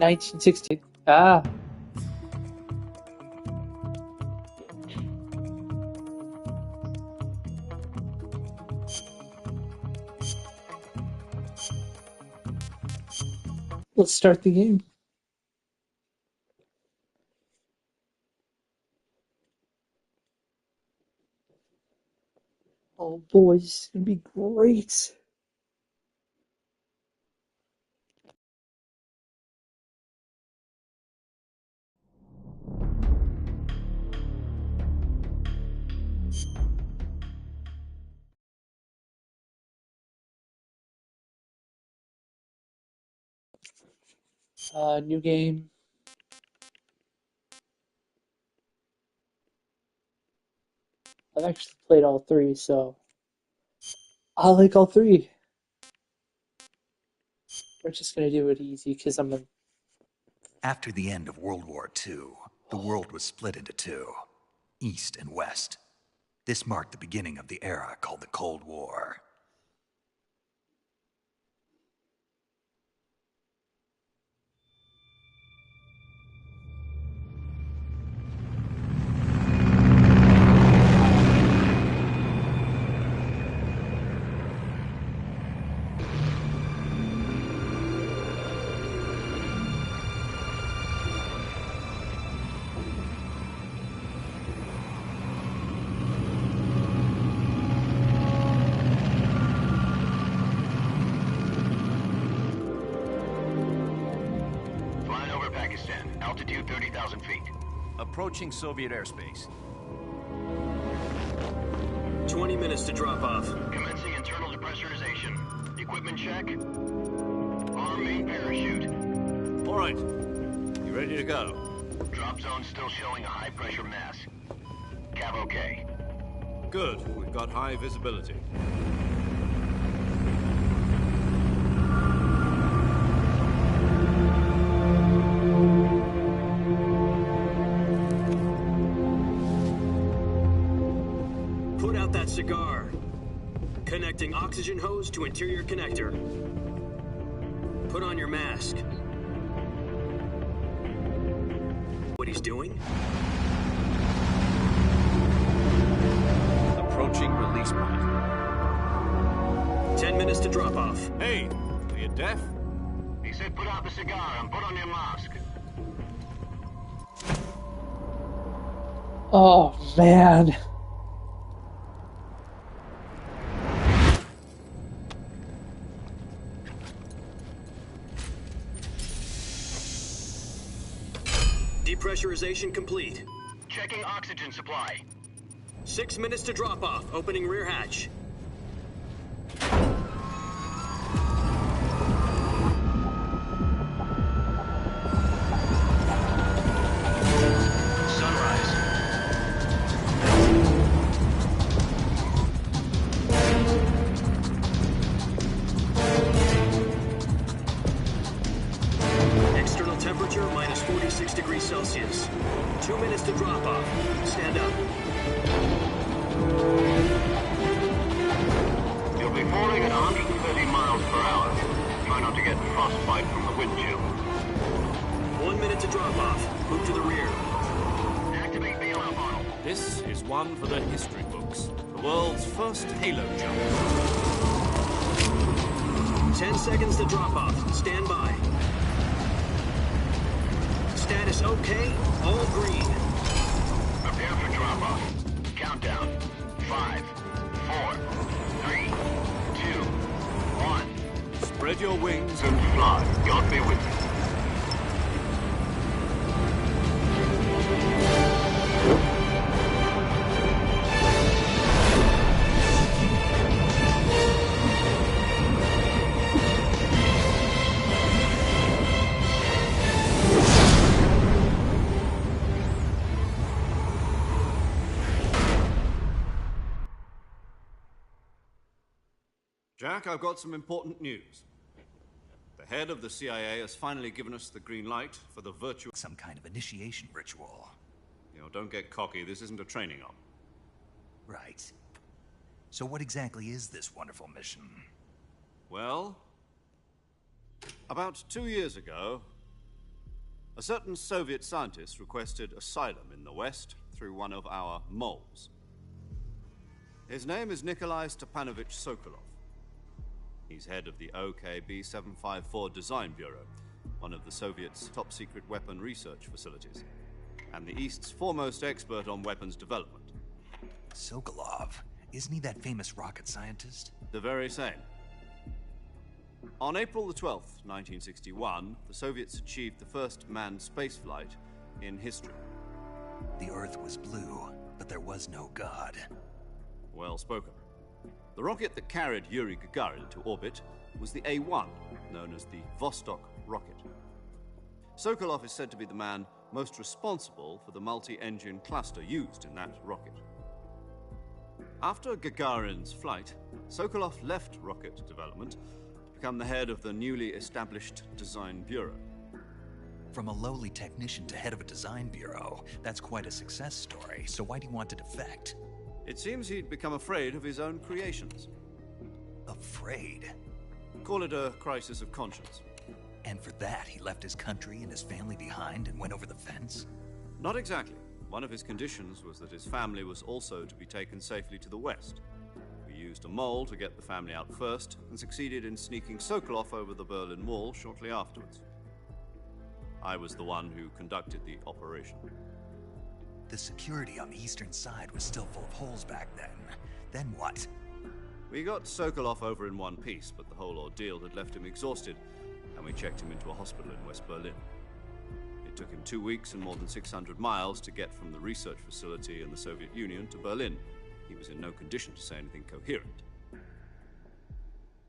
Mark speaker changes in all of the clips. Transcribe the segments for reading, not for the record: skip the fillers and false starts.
Speaker 1: 1960. Ah. Let's start the game. Oh boy, this is gonna be great. New game. I've actually played all three, so I like all three. We're just gonna do it easy because I'm a.
Speaker 2: After the end of World War II, the world was split into two, East and West. This marked the beginning of the era called the Cold War.
Speaker 3: Flying over Pakistan, altitude 30,000 feet.
Speaker 4: Approaching Soviet airspace.
Speaker 5: 20 minutes to drop off.
Speaker 3: Commencing internal depressurization. Equipment check. Arm main parachute.
Speaker 4: All right. You ready to go?
Speaker 3: Drop zone still showing a high pressure mass. Cav okay.
Speaker 4: Good. We've got high visibility.
Speaker 5: Put out that cigar. Connecting oxygen hose to interior connector. Put on your mask. What he's doing?
Speaker 4: Approaching release point.
Speaker 5: 10 minutes to drop off.
Speaker 4: Hey, are you deaf?
Speaker 3: He said put out the cigar and put on your mask.
Speaker 1: Oh man.
Speaker 5: Depressurization complete.
Speaker 3: Checking oxygen supply.
Speaker 5: 6 minutes to drop off. Opening rear hatch.
Speaker 3: Sunrise.
Speaker 5: External temperature minus 46 degrees Celsius. 2 minutes to drop off. Stand up.
Speaker 3: You'll be falling at 130 miles per hour. Try not to get frostbite from the wind chill.
Speaker 5: 1 minute to drop off. Move to the rear.
Speaker 3: Activate bailout model.
Speaker 4: This is one for the history books. The world's first halo jump.
Speaker 5: 10 seconds to drop off. Stand by. Status okay. All green.
Speaker 3: Prepare for drop-off. Countdown. 5, 4, 3, 2, 1.
Speaker 4: Spread your wings
Speaker 3: And fly. God be with you.
Speaker 4: Jack, I've got some important news. The head of the CIA has finally given us the green light for the virtual...
Speaker 2: Some kind of initiation ritual.
Speaker 4: You know, don't get cocky. This isn't a training op.
Speaker 2: Right. So what exactly is this wonderful mission?
Speaker 4: Well, about 2 years ago, A certain Soviet scientist requested asylum in the West through one of our moles. His name is Nikolai Stepanovich Sokolov. He's head of the OKB-754 Design Bureau, one of the Soviets' top-secret weapon research facilities, and the East's foremost expert on weapons development.
Speaker 2: Sokolov, isn't he that famous rocket scientist?
Speaker 4: The very same. On April the 12th, 1961, the Soviets achieved the first manned spaceflight in history.
Speaker 2: The Earth was blue, but there was no God.
Speaker 4: Well spoken. The rocket that carried Yuri Gagarin to orbit was the A-1, known as the Vostok rocket. Sokolov is said to be the man most responsible for the multi-engine cluster used in that rocket. After Gagarin's flight, Sokolov left rocket development to become the head of the newly established Design Bureau.
Speaker 2: From a lowly technician to head of a design bureau, that's quite a success story, so why do you want to defect?
Speaker 4: It seems he'd become afraid of his own creations.
Speaker 2: Afraid?
Speaker 4: Call it a crisis of conscience.
Speaker 2: And for that, he left his country and his family behind and went over the fence?
Speaker 4: Not exactly. One of his conditions was that his family was also to be taken safely to the West. We used a mole to get the family out first and succeeded in sneaking Sokolov over the Berlin Wall shortly afterwards. I was the one who conducted the operation.
Speaker 2: The security on the eastern side was still full of holes back then. Then what?
Speaker 4: We got Sokolov over in one piece, but the whole ordeal had left him exhausted, and we checked him into a hospital in West Berlin. It took him 2 weeks and more than 600 miles to get from the research facility in the Soviet Union to Berlin. He was in no condition to say anything coherent.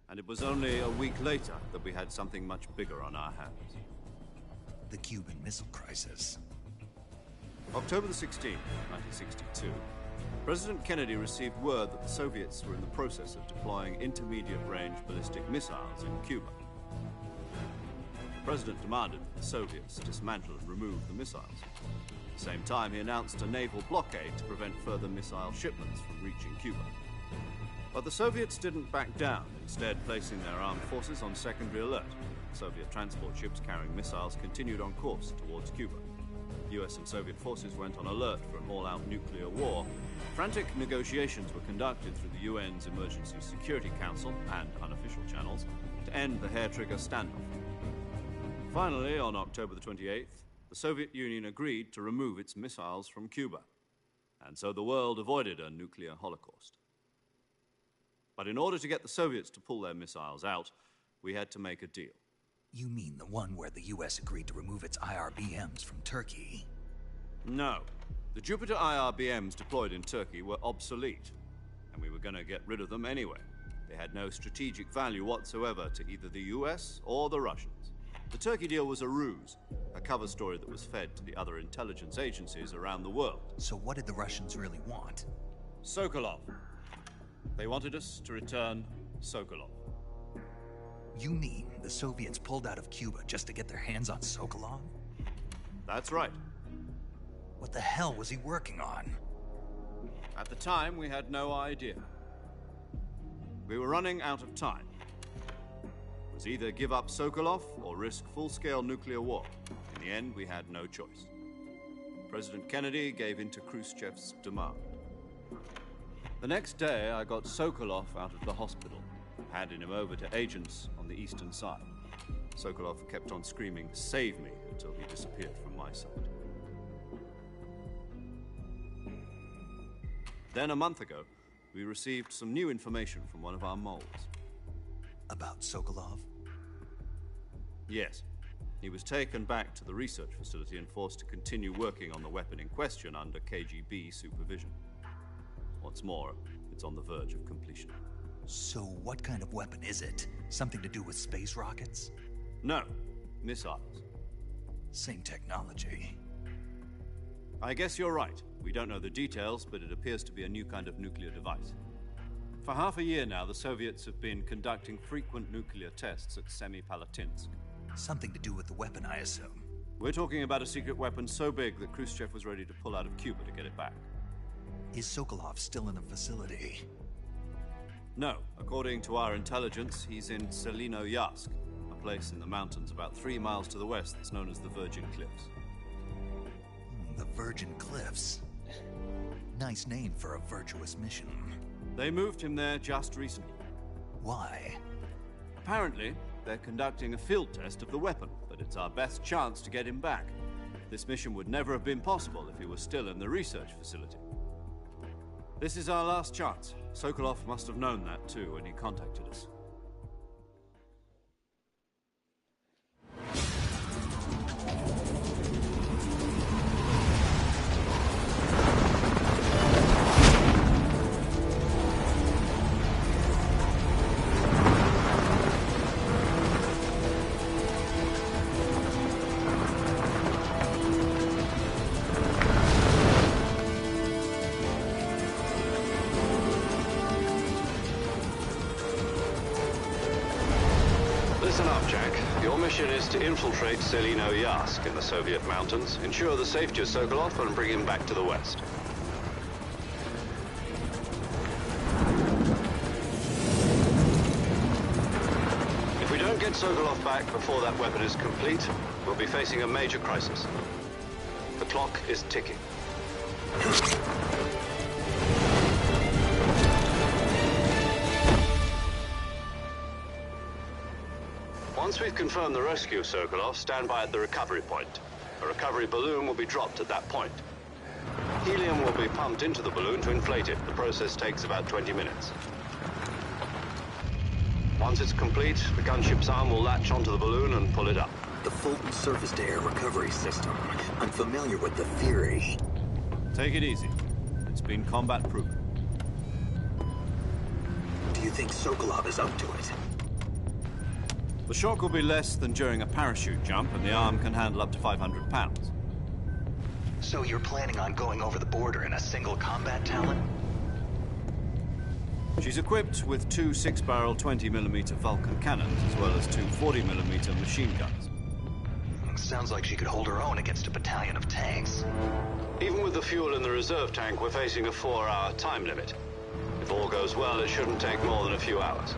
Speaker 4: And it was only a week later that we had something much bigger on our hands.
Speaker 2: The Cuban Missile Crisis.
Speaker 4: October the 16th, 1962, President Kennedy received word that the Soviets were in the process of deploying intermediate-range ballistic missiles in Cuba. The President demanded that the Soviets dismantle and remove the missiles. At the same time, he announced a naval blockade to prevent further missile shipments from reaching Cuba. But the Soviets didn't back down, instead placing their armed forces on secondary alert. Soviet transport ships carrying missiles continued on course towards Cuba. US and Soviet forces went on alert for an all-out nuclear war. Frantic negotiations were conducted through the UN's Emergency Security Council and unofficial channels to end the hair-trigger standoff. Finally, on October the 28th, the Soviet Union agreed to remove its missiles from Cuba, and so the world avoided a nuclear holocaust. But in order to get the Soviets to pull their missiles out, we had to make a deal.
Speaker 2: You mean the one where the US agreed to remove its IRBMs from Turkey?
Speaker 4: No. The Jupiter IRBMs deployed in Turkey were obsolete, and we were going to get rid of them anyway. They had no strategic value whatsoever to either the US or the Russians. The Turkey deal was a ruse, a cover story that was fed to the other intelligence agencies around the world.
Speaker 2: So what did the Russians really want?
Speaker 4: Sokolov. They wanted us to return Sokolov.
Speaker 2: You mean the Soviets pulled out of Cuba just to get their hands on Sokolov?
Speaker 4: That's right.
Speaker 2: What the hell was he working on?
Speaker 4: At the time, we had no idea. We were running out of time. It was either give up Sokolov or risk full-scale nuclear war. In the end, we had no choice. President Kennedy gave in to Khrushchev's demand. The next day, I got Sokolov out of the hospital, handing him over to agents on the eastern side. Sokolov kept on screaming, "Save me," until he disappeared from my sight. Then a month ago, we received some new information from one of our moles.
Speaker 2: About Sokolov?
Speaker 4: Yes. He was taken back to the research facility and forced to continue working on the weapon in question under KGB supervision. What's more, it's on the verge of completion.
Speaker 2: So what kind of weapon is it? Something to do with space rockets?
Speaker 4: No, missiles.
Speaker 2: Same technology.
Speaker 4: I guess you're right. We don't know the details, but it appears to be a new kind of nuclear device. For half a year now, the Soviets have been conducting frequent nuclear tests at Semipalatinsk.
Speaker 2: Something to do with the weapon, I assume.
Speaker 4: We're talking about a secret weapon so big that Khrushchev was ready to pull out of Cuba to get it back.
Speaker 2: Is Sokolov still in the facility?
Speaker 4: No. According to our intelligence, he's in Selinoyarsk, a place in the mountains about 3 miles to the west that's known as the Virgin Cliffs.
Speaker 2: The Virgin Cliffs. Nice name for a virtuous mission.
Speaker 4: They moved him there just recently.
Speaker 2: Why?
Speaker 4: Apparently, they're conducting a field test of the weapon, but it's our best chance to get him back. This mission would never have been possible if he was still in the research facility. This is our last chance. Sokolov must have known that too when he contacted us.
Speaker 3: Listen up, Jack. Your mission is to infiltrate Selino-Yask in the Soviet mountains, ensure the safety of Sokolov, and bring him back to the west. If we don't get Sokolov back before that weapon is complete, we'll be facing a major crisis. The clock is ticking. Once we've confirmed the rescue of Sokolov, stand by at the recovery point. A recovery balloon will be dropped at that point. Helium will be pumped into the balloon to inflate it. The process takes about 20 minutes. Once it's complete, the gunship's arm will latch onto the balloon and pull it up.
Speaker 5: The Fulton surface-to-air recovery system. I'm familiar with the theory.
Speaker 4: Take it easy. It's been combat-proven.
Speaker 5: Do you think Sokolov is up to it?
Speaker 4: The shock will be less than during a parachute jump, and the arm can handle up to 500 pounds.
Speaker 6: So you're planning on going over the border in a single combat Talon?
Speaker 4: She's equipped with two 6-barrel 20mm Vulcan cannons, as well as two 40mm machine guns.
Speaker 6: Sounds like she could hold her own against a battalion of tanks.
Speaker 3: Even with the fuel in the reserve tank, we're facing a 4-hour time limit. If all goes well, it shouldn't take more than a few hours.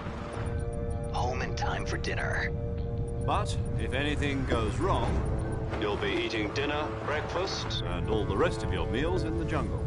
Speaker 6: Home in time for dinner.
Speaker 4: But if anything goes wrong,
Speaker 3: You'll be eating dinner, breakfast,
Speaker 4: and all the rest of your meals in the jungle.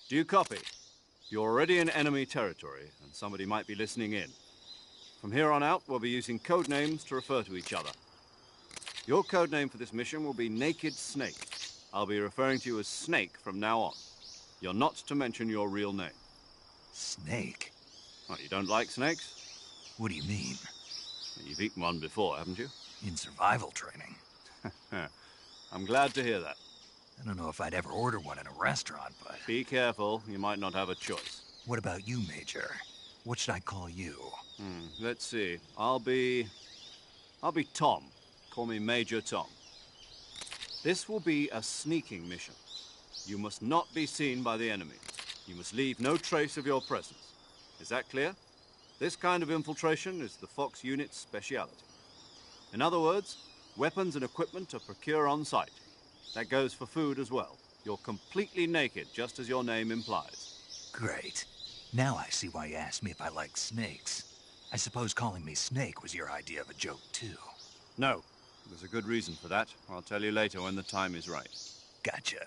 Speaker 4: Do you copy? You're already in enemy territory, and somebody might be listening in. From here on out, we'll be using code names to refer to each other. Your code name for this mission will be Naked Snake. I'll be referring to you as Snake from now on. You're not to mention your real name.
Speaker 2: Snake?
Speaker 4: What, you don't like snakes?
Speaker 2: What do you mean?
Speaker 4: You've eaten one before, haven't you?
Speaker 2: In survival training.
Speaker 4: I'm glad to hear that.
Speaker 2: I don't know if I'd ever order one in a restaurant, but...
Speaker 4: Be careful, you might not have a choice.
Speaker 2: What about you, Major? What should I call you?
Speaker 4: Let's see. I'll be Tom. Call me Major Tom. This will be a sneaking mission. You must not be seen by the enemy. You must leave no trace of your presence. Is that clear? This kind of infiltration is the Fox unit's speciality. In other words, weapons and equipment are procured on site. That goes for food as well. You're completely naked, just as your name implies.
Speaker 2: Great. Now I see why you asked me if I like snakes. I suppose calling me Snake was your idea of a joke, too.
Speaker 4: No, there's a good reason for that. I'll tell you later when the time is right.
Speaker 2: Gotcha.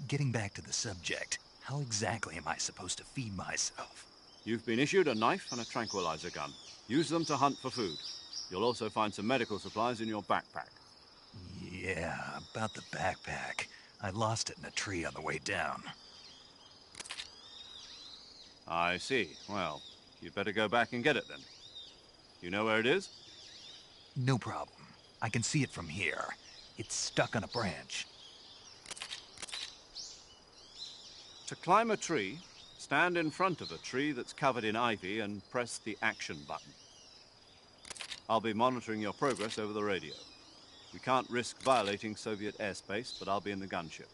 Speaker 2: Getting back to the subject, how exactly am I supposed to feed myself?
Speaker 4: You've been issued a knife and a tranquilizer gun. Use them to hunt for food. You'll also find some medical supplies in your backpack.
Speaker 2: Yeah, about the backpack. I lost it in a tree on the way down.
Speaker 4: I see. Well, you'd better go back and get it then. You know where it is?
Speaker 2: No problem. I can see it from here. It's stuck on a branch.
Speaker 4: To climb a tree, stand in front of a tree that's covered in ivy and press the action button. I'll be monitoring your progress over the radio. We can't risk violating Soviet airspace, but I'll be in the gunship.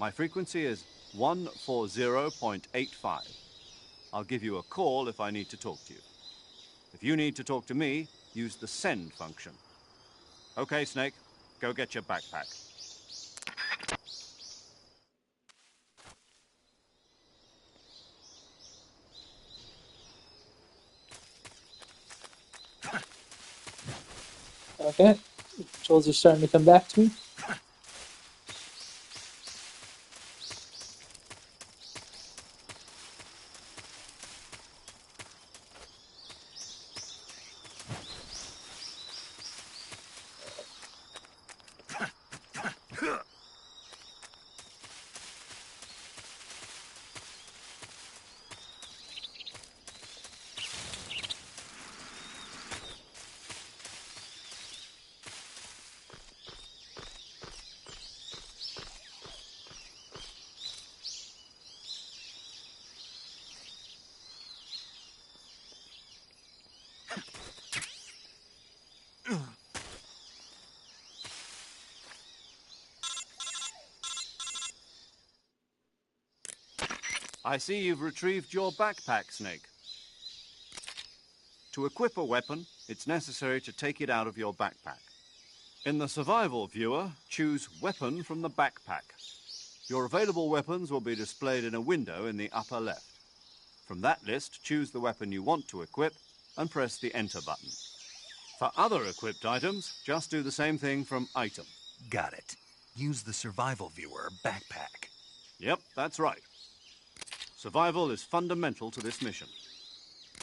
Speaker 4: My frequency is 140.85. I'll give you a call if I need to talk to you. If you need to talk to me, use the send function. Okay, Snake, go get your backpack.
Speaker 1: Okay. Controls are starting to come back to me.
Speaker 4: I see you've retrieved your backpack, Snake. To equip a weapon, it's necessary to take it out of your backpack. In the survival viewer, choose Weapon from the backpack. Your available weapons will be displayed in a window in the upper left. From that list, choose the weapon you want to equip and press the Enter button. For other equipped items, just do the same thing from Item.
Speaker 2: Got it. Use the survival viewer backpack.
Speaker 4: Yep, that's right. Survival is fundamental to this mission.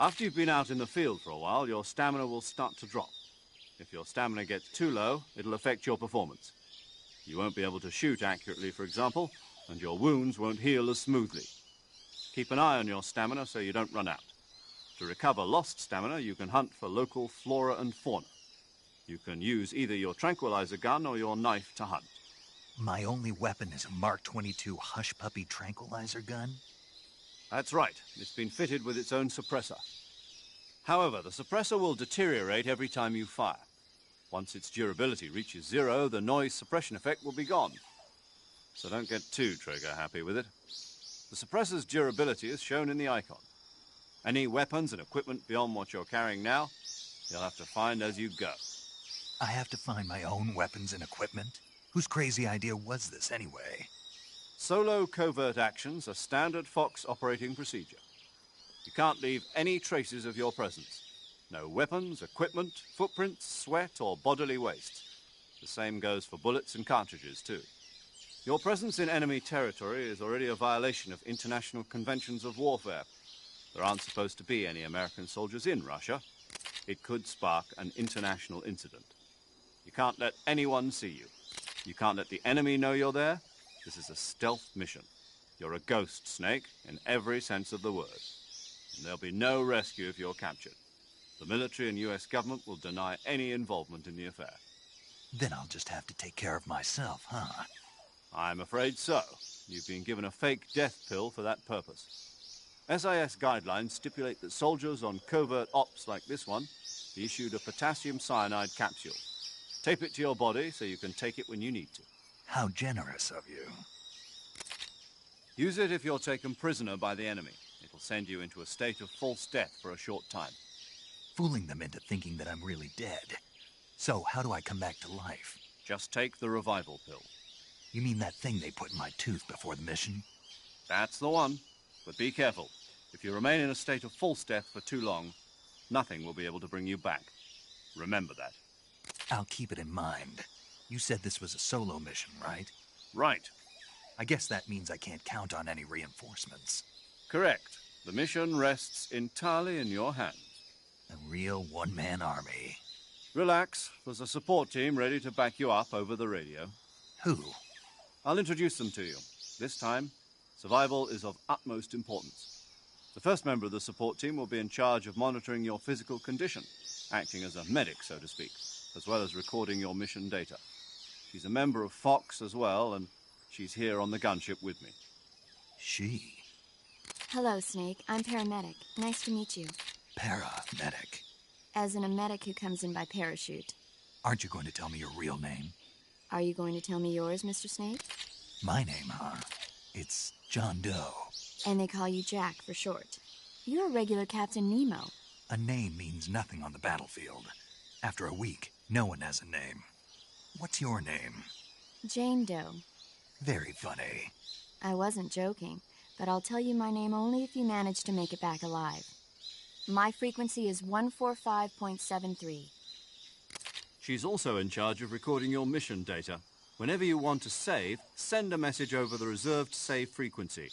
Speaker 4: After you've been out in the field for a while, your stamina will start to drop. If your stamina gets too low, it'll affect your performance. You won't be able to shoot accurately, for example, and your wounds won't heal as smoothly. Keep an eye on your stamina so you don't run out. To recover lost stamina, you can hunt for local flora and fauna. You can use either your tranquilizer gun or your knife to hunt.
Speaker 2: My only weapon is a Mark 22 Hush Puppy tranquilizer gun?
Speaker 4: That's right. It's been fitted with its own suppressor. However, the suppressor will deteriorate every time you fire. Once its durability reaches 0, the noise suppression effect will be gone. So don't get too trigger-happy with it. The suppressor's durability is shown in the icon. Any weapons and equipment beyond what you're carrying now, you'll have to find as you go.
Speaker 2: I have to find my own weapons and equipment? Whose crazy idea was this, anyway?
Speaker 4: Solo covert actions are standard Fox operating procedure. You can't leave any traces of your presence. No weapons, equipment, footprints, sweat, or bodily waste. The same goes for bullets and cartridges, too. Your presence in enemy territory is already a violation of international conventions of warfare. There aren't supposed to be any American soldiers in Russia. It could spark an international incident. You can't let anyone see you. You can't let the enemy know you're there. This is a stealth mission. You're a ghost, Snake, in every sense of the word. And there'll be no rescue if you're captured. The military and US government will deny any involvement in the affair.
Speaker 2: Then I'll just have to take care of myself, huh?
Speaker 4: I'm afraid so. You've been given a fake death pill for that purpose. SIS guidelines stipulate that soldiers on covert ops like this one be issued a potassium cyanide capsule. Tape it to your body so you can take it when you need to.
Speaker 2: How generous of you.
Speaker 4: Use it if you're taken prisoner by the enemy. It'll send you into a state of false death for a short time.
Speaker 2: Fooling them into thinking that I'm really dead. So, how do I come back to life?
Speaker 4: Just take the revival pill.
Speaker 2: You mean that thing they put in my tooth before the mission?
Speaker 4: That's the one. But be careful. If you remain in a state of false death for too long, nothing will be able to bring you back. Remember that.
Speaker 2: I'll keep it in mind. You said this was a solo mission, right?
Speaker 4: Right.
Speaker 2: I guess that means I can't count on any reinforcements.
Speaker 4: Correct. The mission rests entirely in your hands.
Speaker 2: A real one-man army.
Speaker 4: Relax. There's a support team ready to back you up over the radio.
Speaker 2: Who?
Speaker 4: I'll introduce them to you. This time, survival is of utmost importance. The first member of the support team will be in charge of monitoring your physical condition, acting as a medic, so to speak, as well as recording your mission data. She's a member of Fox as well, and she's here on the gunship with me.
Speaker 2: She?
Speaker 7: Hello, Snake. I'm paramedic. Nice to meet you.
Speaker 2: Paramedic.
Speaker 7: As in a medic who comes in by parachute.
Speaker 2: Aren't you going to tell me your real name?
Speaker 7: Are you going to tell me yours, Mr. Snake?
Speaker 2: My name, huh? It's John Doe.
Speaker 7: And they call you Jack for short. You're a regular Captain Nemo.
Speaker 2: A name means nothing on the battlefield. After a week, no one has a name. What's your name?
Speaker 7: Jane Doe.
Speaker 2: Very funny.
Speaker 7: I wasn't joking, but I'll tell you my name only if you manage to make it back alive. My frequency is 145.73.
Speaker 4: She's also in charge of recording your mission data. Whenever you want to save, send a message over the reserved save frequency,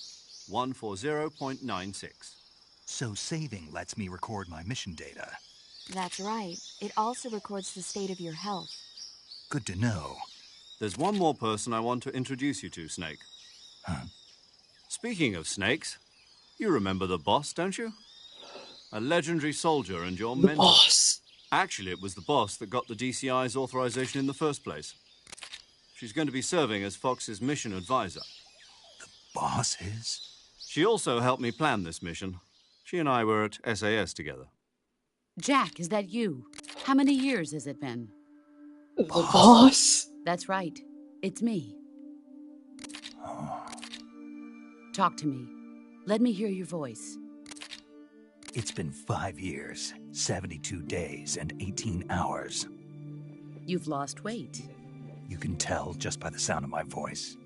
Speaker 4: 140.96.
Speaker 2: So saving lets me record my mission data.
Speaker 7: That's right. It also records the state of your health.
Speaker 2: Good to know.
Speaker 4: There's one more person I want to introduce you to, Snake.
Speaker 2: Huh?
Speaker 4: Speaking of snakes, you remember the boss, don't you? A legendary soldier and your
Speaker 1: The
Speaker 4: mentor.
Speaker 1: boss.
Speaker 4: Actually, it was the boss that got the DCI's authorization in the first place. She's going to be serving as Fox's mission advisor.
Speaker 2: Boss is?
Speaker 4: She also helped me plan this mission. She and I were at SAS together.
Speaker 8: Jack, is that you? How many years has it been?
Speaker 1: The boss.
Speaker 8: That's right. It's me. Talk to me. Let me hear your voice.
Speaker 2: It's been 5 years, 72 days, and 18 hours.
Speaker 8: You've lost weight.
Speaker 2: You can tell just by the sound of my voice.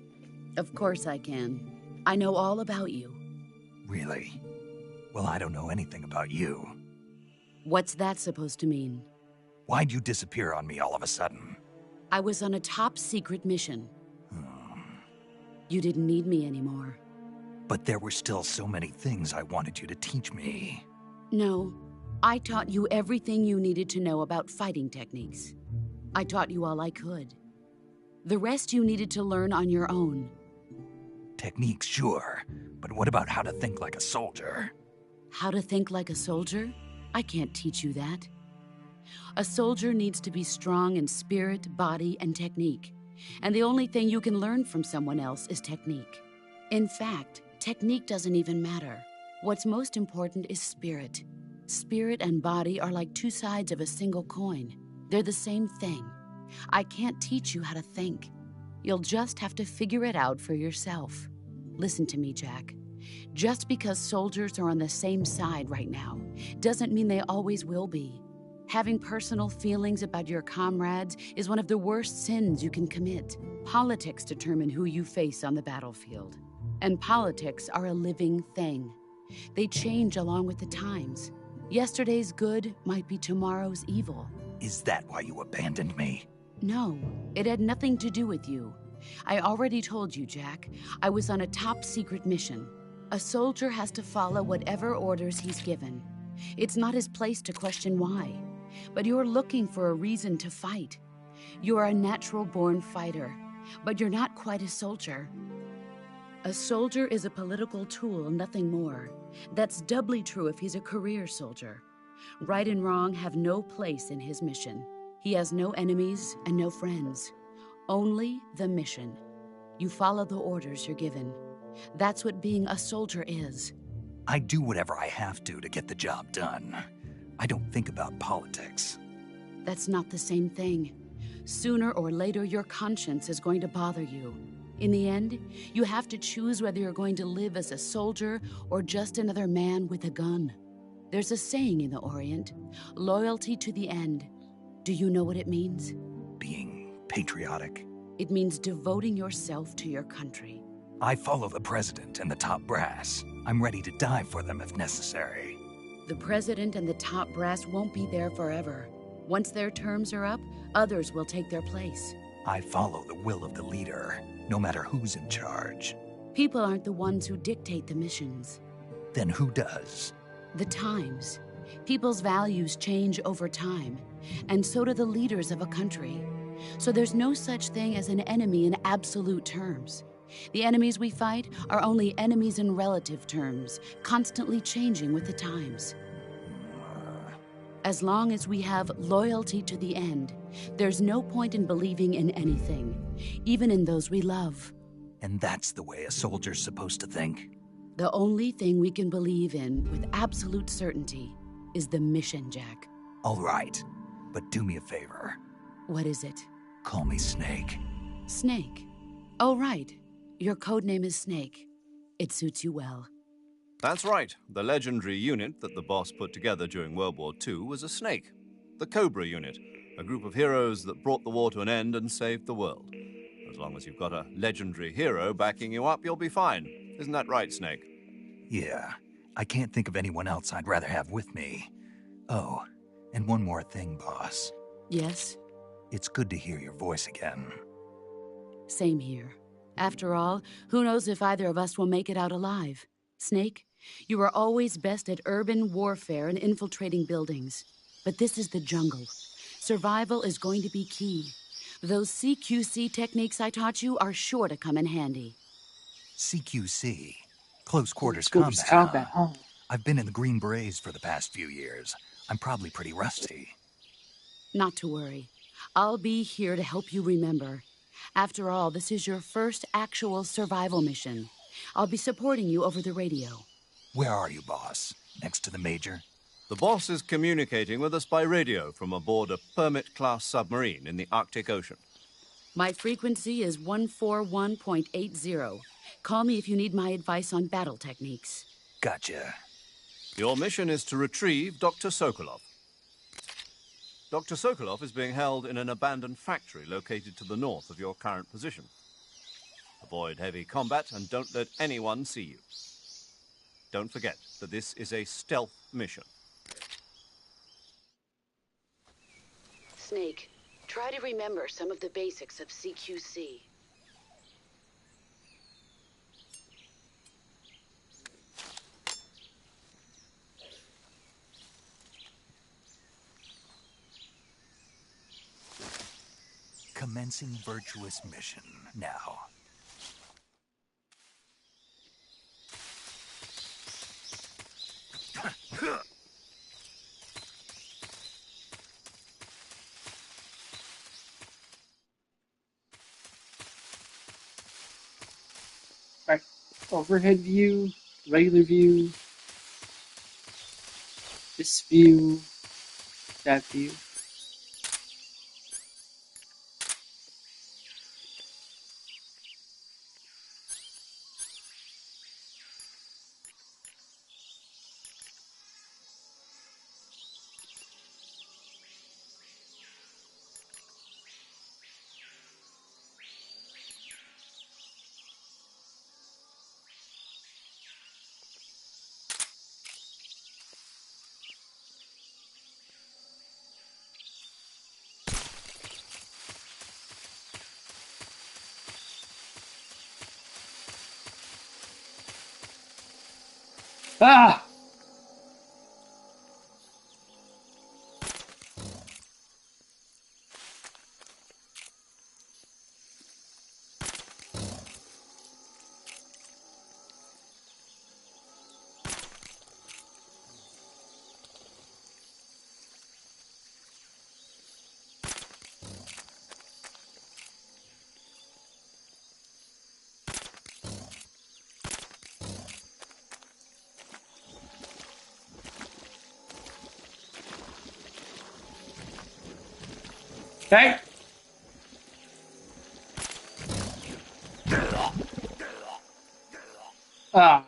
Speaker 8: Of course I can. I know all about you.
Speaker 2: Really? Well, I don't know anything about you.
Speaker 8: What's that supposed to mean?
Speaker 2: Why'd you disappear on me all of a sudden?
Speaker 8: I was on a top-secret mission. You didn't need me anymore.
Speaker 2: But there were still so many things I wanted you to teach me.
Speaker 8: No, I taught you everything you needed to know about fighting techniques. I taught you all I could. The rest you needed to learn on your own.
Speaker 2: Techniques, sure. But what about how to think like a soldier?
Speaker 8: How to think like a soldier? I can't teach you that. A soldier needs to be strong in spirit, body, and technique. And the only thing you can learn from someone else is technique. In fact, technique doesn't even matter. What's most important is spirit. Spirit and body are like two sides of a single coin. They're the same thing. I can't teach you how to think. You'll just have to figure it out for yourself. Listen to me, Jack. Just because soldiers are on the same side right now doesn't mean they always will be. Having personal feelings about your comrades is one of the worst sins you can commit. Politics determine who you face on the battlefield. And politics are a living thing. They change along with the times. Yesterday's good might be tomorrow's evil.
Speaker 2: Is that why you abandoned me?
Speaker 8: No, it had nothing to do with you. I already told you, Jack. I was on a top-secret mission. A soldier has to follow whatever orders he's given. It's not his place to question why. But you're looking for a reason to fight. You're a natural-born fighter, but you're not quite a soldier. A soldier is a political tool, nothing more. That's doubly true if he's a career soldier. Right and wrong have no place in his mission. He has no enemies and no friends. Only the mission. You follow the orders you're given. That's what being a soldier is.
Speaker 2: I do whatever I have to get the job done. I don't think about politics.
Speaker 8: That's not the same thing. Sooner or later, your conscience is going to bother you. In the end, you have to choose whether you're going to live as a soldier or just another man with a gun. There's a saying in the Orient, loyalty to the end. Do you know what it means?
Speaker 2: Being patriotic.
Speaker 8: It means devoting yourself to your country.
Speaker 2: I follow the president and the top brass. I'm ready to die for them if necessary.
Speaker 8: The president and the top brass won't be there forever. Once their terms are up, others will take their place.
Speaker 2: I follow the will of the leader, no matter who's in charge.
Speaker 8: People aren't the ones who dictate the missions.
Speaker 2: Then who does?
Speaker 8: The times. People's values change over time, and so do the leaders of a country. So there's no such thing as an enemy in absolute terms. The enemies we fight are only enemies in relative terms, constantly changing with the times. As long as we have loyalty to the end, there's no point in believing in anything, even in those we love.
Speaker 2: And that's the way a soldier's supposed to think?
Speaker 8: The only thing we can believe in with absolute certainty is the mission, Jack.
Speaker 2: All right, but do me a favor.
Speaker 8: What is it?
Speaker 2: Call me Snake.
Speaker 8: Snake. Oh, right. Your codename is Snake. It suits you well.
Speaker 4: That's right. The legendary unit that the boss put together during World War II was a snake. The Cobra unit, a group of heroes that brought the war to an end and saved the world. As long as you've got a legendary hero backing you up, you'll be fine. Isn't that right, Snake?
Speaker 2: Yeah, I can't think of anyone else I'd rather have with me. Oh, and one more thing, boss.
Speaker 8: Yes?
Speaker 2: It's good to hear your voice again.
Speaker 8: Same here. After all, who knows if either of us will make it out alive? Snake, you are always best at urban warfare and infiltrating buildings. But this is the jungle. Survival is going to be key. Those CQC techniques I taught you are sure to come in handy.
Speaker 2: CQC? Close quarters
Speaker 1: Close
Speaker 2: combat,
Speaker 1: combat,
Speaker 2: huh?
Speaker 1: huh?
Speaker 2: I've been in the Green Berets for the past few years. I'm probably pretty rusty.
Speaker 8: Not to worry. I'll be here to help you remember. After all, this is your first actual survival mission. I'll be supporting you over the radio.
Speaker 2: Where are you, boss? Next to the Major?
Speaker 4: The boss is communicating with us by radio from aboard a Permit-class submarine in the Arctic Ocean.
Speaker 8: My frequency is 141.80. Call me if you need my advice on battle techniques.
Speaker 2: Gotcha.
Speaker 4: Your mission is to retrieve Dr. Sokolov. Dr. Sokolov is being held in an abandoned factory located to the north of your current position. Avoid heavy combat and don't let anyone see you. Don't forget that this is a stealth mission.
Speaker 8: Snake, try to remember some of the basics of CQC.
Speaker 2: Commencing virtuous mission now.
Speaker 1: Right. Overhead view, regular view, this view, that view. Ah! Okay. Ah.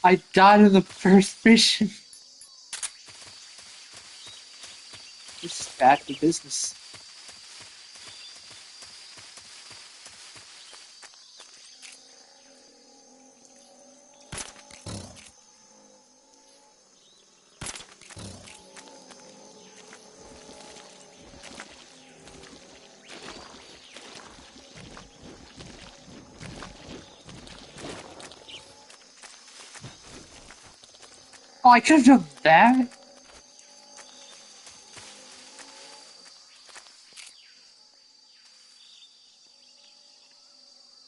Speaker 1: I died in the first mission. This is bad for business. Oh, I could have done that.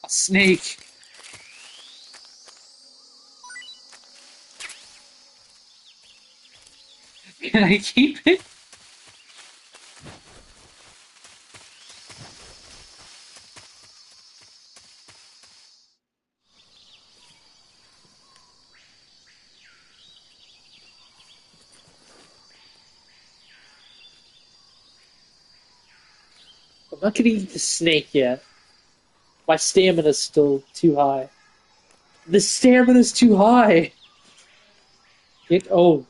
Speaker 1: A snake. Can I keep it? I'm not gonna eat the snake yet. My stamina's still too high. The stamina's too high! Oh,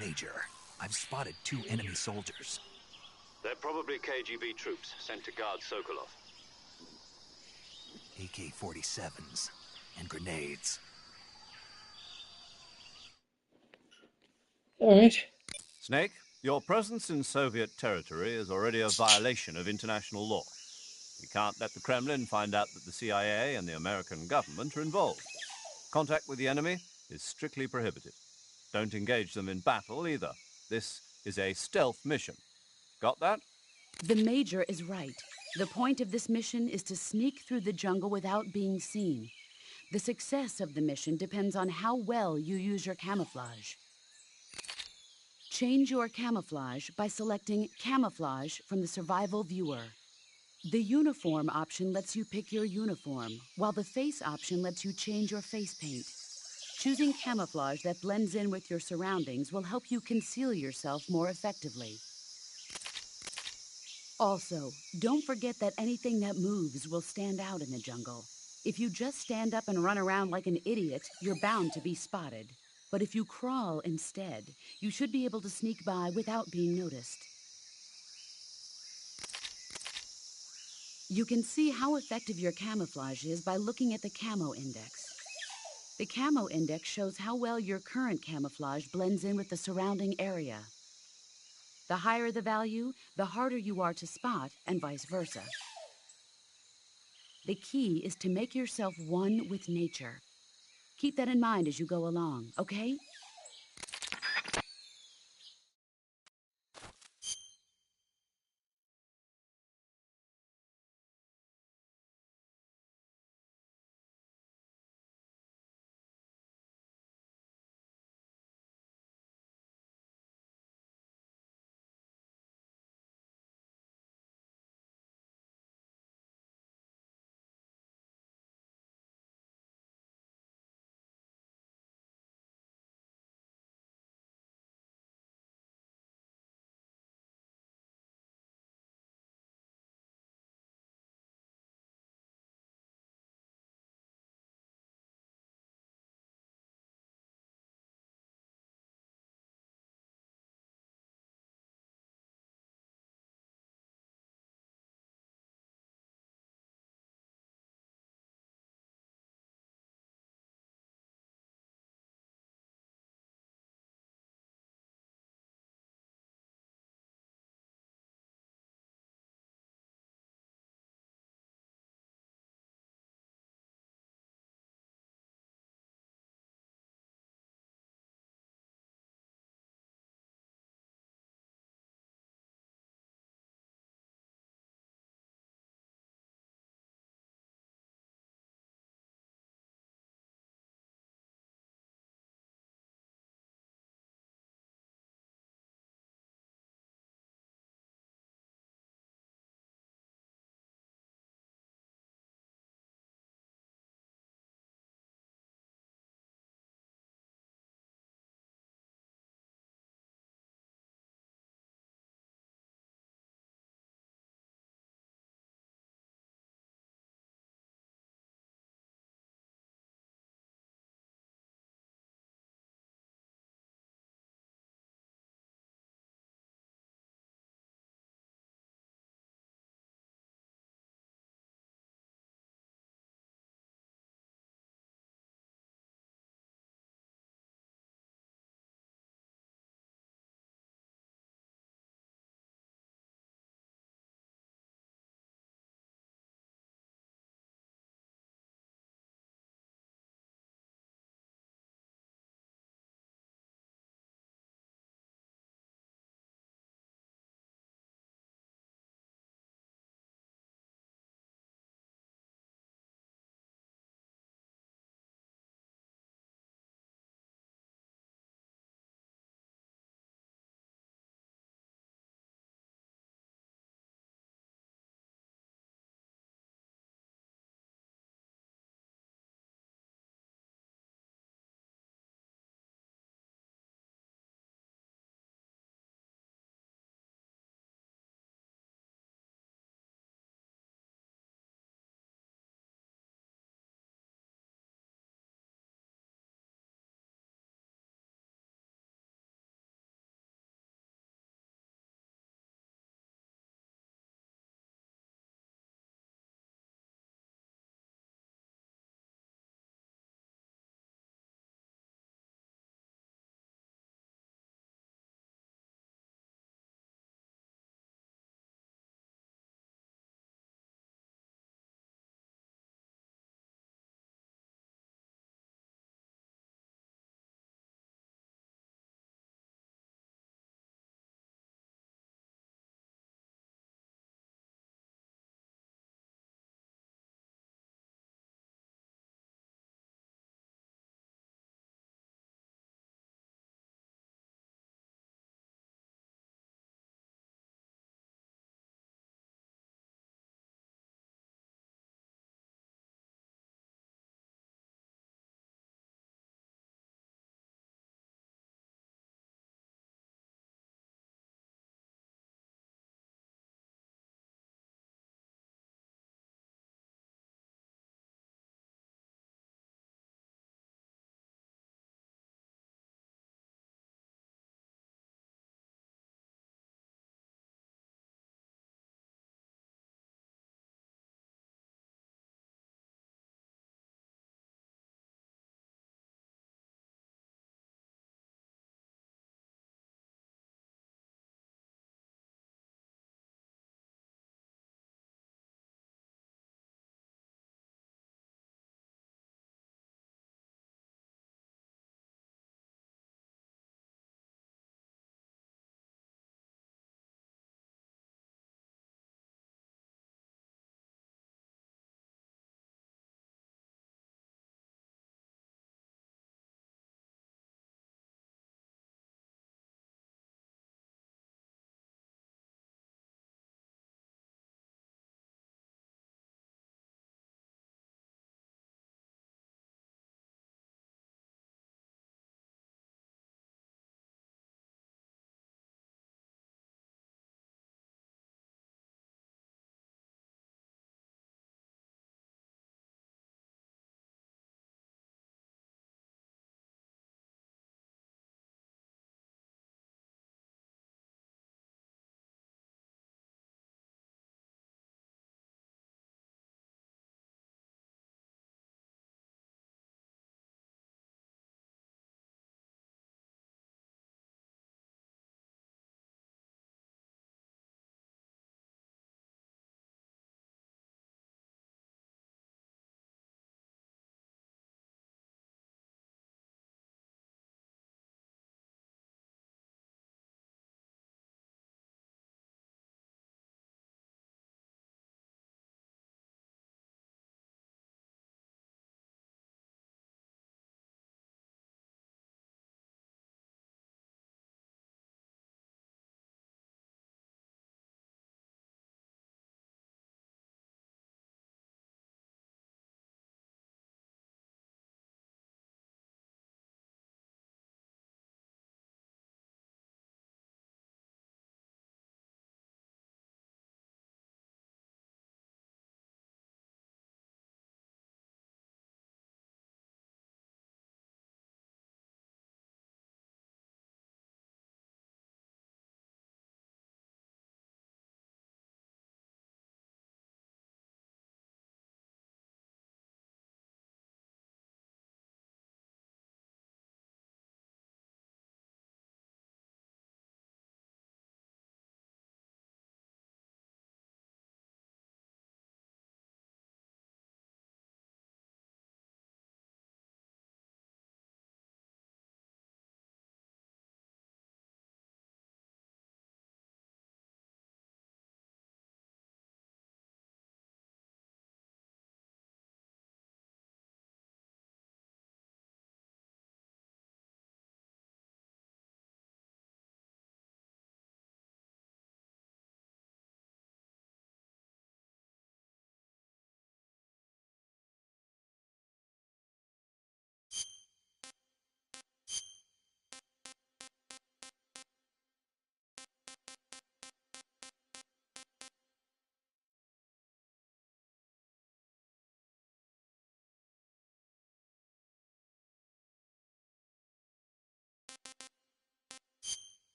Speaker 2: Major, I've spotted 2 enemy soldiers.
Speaker 3: They're probably KGB troops sent to guard Sokolov.
Speaker 2: AK-47s and grenades.
Speaker 1: alright.
Speaker 4: Snake, your presence in Soviet territory is already a violation of international law. We can't let the Kremlin find out that the CIA and the American government are involved. Contact with the enemy is strictly prohibited. Don't engage them in battle either. This is a stealth mission. Got that?
Speaker 8: The Major is right. The point of this mission is to sneak through the jungle without being seen. The success of the mission depends on how well you use your camouflage. Change your camouflage by selecting Camouflage from the Survival Viewer. The Uniform option lets you pick your uniform, while the Face option lets you change your face paint. Choosing camouflage that blends in with your surroundings will help you conceal yourself more effectively. Also, don't forget that anything that moves will stand out in the jungle. If you just stand up and run around like an idiot, you're bound to be spotted. But if you crawl instead, you should be able to sneak by without being noticed. You can see how effective your camouflage is by looking at the Camo Index. The Camo Index shows how well your current camouflage blends in with the surrounding area. The higher the value, the harder you are to spot, and vice versa. The key is to make yourself one with nature. Keep that in mind as you go along, okay?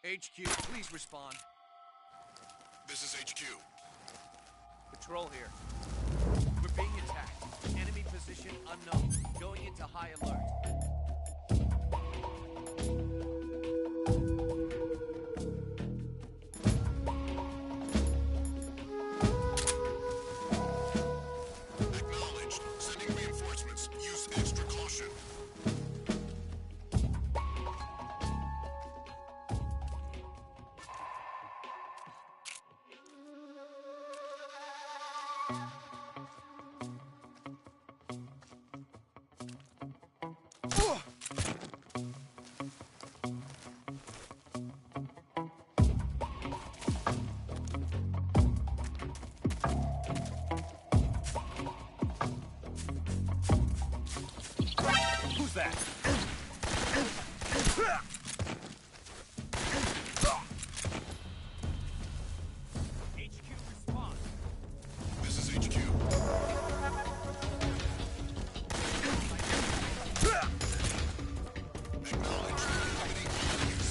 Speaker 9: HQ, please respond.
Speaker 10: This is HQ.
Speaker 9: Patrol here. We're being attacked. Enemy position unknown. Going into high alert.
Speaker 10: Acknowledged. Sending reinforcements. Use extra caution.
Speaker 9: Who's that? HQ, respond.
Speaker 10: This is HQ. Acknowledged. Eliminate enemies.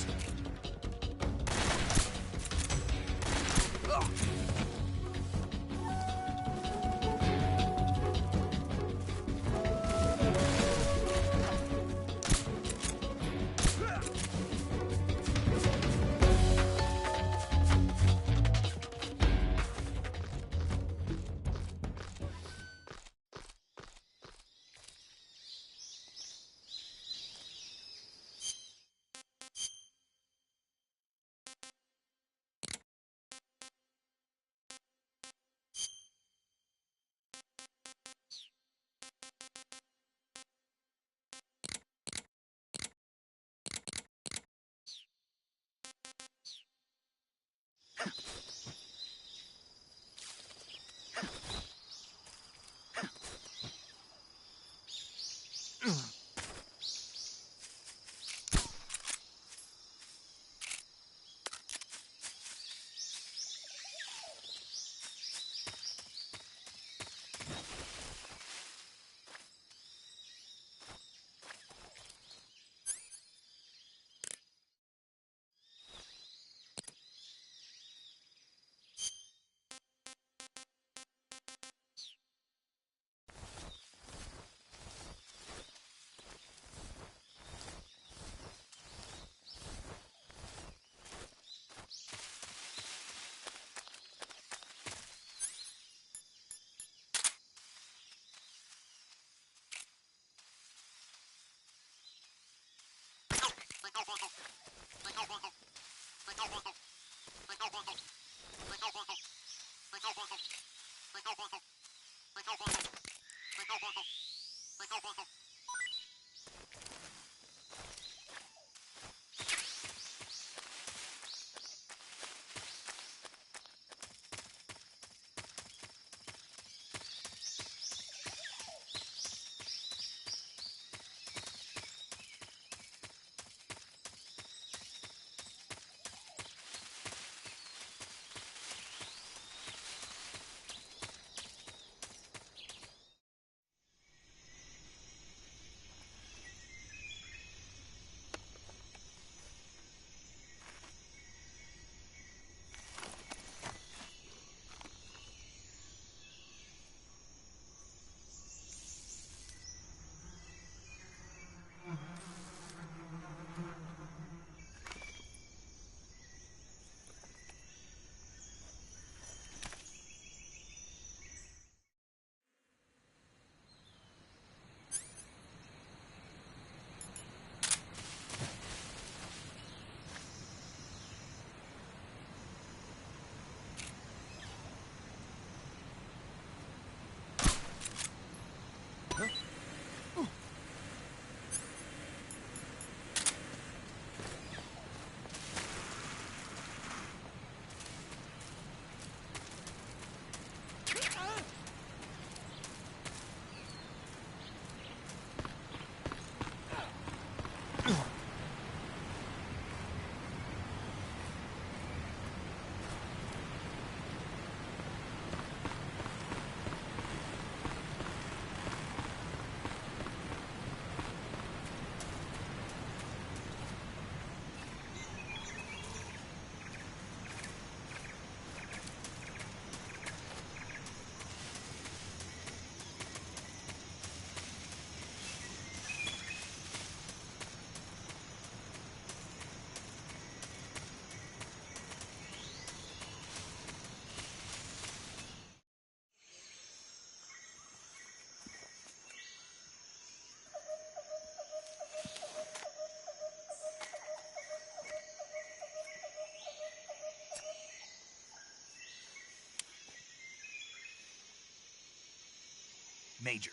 Speaker 2: Major,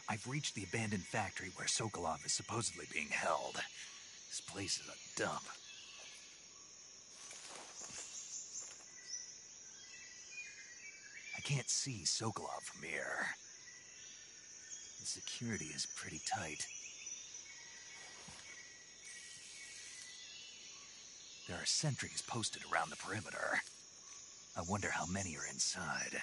Speaker 2: I've reached the abandoned factory where Sokolov is supposedly being held. This place is a dump. I can't see Sokolov from here. The security is pretty tight. There are sentries posted around the perimeter. I wonder how many are inside.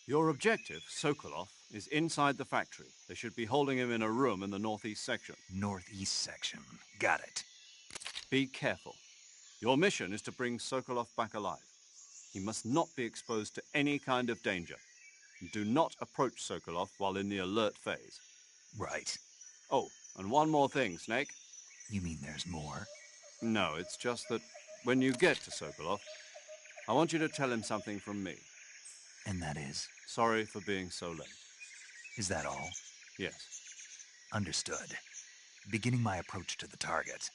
Speaker 4: Your objective, Sokolov, is inside the factory. They should be holding him in a room in the northeast section.
Speaker 2: Northeast section. Got it.
Speaker 4: Be careful. Your mission is to bring Sokolov back alive. He must not be exposed to any kind of danger. Do not approach Sokolov while in the alert phase.
Speaker 2: Right.
Speaker 4: Oh, and one more thing, Snake.
Speaker 2: You mean there's more?
Speaker 4: No, it's just that when you get to Sokolov, I want you to tell him something from me.
Speaker 2: And that is?
Speaker 4: Sorry for being so late.
Speaker 2: Is that all?
Speaker 4: Yes.
Speaker 2: Understood. Beginning my approach to the target.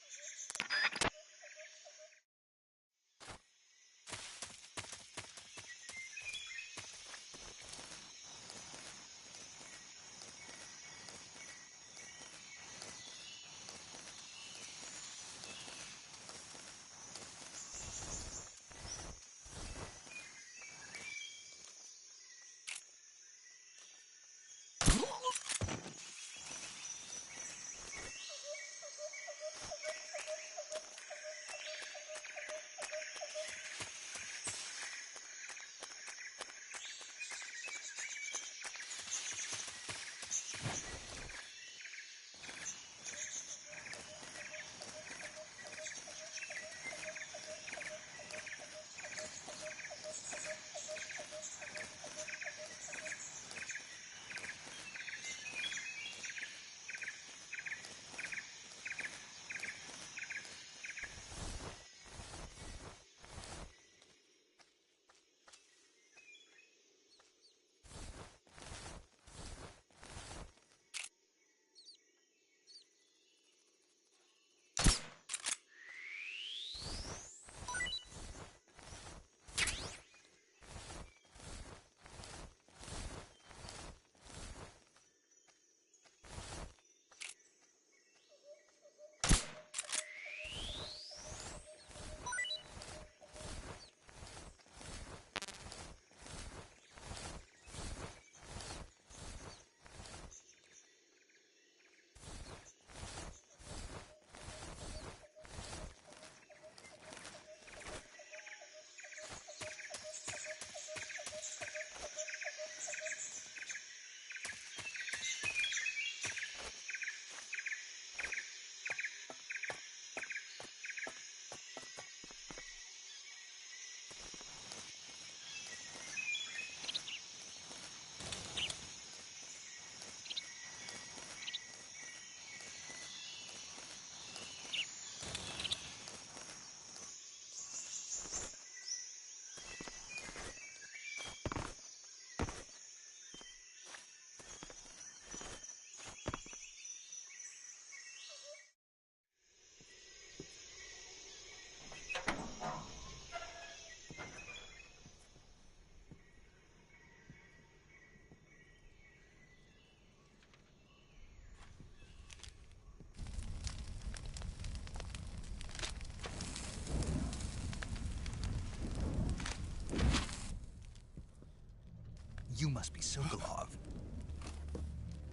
Speaker 2: You must be Sokolov.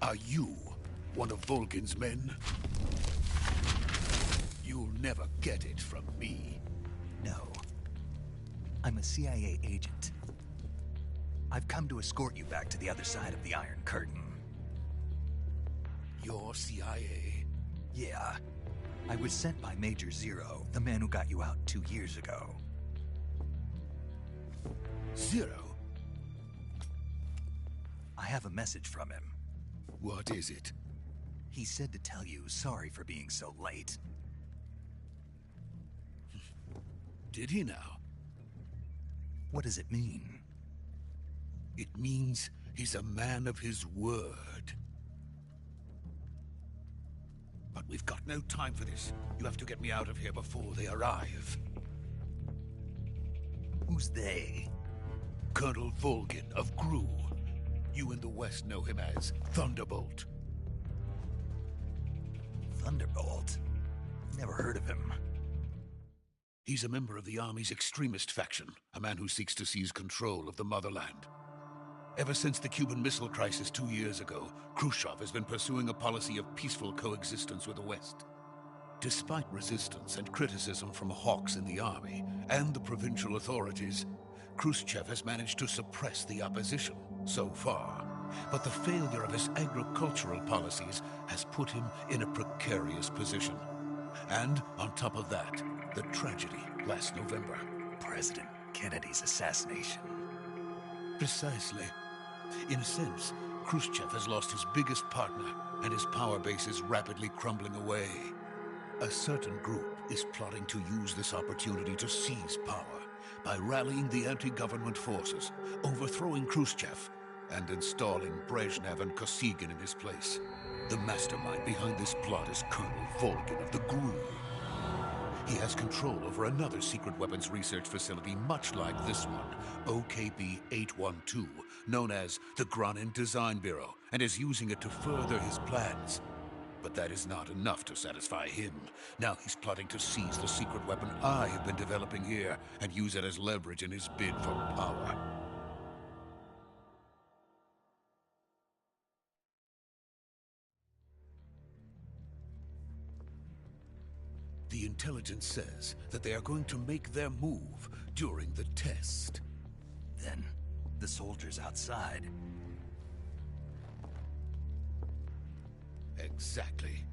Speaker 10: Are you one of Volgin's men? You'll never get it from me.
Speaker 2: No. I'm a CIA agent. I've come to escort you back to the other side of the Iron Curtain.
Speaker 10: You're CIA?
Speaker 2: Yeah. I was sent by Major Zero, the man who got you out 2 years ago.
Speaker 10: Zero?
Speaker 2: I have a message from him.
Speaker 10: What is it?
Speaker 2: He said to tell you sorry for being so late.
Speaker 10: Did he now?
Speaker 2: What does it mean?
Speaker 10: It means he's a man of his word. But we've got no time for this. You have to get me out of here before they arrive.
Speaker 2: Who's they?
Speaker 10: Colonel Volgin of Gru. You in the West know him as Thunderbolt.
Speaker 2: Thunderbolt? Never heard of him.
Speaker 10: He's a member of the Army's extremist faction, a man who seeks to seize control of the motherland. Ever since the Cuban Missile Crisis 2 years ago, Khrushchev has been pursuing a policy of peaceful coexistence with the West. Despite resistance and criticism from hawks in the army and the provincial authorities, Khrushchev has managed to suppress the opposition so far. But the failure of his agricultural policies has put him in a precarious position. And on top of that, the tragedy last November.
Speaker 2: President Kennedy's assassination.
Speaker 10: Precisely. In a sense, Khrushchev has lost his biggest partner, and his power base is rapidly crumbling away. A certain group is plotting to use this opportunity to seize power by rallying the anti-government forces, overthrowing Khrushchev, and installing Brezhnev and Kosygin in his place. The mastermind behind this plot is Colonel Volgin of the GRU. He has control over another secret weapons research facility much like this one, OKB-812, known as the Granin Design Bureau, and is using it to further his plans. But that is not enough to satisfy him. Now he's plotting to seize the secret weapon I have been developing here and use it as leverage in his bid for power. The intelligence says that they are going to make their move during the test.
Speaker 2: Then, the soldiers outside.
Speaker 10: Exactly.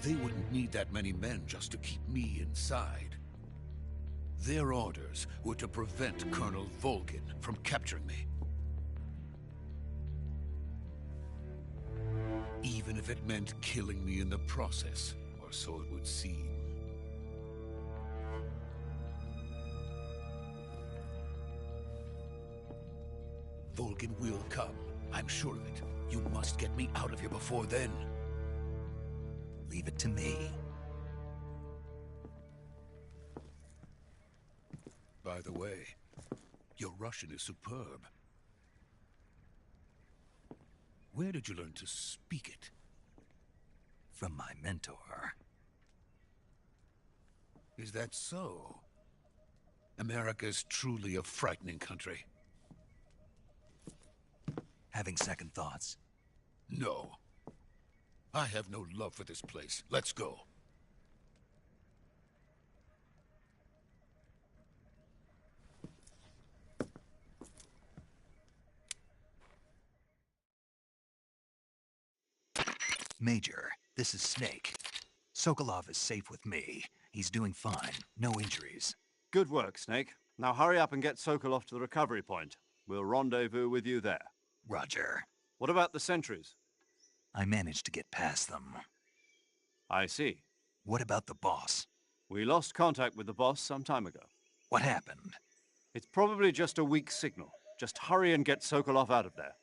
Speaker 10: They wouldn't need that many men just to keep me inside. Their orders were to prevent Colonel Volgin from capturing me. Even if it meant killing me in the process, or so it would seem. Volgin will come, I'm sure of it. You must get me out of here before then.
Speaker 2: Leave it to me.
Speaker 10: By the way, your Russian is superb. Where did you learn to speak it?
Speaker 2: From my mentor.
Speaker 10: Is that so? America is truly a frightening country.
Speaker 2: Having second thoughts?
Speaker 10: No. I have no love for this place. Let's go.
Speaker 2: Major, this is Snake. Sokolov is safe with me. He's doing fine. No injuries.
Speaker 4: Good work, Snake. Now hurry up and get Sokolov to the recovery point. We'll rendezvous with you there.
Speaker 2: Roger.
Speaker 4: What about the sentries?
Speaker 2: I managed to get past them.
Speaker 4: I see.
Speaker 2: What about the boss?
Speaker 4: We lost contact with the boss some time ago.
Speaker 2: What happened?
Speaker 4: It's probably just a weak signal. Just hurry and get Sokolov out of there.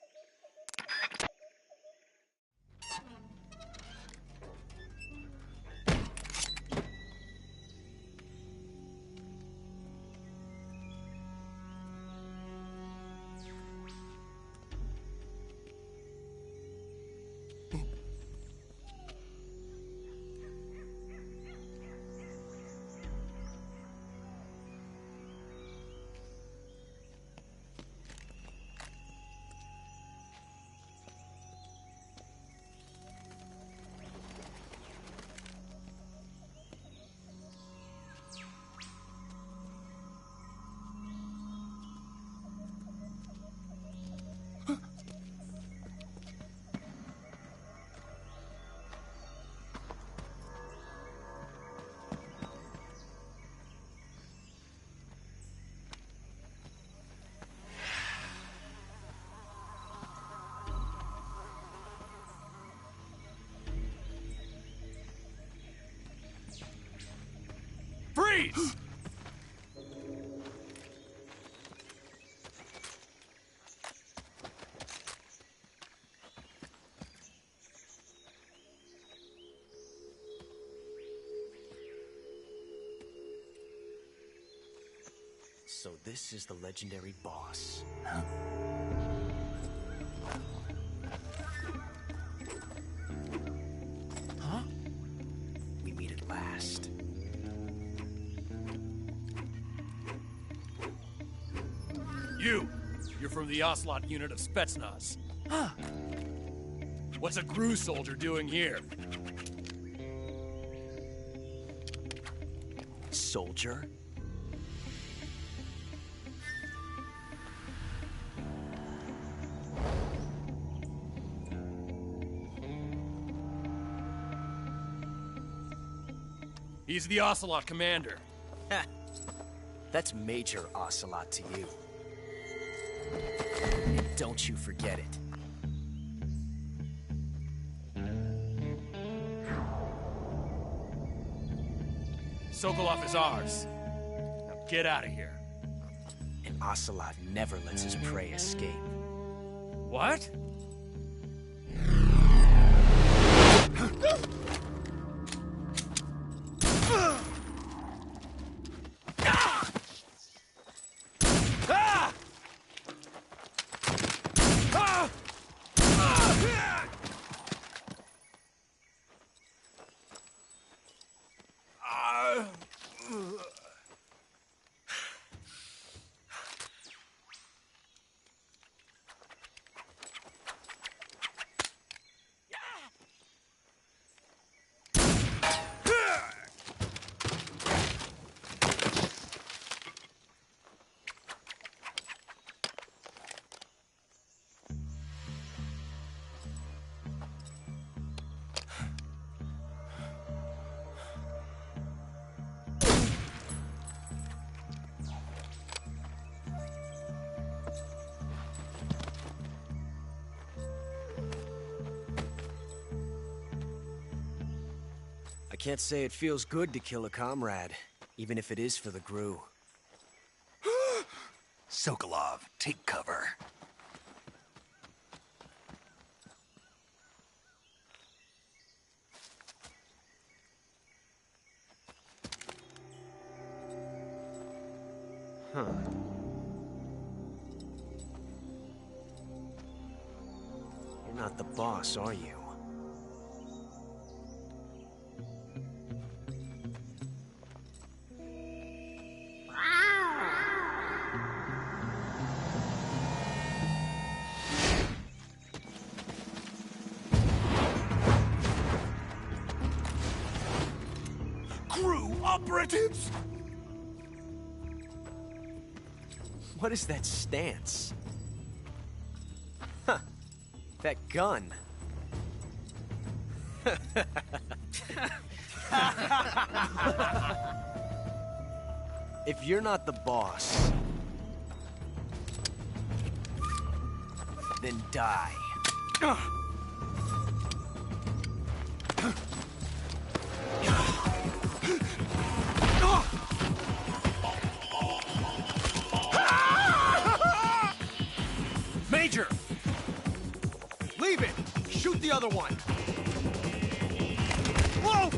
Speaker 9: Freeze!
Speaker 11: So this is the legendary boss.
Speaker 2: Huh?
Speaker 11: Huh? We meet at last.
Speaker 9: You're from the Ocelot unit of Spetsnaz. Huh. What's a GRU soldier doing here?
Speaker 11: Soldier?
Speaker 9: He's the Ocelot commander.
Speaker 11: Ha! That's Major Ocelot to you. And don't you forget it.
Speaker 9: Sokolov is ours. Now get out of here.
Speaker 11: And Ocelot never lets his prey escape.
Speaker 9: What?
Speaker 11: I can't say it feels good to kill a comrade, even if it is for the GRU.
Speaker 2: Sokolov, take cover.
Speaker 11: Huh. You're not the boss, are you?
Speaker 10: GRU operatives!
Speaker 11: What is that stance? Huh. That gun. If you're not the boss, then die.
Speaker 5: Major! Leave it! Shoot the other one! Whoa!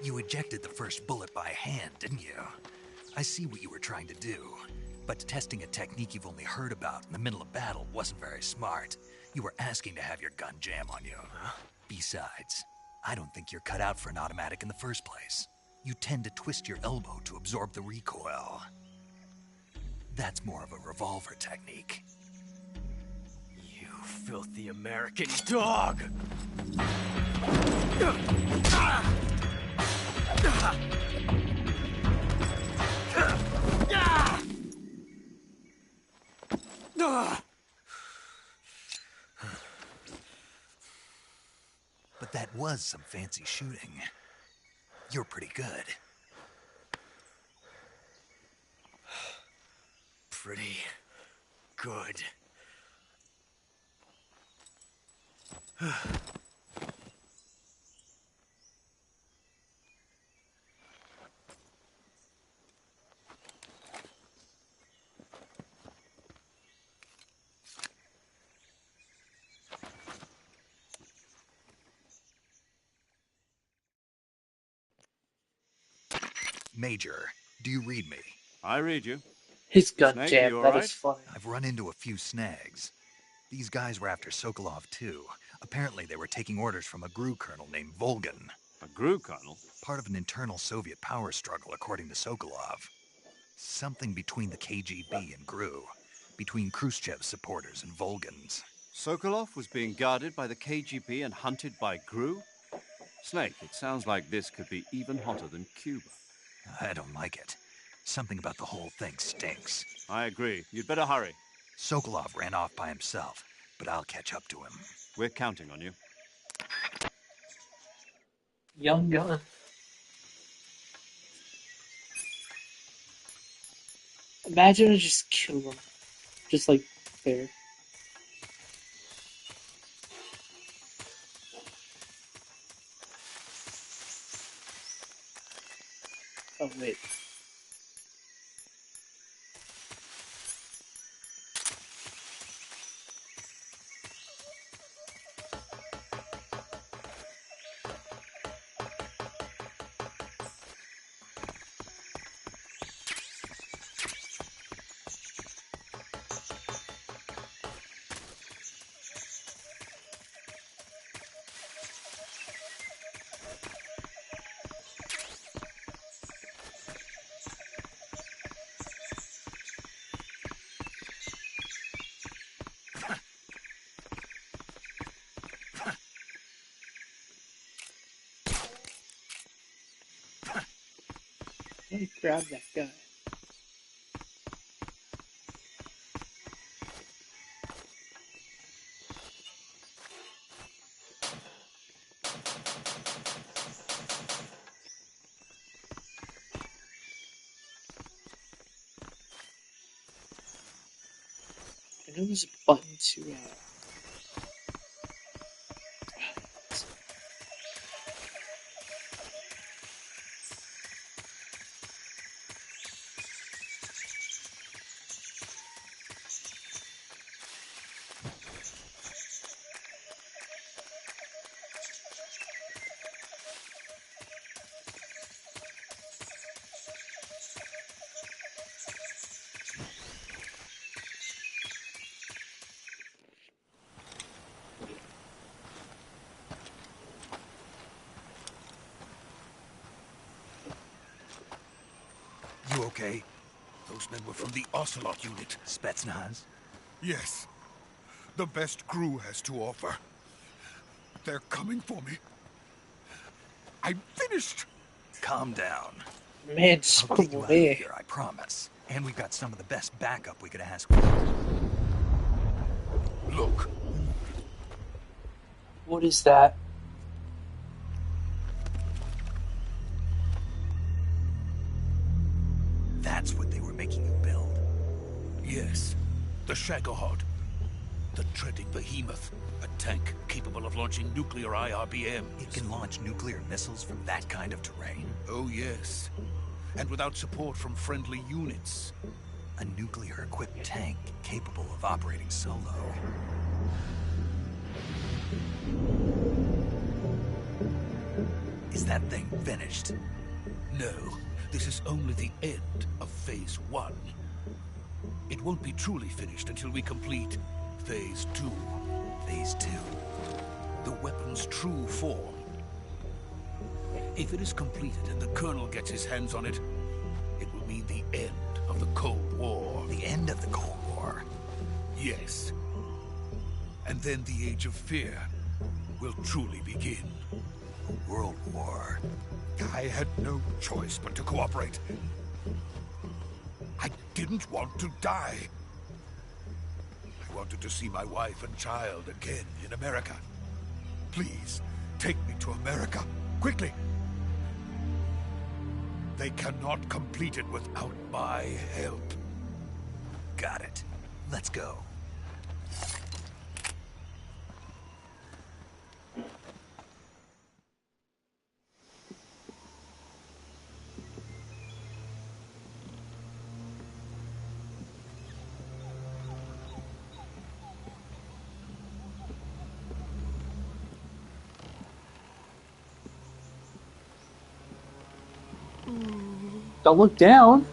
Speaker 2: You ejected the first bullet by hand, didn't you? I see what you were trying to do. But testing a technique you've only heard about in the middle of battle wasn't very smart. You were asking to have your gun jam on you. Besides, I don't think you're cut out for an automatic in the first place. You tend to twist your elbow to absorb the recoil. That's more of a revolver technique.
Speaker 11: You filthy American dog!
Speaker 2: But that was some fancy shooting. You're pretty good.
Speaker 11: Pretty good.
Speaker 2: Major, do you read me?
Speaker 4: I read you.
Speaker 1: His gun
Speaker 4: Snake,
Speaker 1: jam,
Speaker 4: you
Speaker 1: that
Speaker 4: alright?
Speaker 1: is funny.
Speaker 2: I've run into a few snags. These guys were after Sokolov too. Apparently they were taking orders from a GRU colonel named Volgan.
Speaker 4: A GRU colonel?
Speaker 2: Part of an internal Soviet power struggle, according to Sokolov. Something between the KGB and GRU. Between Khrushchev's supporters and Volgan's.
Speaker 4: Sokolov was being guarded by the KGB and hunted by GRU? Snake, it sounds like this could be even hotter than Cuba.
Speaker 2: I don't like it. Something about the whole thing stinks.
Speaker 4: I agree. You'd better hurry.
Speaker 2: Sokolov ran off by himself, but I'll catch up to him.
Speaker 4: We're counting on you.
Speaker 1: Young gun. Imagine I just kill him. Just like fair. Oh wait. Let me grab that guy. I know there's a button to
Speaker 2: You okay?
Speaker 10: Those men were from the Ocelot unit.
Speaker 2: Spetsnaz?
Speaker 10: Yes. The best GRU has to offer. They're coming for me. I'm finished!
Speaker 2: Calm down.
Speaker 1: Man, just
Speaker 2: I'll
Speaker 1: put
Speaker 2: get
Speaker 1: him
Speaker 2: you out
Speaker 1: away.
Speaker 2: of here, I promise. And we've got some of the best backup we could ask for.
Speaker 10: Look.
Speaker 1: What is that?
Speaker 2: That's what they were making you build.
Speaker 10: Yes. The Shagohod. The treading behemoth. A tank capable of launching nuclear IRBMs.
Speaker 2: It can launch nuclear missiles from that kind of terrain?
Speaker 10: Oh, yes. And without support from friendly units.
Speaker 2: A nuclear-equipped tank capable of operating solo. Is that thing finished?
Speaker 10: No. This is only the end of Phase 1. It won't be truly finished until we complete Phase 2.
Speaker 2: Phase 2?
Speaker 10: The weapon's true form. If it is completed and the Colonel gets his hands on it, it will mean the end of the Cold War.
Speaker 2: The end of the Cold War?
Speaker 10: Yes. And then the Age of Fear will truly begin.
Speaker 2: A world war.
Speaker 10: I had no choice but to cooperate. I didn't want to die. I wanted to see my wife and child again in America. Please, take me to America, quickly. They cannot complete it without my help.
Speaker 2: Got it. Let's go.
Speaker 1: Don't look down.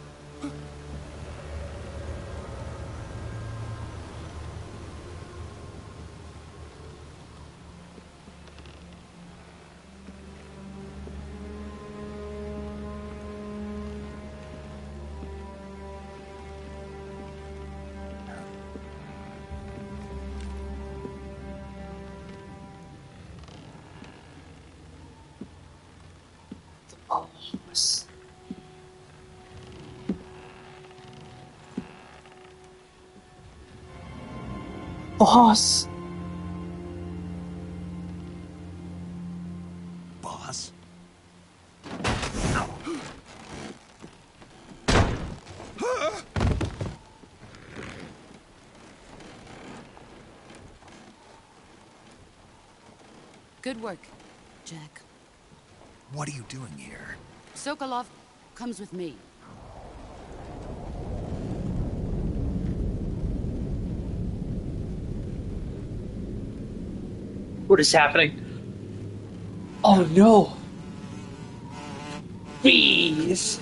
Speaker 1: Oh, boss.
Speaker 2: Boss?
Speaker 8: Good work, Jack.
Speaker 2: What are you doing here?
Speaker 8: Sokolov comes with me.
Speaker 1: What is happening? Oh no! Bees!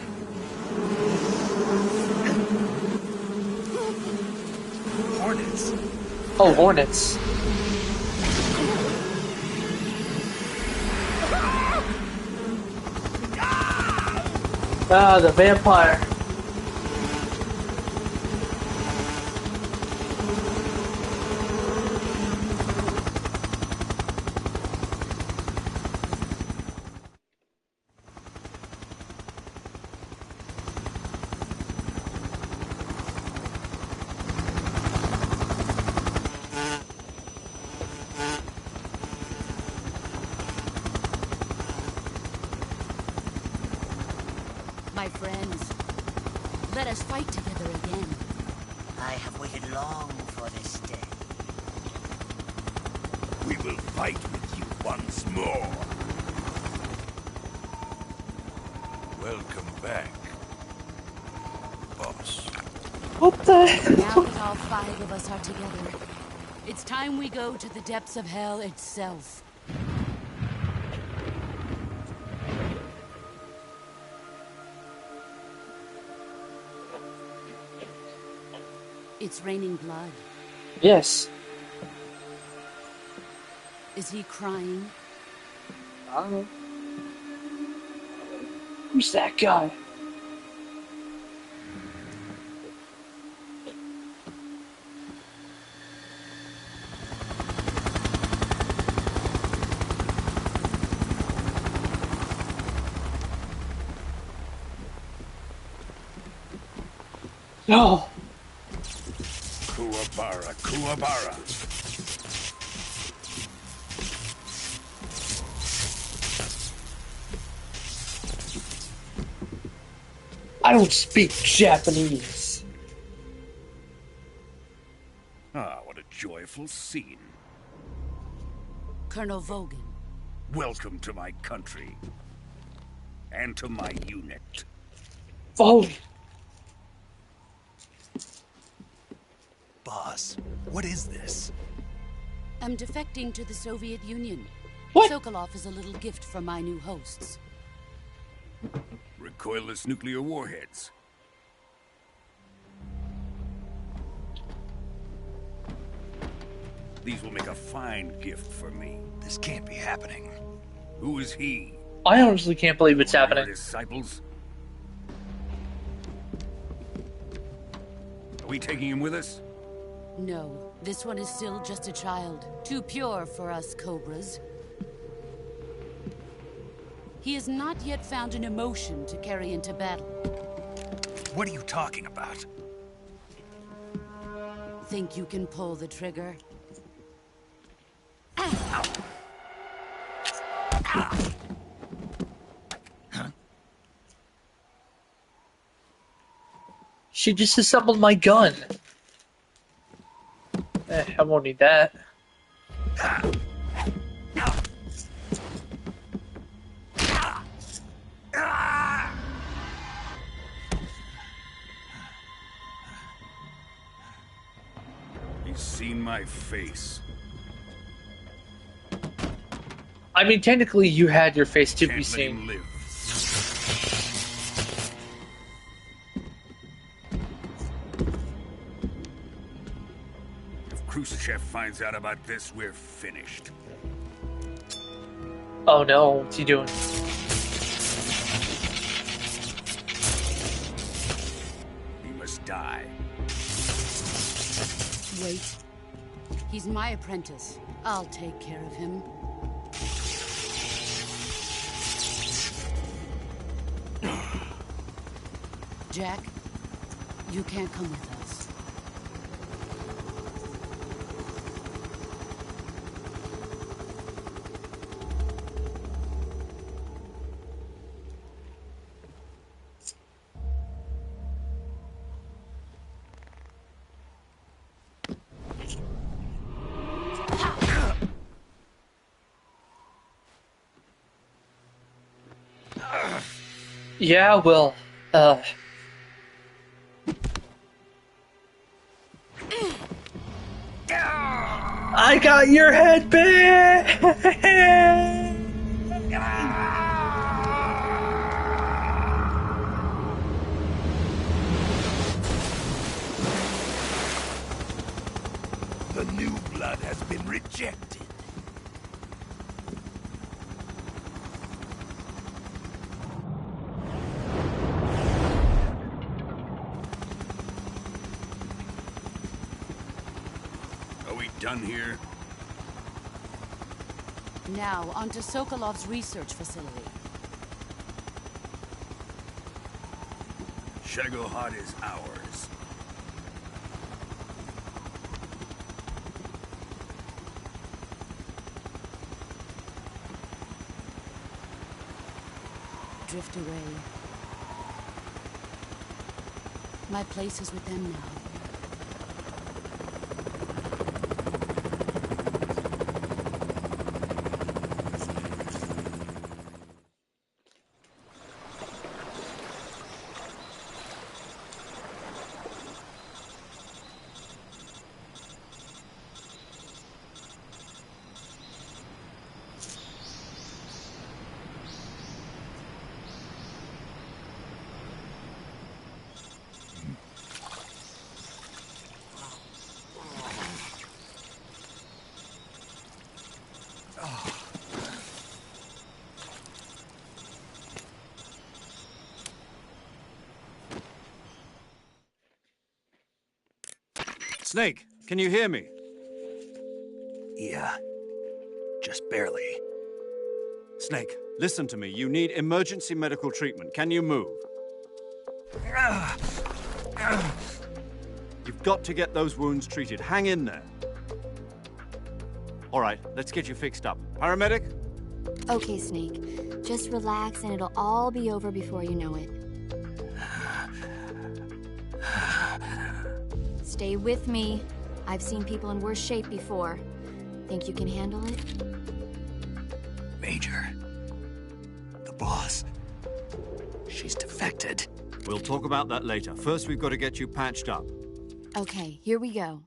Speaker 2: Hornets.
Speaker 1: Oh, hornets. Ah, the vampire.
Speaker 8: My friends, let us fight together again.
Speaker 12: I have waited long for this day.
Speaker 10: We will fight with you once more. Welcome back, boss.
Speaker 1: What the hell?
Speaker 8: Now that all 5 of us are together, it's time we go to the depths of hell itself. It's raining blood.
Speaker 1: Yes.
Speaker 8: Is he crying?
Speaker 1: I don't know. Who's that guy? No.
Speaker 10: Kuwabara, Kuwabara.
Speaker 1: I don't speak Japanese.
Speaker 10: Ah, what a joyful scene.
Speaker 8: Colonel Vogan.
Speaker 10: Welcome to my country. And to my unit.
Speaker 1: Vogan.
Speaker 2: Boss, what is this?
Speaker 8: I'm defecting to the Soviet Union.
Speaker 1: What?
Speaker 8: Sokolov is a little gift from my new hosts.
Speaker 10: Recoilless nuclear warheads. These will make a fine gift for me.
Speaker 2: This can't be happening.
Speaker 10: Who is he?
Speaker 1: I honestly can't believe it's happening.
Speaker 13: Disciples? Are we taking him with us?
Speaker 8: No, this one is still just a child. Too pure for us Cobras. He has not yet found an emotion to carry into battle.
Speaker 2: What are you talking about?
Speaker 8: Think you can pull the trigger?
Speaker 1: She just assembled my gun. I won't need that.
Speaker 13: He's seen my face.
Speaker 1: I mean, technically, you had your face to be
Speaker 13: Can't let
Speaker 1: seen.
Speaker 13: him live. If Khrushchev finds out about this, we're finished.
Speaker 1: Oh no, what's he doing?
Speaker 13: He must die.
Speaker 8: Wait. He's my apprentice. I'll take care of him. Jack, you can't come with us.
Speaker 1: Yeah, well, I got your head back!
Speaker 2: The new blood has been rejected.
Speaker 13: Are we done here?
Speaker 8: Now, onto Sokolov's research facility.
Speaker 13: Shagohod is ours.
Speaker 8: Drift away. My place is with them now.
Speaker 4: Snake, can you hear me?
Speaker 2: Yeah, just barely.
Speaker 4: Snake, listen to me. You need emergency medical treatment. Can you move? You've got to get those wounds treated. Hang in there. All right, let's get you fixed up. Paramedic?
Speaker 7: Okay, Snake. Just relax and it'll all be over before you know it. Stay with me. I've seen people in worse shape before. Think you can handle it?
Speaker 2: Major. The boss. She's defected.
Speaker 4: We'll talk about that later. First, we've got to get you patched up.
Speaker 7: Okay, here we go.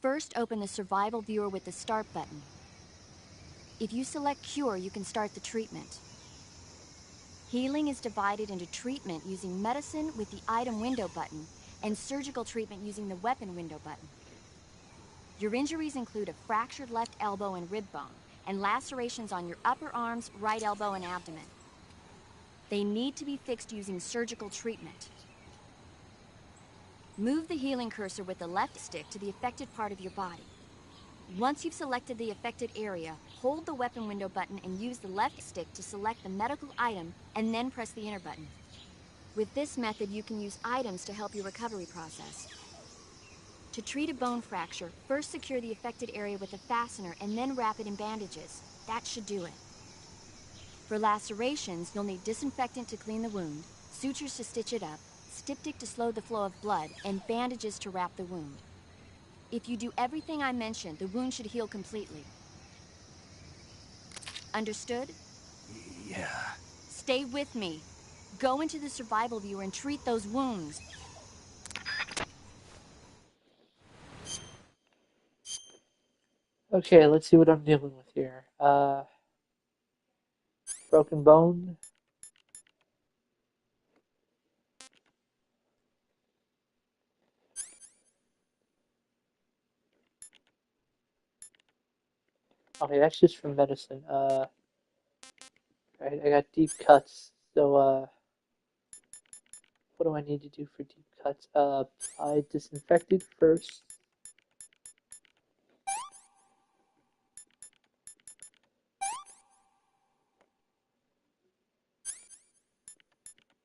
Speaker 7: First, open the survival viewer with the start button. If you select cure, you can start the treatment. Healing is divided into treatment using medicine with the item window button and surgical treatment using the weapon window button. Your injuries include a fractured left elbow and rib bone, and lacerations on your upper arms, right elbow, and abdomen. They need to be fixed using surgical treatment. Move the healing cursor with the left stick to the affected part of your body. Once you've selected the affected area, hold the weapon window button and use the left stick to select the medical item, and then press the enter button. With this method, you can use items to help your recovery process. To treat a bone fracture, first secure the affected area with a fastener and then wrap it in bandages. That should do it. For lacerations, you'll need disinfectant to clean the wound, sutures to stitch it up, styptic to slow the flow of blood, and bandages to wrap the wound. If you do everything I mentioned, the wound should heal completely. Understood?
Speaker 2: Yeah.
Speaker 7: Stay with me. Go into the survival viewer and treat those wounds.
Speaker 1: Okay, let's see what I'm dealing with here. Broken bone. Okay, that's just for medicine. Right, I got deep cuts, so, what do I need to do for deep cuts? Apply disinfectant first.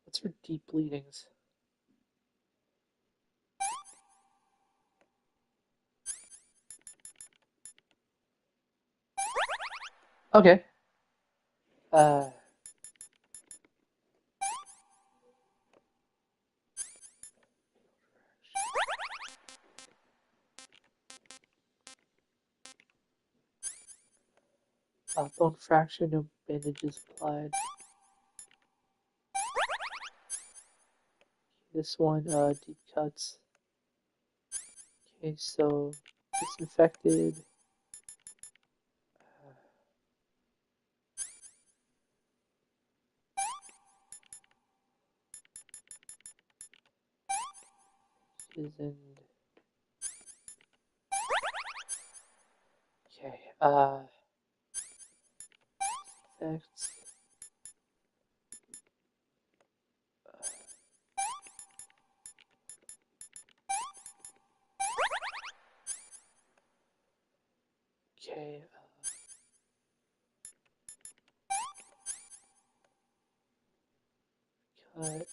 Speaker 1: What's for deep bleedings? Okay. Bone fracture, no bandages applied. This one, deep cuts. Okay, so disinfected. Isn't. Okay, effects. Okay, cut.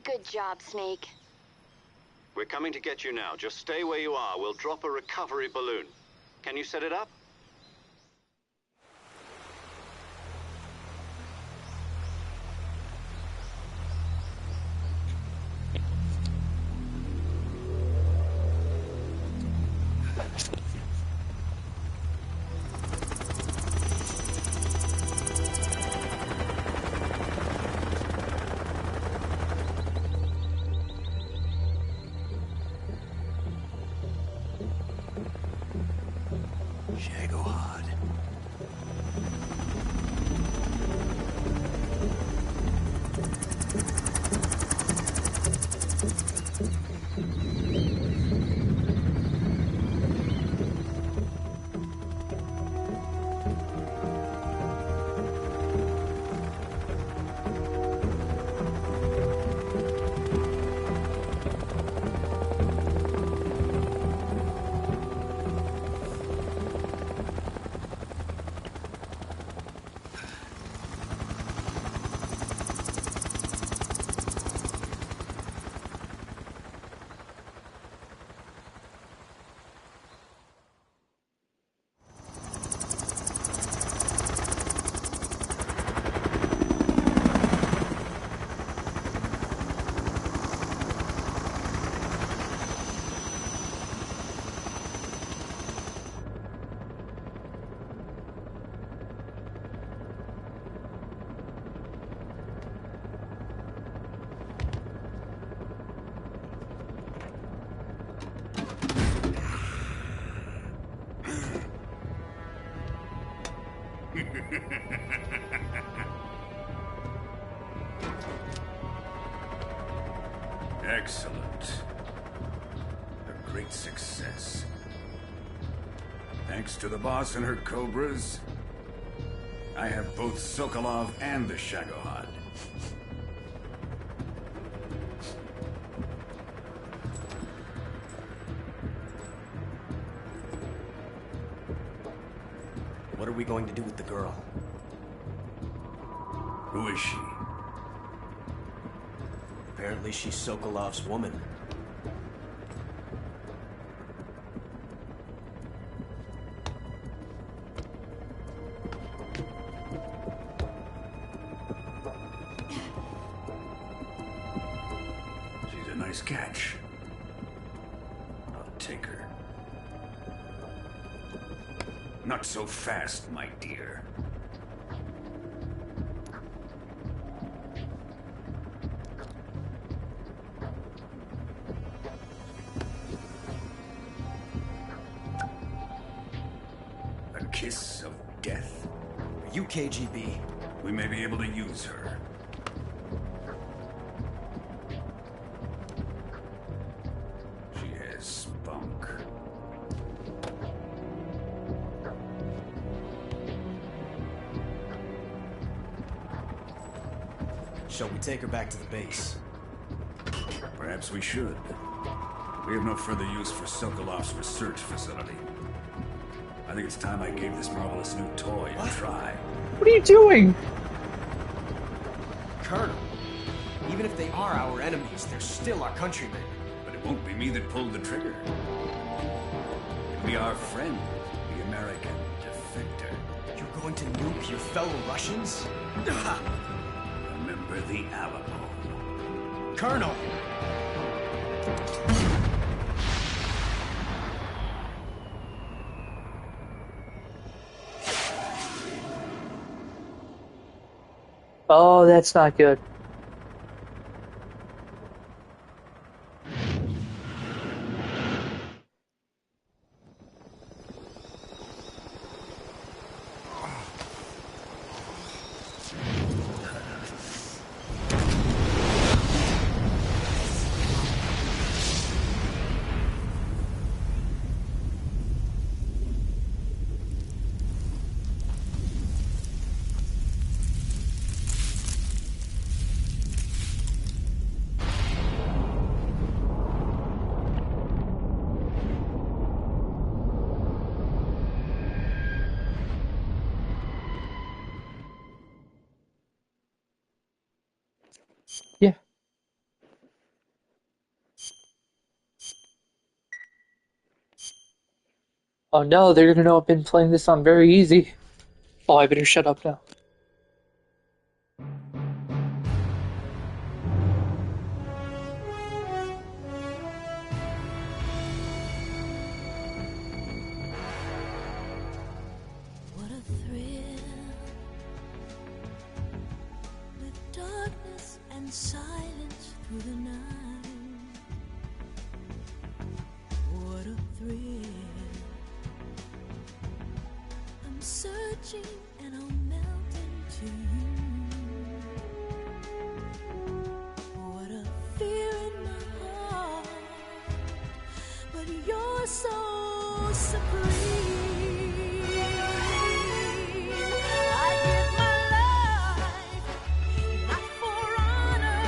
Speaker 7: Good job, Snake.
Speaker 3: We're coming to get you now. Just stay where you are. We'll drop a recovery balloon. Can you set it up?
Speaker 2: Shagohod.
Speaker 13: Excellent. A great success. Thanks to the boss and her cobras, I have both Sokolov and the Shagohod.
Speaker 11: What are we going to do with the girl?
Speaker 13: Who is she?
Speaker 11: Apparently she's Sokolov's woman.
Speaker 13: She's a nice catch. I'll take her. Not so fast, my dear. A kiss of death?
Speaker 11: Are you KGB?
Speaker 13: We may be able to use her. She has spunk.
Speaker 11: Shall we take her back to the base?
Speaker 13: Perhaps we should. We have no further use for Sokolov's research facility. I think it's time I gave this marvelous new toy a try.
Speaker 1: What are you doing?
Speaker 11: Colonel, even if they are our enemies, they're still our countrymen.
Speaker 13: But it won't be me that pulled the trigger. It'll be our friend, the American defector.
Speaker 11: You're going to nuke your fellow Russians?
Speaker 13: Remember the Alamo.
Speaker 11: Colonel!
Speaker 1: Oh, that's not good. Yeah. Oh no, they're gonna know I've been playing this on very easy. Oh, I better shut up now.
Speaker 14: What a thrill, with darkness and silence through the night. What a thrill, I'm searching and I'll melt into you. What a fear in my heart, but you're so supreme. I give my life, not for honor,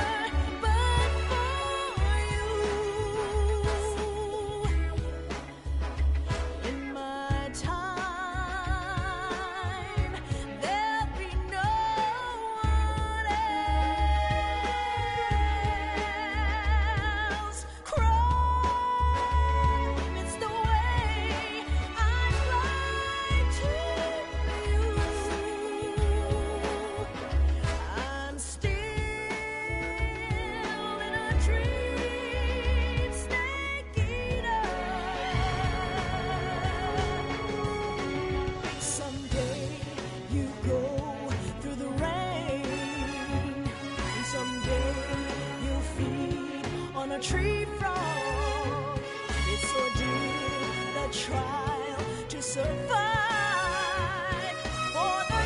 Speaker 14: but for you. In my time, there'll be no one else. Crime, it's the way I fly to you. I'm still in a dream, snake eater. Someday you go through the rain, and someday you'll feed on a tree frog. It's ordeal, the trial to survive for the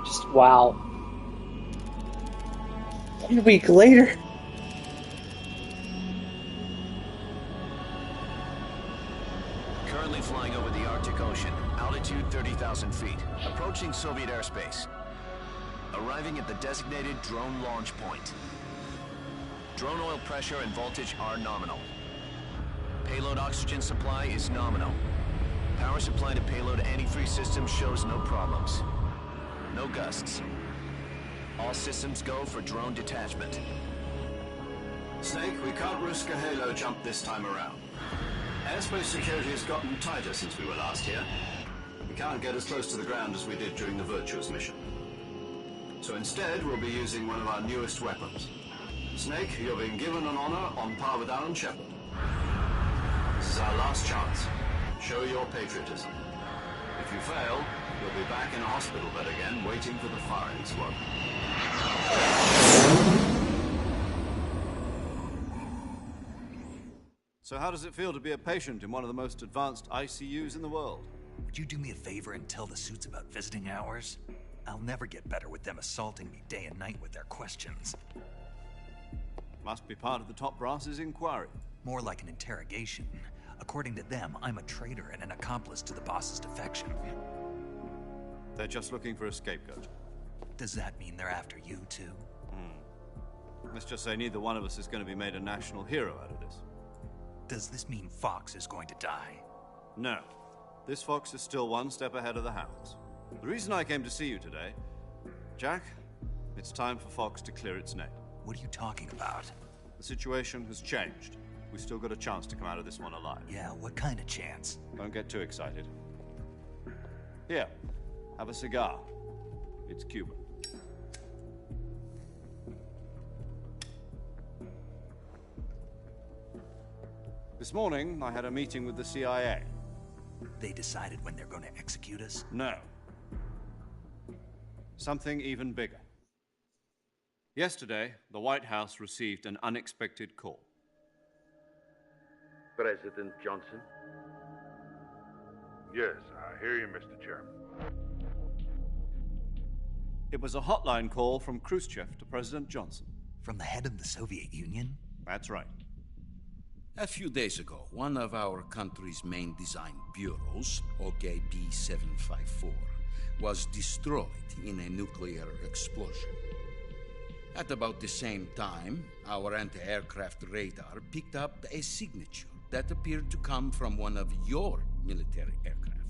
Speaker 1: Just wow. 1 week later.
Speaker 15: Currently flying over the Arctic Ocean, altitude 30,000 feet, approaching Soviet airspace. Arriving at the designated drone launch point. Drone oil pressure and voltage are nominal. Payload oxygen supply is nominal. Power supply to payload antifreeze system shows no problems. No gusts. All systems go for drone detachment.
Speaker 4: Snake, we can't risk a halo jump this time around. Airspace security has gotten tighter since we were last here. We can't get as close to the ground as we did during the Virtuous mission. So instead, we'll be using one of our newest weapons. Snake, you're being given an honor on par with Alan Shepard. This is our last chance. Show your patriotism. If you fail, you'll be back in a hospital bed again, waiting for the firing squad. So how does it feel to be a patient in one of the most advanced ICUs in the world?
Speaker 2: Would you do me a favor and tell the suits about visiting hours? I'll never get better with them assaulting me day and night with their questions.
Speaker 4: Must be part of the top brass's inquiry.
Speaker 2: More like an interrogation. According to them, I'm a traitor and an accomplice to the boss's defection.
Speaker 4: They're just looking for a scapegoat.
Speaker 2: Does that mean they're after you, too?
Speaker 4: Let's just say neither one of us is going to be made a national hero out of this.
Speaker 2: Does this mean Fox is going to die?
Speaker 4: No. This Fox is still one step ahead of the Hounds. The reason I came to see you today, Jack, it's time for Fox to clear its name.
Speaker 2: What are you talking about?
Speaker 4: The situation has changed. We've still got a chance to come out of this one alive.
Speaker 2: Yeah, what kind of chance?
Speaker 4: Don't get too excited. Here, have a cigar. It's Cuban. This morning, I had a meeting with the CIA.
Speaker 2: They decided when they're going to execute us?
Speaker 4: No. Something even bigger. Yesterday, the White House received an unexpected call.
Speaker 16: President Johnson? Yes, I hear you, Mr. Chairman.
Speaker 4: It was a hotline call from Khrushchev to President Johnson.
Speaker 2: From the head of the Soviet Union?
Speaker 4: That's right.
Speaker 10: A few days ago, one of our country's main design bureaus, OKB 754, was destroyed in a nuclear explosion. At about the same time, our anti-aircraft radar picked up a signature that appeared to come from one of your military aircraft.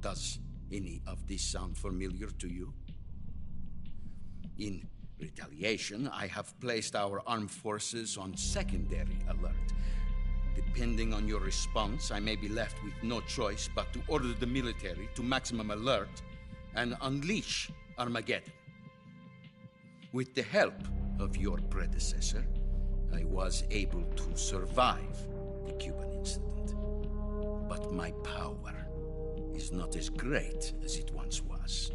Speaker 10: Does any of this sound familiar to you? In retaliation, I have placed our armed forces on secondary alert. Depending on your response, I may be left with no choice but to order the military to maximum alert and unleash Armageddon. With the help of your predecessor, I was able to survive the Cuban incident. But my power is not as great as it once was.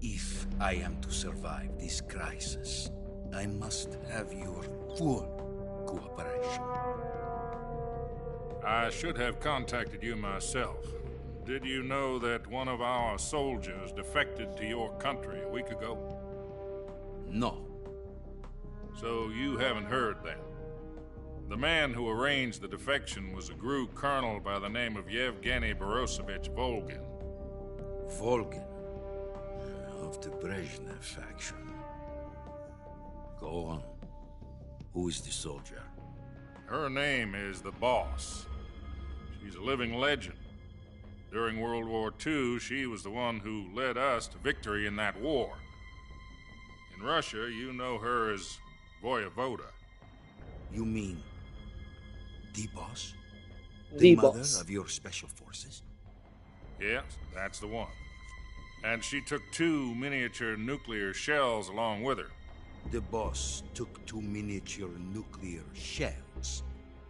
Speaker 10: If I am to survive this crisis, I must have your full cooperation.
Speaker 16: I should have contacted you myself. Did you know that one of our soldiers defected to your country a week ago?
Speaker 10: No.
Speaker 16: So you haven't heard then. The man who arranged the defection was a GRU colonel by the name of Yevgeny Borosovich Volgin.
Speaker 10: Volgin? Of the Brezhnev faction. Go on. Who is the soldier?
Speaker 16: Her name is the Boss. She's a living legend. During World War II, she was the one who led us to victory in that war. In Russia, you know her as Voyevoda.
Speaker 10: You mean the Boss?
Speaker 1: The
Speaker 10: mother
Speaker 1: Boss.
Speaker 10: of your special forces?
Speaker 16: Yes, that's the one. And she took 2 miniature nuclear shells along with her.
Speaker 10: The Boss took 2 miniature nuclear shells?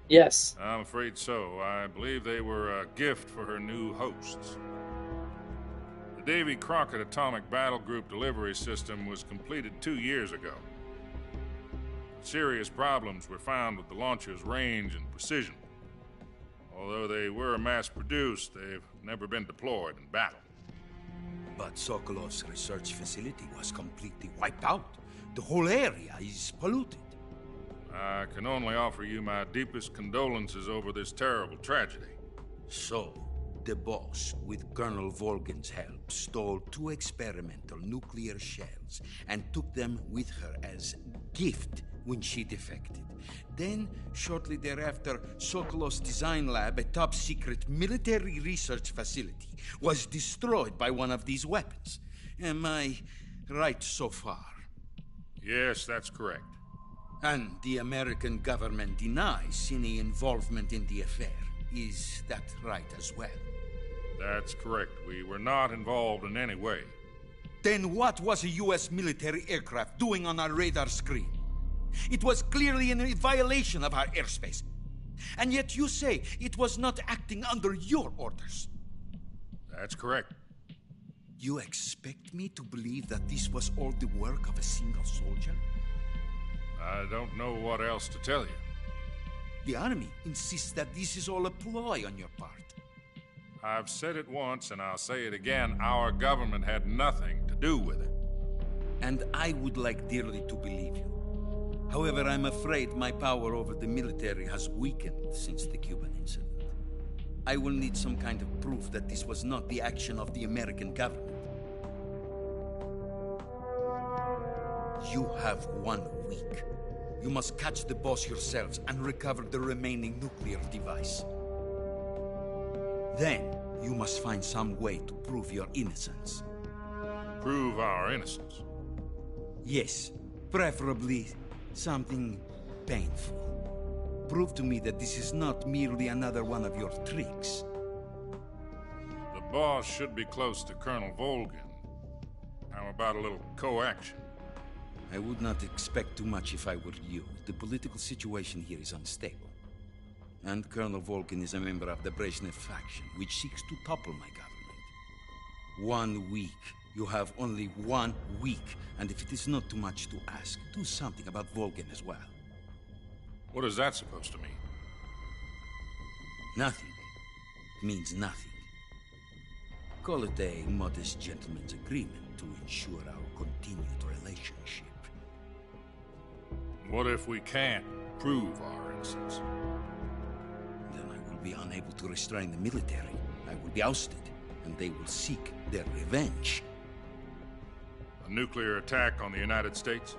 Speaker 1: Yes.
Speaker 16: I'm afraid so. I believe they were a gift for her new hosts. The Davy Crockett Atomic Battle Group delivery system was completed 2 years ago. Serious problems were found with the launcher's range and precision. Although they were mass-produced, they've never been deployed in battle.
Speaker 17: But Sokolov's research facility was completely wiped out. The whole area is polluted.
Speaker 16: I can only offer you my deepest condolences over this terrible tragedy.
Speaker 17: So, the boss, with Colonel Volgin's help, stole 2 experimental nuclear shells and took them with her as gift when she defected. Then, shortly thereafter, Sokolov's design lab, a top-secret military research facility, was destroyed by one of these weapons. Am I right so far?
Speaker 16: Yes, that's correct.
Speaker 17: And the American government denies any involvement in the affair. Is that right as well?
Speaker 16: That's correct. We were not involved in any way.
Speaker 17: Then what was a U.S. military aircraft doing on our radar screen? It was clearly in violation of our airspace. And yet you say it was not acting under your orders.
Speaker 16: That's correct.
Speaker 17: You expect me to believe that this was all the work of a single soldier?
Speaker 16: I don't know what else to tell you.
Speaker 17: The Army insists that this is all a ploy on your part.
Speaker 16: I've said it once and I'll say it again. Our government had nothing to do with it.
Speaker 17: And I would like dearly to believe you. However, I'm afraid my power over the military has weakened since the Cuban incident. I will need some kind of proof that this was not the action of the American government. You have 1 week. You must catch the boss yourselves and recover the remaining nuclear device. Then, you must find some way to prove your innocence.
Speaker 16: Prove our innocence?
Speaker 17: Yes, preferably something painful. Prove to me that this is not merely another one of your tricks.
Speaker 16: The boss should be close to Colonel Volgin. How about a little co-action?
Speaker 17: I would not expect too much if I were you. The political situation here is unstable. And Colonel Volgin is a member of the Brezhnev faction, which seeks to topple my government. 1 week. You have only 1 week. And if it is not too much to ask, do something about Volgin as well.
Speaker 16: What is that supposed to mean?
Speaker 17: Nothing. It means nothing. Call it a modest gentleman's agreement to ensure our continued relationship.
Speaker 16: What if we can't prove our innocence?
Speaker 17: Then I will be unable to restrain the military. I will be ousted, and they will seek their revenge.
Speaker 16: A nuclear attack on the United States?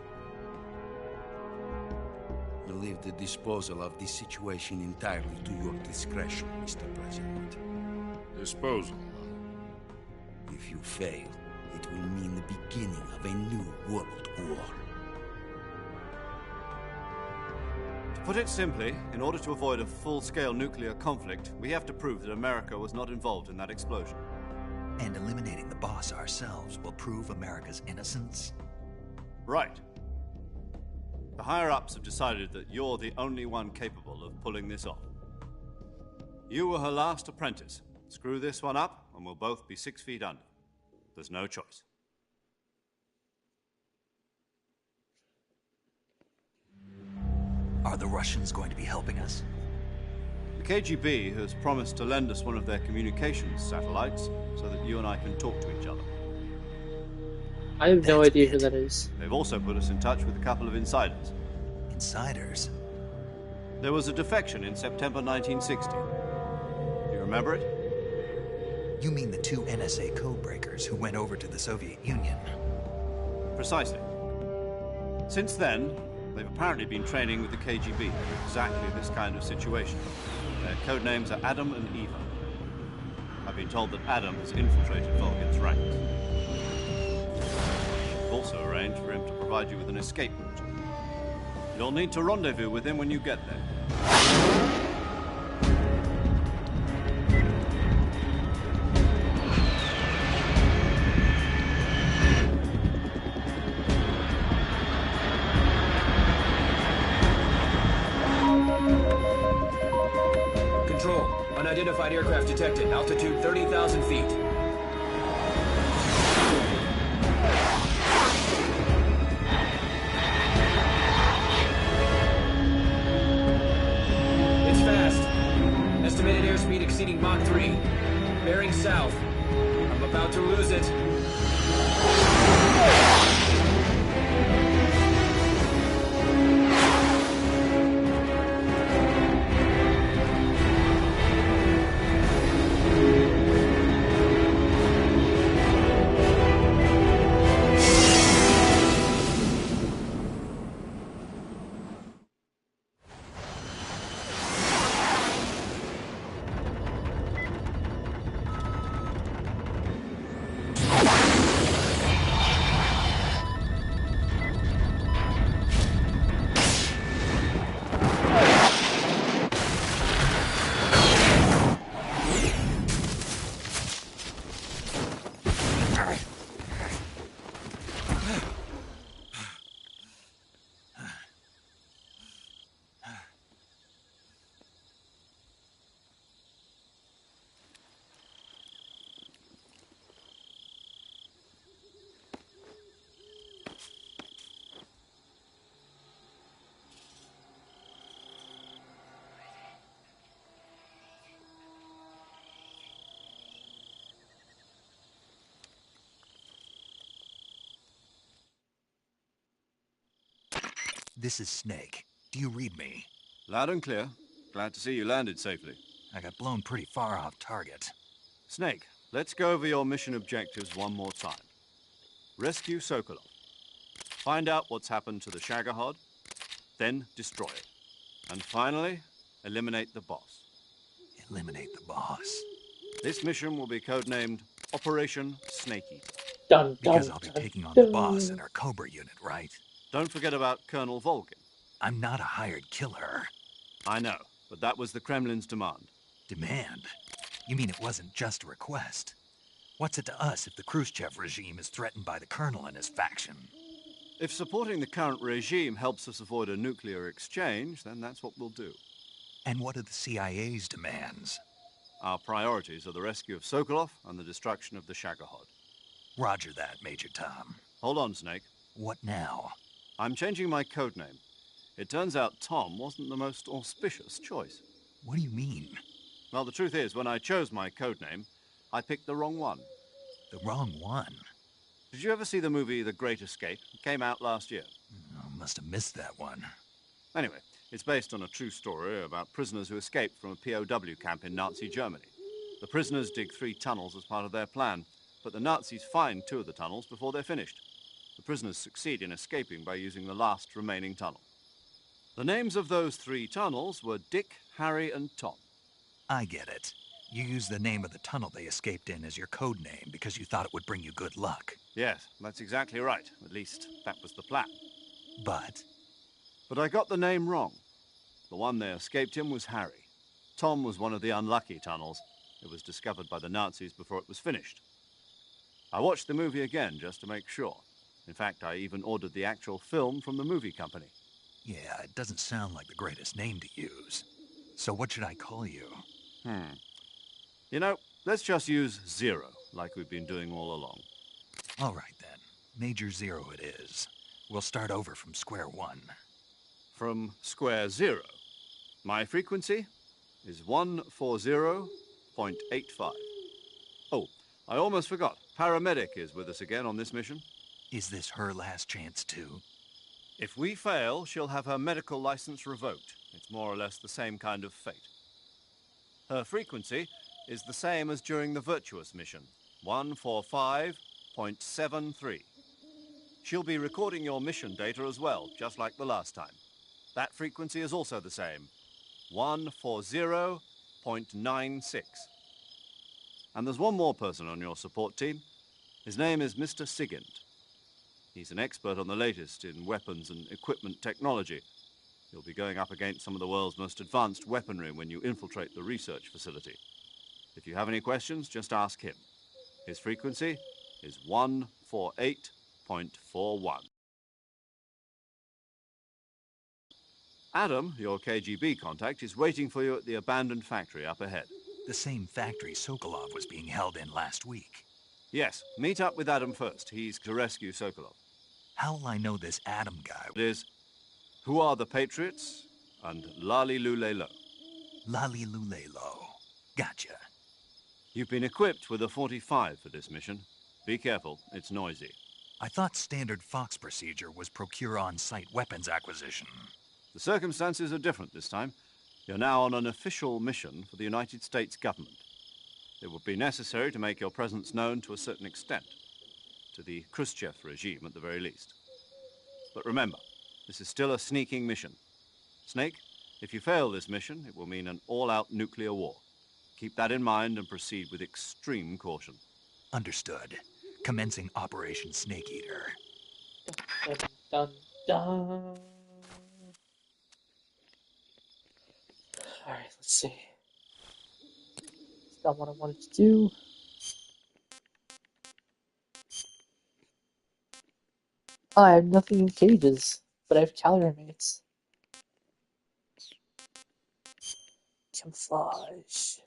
Speaker 17: I leave the disposal of this situation entirely to your discretion, Mr. President.
Speaker 16: Disposal?
Speaker 17: If you fail, it will mean the beginning of a new world war.
Speaker 4: To put it simply, in order to avoid a full-scale nuclear conflict, we have to prove that America was not involved in that explosion.
Speaker 2: And eliminating the boss ourselves will prove America's innocence?
Speaker 4: Right. The higher-ups have decided that you're the only one capable of pulling this off. You were her last apprentice. Screw this one up, and we'll both be 6 feet under. There's no choice.
Speaker 2: Are the Russians going to be helping us?
Speaker 4: The KGB has promised to lend us one of their communications satellites so that you and I can talk to each other.
Speaker 1: I have no idea who that is.
Speaker 4: They've also put us in touch with a couple of insiders.
Speaker 2: Insiders?
Speaker 4: There was a defection in September 1960. Do you remember it?
Speaker 2: You mean the 2 NSA codebreakers who went over to the Soviet Union?
Speaker 4: Precisely. Since then, they've apparently been training with the KGB for exactly this kind of situation. Their code names are Adam and Eva. I've been told that Adam has infiltrated Volgin's ranks. I've also arranged for him to provide you with an escape route. You'll need to rendezvous with him when you get there.
Speaker 5: Control, unidentified aircraft detected. Altitude 30,000 feet. It's fast. Estimated airspeed exceeding Mach 3. Bearing south. I'm about to lose it.
Speaker 2: This is Snake. Do you read me?
Speaker 4: Loud and clear. Glad to see you landed safely.
Speaker 2: I got blown pretty far off target.
Speaker 4: Snake, let's go over your mission objectives one more time. Rescue Sokolov. Find out what's happened to the Shagohod, then destroy it. And finally, eliminate the boss.
Speaker 2: Eliminate the boss.
Speaker 4: This mission will be codenamed Operation Snake Eater.
Speaker 1: Dun, dun,
Speaker 2: Because I'll be
Speaker 1: dun,
Speaker 2: taking on
Speaker 1: dun.
Speaker 2: the boss in our Cobra unit, right?
Speaker 4: Don't forget about Colonel Volgin.
Speaker 2: I'm not a hired killer.
Speaker 4: I know, but that was the Kremlin's demand.
Speaker 2: Demand? You mean it wasn't just a request? What's it to us if the Khrushchev regime is threatened by the Colonel and his faction?
Speaker 4: If supporting the current regime helps us avoid a nuclear exchange, then that's what we'll do.
Speaker 2: And what are the CIA's demands?
Speaker 4: Our priorities are the rescue of Sokolov and the destruction of the Shagohod.
Speaker 2: Roger that, Major Tom.
Speaker 4: Hold on, Snake.
Speaker 2: What now?
Speaker 4: I'm changing my codename. It turns out Tom wasn't the most auspicious choice.
Speaker 2: What do you mean?
Speaker 4: Well, the truth is, when I chose my codename, I picked the wrong one.
Speaker 2: The wrong one?
Speaker 4: Did you ever see the movie The Great Escape? It came out last year.
Speaker 2: I must have missed that one.
Speaker 4: Anyway, it's based on a true story about prisoners who escaped from a POW camp in Nazi Germany. The prisoners dig 3 tunnels as part of their plan, but the Nazis find 2 of the tunnels before they're finished. The prisoners succeed in escaping by using the last remaining tunnel. The names of those 3 tunnels were Dick, Harry, and Tom.
Speaker 2: I get it. You used the name of the tunnel they escaped in as your code name because you thought it would bring you good luck.
Speaker 4: Yes, that's exactly right. At least, that was the plan.
Speaker 2: But
Speaker 4: I got the name wrong. The one they escaped in was Harry. Tom was one of the unlucky tunnels. It was discovered by the Nazis before it was finished. I watched the movie again just to make sure. In fact, I even ordered the actual film from the movie company.
Speaker 2: yeah, it doesn't sound like the greatest name to use. So what should I call you?
Speaker 4: You know, let's just use Zero, like we've been doing all along.
Speaker 2: All right then. Major Zero it is. We'll start over from square one.
Speaker 4: From square 0. My frequency is 140.85. Oh, I almost forgot. Paramedic is with us again on this mission.
Speaker 2: Is this her last chance too?
Speaker 4: If we fail, she'll have her medical license revoked. It's more or less the same kind of fate. Her frequency is the same as during the Virtuous mission, 145.73. She'll be recording your mission data as well, just like the last time. That frequency is also the same, 140.96. And there's one more person on your support team. His name is Mr. Sigint. He's an expert on the latest in weapons and equipment technology. You'll be going up against some of the world's most advanced weaponry when you infiltrate the research facility. If you have any questions, just ask him. His frequency is 148.41. Adam, your KGB contact, is waiting for you at the abandoned factory up ahead.
Speaker 2: The same factory Sokolov was being held in last week.
Speaker 4: Yes, meet up with Adam first. He's to rescue Sokolov.
Speaker 2: How will I know this Adam guy?
Speaker 4: It is Who Are the Patriots and Lali Lulelo.
Speaker 2: Lali Lulelo. Gotcha.
Speaker 4: You've been equipped with a 45 for this mission. Be careful, it's noisy.
Speaker 2: I thought standard Fox procedure was procure on-site weapons acquisition.
Speaker 4: The circumstances are different this time. You're now on an official mission for the United States government. It would be necessary to make your presence known to a certain extent, to the Khrushchev regime at the very least. But remember, this is still a sneaking mission. Snake, if you fail this mission, it will mean an all-out nuclear war. Keep that in mind and proceed with extreme caution.
Speaker 2: Understood. Commencing Operation Snake Eater.
Speaker 1: Dun, dun, dun. Alright, let's see. It's not what I wanted to do. Oh, I have nothing in cages, but I have calorimates. Camouflage.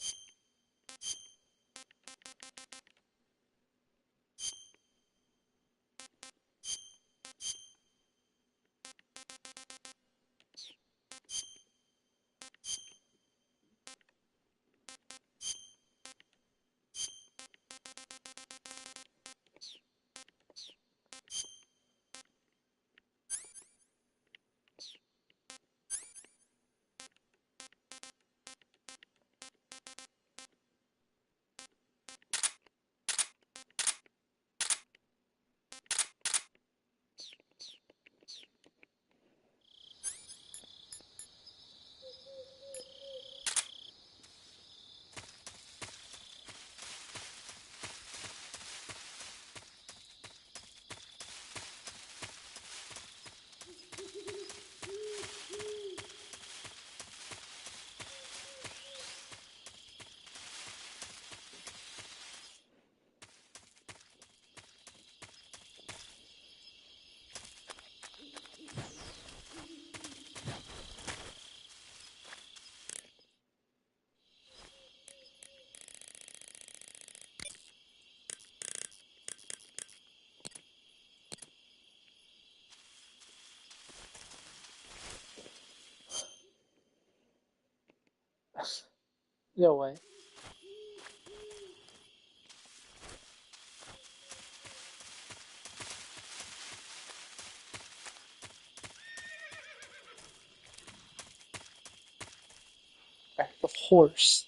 Speaker 1: No way. The horse.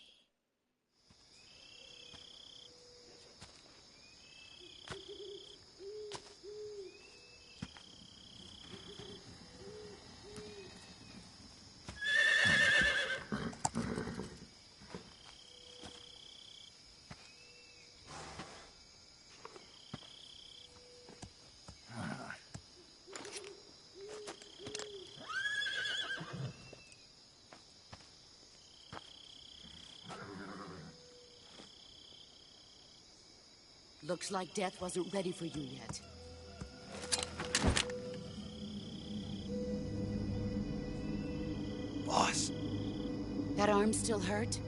Speaker 8: Looks like death wasn't ready for you yet.
Speaker 2: Boss.
Speaker 8: That arm still hurt?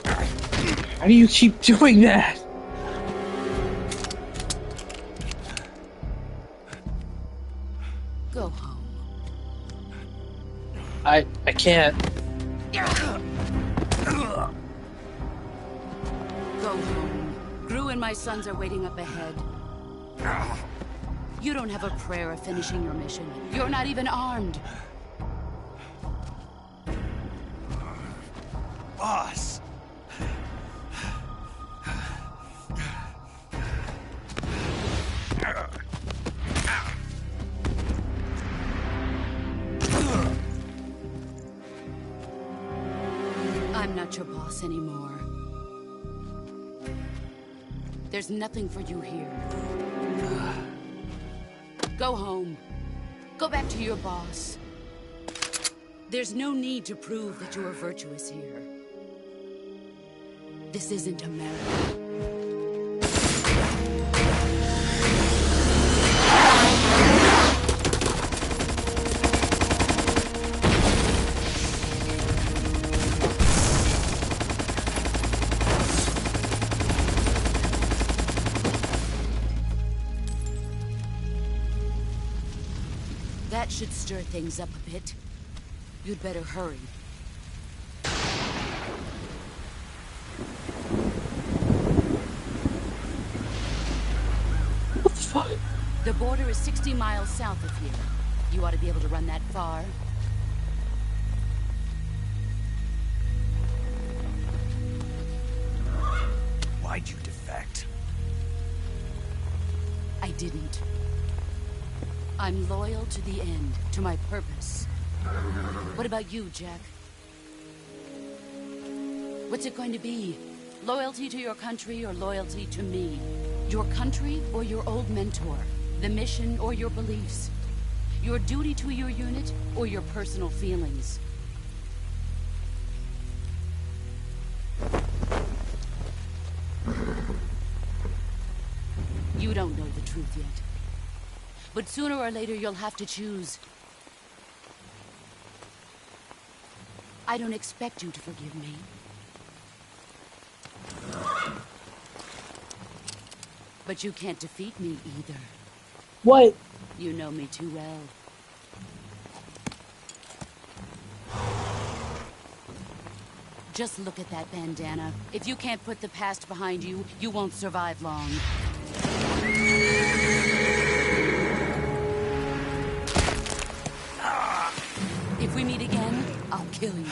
Speaker 1: How do you keep doing that?
Speaker 8: Go home.
Speaker 1: I can't.
Speaker 8: Go home. Gru and my sons are waiting up ahead. You don't have a prayer of finishing your mission. You're not even armed.
Speaker 2: Boss.
Speaker 8: I'm not your boss anymore. There's nothing for you here. Go home. Go back to your boss. There's no need to prove that you are virtuous here. This isn't America. That should stir things up a bit. You'd better hurry.
Speaker 1: What the fuck?
Speaker 8: The border is 60 miles south of here. You ought to be able to run that far.
Speaker 2: Why'd you defect?
Speaker 8: I didn't. I'm loyal to the end, to my purpose. What about you, Jack? What's it going to be? Loyalty to your country or loyalty to me? Your country or your old mentor? The mission or your beliefs? Your duty to your unit or your personal feelings? You don't know the truth yet. But sooner or later, you'll have to choose. I don't expect you to forgive me. But you can't defeat me either.
Speaker 1: What?
Speaker 8: You know me too well. Just look at that bandana. If you can't put the past behind you, you won't survive long. If we meet again, I'll kill you.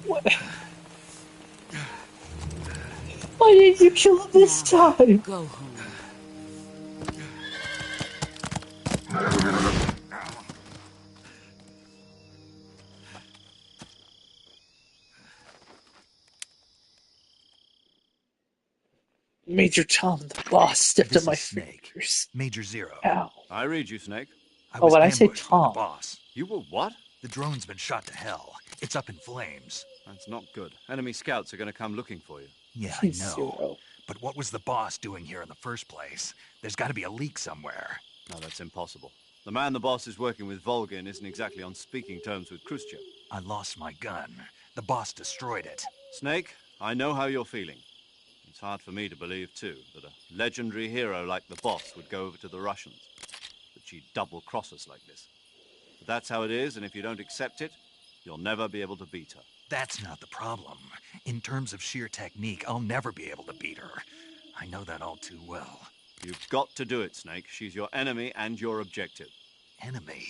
Speaker 1: What? Why didn't you kill him this time?
Speaker 8: Go home.
Speaker 1: Major Tom, the boss, stepped
Speaker 2: This
Speaker 1: on my
Speaker 2: is Snake.
Speaker 1: fingers.
Speaker 2: Major Zero.
Speaker 1: Ow.
Speaker 4: I read you, Snake.
Speaker 2: I
Speaker 1: Oh,
Speaker 2: was
Speaker 1: when I say
Speaker 2: ambushed by the
Speaker 1: Tom.
Speaker 2: boss.
Speaker 4: You were what?
Speaker 2: The drone's been shot to hell. It's up in flames.
Speaker 4: That's not good. Enemy scouts are going to come looking for you.
Speaker 2: Yeah, I know.
Speaker 1: Zero.
Speaker 2: But what was the boss doing here in the first place? There's got to be a leak somewhere.
Speaker 4: No, that's impossible. The man the boss is working with, Volgin, isn't exactly on speaking terms with Khrushchev.
Speaker 2: I lost my gun. The boss destroyed it.
Speaker 4: Snake, I know how you're feeling. It's hard for me to believe, too, that a legendary hero like the boss would go over to the Russians. But she'd double-cross us like this. But that's how it is, and if you don't accept it, you'll never be able to beat her.
Speaker 2: That's not the problem. In terms of sheer technique, I'll never be able to beat her. I know that all too well.
Speaker 4: You've got to do it, Snake. She's your enemy and your objective.
Speaker 2: Enemy?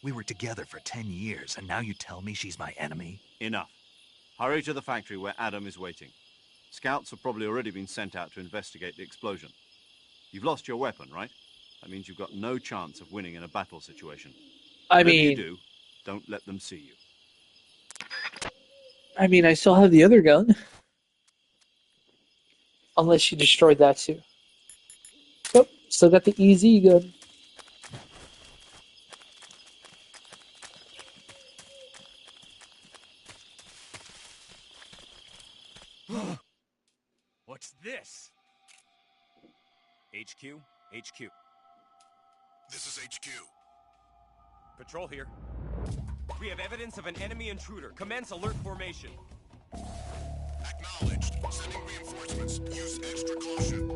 Speaker 2: We were together for 10 years, and now you tell me she's my enemy?
Speaker 4: Enough. Hurry to the factory where Adam is waiting. Scouts have probably already been sent out to investigate the explosion. You've lost your weapon, right? That means you've got no chance of winning in a battle situation. Whatever you do, don't let them see you.
Speaker 1: I mean, I still have the other gun. Unless you destroyed that too. Yep, still got the EZ gun.
Speaker 5: What's this? HQ? HQ.
Speaker 18: This is HQ.
Speaker 5: Patrol here. We have evidence of an enemy intruder. Commence alert formation.
Speaker 18: Acknowledged. Sending reinforcements. Use extra caution.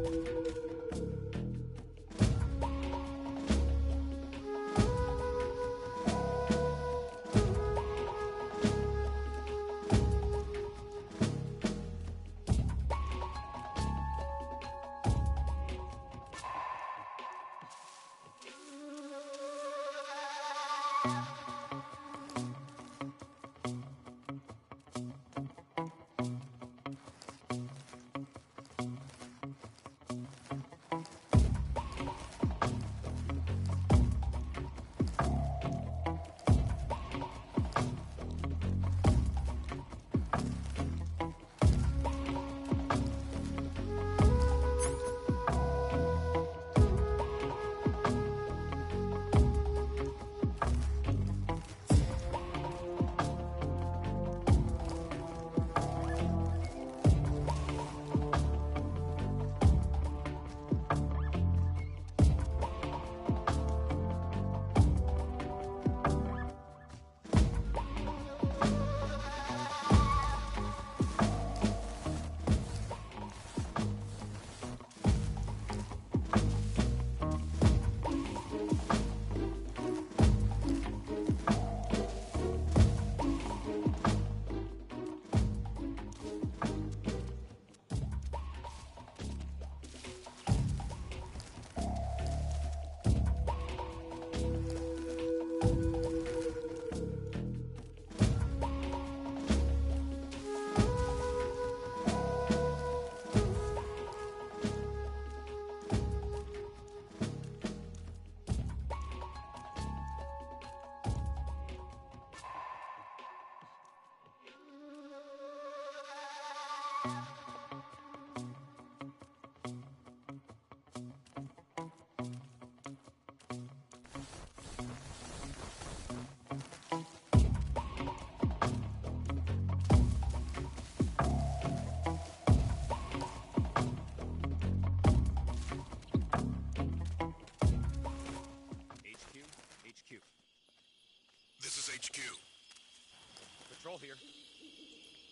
Speaker 5: Patrol here.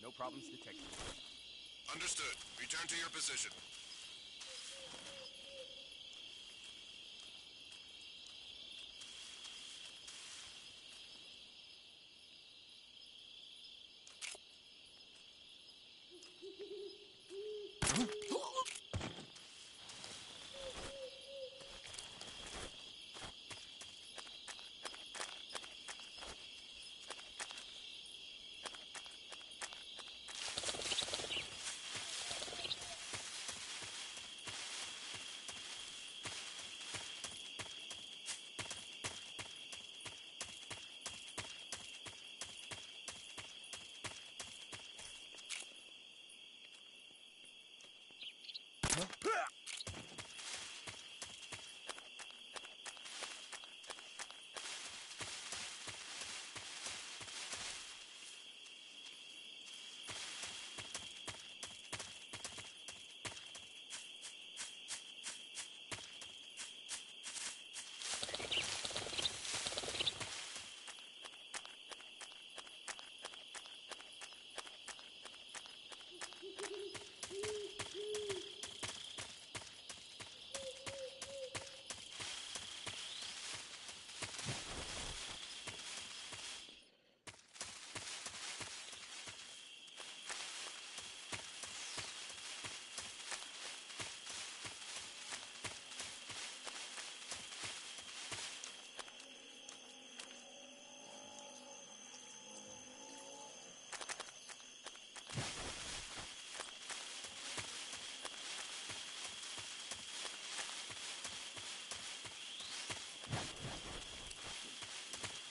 Speaker 5: No problems detected.
Speaker 18: Understood. Return to your position.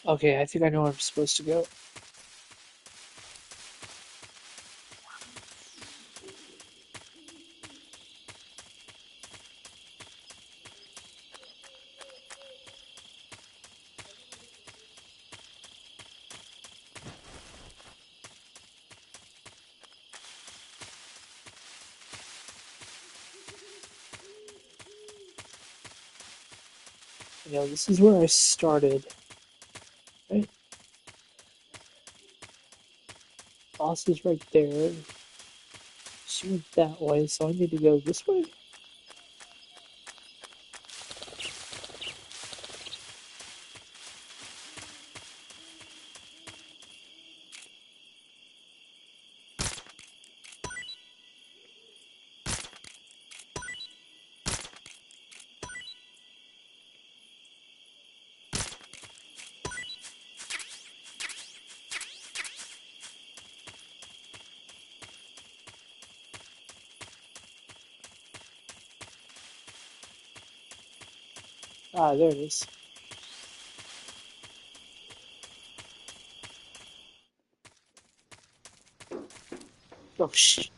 Speaker 1: Okay, I think I know where I'm supposed to go. You know, this is where I started. Right? Boss is right there. She went that way, so I need to go this way. Ah, there it is. Oh, shit.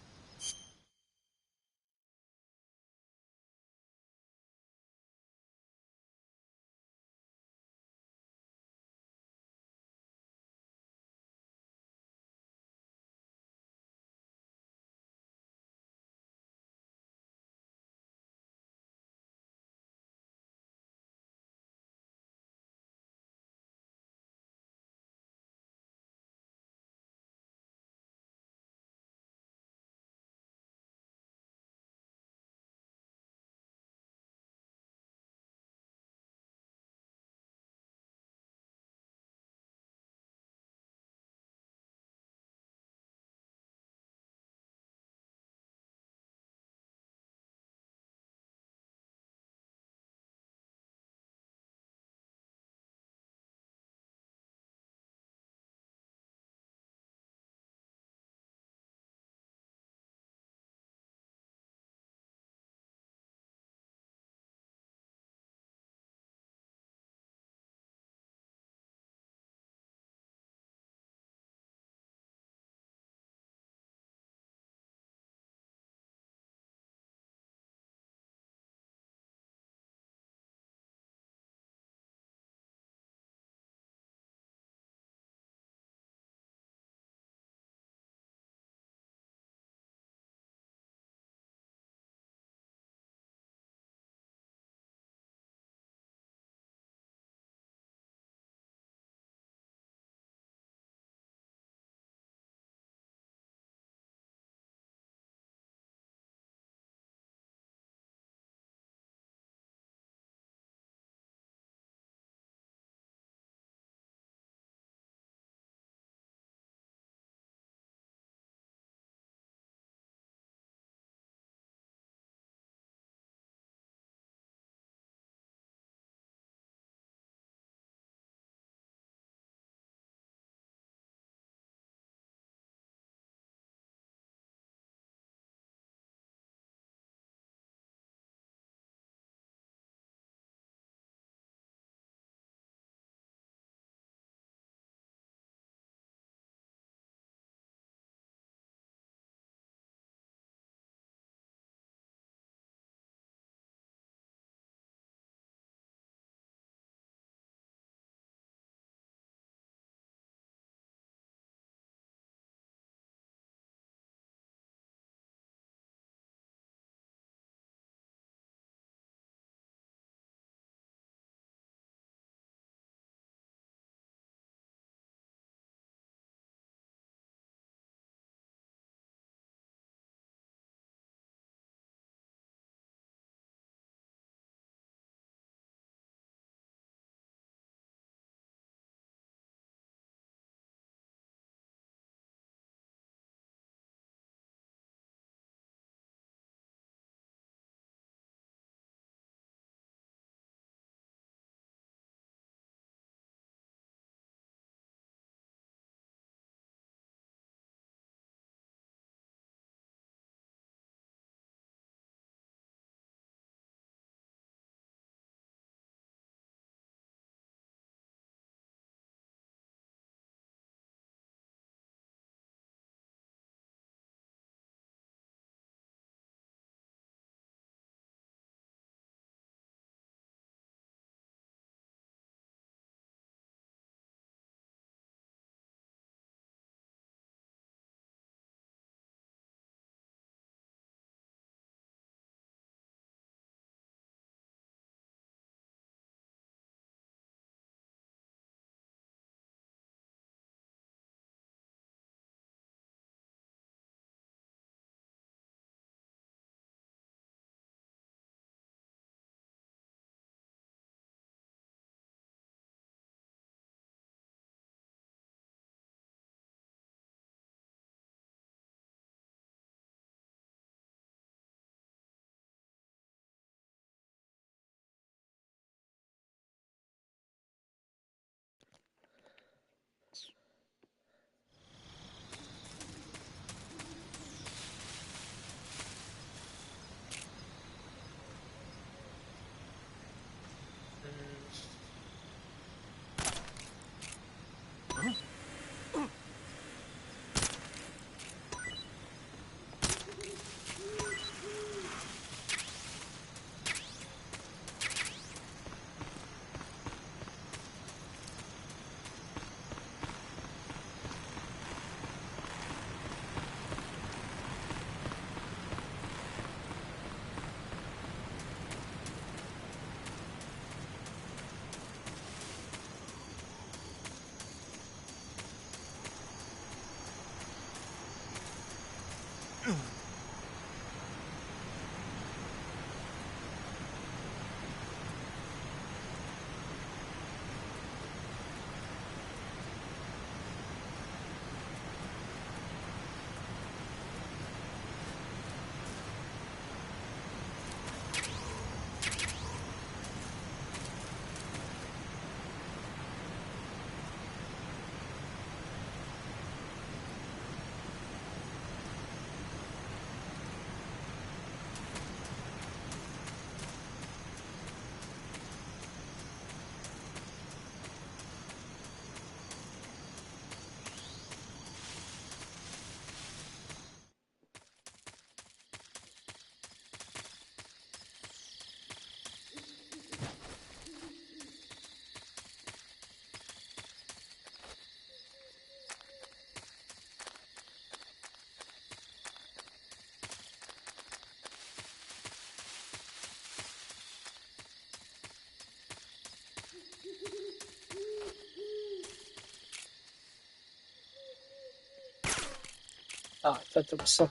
Speaker 1: Oh, I thought there was some.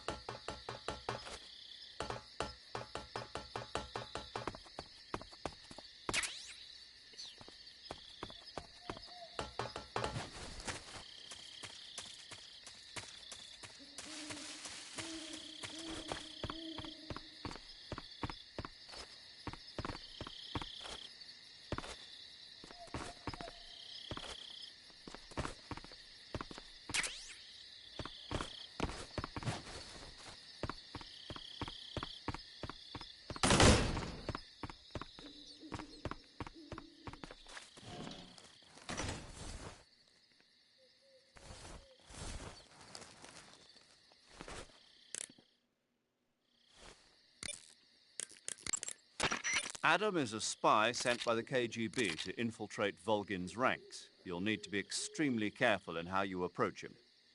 Speaker 4: Adam is a spy sent by the KGB to infiltrate Volgin's ranks. You'll need to be extremely careful in how you approach him.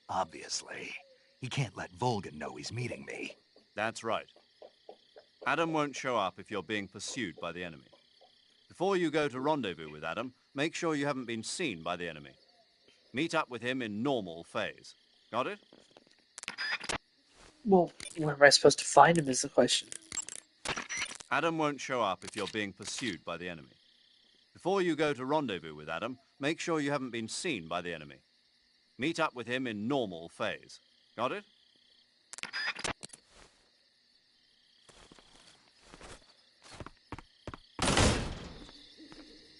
Speaker 2: Obviously. He can't let Volgin know he's meeting me.
Speaker 4: That's right. Adam won't show up if you're being pursued by the enemy. Before you go to rendezvous with Adam, make sure you haven't been seen by the enemy. Meet up with him in normal phase. Got it?
Speaker 1: Well, where am I supposed to find him is the question.
Speaker 4: Adam won't show up if you're being pursued by the enemy. Before you go to rendezvous with Adam, make sure you haven't been seen by the enemy. Meet up with him in normal phase. Got it?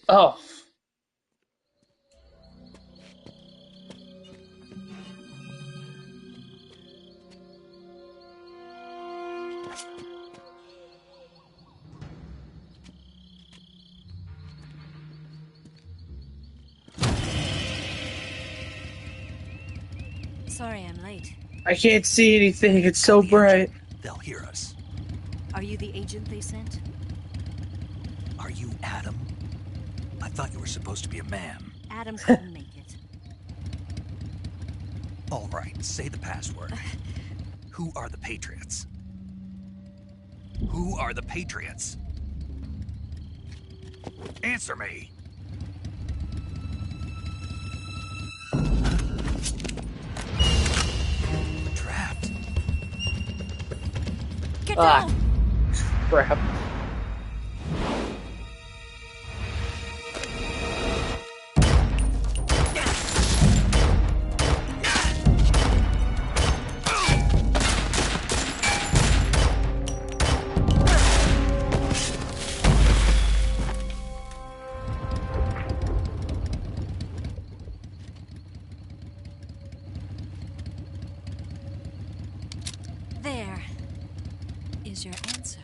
Speaker 1: Oh.
Speaker 19: Sorry I'm late.
Speaker 1: I can't see anything. It's so bright.
Speaker 2: They'll hear us.
Speaker 19: Are you the agent they sent?
Speaker 2: Are you Adam? I thought you were supposed to be a man.
Speaker 19: Adam couldn't make it.
Speaker 2: All right, say the password. Who are the Patriots? Who are the Patriots? Answer me! We're trapped.
Speaker 19: Get down!
Speaker 1: Crap.
Speaker 19: There is your answer.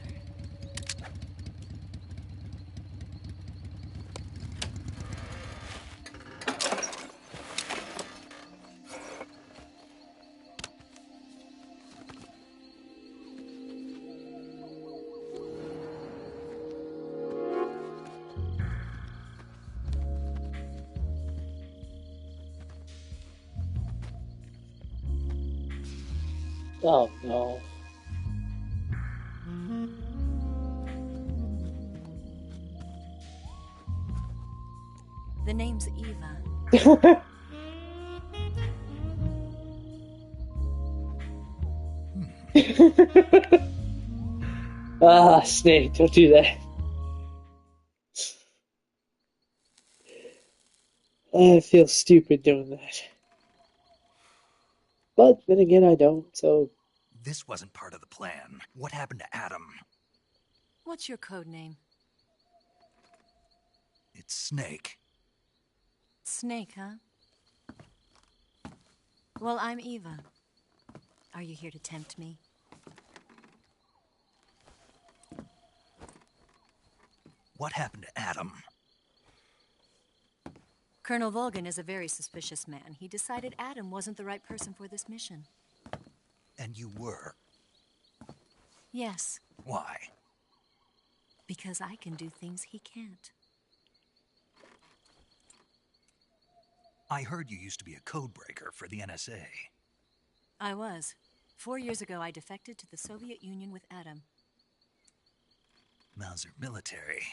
Speaker 1: Oh no.
Speaker 19: The name's Eva.
Speaker 1: Ah, Snake, don't do that. I feel stupid doing that. But then again, I don't, so...
Speaker 2: This wasn't part of the plan. What happened to Adam?
Speaker 19: What's your code name?
Speaker 2: It's Snake.
Speaker 19: Snake, huh? Well, I'm Eva. Are you here to tempt me?
Speaker 2: What happened to Adam?
Speaker 19: Colonel Volgin is a very suspicious man. He decided Adam wasn't the right person for this mission.
Speaker 2: And you were?
Speaker 19: Yes,
Speaker 2: Why?
Speaker 19: because I can do things he can't.
Speaker 2: I heard you used to be a codebreaker for the NSA.
Speaker 19: I was. 4 years ago, I defected to the Soviet Union with Adam.
Speaker 2: Mauser military.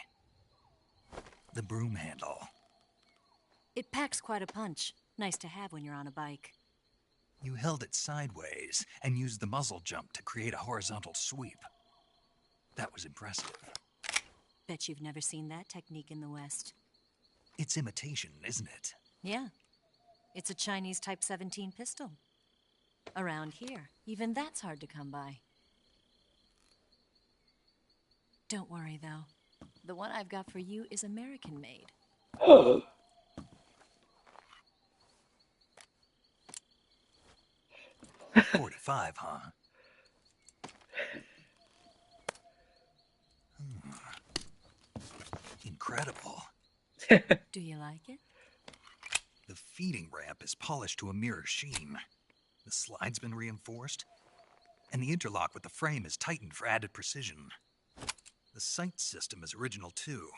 Speaker 2: The broom handle.
Speaker 19: It packs quite a punch. Nice to have when you're on a bike.
Speaker 2: You held it sideways and used the muzzle jump to create a horizontal sweep. That was impressive.
Speaker 19: Bet you've never seen that technique in the West.
Speaker 2: It's imitation, isn't it?
Speaker 19: Yeah. It's a Chinese Type 17 pistol. Around here, even that's hard to come by. Don't worry, though. The one I've got for you is American-made.
Speaker 2: 45, huh? Incredible.
Speaker 19: Do you like it?
Speaker 2: The feeding ramp is polished to a mirror sheen. The slide's been reinforced, and the interlock with the frame is tightened for added precision. The sight system is original too.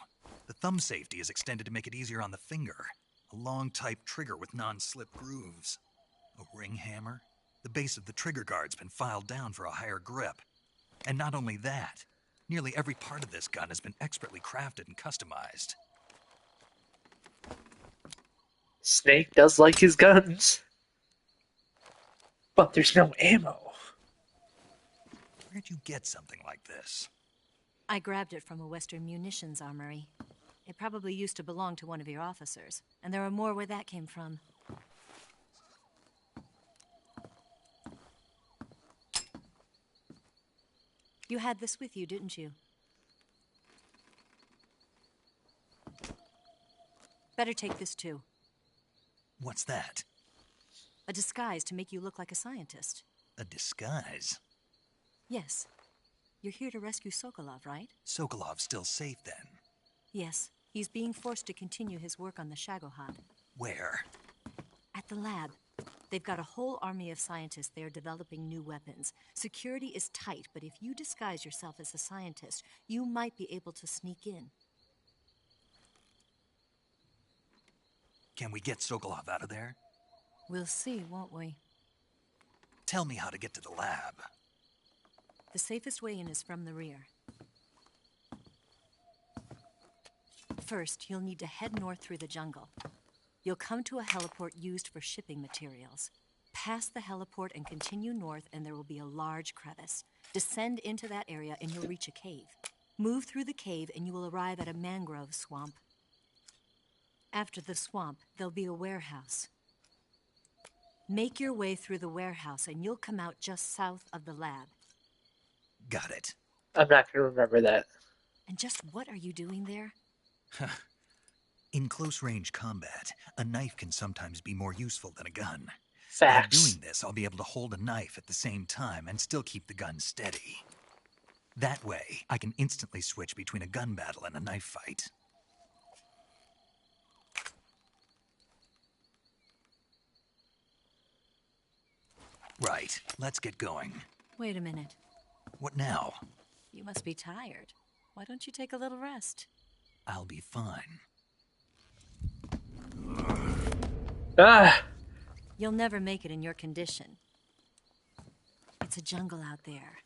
Speaker 2: The thumb safety is extended to make it easier on the finger. A long type trigger with non-slip grooves. A ring hammer. The base of the trigger guard's been filed down for a higher grip. And not only that, nearly every part of this gun has been expertly crafted and customized.
Speaker 1: Snake does like his guns. But there's no ammo.
Speaker 2: Where'd you get something like this?
Speaker 19: I grabbed it from a Western munitions armory. It probably used to belong to one of your officers, and there are more where that came from. You had this with you, didn't you? Better take this too.
Speaker 2: What's that?
Speaker 19: A disguise to make you look like a scientist.
Speaker 2: A disguise?
Speaker 19: Yes. You're here to rescue Sokolov, right?
Speaker 2: Sokolov's still safe then?
Speaker 19: Yes. He's being forced to continue his work on the Shagohod.
Speaker 2: Where?
Speaker 19: At the lab. They've got a whole army of scientists there developing new weapons. Security is tight, but if you disguise yourself as a scientist, you might be able to sneak in.
Speaker 2: Can we get Sokolov out of there?
Speaker 19: We'll see, won't we?
Speaker 2: Tell me how to get to the lab.
Speaker 19: The safest way in is from the rear. First, you'll need to head north through the jungle. You'll come to a heliport used for shipping materials. Pass the heliport and continue north, and there will be a large crevice. Descend into that area, and you'll reach a cave. Move through the cave, and you will arrive at a mangrove swamp. After the swamp, there'll be a warehouse. Make your way through the warehouse, and you'll come out just south of the lab.
Speaker 2: Got it.
Speaker 1: I'm not going to remember that.
Speaker 19: And just what are you doing there?
Speaker 2: In close-range combat, a knife can sometimes be more useful than a gun.
Speaker 1: Facts.
Speaker 2: By doing this, I'll be able to hold a knife at the same time and still keep the gun steady. That way, I can instantly switch between a gun battle and a knife fight. Right, let's get going.
Speaker 19: Wait a minute.
Speaker 2: What now?
Speaker 19: You must be tired. Why don't you take a little rest?
Speaker 2: I'll be fine.
Speaker 1: Ah!
Speaker 19: You'll never make it in your condition. It's a jungle out there.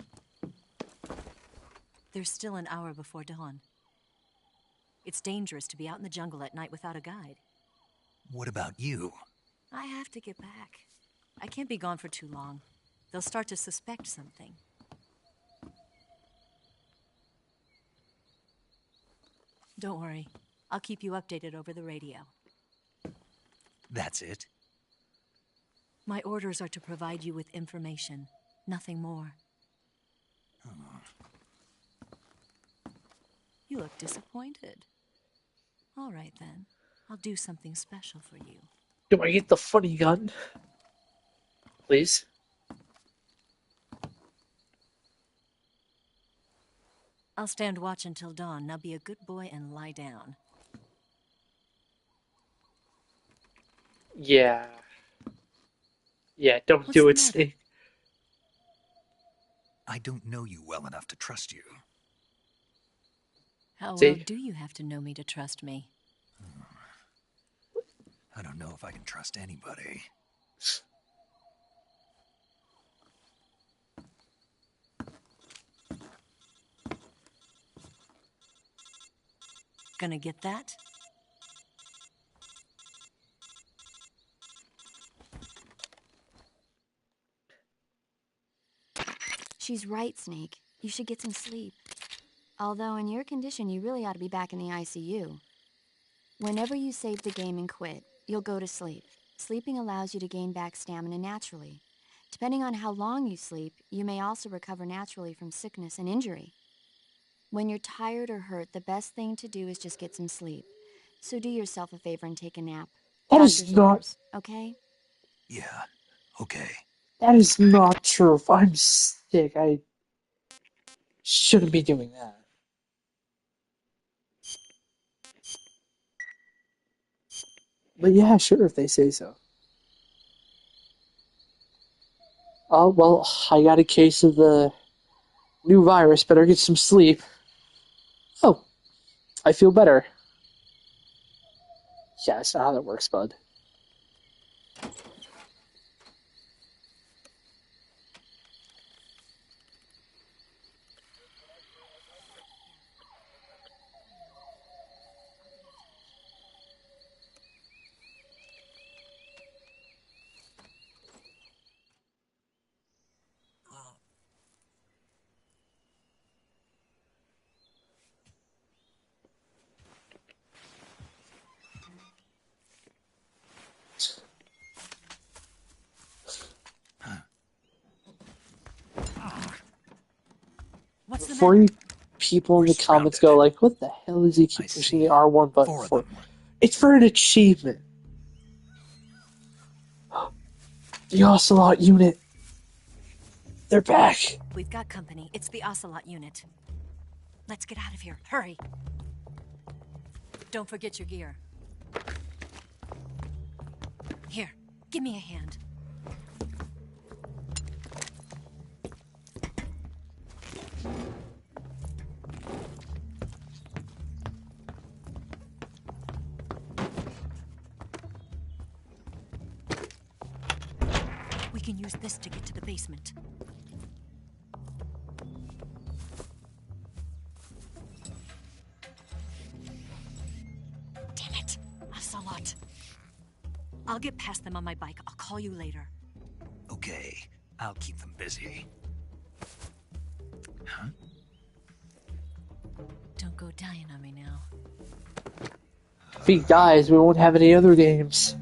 Speaker 19: There's still an hour before dawn. It's dangerous to be out in the jungle at night without a guide.
Speaker 2: What about you?
Speaker 19: I have to get back. I can't be gone for too long. They'll start to suspect something. Don't worry. I'll keep you updated over the radio.
Speaker 2: That's it?
Speaker 19: My orders are to provide you with information, nothing more. You look disappointed. All right, then. I'll do something special for you.
Speaker 1: Do I get the funny gun? Please?
Speaker 19: I'll stand watch until dawn. Now be a good boy and lie down.
Speaker 1: Yeah. Yeah, don't
Speaker 19: What's
Speaker 1: do
Speaker 19: the
Speaker 1: it,
Speaker 19: matter?
Speaker 1: Snake.
Speaker 2: I don't know you well enough to trust you.
Speaker 19: How well
Speaker 1: See?
Speaker 19: do you have to know me to trust me?
Speaker 2: I don't know if I can trust anybody.
Speaker 19: Gonna get that?
Speaker 7: She's right, Snake. You should get some sleep. Although in your condition, you really ought to be back in the ICU. Whenever you save the game and quit, you'll go to sleep. Sleeping allows you to gain back stamina naturally. Depending on how long you sleep, you may also recover naturally from sickness and injury. When you're tired or hurt, the best thing to do is just get some sleep. So do yourself a favor and take a nap.
Speaker 1: That is
Speaker 7: Doctor's
Speaker 1: not-
Speaker 7: orders, okay?
Speaker 2: Yeah, okay.
Speaker 1: That is not true. If I'm sick, I shouldn't be doing that. But yeah, sure, if they say so. Oh, well, I got a case of the new virus. Better get some sleep. Oh, I feel better. Yeah, that's not how that works, bud.
Speaker 19: What's the
Speaker 1: Before
Speaker 19: matter?
Speaker 1: you people in the comments go like, what the hell does he keep pushing the R1 button for? It's for an achievement. The Ocelot unit. They're back.
Speaker 19: We've got company. It's the Ocelot unit. Let's get out of here. Hurry. Don't forget your gear. Here, give me a hand. We can use this to get to the basement. Damn it! Ocelot. I'll get past them on my bike. I'll call you later.
Speaker 2: Okay, I'll keep them busy. Huh?
Speaker 19: Don't go dying on me now.
Speaker 1: If he dies, we won't have any other games.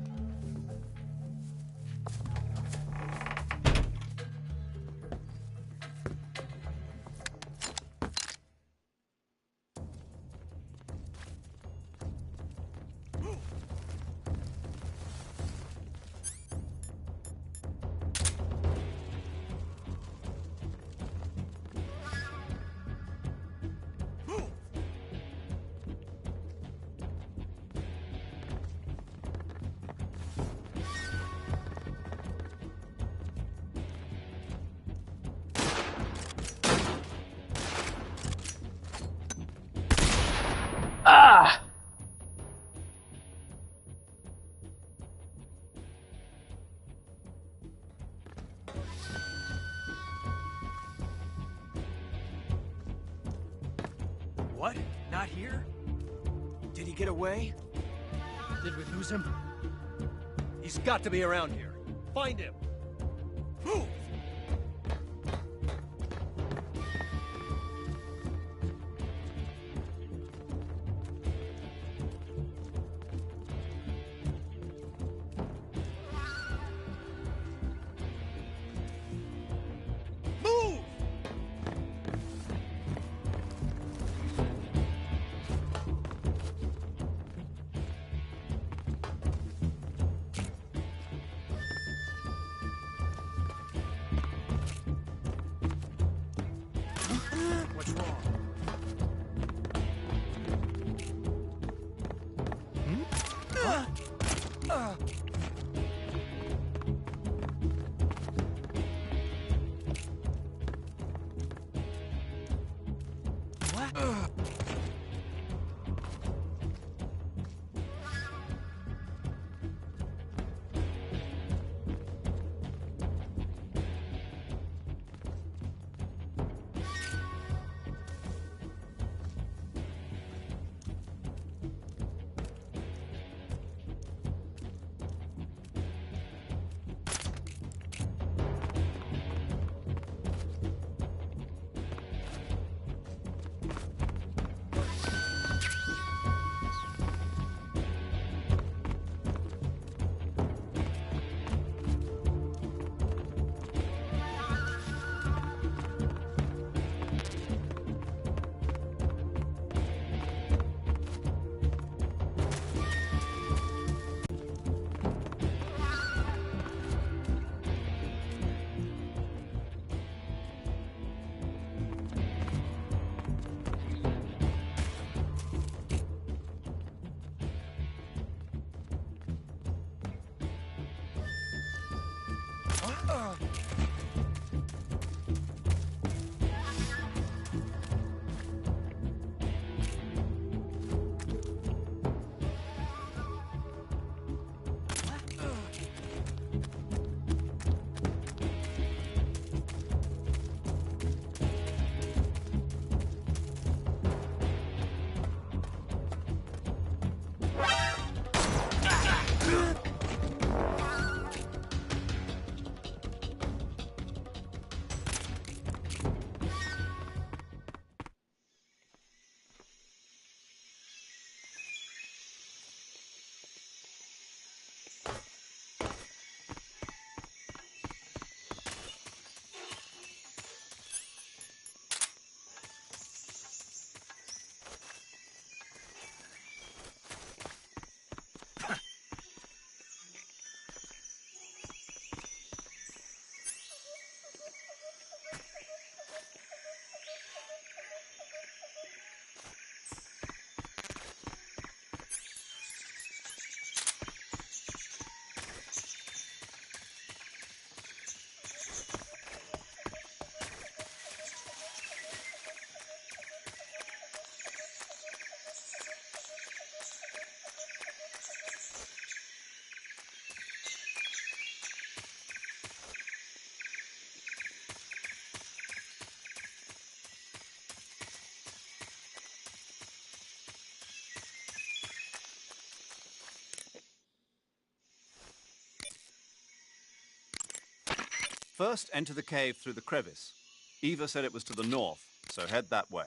Speaker 1: Ah!
Speaker 5: What? Not here? Did he get away?
Speaker 9: Did we lose him?
Speaker 5: He's got to be around here. Find him. Move!
Speaker 9: What's wrong?
Speaker 4: First, enter the cave through the crevice. Eva said it was to the north, so head that way.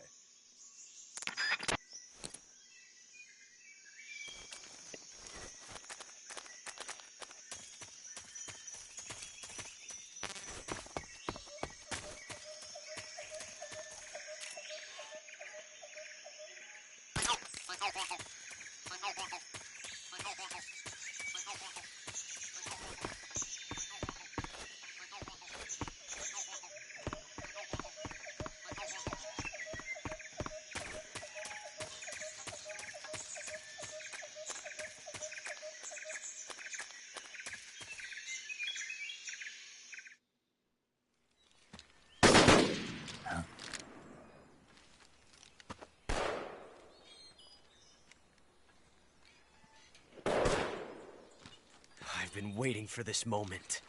Speaker 11: I've been waiting for this moment.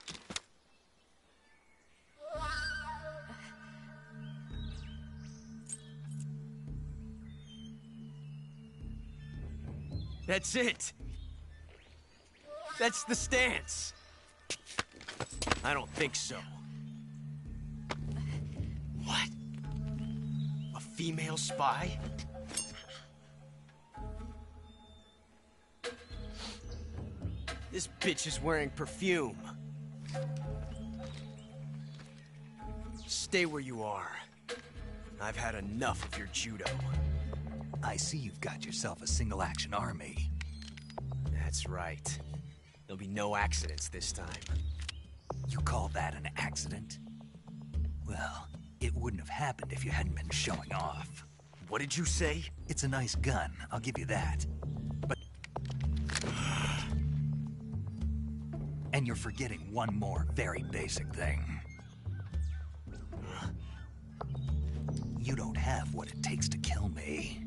Speaker 11: That's it! That's the stance! I don't think so. What? A female spy? This bitch is wearing perfume. Stay where you are. I've had enough of your judo.
Speaker 2: I see you've got yourself a single-action army.
Speaker 11: That's right. There'll be no accidents this time.
Speaker 2: You call that an accident? Well, it would wouldn't have happened if you hadn't been showing off.
Speaker 11: What did you say?
Speaker 2: It's a nice gun, I'll give you that. But... And you're forgetting one more very basic thing. You don't have what it takes to kill me.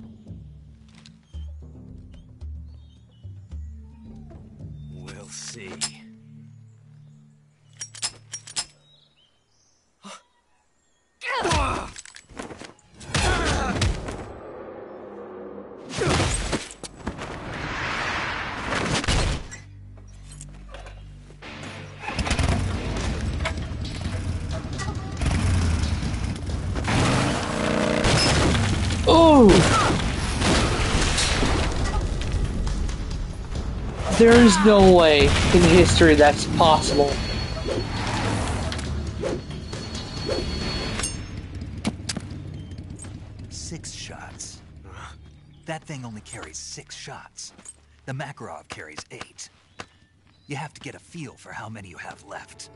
Speaker 11: We'll see.
Speaker 1: There is no way in history that's possible.
Speaker 2: Six shots. That thing only carries 6 shots. The Makarov carries 8. You have to get a feel for how many you have left.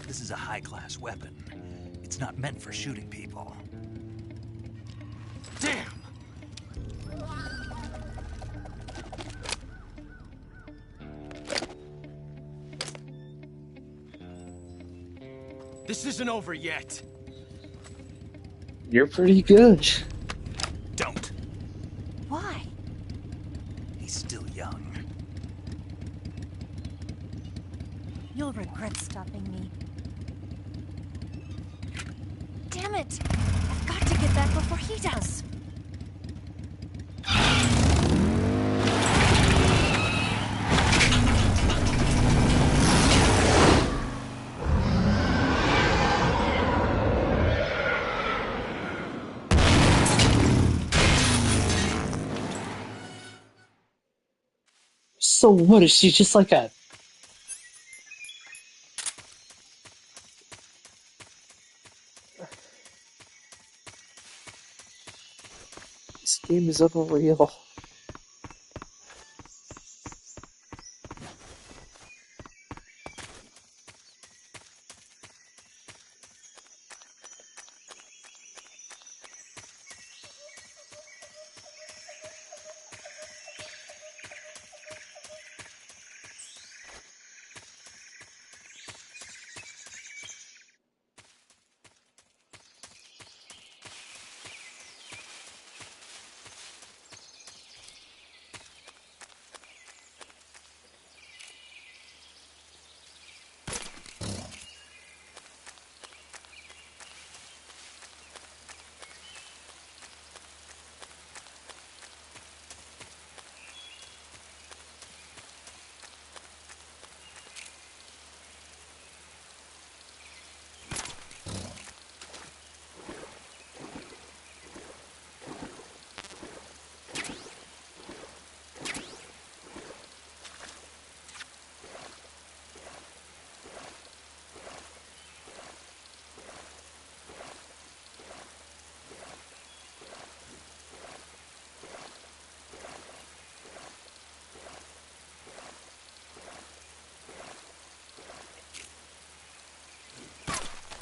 Speaker 2: This is a high-class weapon. It's not meant for shooting people.
Speaker 11: Damn! This isn't over yet.
Speaker 1: You're pretty good.
Speaker 2: Don't.
Speaker 19: Why?
Speaker 2: He's still young.
Speaker 19: You'll regret stopping me. Damn it! I've got to get back before he does.
Speaker 1: So what, is she just like a... This game is unreal.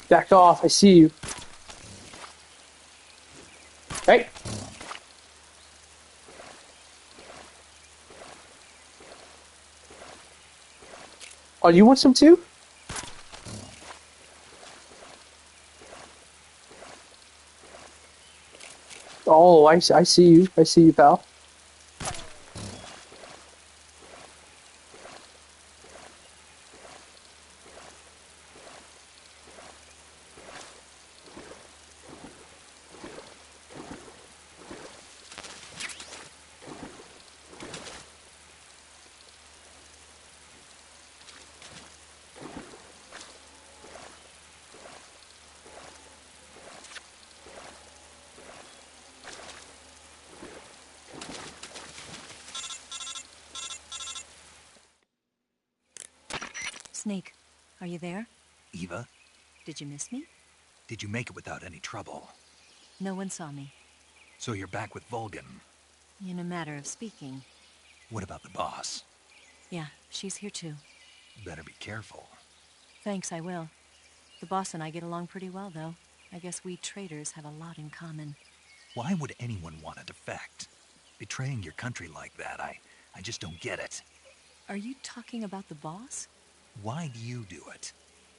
Speaker 1: Back off, I see you. Hey! Oh, you want some too? Oh, I see you. I see you, pal.
Speaker 19: Snake, are you there?
Speaker 2: Eva,
Speaker 19: Did you miss me?
Speaker 2: did you make it without any trouble?
Speaker 19: No one saw me.
Speaker 2: So you're back with Volgin.
Speaker 19: In a matter of speaking.
Speaker 2: What about the boss?
Speaker 19: Yeah, she's here too.
Speaker 2: Better be careful.
Speaker 19: Thanks, I will. The boss and I get along pretty well, though. I guess we traitors have a lot in common.
Speaker 2: Why would anyone want to defect? Betraying your country like that, I just don't get it.
Speaker 19: Are you talking about the boss?
Speaker 2: Why do you do it?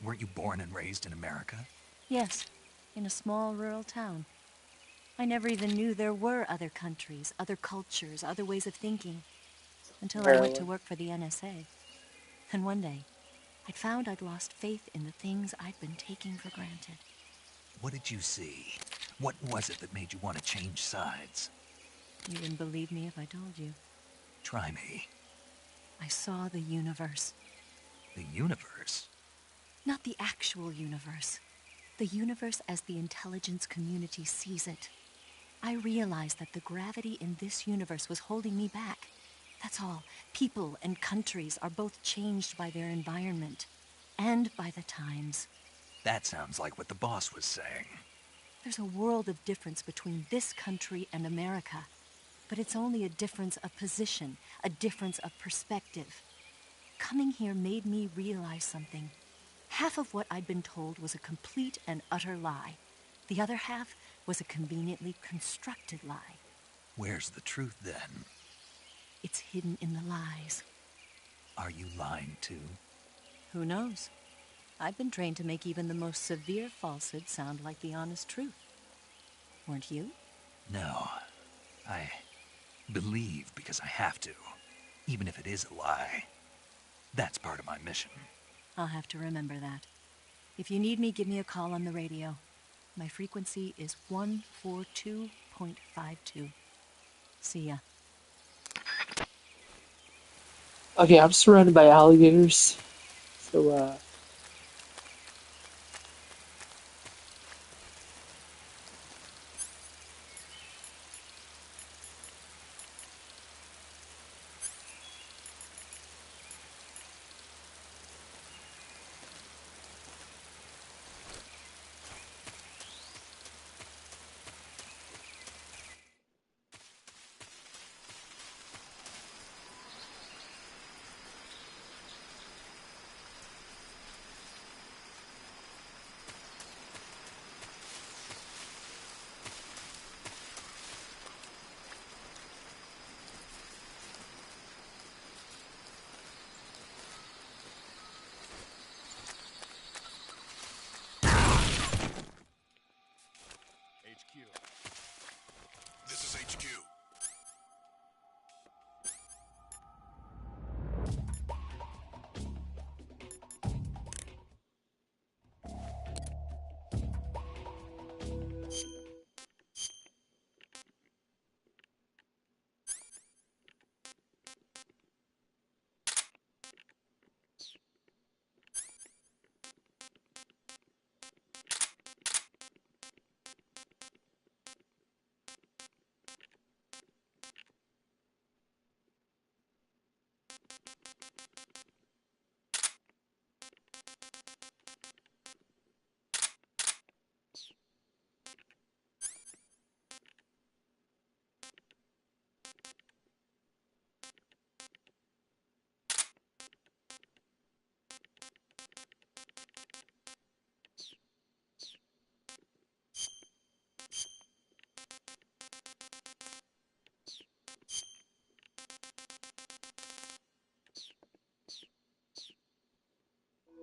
Speaker 2: Weren't you born and raised in America?
Speaker 19: Yes, in a small rural town. I never even knew there were other countries, other cultures, other ways of thinking. Until I went to work for the NSA. And one day, I'd found I'd lost faith in the things I'd been taking for granted.
Speaker 2: What did you see? What was it that made you want to change sides?
Speaker 19: You wouldn't believe me if I told you.
Speaker 2: Try me.
Speaker 19: I saw the universe.
Speaker 2: The universe?
Speaker 19: Not the actual universe. The universe as the intelligence community sees it. I realized that the gravity in this universe was holding me back. That's all. People and countries are both changed by their environment. And by the times.
Speaker 2: That sounds like what the boss was saying.
Speaker 19: There's a world of difference between this country and America. But it's only a difference of position, a difference of perspective. Coming here made me realize something. Half of what I'd been told was a complete and utter lie. The other half was a conveniently constructed lie.
Speaker 2: Where's the truth, then?
Speaker 19: It's hidden in the lies.
Speaker 2: Are you lying, too?
Speaker 19: Who knows? I've been trained to make even the most severe falsehood sound like the honest truth. Weren't you?
Speaker 2: No. I believe because I have to, even if it is a lie. That's part of my mission.
Speaker 19: I'll have to remember that. If you need me, give me a call on the radio. My frequency is 142.52. See ya.
Speaker 1: Okay, I'm surrounded by alligators. So,
Speaker 18: This is HQ.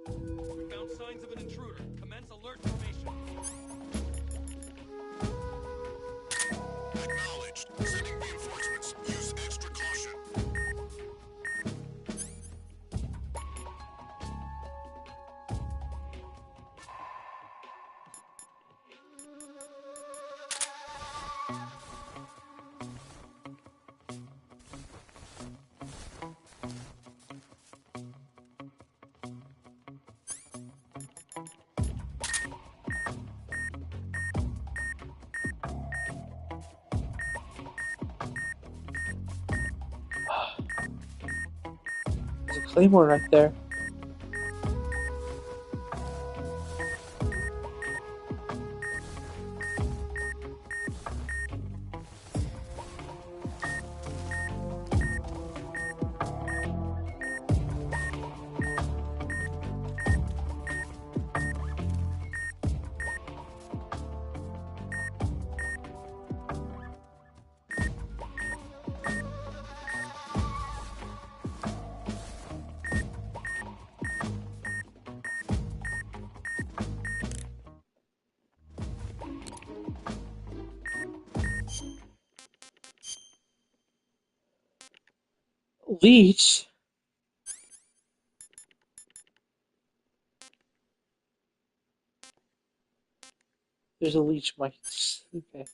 Speaker 9: We found signs of an intruder. Commence alert formation.
Speaker 18: Acknowledged. Sending reinforcements. Use extra caution.
Speaker 1: there's a claymore right there. Leech? There's a leech, Mike. Okay.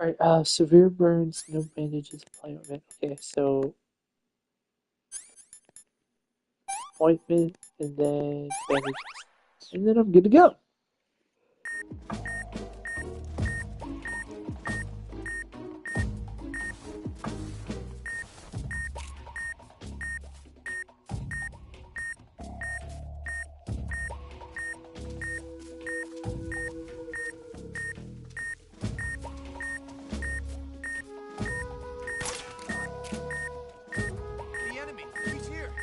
Speaker 1: Alright, severe burns, no bandages, apply ointment. Okay, so ointment and then bandages. And then I'm good to go.
Speaker 9: The enemy! He's here!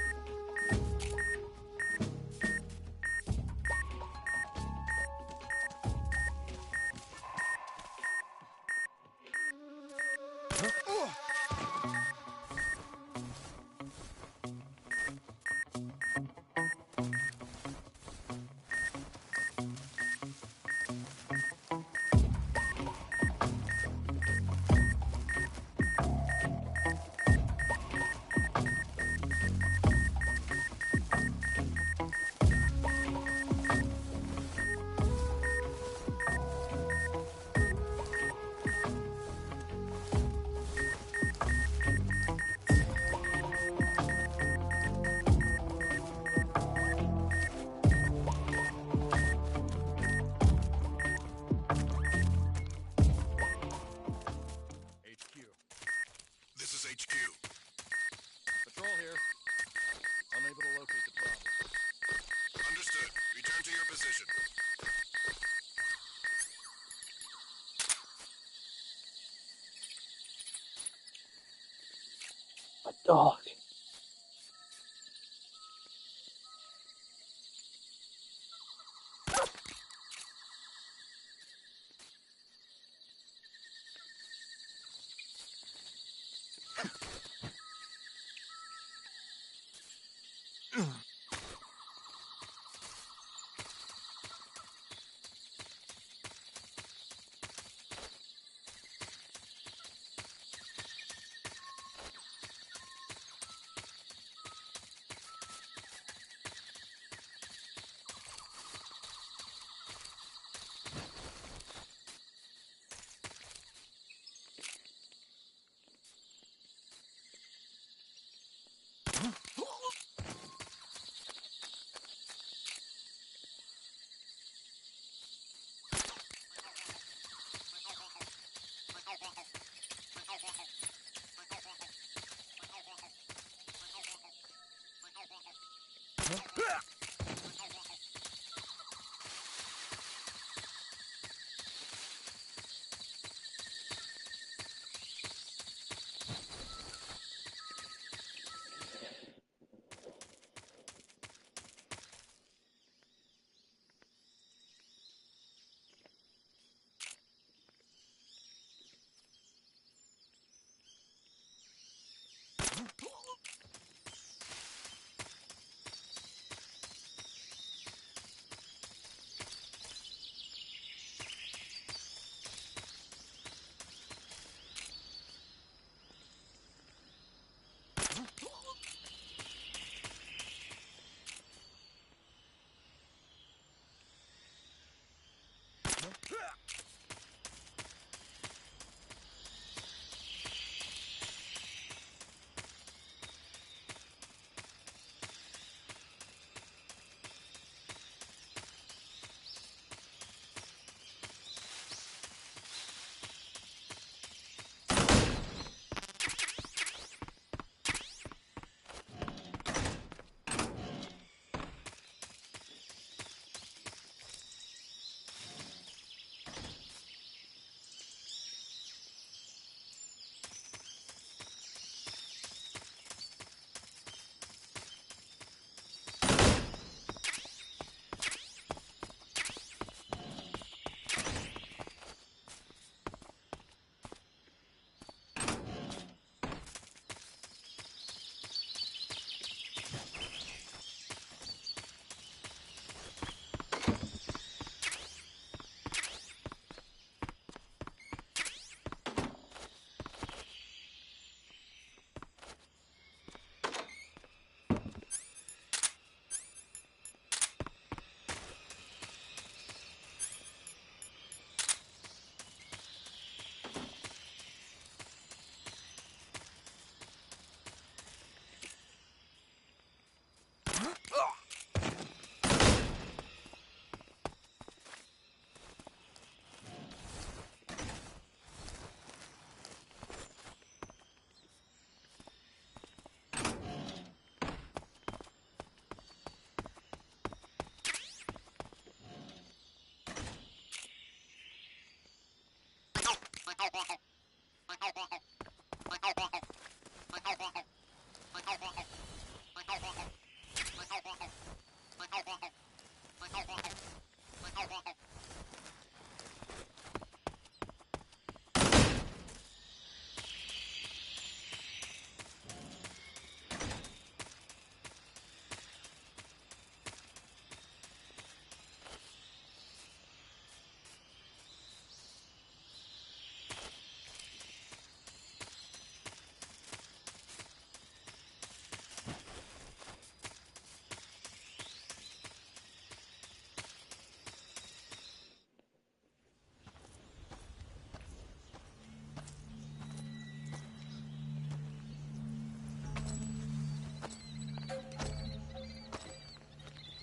Speaker 18: This is HQ.
Speaker 9: Patrol here. Unable to locate the problem.
Speaker 18: Understood. Return to your position.
Speaker 1: A dog.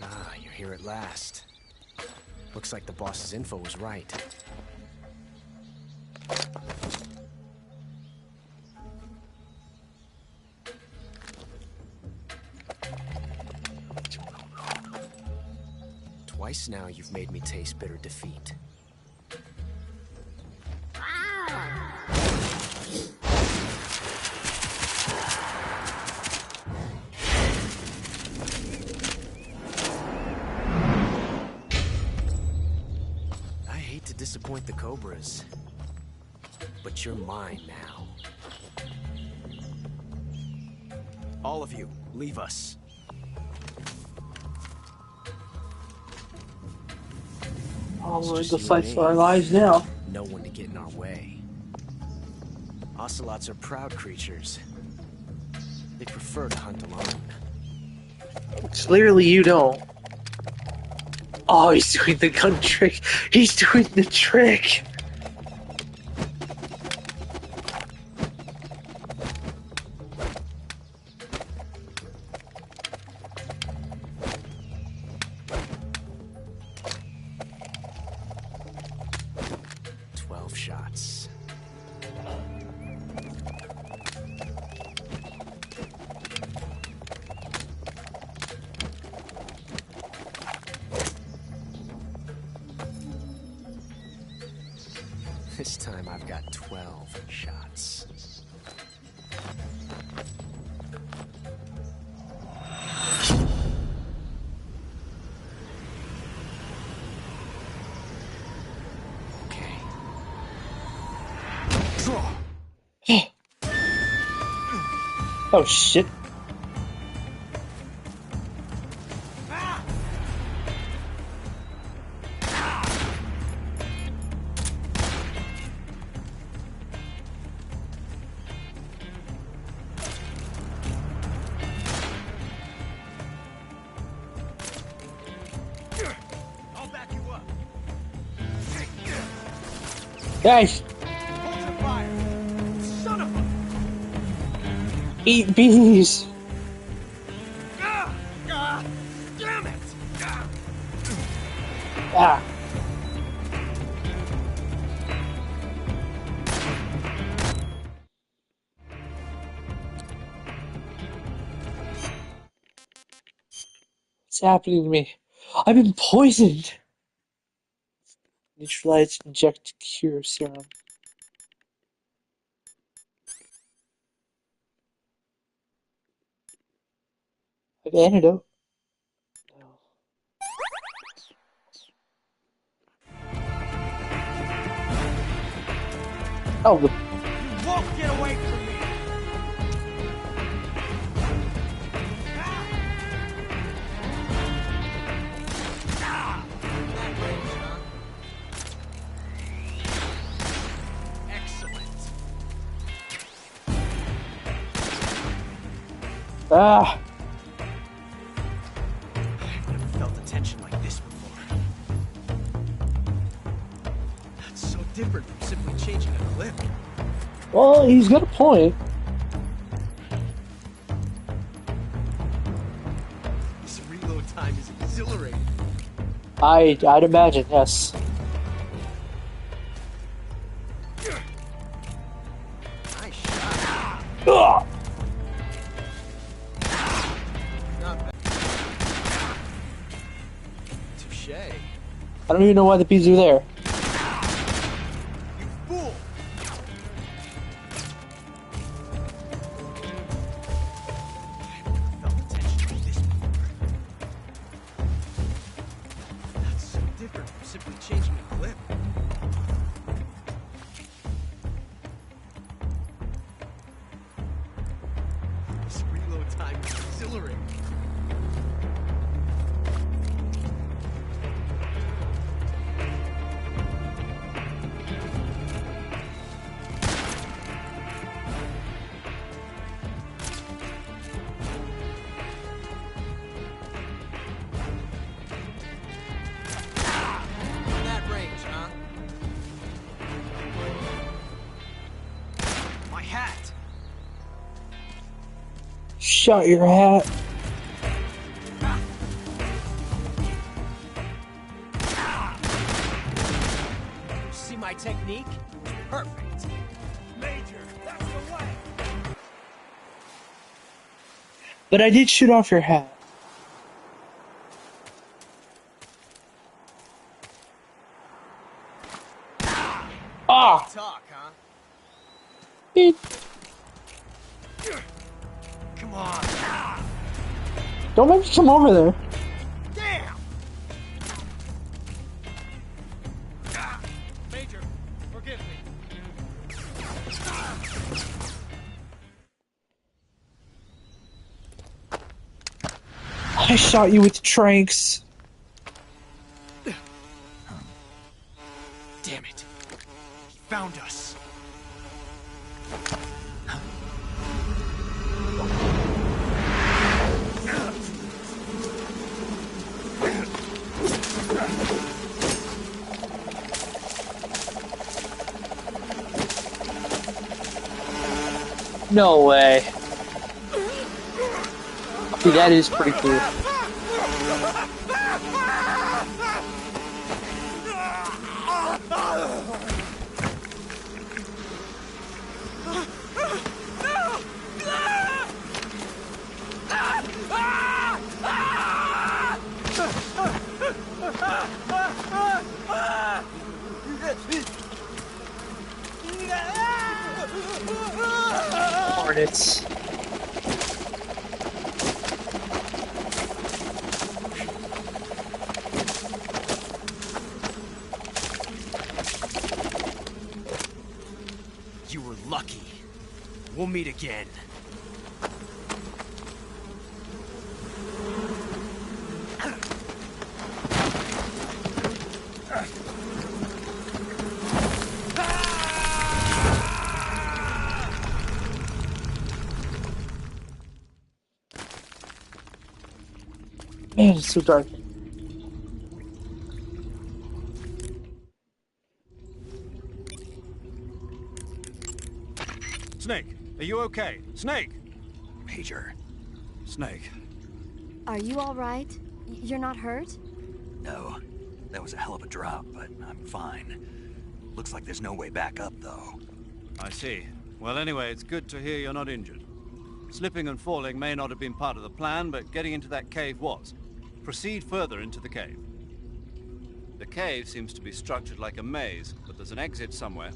Speaker 11: Ah, you're here at last. Looks like the boss's info was right. Twice now you've made me taste bitter defeat. I hate to disappoint the Cobras, but you're mine now. All of you, leave us.
Speaker 1: Oh, we're in the fight for our lives now.
Speaker 11: No one to get in our way. Ocelots are proud creatures. They prefer to hunt alone.
Speaker 1: Clearly you don't. Oh, he's doing the gun trick. He's doing the trick.
Speaker 11: Shots. This time I've got 12 shots.
Speaker 1: Oh shit.
Speaker 5: I'll back you up.
Speaker 1: Guys,
Speaker 5: Hold your fire. Son of a...
Speaker 1: eat bees.
Speaker 5: Damn it!
Speaker 1: Ah. What's happening to me? I've been poisoned. Neutralize, inject, cure serum. An antidote. Oh, the...
Speaker 5: You won't get away from me! Excellent.
Speaker 1: Ah.
Speaker 5: I've never felt a tension like this before. That's so different from simply changing a clip.
Speaker 1: Well, he's got a point.
Speaker 5: This reload time is exhilarating.
Speaker 1: I'd imagine, yes.
Speaker 5: Nice shot.
Speaker 1: Ugh.
Speaker 5: Not bad. Touche.
Speaker 1: I don't even know why the bees are there.
Speaker 5: You fool!
Speaker 9: time exhilarating. That range, huh? My hat!
Speaker 1: Shut your hat.
Speaker 9: See my technique? Perfect. Major, that's the way.
Speaker 1: But I did shoot off your hat. Ah!
Speaker 9: Talk, huh?
Speaker 1: It,
Speaker 9: Come on.
Speaker 1: don't make me come over there.
Speaker 9: Damn! Major, forgive me.
Speaker 1: I shot you with tranks.
Speaker 9: Damn it. He found us.
Speaker 1: No way. Dude, that is pretty cool. Hornets.
Speaker 5: You were lucky. We'll meet again.
Speaker 1: Man, it's so dark.
Speaker 4: Snake, are you okay? Snake!
Speaker 2: Major.
Speaker 4: Snake.
Speaker 7: Are you all right? You're not hurt?
Speaker 2: No. That was a hell of a drop, but I'm fine. Looks like there's no way back up, though.
Speaker 4: I see. Well, anyway, it's good to hear you're not injured. Slipping and falling may not have been part of the plan, but getting into that cave was. Proceed further into the cave. The cave seems to be structured like a maze, but there's an exit somewhere.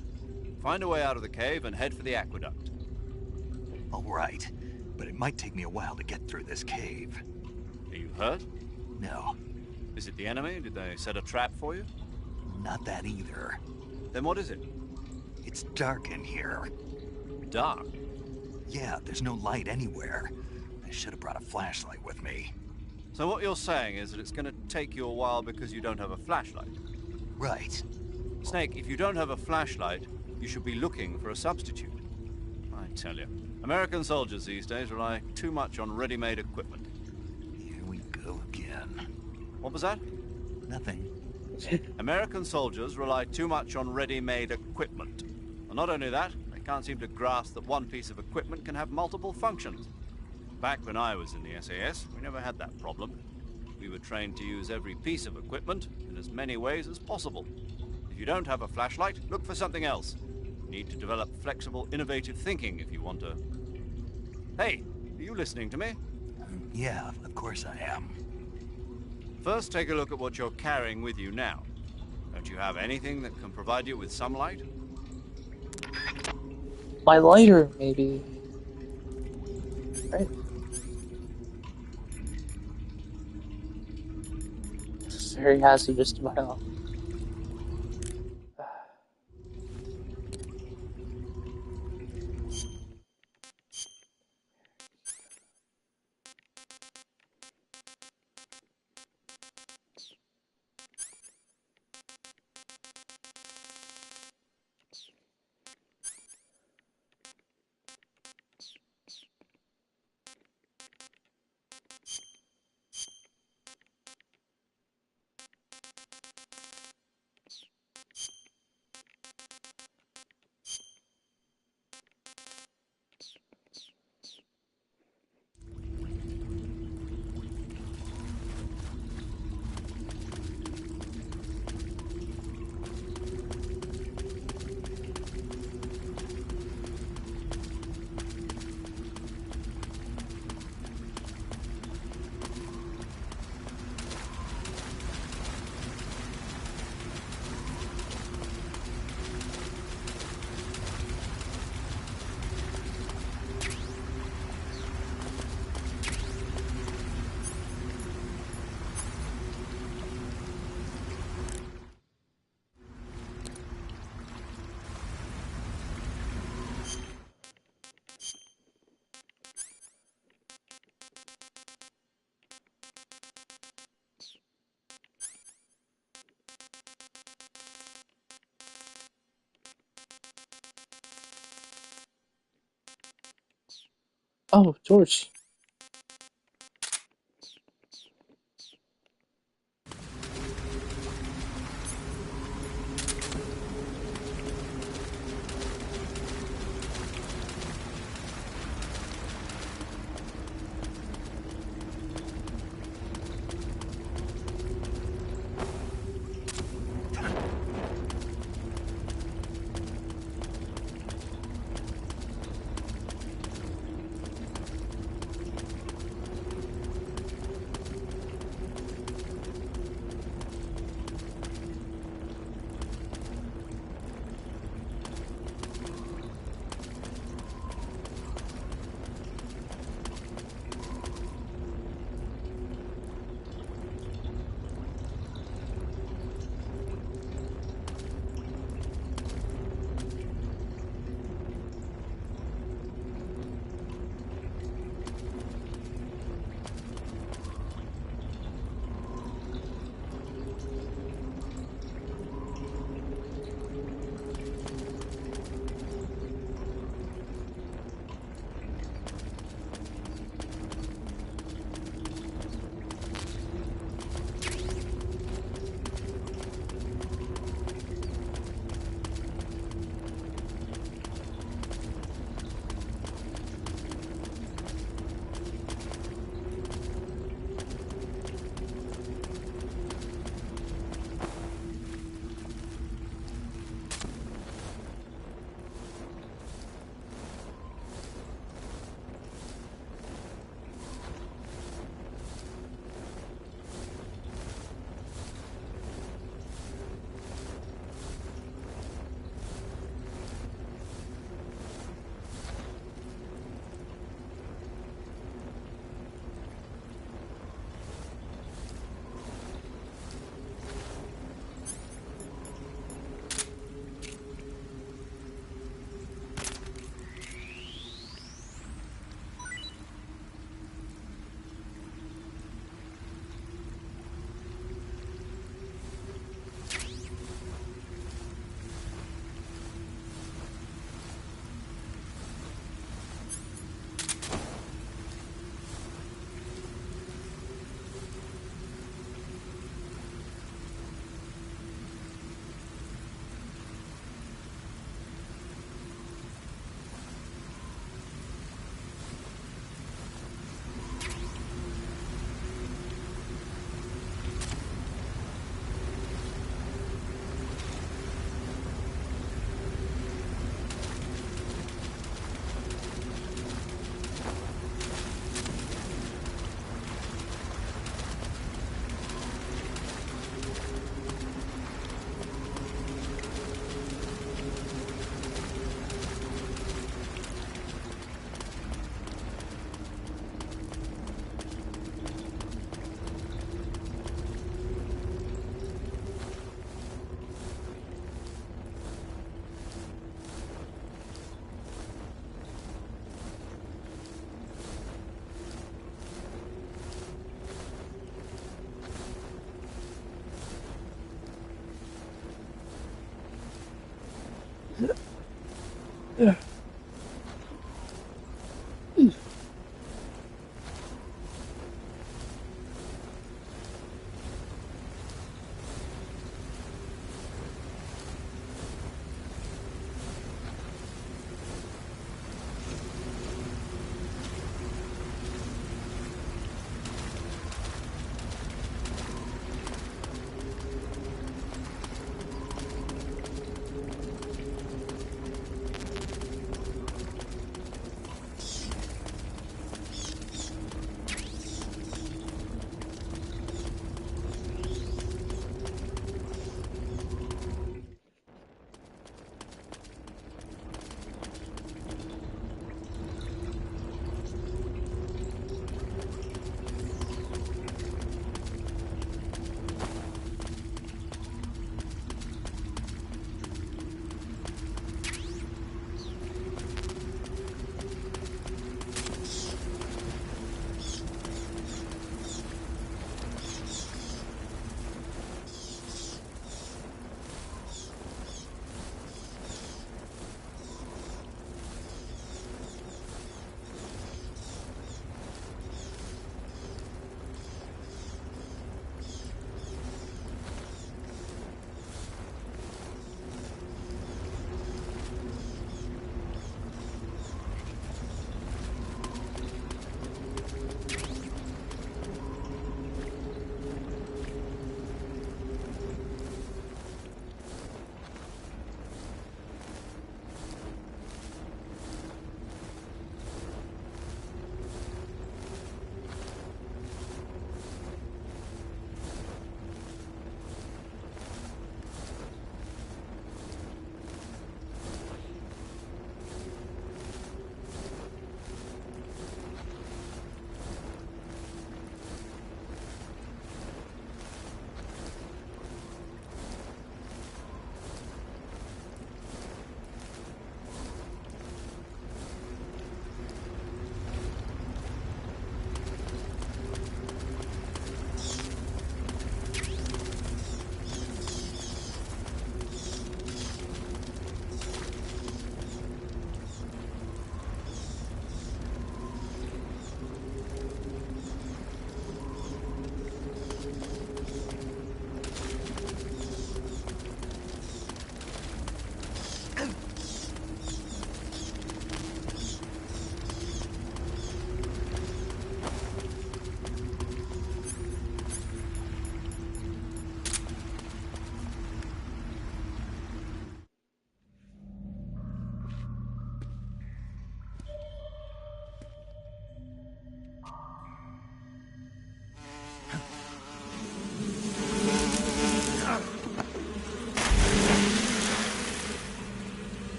Speaker 4: Find a way out of the cave and head for the aqueduct.
Speaker 2: All right, but it might take me a while to get through this cave.
Speaker 4: Are you hurt?
Speaker 2: No,
Speaker 4: Is it the enemy? Did they set a trap for you?
Speaker 2: not that either.
Speaker 4: Then what is it?
Speaker 2: It's dark in here.
Speaker 4: Dark?
Speaker 2: Yeah, there's no light anywhere. I should have brought a flashlight with me.
Speaker 4: So what you're saying is that it's going to take you a while because you don't have a flashlight?
Speaker 2: Right.
Speaker 4: Snake, if you don't have a flashlight, you should be looking for a substitute. I tell you, American soldiers these days rely too much on ready-made equipment.
Speaker 2: Here we go again.
Speaker 4: What was that?
Speaker 2: Nothing.
Speaker 4: American soldiers rely too much on ready-made equipment. And not only that, they can't seem to grasp that one piece of equipment can have multiple functions. Back when I was in the SAS, we never had that problem. We were trained to use every piece of equipment in as many ways as possible. If you don't have a flashlight, look for something else. You need to develop flexible, innovative thinking if you want to... Hey, are you listening to me?
Speaker 2: Yeah, of course I am.
Speaker 4: First, take a look at what you're carrying with you now. Don't you have anything that can provide you with some light?
Speaker 1: My lighter, maybe. Right? There he has it just about. Oh, George.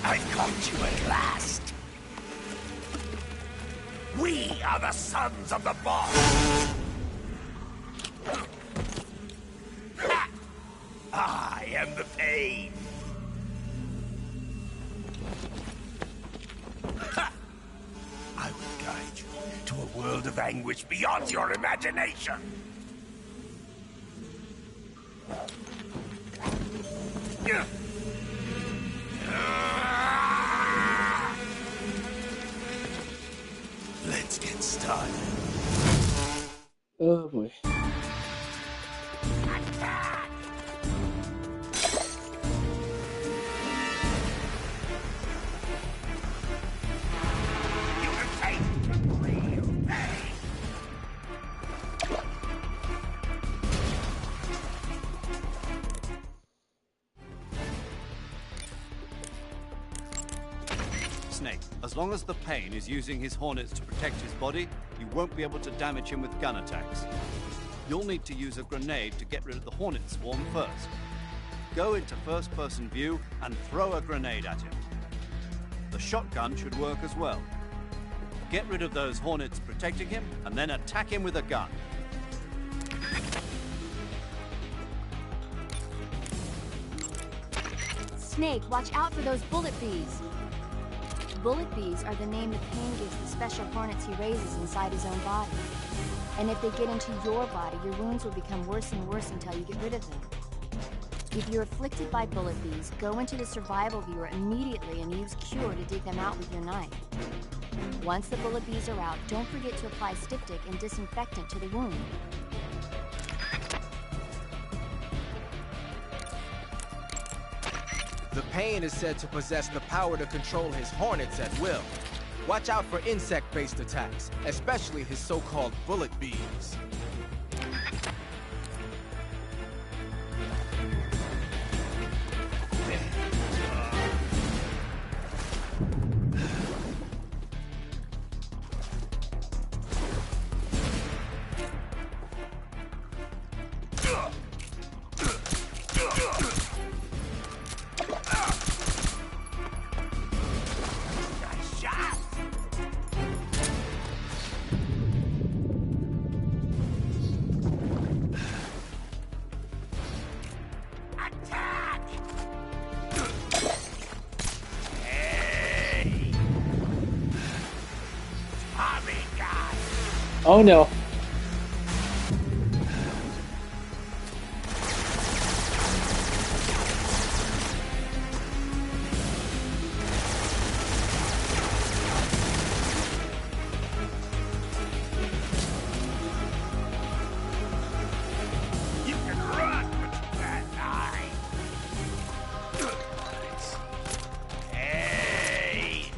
Speaker 20: I've caught you at last. We are the sons of the boss. Ha! I am the pain. Ha! I will guide you to a world of anguish beyond your imagination. Let's get started.
Speaker 1: Oh boy.
Speaker 4: Snake, as long as the Pain is using his hornets to protect his body, you won't be able to damage him with gun attacks. You'll need to use a grenade to get rid of the hornet swarm first. Go into first-person view and throw a grenade at him. The shotgun should work as well. Get rid of those hornets protecting him, and then attack him with a gun.
Speaker 7: Snake, watch out for those bullet bees. Bullet bees are the name the Pain gives the special hornets he raises inside his own body. And if they get into your body, your wounds will become worse and worse until you get rid of them. If you're afflicted by bullet bees, go into the survival viewer immediately and use Cure to dig them out with your knife. Once the bullet bees are out, don't forget to apply styptic and disinfectant to the wound.
Speaker 21: The Pain is said to possess the power to control his hornets at will. Watch out for insect-based attacks, especially his so-called bullet bees.
Speaker 1: Oh no.
Speaker 20: You can run, but you can't hide. Hey!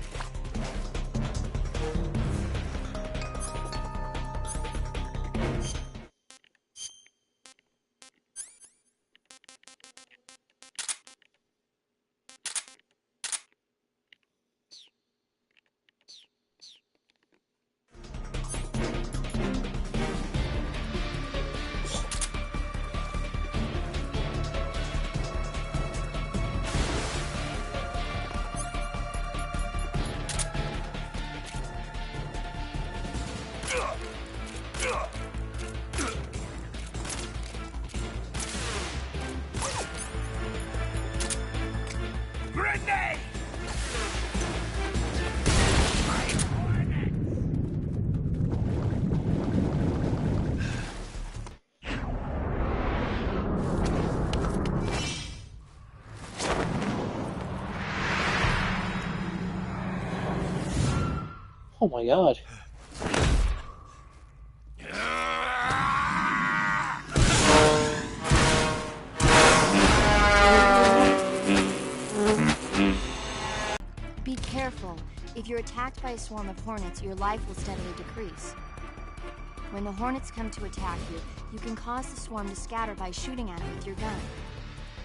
Speaker 20: Grenade!
Speaker 1: Oh my god.
Speaker 7: Be careful. If you're attacked by a swarm of hornets, your life will steadily decrease. When the hornets come to attack you, you can cause the swarm to scatter by shooting at it with your gun.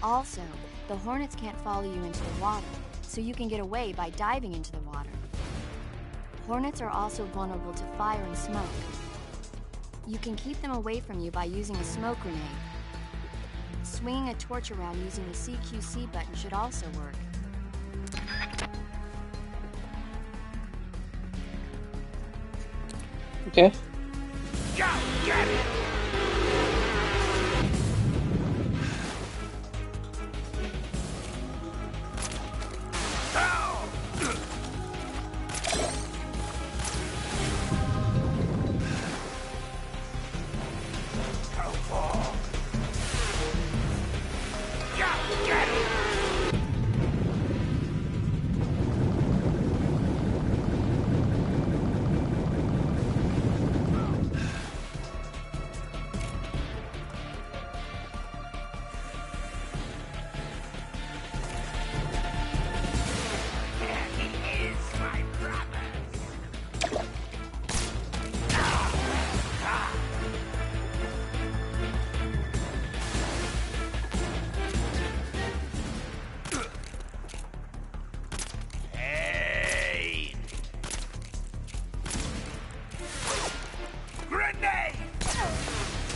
Speaker 7: Also, the hornets can't follow you into the water, so you can get away by diving into the water. Hornets are also vulnerable to fire and smoke. You can keep them away from you by using a smoke grenade. Swinging a torch around using the CQC button should also work.
Speaker 1: Okay.
Speaker 20: Go, get it!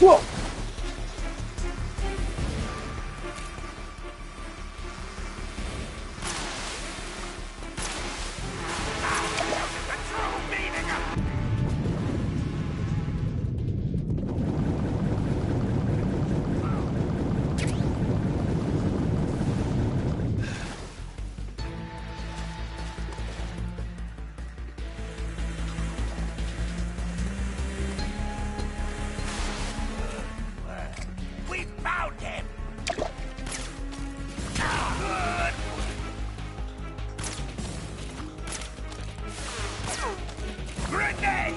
Speaker 1: Whoa!
Speaker 20: We found him! Grenade!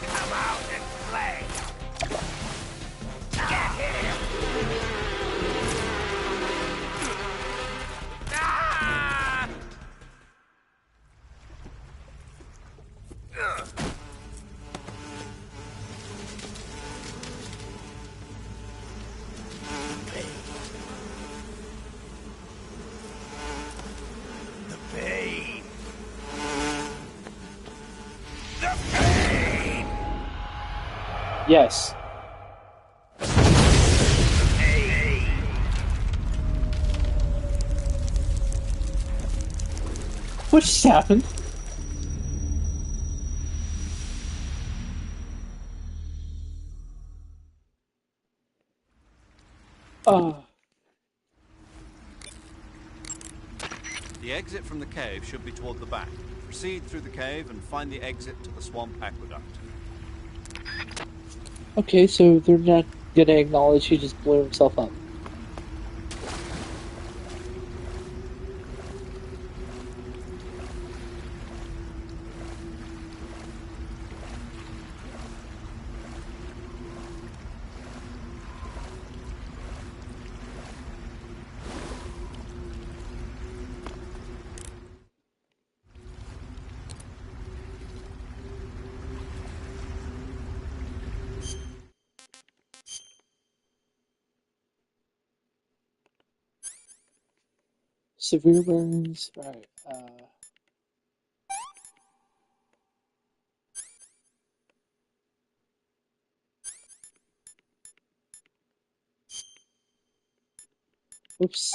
Speaker 20: Come out and play! Get him! Ah! The pain. The pain.
Speaker 1: Yes. What just happened?
Speaker 4: The exit from the cave should be toward the back. Proceed through the cave and find the exit to the swamp aqueduct.
Speaker 1: Okay, so they're not gonna acknowledge he just blew himself up. Severe burns. Right. Oops.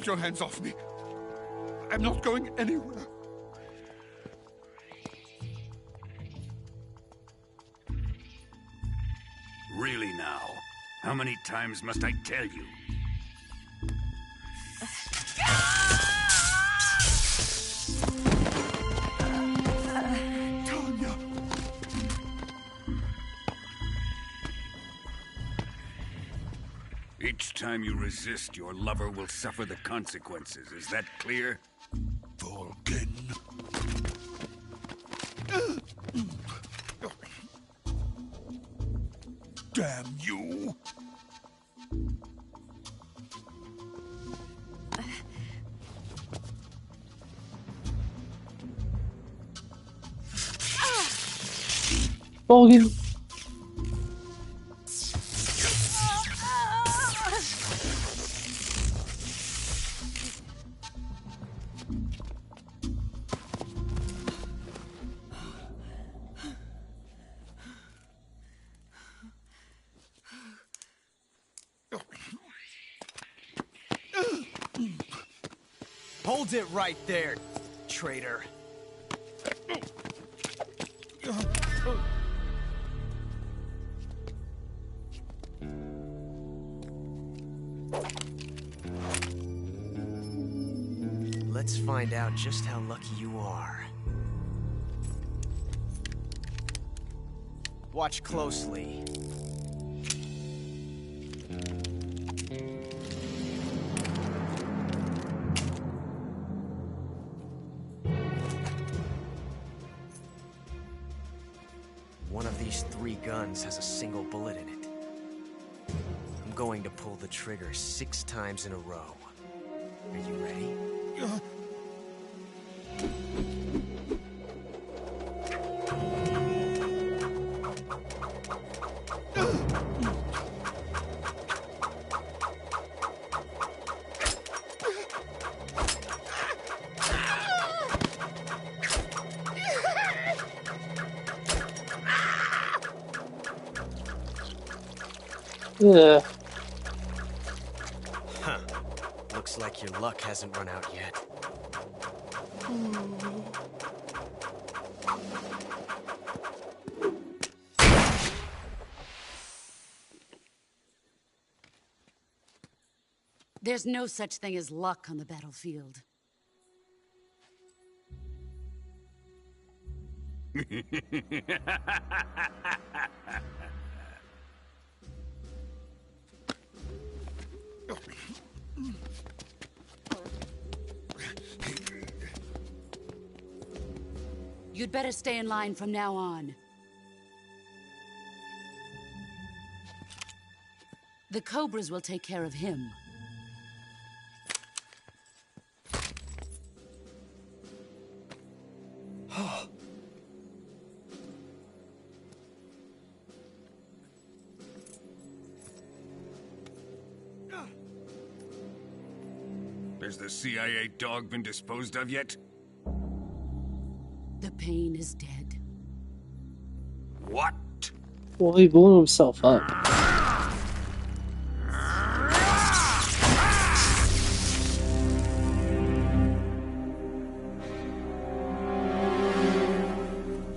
Speaker 10: Get your hands off me. I'm not going anywhere.
Speaker 13: Really now? How many times must I tell you?
Speaker 10: Tanya!
Speaker 13: Each time you resist, your lover will suffer the consequences. Is that clear?
Speaker 10: Volgin. Damn you!
Speaker 1: Volgin.
Speaker 11: Hold it right there, traitor. Let's find out just how lucky you are. Watch closely. One of these 3 guns has a single bullet in it. I'm going to pull the trigger 6 times in a row. Are you ready?
Speaker 1: Yeah.
Speaker 11: Huh. Looks like your luck hasn't run out yet.
Speaker 8: There's no such thing as luck on the battlefield. You'd better stay in line from now on. The Cobras will take care of him.
Speaker 13: Has the CIA dog been disposed of yet?
Speaker 8: The pain is dead.
Speaker 13: What?
Speaker 1: Well, he blew himself up.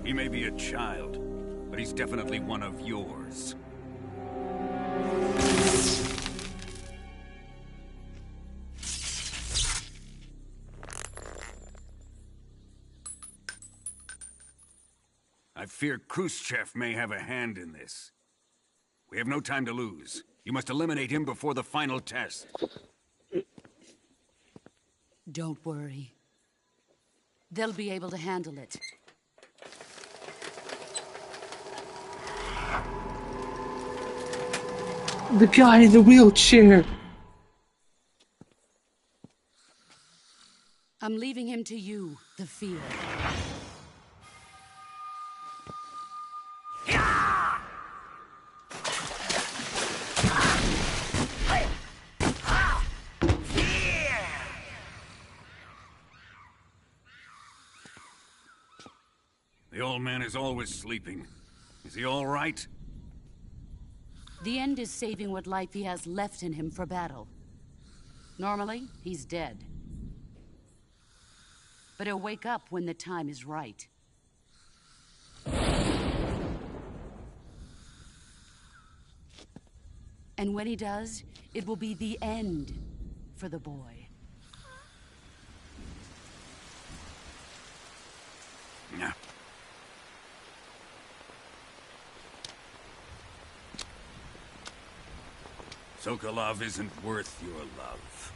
Speaker 13: He may be a child, but he's definitely one of yours. I fear Khrushchev may have a hand in this. We have no time to lose. You must eliminate him before the final test.
Speaker 8: Don't worry. They'll be able to handle it.
Speaker 1: The guy in the wheelchair!
Speaker 8: I'm leaving him to you, the field.
Speaker 13: The old man is always sleeping. Is he all right?
Speaker 8: The end is saving what life he has left in him for battle. Normally, he's dead. But he'll wake up when the time is right. And when he does, it will be the end for the boy.
Speaker 13: Yeah. Sokolov isn't worth your love.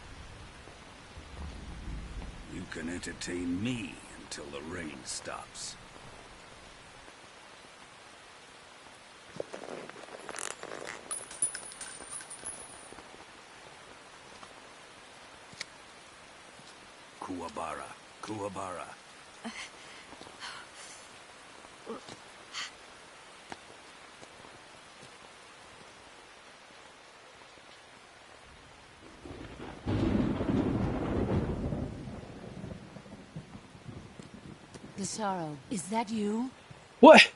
Speaker 13: You can entertain me until the rain stops. Kuwabara, Kuwabara.
Speaker 8: Desaro, is that you?
Speaker 1: What?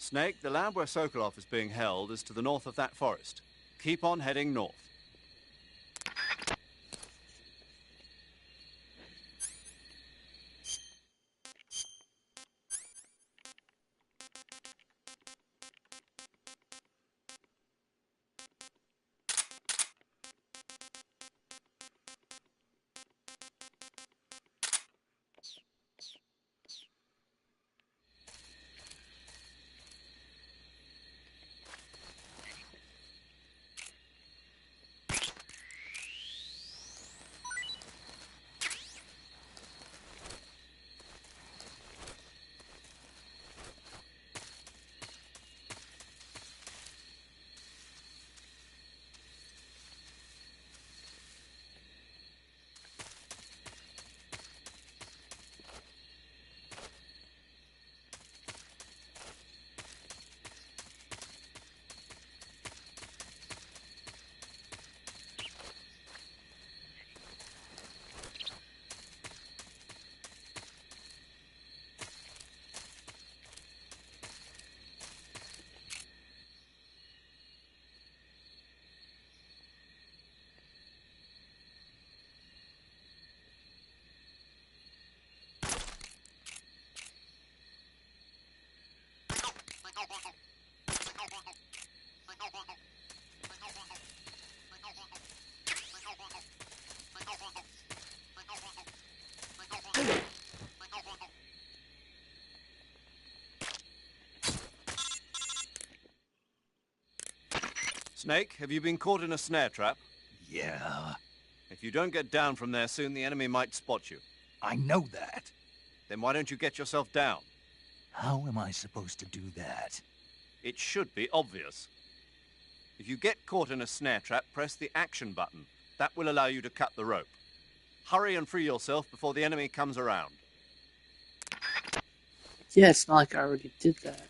Speaker 4: Snake, the lab where Sokolov is being held is to the north of that forest. Keep on heading north. Snake, have you been caught in a snare trap?
Speaker 2: Yeah.
Speaker 4: If you don't get down from there soon, the enemy might spot you.
Speaker 2: I know that.
Speaker 4: Then why don't you get yourself down?
Speaker 2: How am I supposed to do that?
Speaker 4: It should be obvious. If you get caught in a snare trap, press the action button. That will allow you to cut the rope. Hurry and free yourself before the enemy comes around.
Speaker 1: Yeah, it's not like I already did that.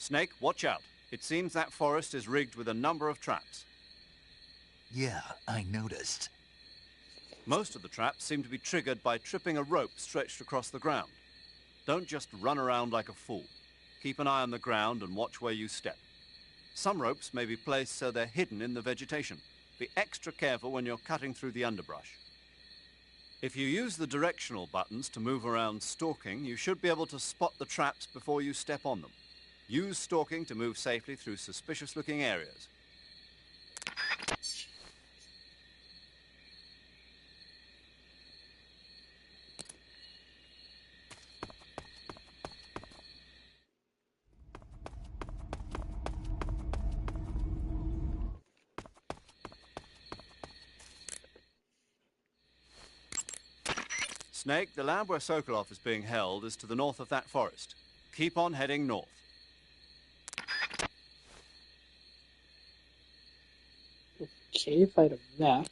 Speaker 4: Snake, watch out. It seems that forest is rigged with a number of traps.
Speaker 2: Yeah, I noticed.
Speaker 4: Most of the traps seem to be triggered by tripping a rope stretched across the ground. Don't just run around like a fool. Keep an eye on the ground and watch where you step. Some ropes may be placed so they're hidden in the vegetation. Be extra careful when you're cutting through the underbrush. If you use the directional buttons to move around stalking, you should be able to spot the traps before you step on them. Use stalking to move safely through suspicious-looking areas. Snake, the lab where Sokolov is being held is to the north of that forest. Keep on heading north.
Speaker 1: Okay, if I had a map.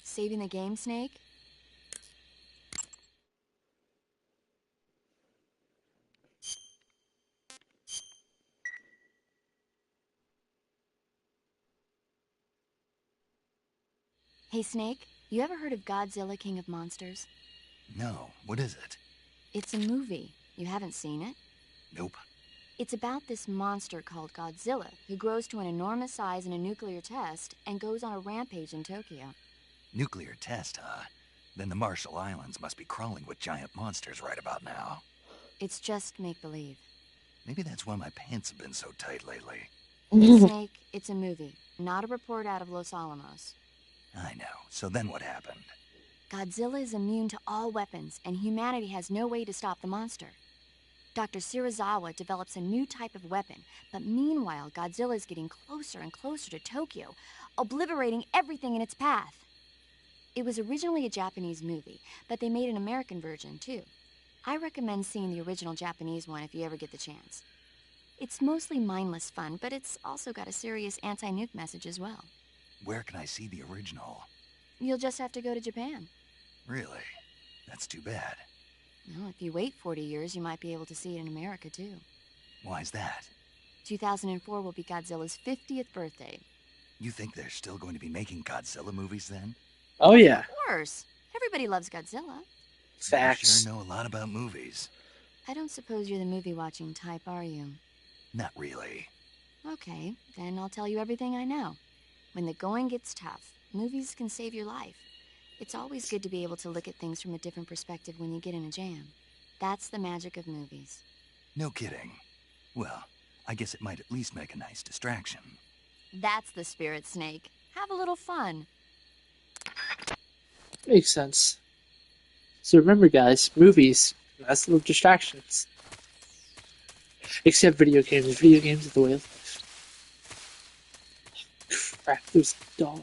Speaker 7: Saving the game, Snake? Hey, Snake, you ever heard of Godzilla King of Monsters?
Speaker 2: No, what is it?
Speaker 7: It's a movie. You haven't seen it?
Speaker 2: Nope.
Speaker 7: It's about this monster called Godzilla, who grows to an enormous size in a nuclear test and goes on a rampage in Tokyo.
Speaker 2: Nuclear test, huh? Then the Marshall Islands must be crawling with giant monsters right about now.
Speaker 7: It's just make-believe.
Speaker 2: Maybe that's why my pants have been so tight lately.
Speaker 7: Snake, it's a movie, not a report out of Los Alamos.
Speaker 2: I know. So then what happened?
Speaker 7: Godzilla is immune to all weapons, and humanity has no way to stop the monster. Dr. Shirazawa develops a new type of weapon, but meanwhile, Godzilla is getting closer and closer to Tokyo, obliterating everything in its path. It was originally a Japanese movie, but they made an American version, too. I recommend seeing the original Japanese one if you ever get the chance. It's mostly mindless fun, but it's also got a serious anti-nuke message as well.
Speaker 2: Where can I see the original?
Speaker 7: You'll just have to go to Japan.
Speaker 2: Really? That's too bad.
Speaker 7: Well, if you wait 40 years, you might be able to see it in America, too.
Speaker 2: Why's that?
Speaker 7: 2004 will be Godzilla's 50th birthday.
Speaker 2: You think they're still going to be making Godzilla movies then?
Speaker 1: Oh, yeah.
Speaker 7: Of course. Everybody loves Godzilla.
Speaker 1: Facts.
Speaker 2: You sure know a lot about movies.
Speaker 7: I don't suppose you're the movie-watching type, are you?
Speaker 2: Not really.
Speaker 7: Okay, then I'll tell you everything I know. When the going gets tough, movies can save your life. It's always good to be able to look at things from a different perspective when you get in a jam. That's the magic of movies.
Speaker 2: No kidding. Well, I guess it might at least make a nice distraction.
Speaker 7: That's the spirit, Snake. Have a little fun.
Speaker 1: Makes sense. So remember, guys, movies, nice little distractions. Except video games. Video games are the way of life. Crap, there's a dog.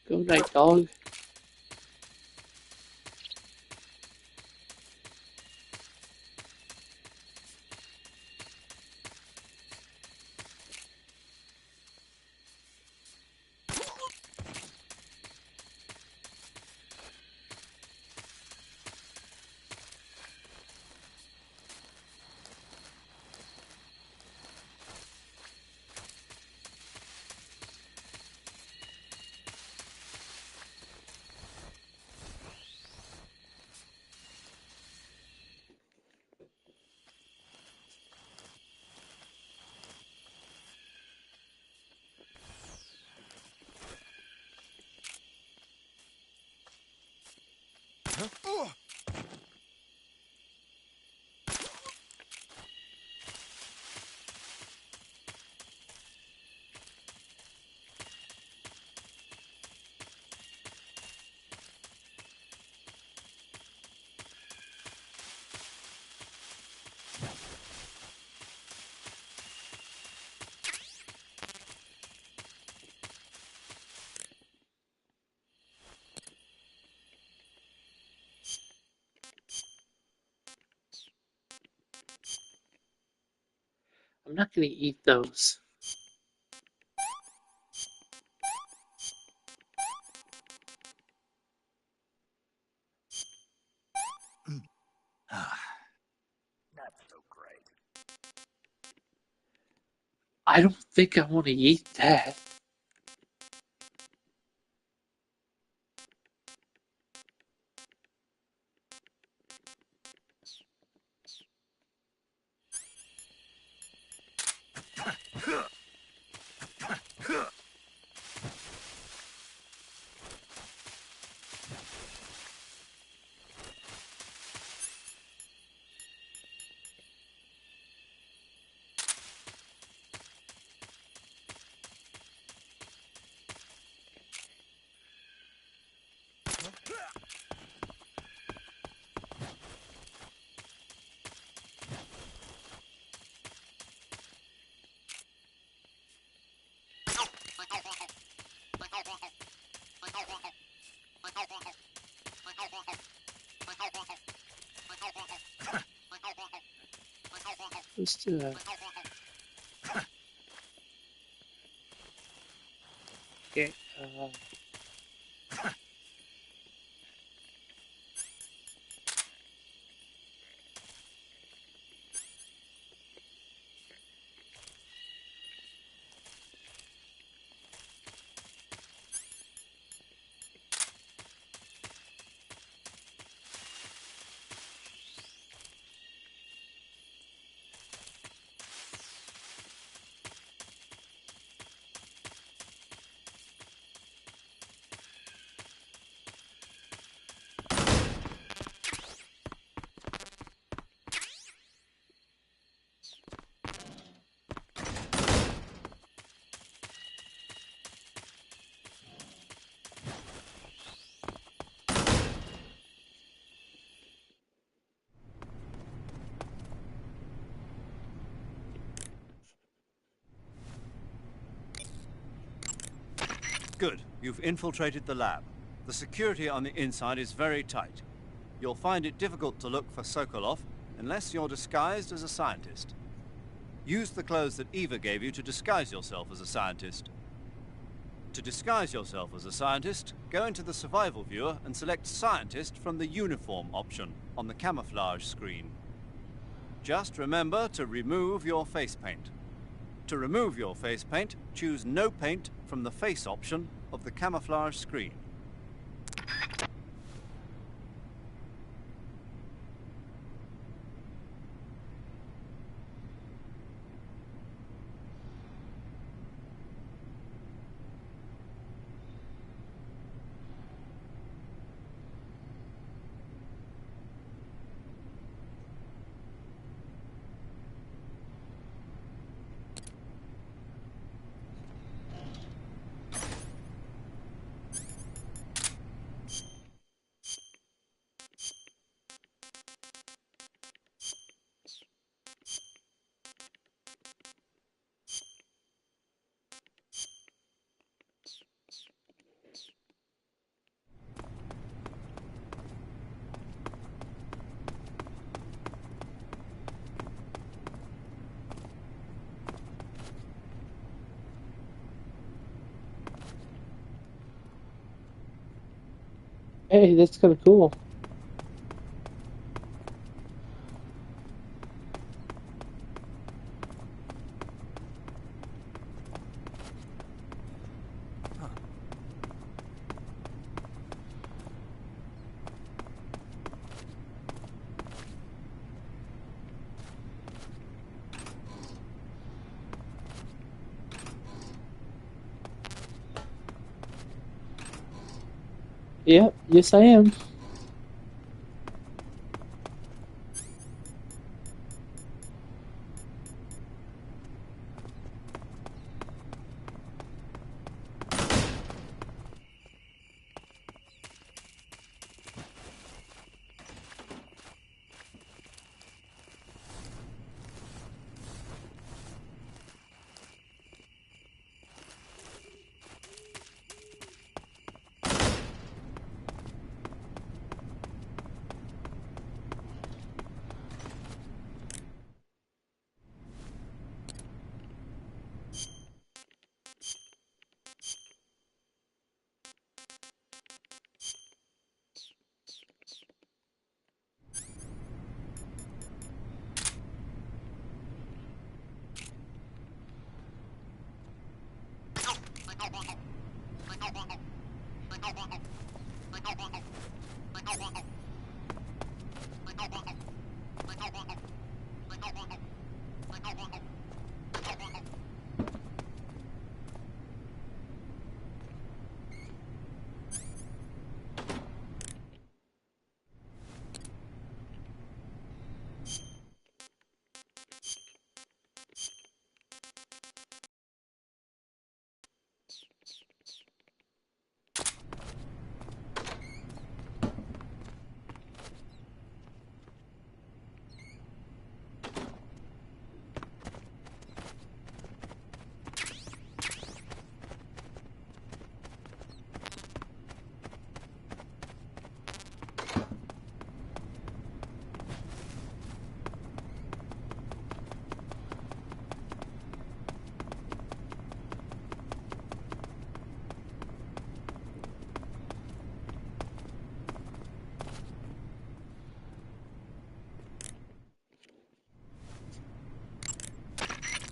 Speaker 1: Go night, dog. I'm not gonna eat those.
Speaker 13: Not so great.
Speaker 1: I don't think I want to eat that. Let's do that. Okay.
Speaker 4: Good. You've infiltrated the lab. The security on the inside is very tight. You'll find it difficult to look for Sokolov unless you're disguised as a scientist. Use the clothes that Eva gave you to disguise yourself as a scientist. To disguise yourself as a scientist, go into the survival viewer and select Scientist from the uniform option on the camouflage screen. Just remember to remove your face paint. To remove your face paint, choose No Paint from the Face option of the camouflage screen.
Speaker 1: Hey, that's kind of cool. Yep, yes I am.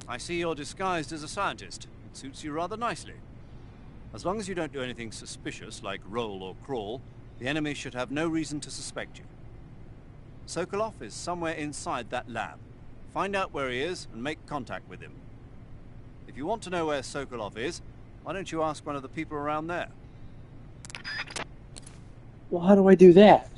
Speaker 4: I see you're disguised as a scientist. It suits you rather nicely. As long as you don't do anything suspicious, like roll or crawl, the enemy should have no reason to suspect you. Sokolov is somewhere inside that lab. Find out where he is and make contact with him. If you want to know where Sokolov is, why don't you ask one of the people around there?
Speaker 1: Well, how do I do that?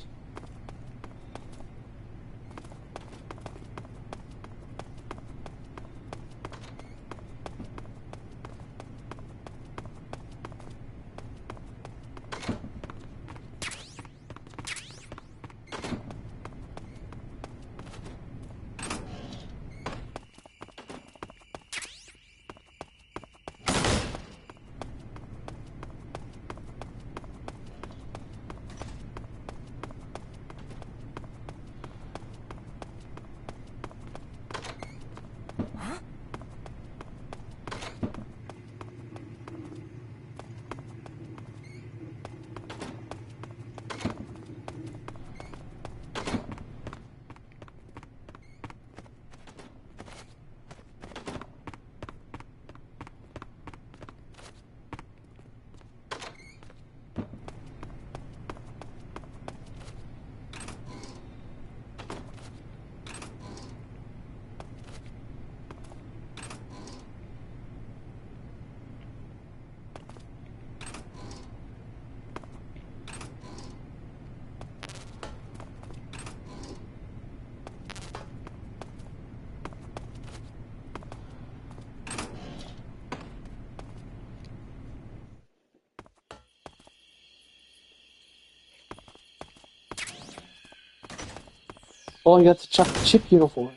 Speaker 1: Oh, I got the chocolate chip uniform.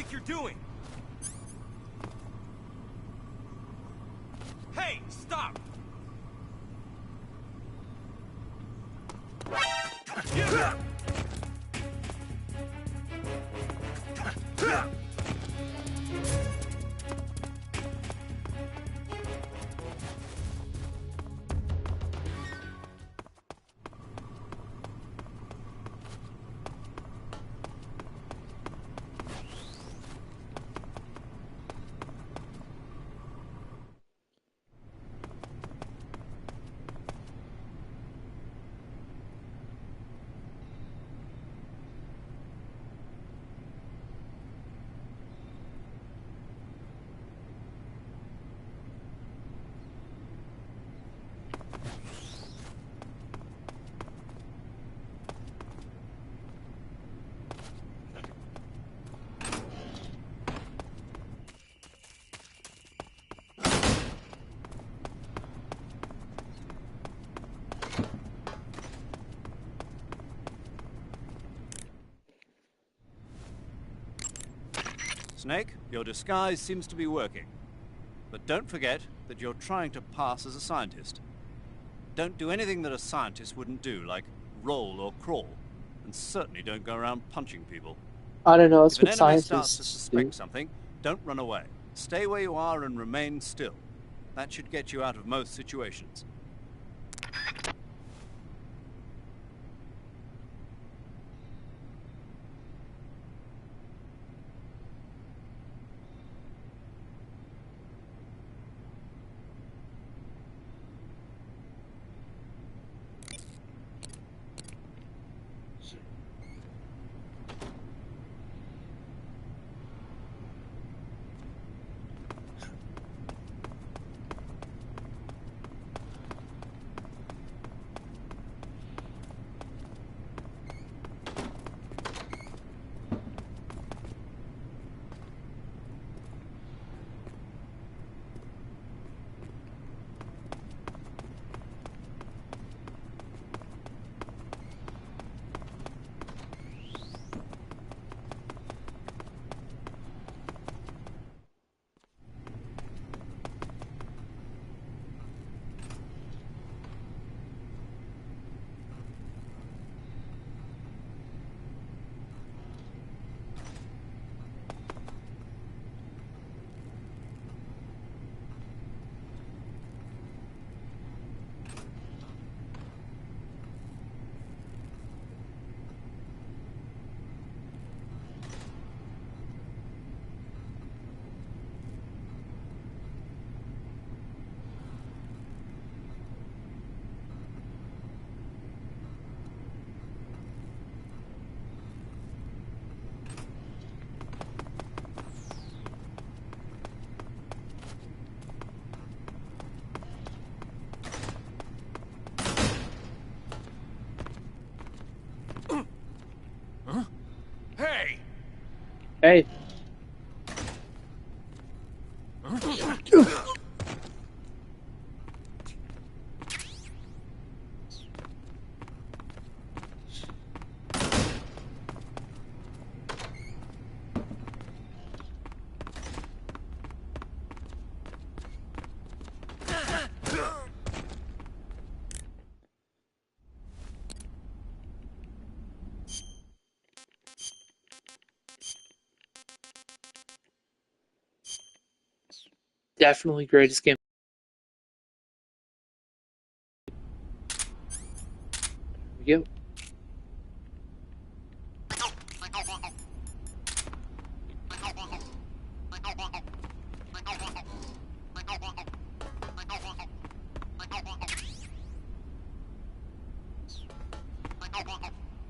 Speaker 5: think you're doing? Hey, stop!
Speaker 4: Snake, your disguise seems to be working. But don't forget that you're trying to pass as a scientist. Don't do anything that a scientist wouldn't do, like roll or crawl. And certainly don't go around punching people.
Speaker 1: I don't know, that's
Speaker 4: If an
Speaker 1: what
Speaker 4: enemy starts to
Speaker 1: scientists
Speaker 4: suspect
Speaker 1: do.
Speaker 4: something, don't run away. Stay where you are and remain still. That should get you out of most situations.
Speaker 5: Hey!
Speaker 1: Hey. Definitely greatest game. There we go.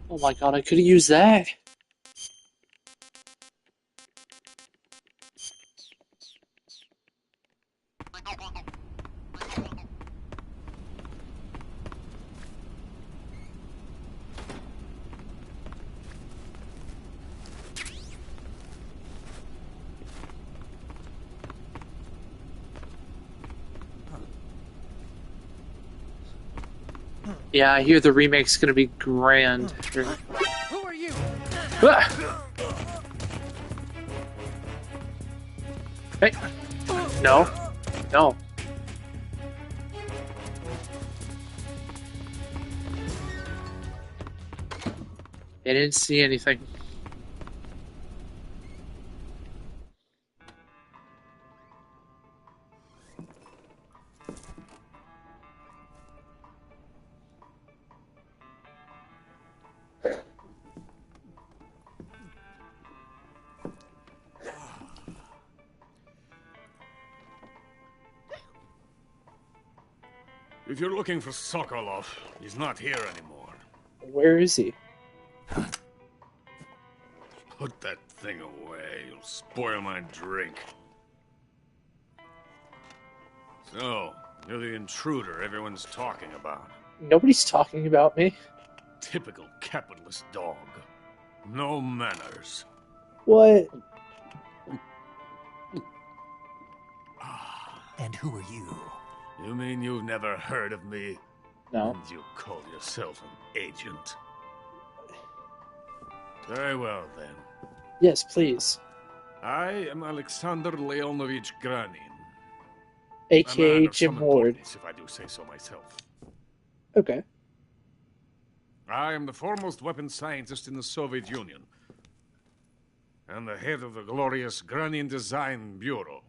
Speaker 1: Oh my god, I could have used that. Yeah, I hear the remake's gonna be grand.
Speaker 5: Who are you?
Speaker 1: Ah! Hey. No. No. They didn't see anything.
Speaker 20: If you're looking for Sokolov, he's not here anymore.
Speaker 1: Where is he?
Speaker 20: Put that thing away. You'll spoil my drink. So, you're the intruder everyone's talking about.
Speaker 1: Nobody's talking about me.
Speaker 20: Typical capitalist dog. No manners.
Speaker 1: What?
Speaker 2: And who are you?
Speaker 20: You mean you've never heard of me?
Speaker 1: No.
Speaker 20: And you call yourself an agent? Very well, then.
Speaker 1: Yes, please.
Speaker 20: I am Alexander Leonovich Granin.
Speaker 1: AKA
Speaker 20: A man of
Speaker 1: Jim
Speaker 20: some
Speaker 1: Ward.
Speaker 20: importance, if I do say so myself.
Speaker 1: Okay.
Speaker 20: I am the foremost weapons scientist in the Soviet Union. And the head of the glorious Granin Design Bureau.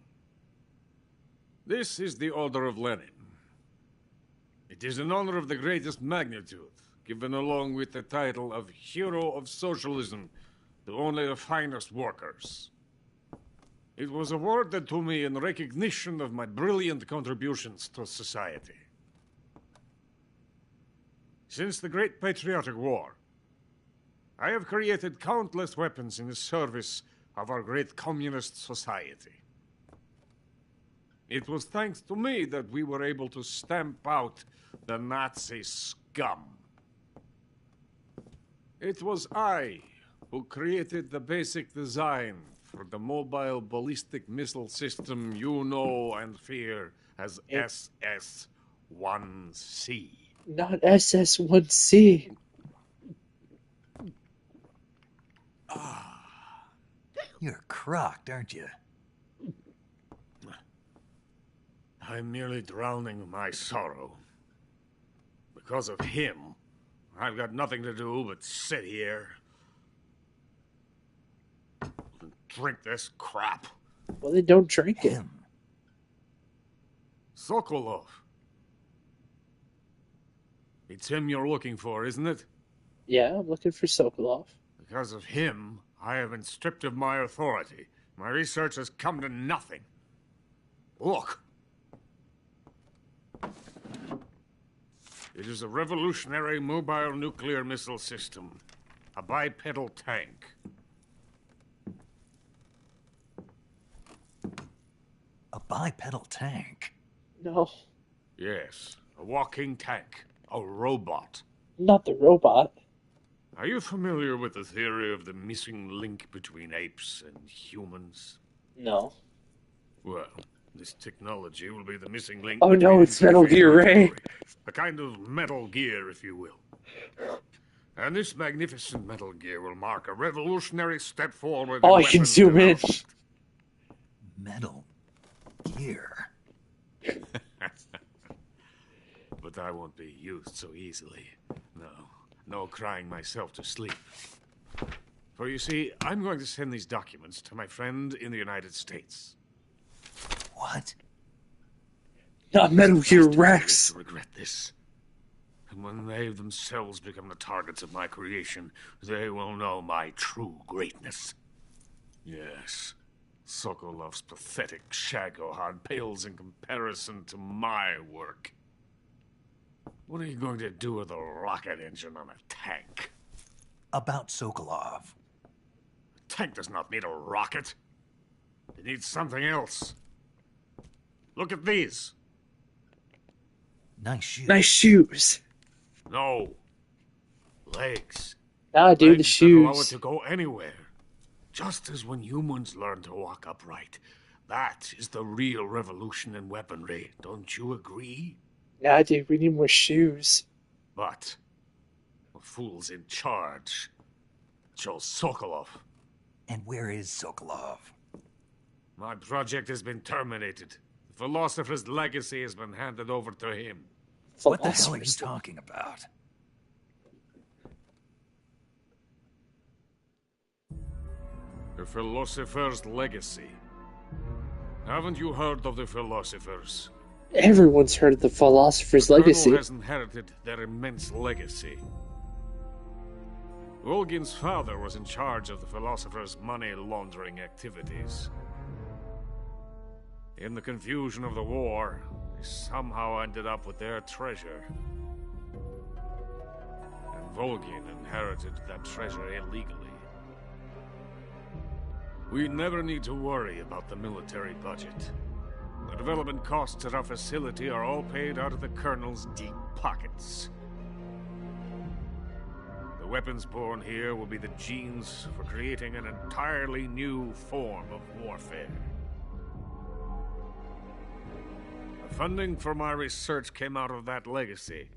Speaker 20: This is the Order of Lenin. It is an honor of the greatest magnitude, given along with the title of Hero of Socialism to only the finest workers. It was awarded to me in recognition of my brilliant contributions to society. Since the Great Patriotic War, I have created countless weapons in the service of our great communist society. It was thanks to me that we were able to stamp out the Nazi scum. It was I who created the basic design for the mobile ballistic missile system you know and fear as SS-1C.
Speaker 1: Not SS-1C.
Speaker 2: You're crocked, aren't you?
Speaker 20: I'm merely drowning my sorrow. Because of him, I've got nothing to do but sit here and drink this crap.
Speaker 1: Well, they don't drink it.
Speaker 20: Sokolov. It's him you're looking for, isn't it?
Speaker 1: Yeah, I'm looking for Sokolov.
Speaker 20: Because of him, I have been stripped of my authority. My research has come to nothing. Look. It is a revolutionary mobile nuclear missile system. A bipedal tank.
Speaker 2: A bipedal tank?
Speaker 1: No.
Speaker 20: Yes, a walking tank. A robot.
Speaker 1: Not the robot.
Speaker 20: Are you familiar with the theory of the missing link between apes and humans?
Speaker 1: No.
Speaker 20: Well, this technology will be the missing link.
Speaker 1: Oh no, it's Metal Gear Ray.
Speaker 20: A kind of Metal Gear, if you will. And this magnificent Metal Gear will mark a revolutionary step forward.
Speaker 1: Oh, I can zoom in.
Speaker 2: Metal Gear.
Speaker 20: But I won't be used so easily. No crying myself to sleep. For you see, I'm going to send these documents to my friend in the United States.
Speaker 2: What?
Speaker 1: Not Metal Gear Rex.
Speaker 20: To regret this. And when they themselves become the targets of my creation, they will know my true greatness. Yes, Sokolov's pathetic Shagohod pales in comparison to my work. What are you going to do with a rocket engine on a tank?
Speaker 2: About Sokolov.
Speaker 20: A tank does not need a rocket. It needs something else. Look at these.
Speaker 2: Nice shoes.
Speaker 1: Nice shoes.
Speaker 20: No. Legs.
Speaker 1: Ah, dude, the
Speaker 20: Legs that allow it
Speaker 1: shoes.
Speaker 20: to go anywhere. Just as when humans learn to walk upright. That is the real revolution in weaponry. Don't you agree?
Speaker 1: Nah, dude, we need more shoes.
Speaker 20: But the fool's in charge. Joe Sokolov.
Speaker 2: And where is Sokolov?
Speaker 20: My project has been terminated. The Philosopher's legacy has been handed over to him.
Speaker 2: What the hell are you talking about?
Speaker 20: The Philosopher's legacy. Haven't you heard of the Philosophers?
Speaker 1: Everyone's heard of the Philosopher's
Speaker 20: The
Speaker 1: legacy.
Speaker 20: Colonel has inherited their immense legacy. Volgin's father was in charge of the Philosopher's money laundering activities. In the confusion of the war, they somehow ended up with their treasure. And Volgin inherited that treasure illegally. We never need to worry about the military budget. The development costs at our facility are all paid out of the Colonel's deep pockets. The weapons born here will be the genes for creating an entirely new form of warfare. The funding for my research came out of that legacy.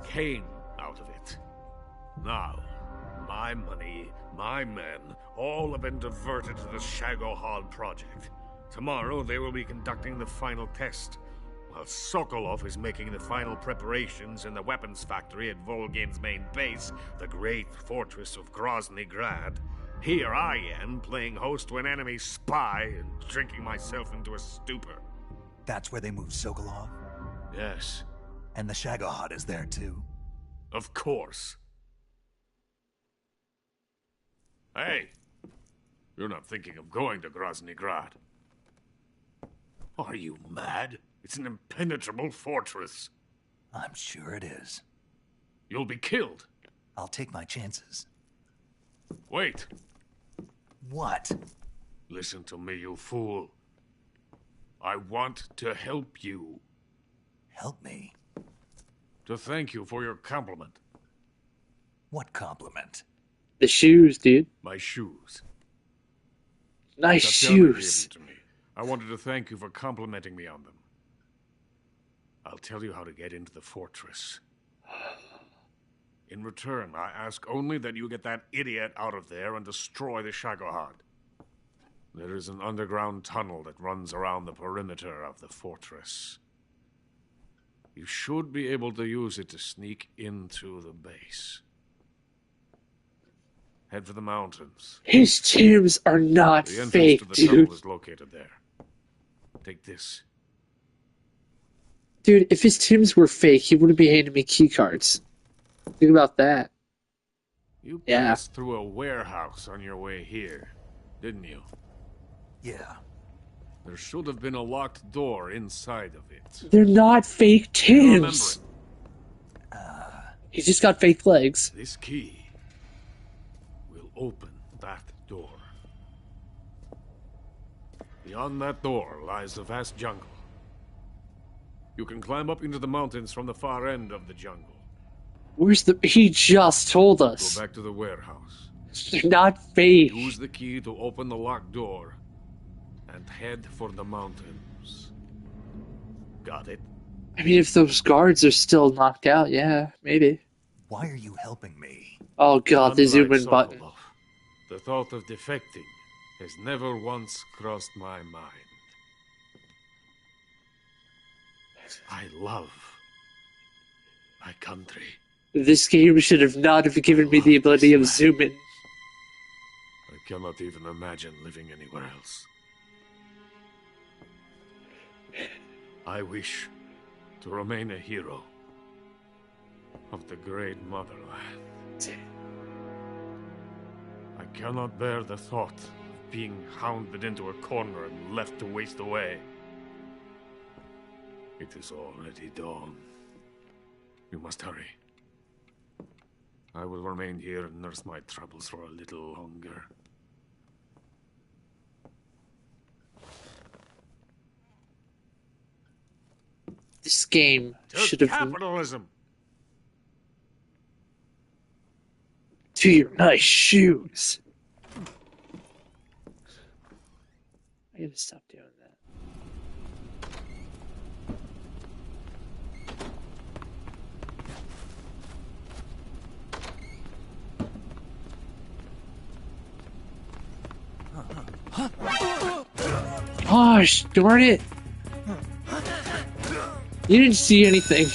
Speaker 20: Came out of it. Now, my money, my men, all have been diverted to the Shagohod project. Tomorrow they will be conducting the final test, while Sokolov is making the final preparations in the weapons factory at Volgin's main base, the great fortress of Grozny Grad. Here I am, playing host to an enemy spy and drinking myself into a stupor.
Speaker 2: That's where they moved Sokolov?
Speaker 20: Yes.
Speaker 2: And the Shagohod is there too?
Speaker 20: Of course. Hey! You're not thinking of going to Grozny Grad. Are you mad? It's an impenetrable fortress.
Speaker 2: I'm sure it is.
Speaker 20: You'll be killed.
Speaker 2: I'll take my chances.
Speaker 20: Wait.
Speaker 2: What?
Speaker 20: Listen to me, you fool. I want to help you.
Speaker 2: Help me?
Speaker 20: To thank you for your compliment.
Speaker 2: What compliment?
Speaker 1: The shoes, dude.
Speaker 20: My shoes.
Speaker 1: Nice
Speaker 20: Tatiana gave
Speaker 1: shoes.
Speaker 20: them to me. I wanted to thank you for complimenting me on them. I'll tell you how to get into the fortress. In return, I ask only that you get that idiot out of there and destroy the Shagohod. There is an underground tunnel that runs around the perimeter of the fortress. You should be able to use it to sneak into the base. Head for the mountains.
Speaker 1: His tombs are not
Speaker 20: The entrance
Speaker 1: fake,
Speaker 20: to the
Speaker 1: dude.
Speaker 20: tunnel is located there. Take this.
Speaker 1: Dude, if his tombs were fake, he wouldn't be handing me key cards. Think about that.
Speaker 20: You
Speaker 1: Yeah.
Speaker 20: passed through a warehouse on your way here, didn't you?
Speaker 2: Yeah.
Speaker 20: There should have been a locked door inside of it.
Speaker 1: They're not fake
Speaker 20: You remember
Speaker 1: tombs.
Speaker 20: it.
Speaker 1: He's just got fake legs.
Speaker 20: This key will open that door. Beyond that door lies the vast jungle. You can climb up into the mountains from the far end of the jungle.
Speaker 1: Where's the... He just told us.
Speaker 20: Go back to the warehouse.
Speaker 1: They're not fake.
Speaker 20: Use the key to open the locked door and head for the mountains. Got it?
Speaker 1: I mean, if those guards are still knocked out, yeah, maybe.
Speaker 2: Why are you helping me?
Speaker 1: Oh god, the zoom in
Speaker 20: Unlike
Speaker 1: button.
Speaker 20: Sokolov, the thought of defecting has never once crossed my mind. I love my country.
Speaker 1: This game should have not have given me the ability of zoom in.
Speaker 20: I cannot even imagine living anywhere else. I wish to remain a hero of the great motherland. I cannot bear the thought of being hounded into a corner and left to waste away. It is already dawn. You must hurry. I will remain here and nurse my troubles for a little longer.
Speaker 1: This game
Speaker 20: To
Speaker 1: should have...
Speaker 20: capitalism!
Speaker 1: To your nice shoes. I gotta stop doing that. Gosh, darn it. You didn't see anything.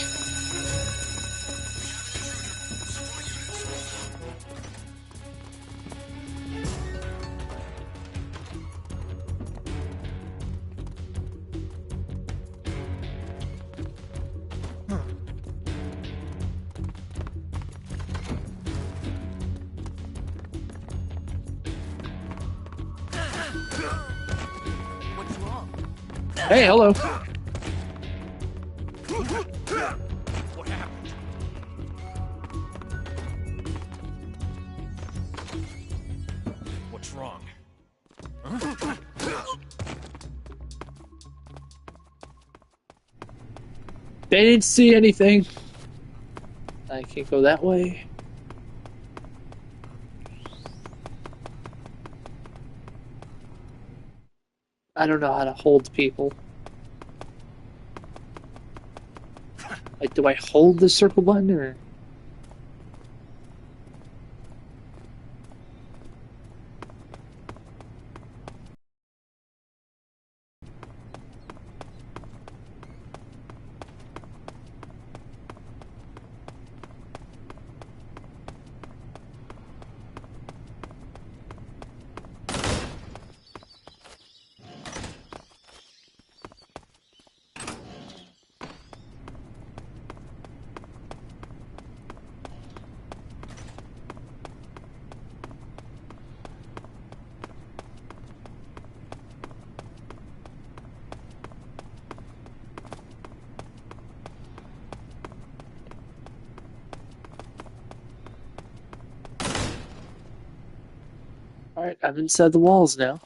Speaker 21: What's wrong?
Speaker 1: Hey, hello.
Speaker 9: What happened? What's wrong? Huh?
Speaker 1: They didn't see anything. I can't go that way. I don't know how to hold people. Like, do I hold the circle button or? Alright, I'm inside the walls now.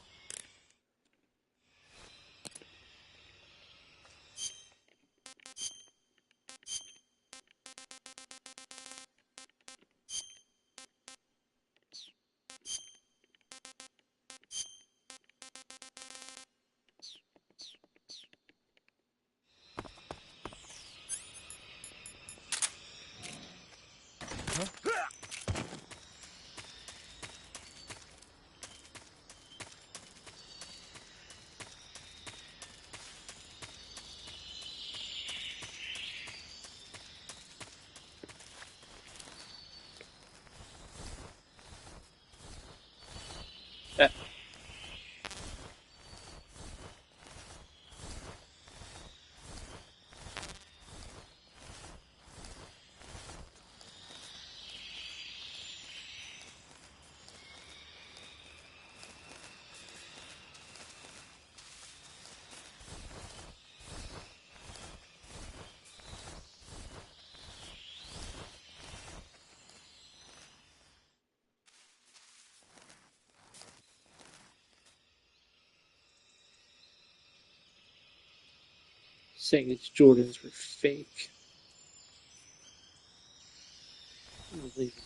Speaker 1: Saying its Jordans were fake. Unbelievable.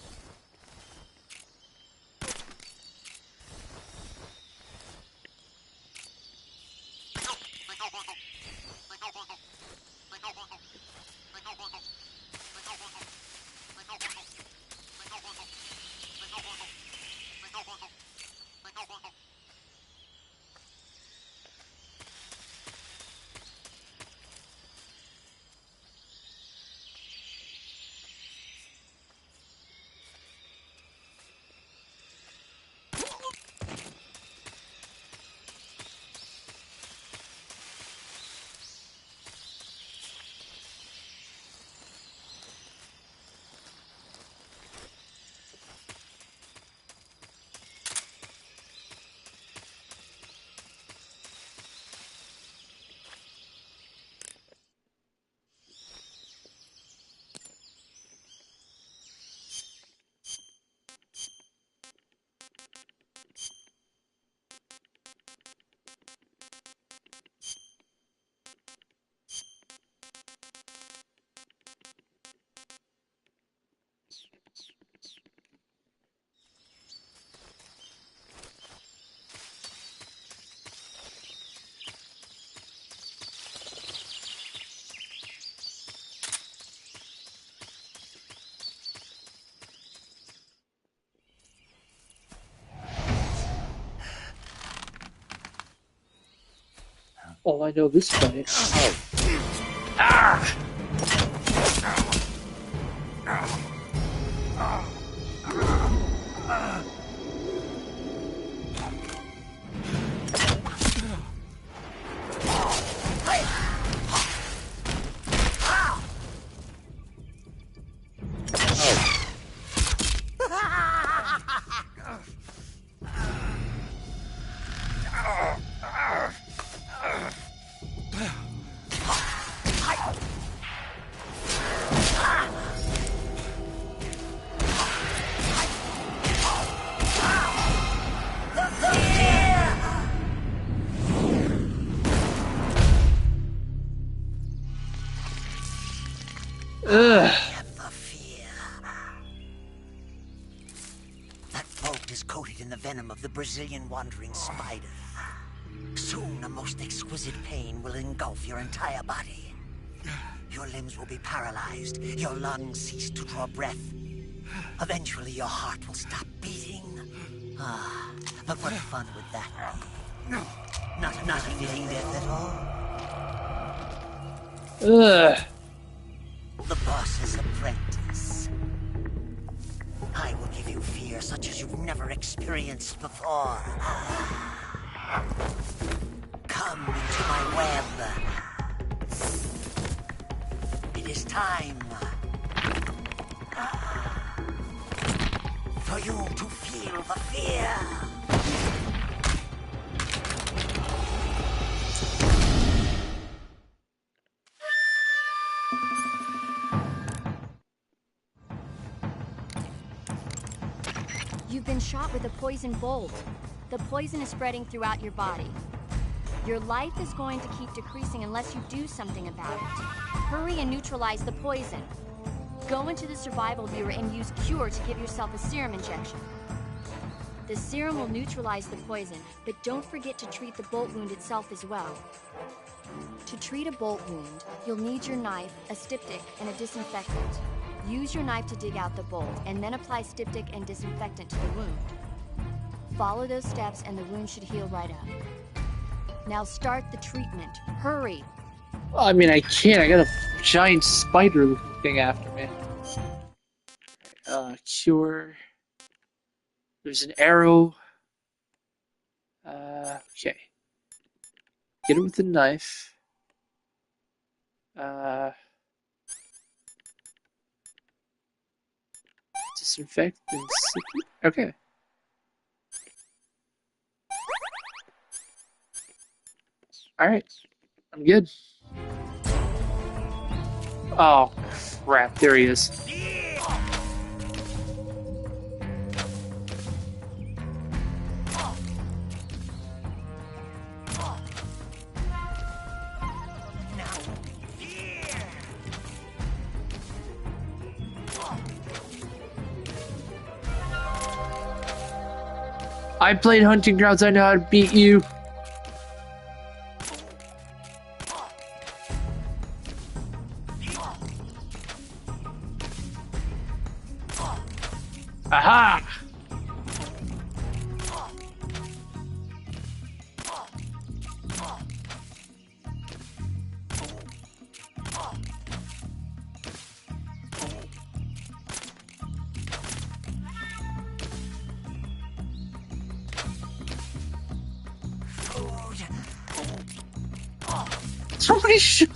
Speaker 1: Oh, I know this fight.
Speaker 12: That bolt is coated in the venom of the Brazilian wandering spider. Soon, a most exquisite pain will engulf your entire body. Your limbs will be paralyzed, your lungs cease to draw breath. Eventually, your heart will stop beating. Ah, but what fun would that be? Not feeling death at all?
Speaker 1: Ugh.
Speaker 12: The boss's apprentice. I will give you fear such as you've never experienced before. Come into my web. It is time for you to feel the fear.
Speaker 7: You've been shot with a poison bolt. The poison is spreading throughout your body. Your life is going to keep decreasing unless you do something about it. Hurry and neutralize the poison. Go into the survival viewer and use Cure to give yourself a serum injection. The serum will neutralize the poison, but don't forget to treat the bolt wound itself as well. To treat a bolt wound, you'll need your knife, a styptic, and a disinfectant. Use your knife to dig out the bolt, and then apply styptic and disinfectant to the wound. Follow those steps and the wound should heal right up. Now start the treatment. Hurry!
Speaker 1: I mean, I can't. I got a giant spider looking thing after me. Cure. There's an arrow. Okay. Get it with the knife. Disinfect and okay. Alright. I'm good. Oh, crap. There he is. I played Hunting Grounds, I know how to beat you. Aha! Somebody shoot!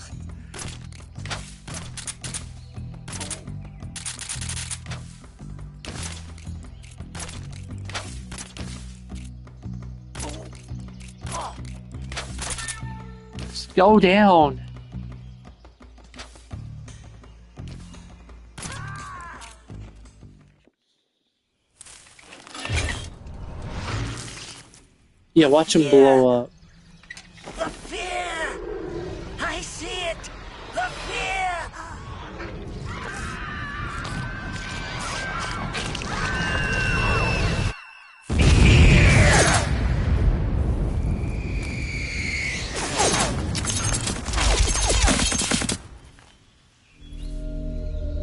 Speaker 1: Just go down. Yeah, watch him blow up.
Speaker 12: The fear! I see it! The fear!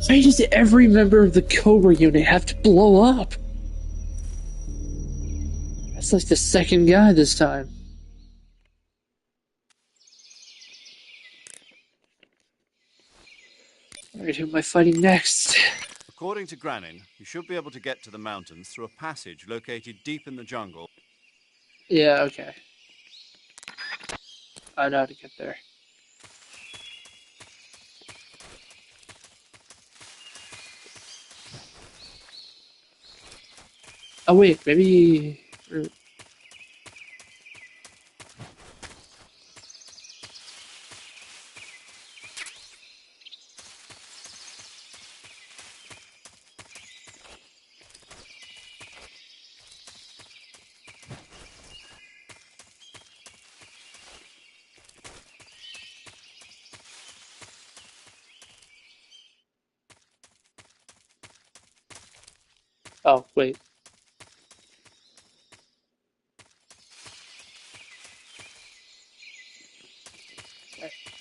Speaker 1: Why does every member of the Cobra unit have to blow up? That's like the second guy this time. Alright, who am I fighting next?
Speaker 4: According to Granin, you should be able to get to the mountains through a passage located deep in the jungle.
Speaker 1: Yeah, okay. I know how to get there. Oh wait, maybe... Oh, wait.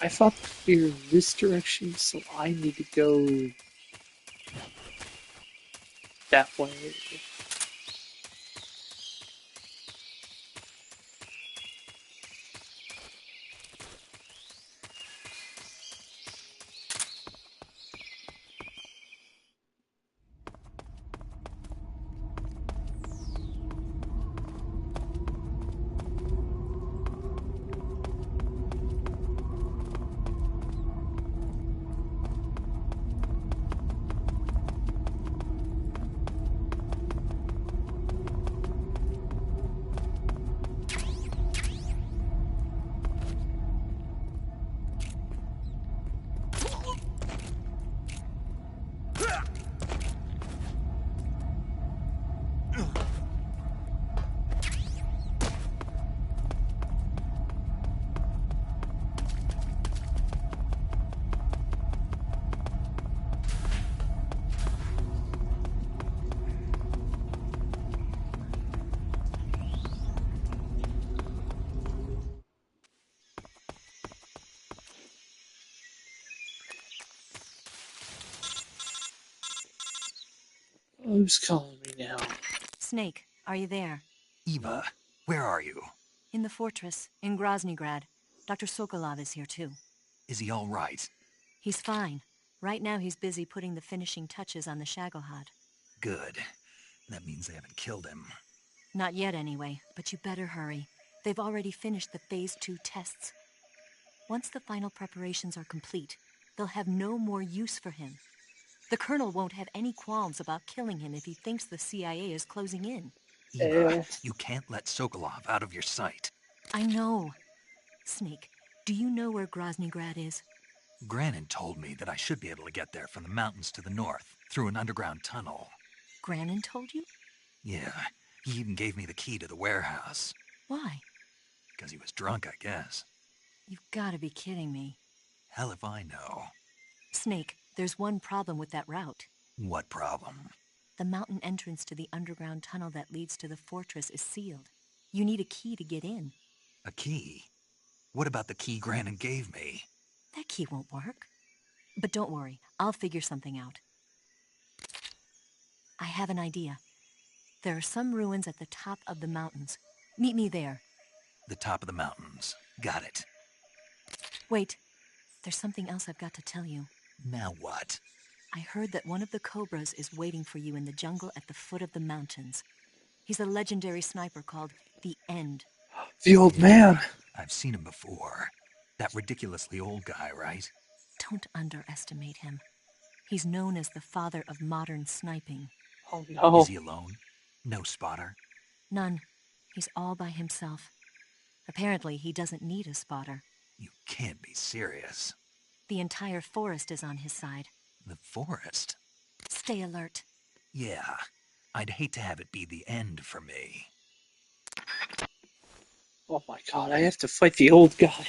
Speaker 1: I thought we were this direction, so I need to go that way. Who's calling me now?
Speaker 19: Snake, are you there?
Speaker 2: Eva, where are you?
Speaker 19: In the fortress, in Groznygrad. Dr. Sokolov is here too.
Speaker 2: Is he all right?
Speaker 19: He's fine. Right now he's busy putting the finishing touches on the Shagohod.
Speaker 2: Good. That means they haven't killed him.
Speaker 19: Not yet anyway, but you better hurry. They've already finished the Phase 2 tests. Once the final preparations are complete, they'll have no more use for him. The Colonel won't have any qualms about killing him if he thinks the CIA is closing in.
Speaker 2: Eva, you can't let Sokolov out of your sight.
Speaker 19: I know. Snake, do you know where Groznygrad is?
Speaker 2: Granin told me that I should be able to get there from the mountains to the north, through an underground tunnel.
Speaker 19: Granin told you?
Speaker 2: Yeah, he even gave me the key to the warehouse.
Speaker 19: Why?
Speaker 2: Because he was drunk, I guess.
Speaker 19: You've got to be kidding me.
Speaker 2: Hell if I know.
Speaker 19: Snake, there's one problem with that route.
Speaker 2: What problem?
Speaker 19: The mountain entrance to the underground tunnel that leads to the fortress is sealed. You need a key to get in.
Speaker 2: A key? What about the key Granin gave me?
Speaker 19: That key won't work. But don't worry, I'll figure something out. I have an idea. There are some ruins at the top of the mountains. Meet me there.
Speaker 2: The top of the mountains. Got it.
Speaker 19: Wait, there's something else I've got to tell you.
Speaker 2: Now what?
Speaker 19: I heard that one of the Cobras is waiting for you in the jungle at the foot of the mountains. He's a legendary sniper called The End.
Speaker 1: The old man!
Speaker 2: I've seen him before. That ridiculously old guy, right?
Speaker 19: Don't underestimate him. He's known as the father of modern sniping.
Speaker 1: Oh no.
Speaker 2: Is he alone? No spotter?
Speaker 19: None. He's all by himself. Apparently, he doesn't need a spotter.
Speaker 2: You can't be serious.
Speaker 19: The entire forest is on his side.
Speaker 2: The forest?
Speaker 19: Stay alert.
Speaker 2: Yeah. I'd hate to have it be the end for me.
Speaker 1: Oh my god, I have to fight the old guy.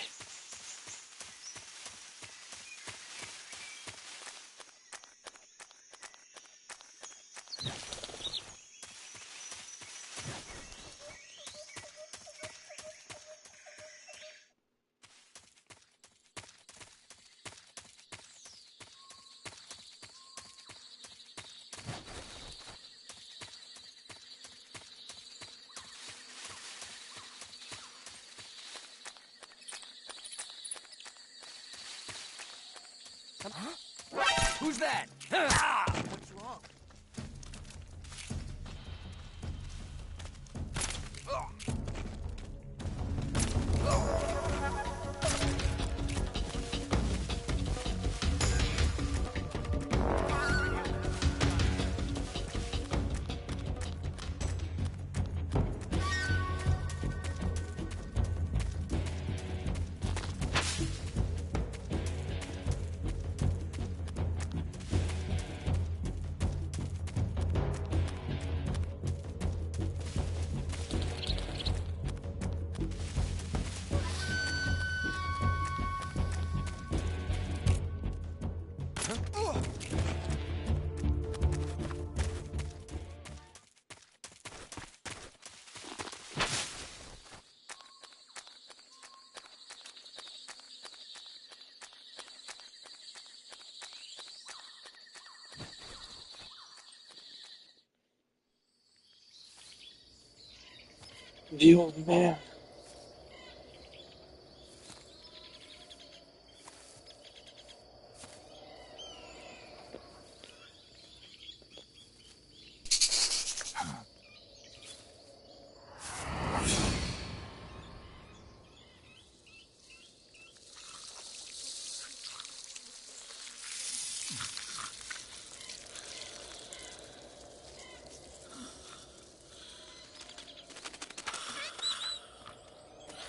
Speaker 9: Who's that?
Speaker 12: What's wrong?
Speaker 1: The old man.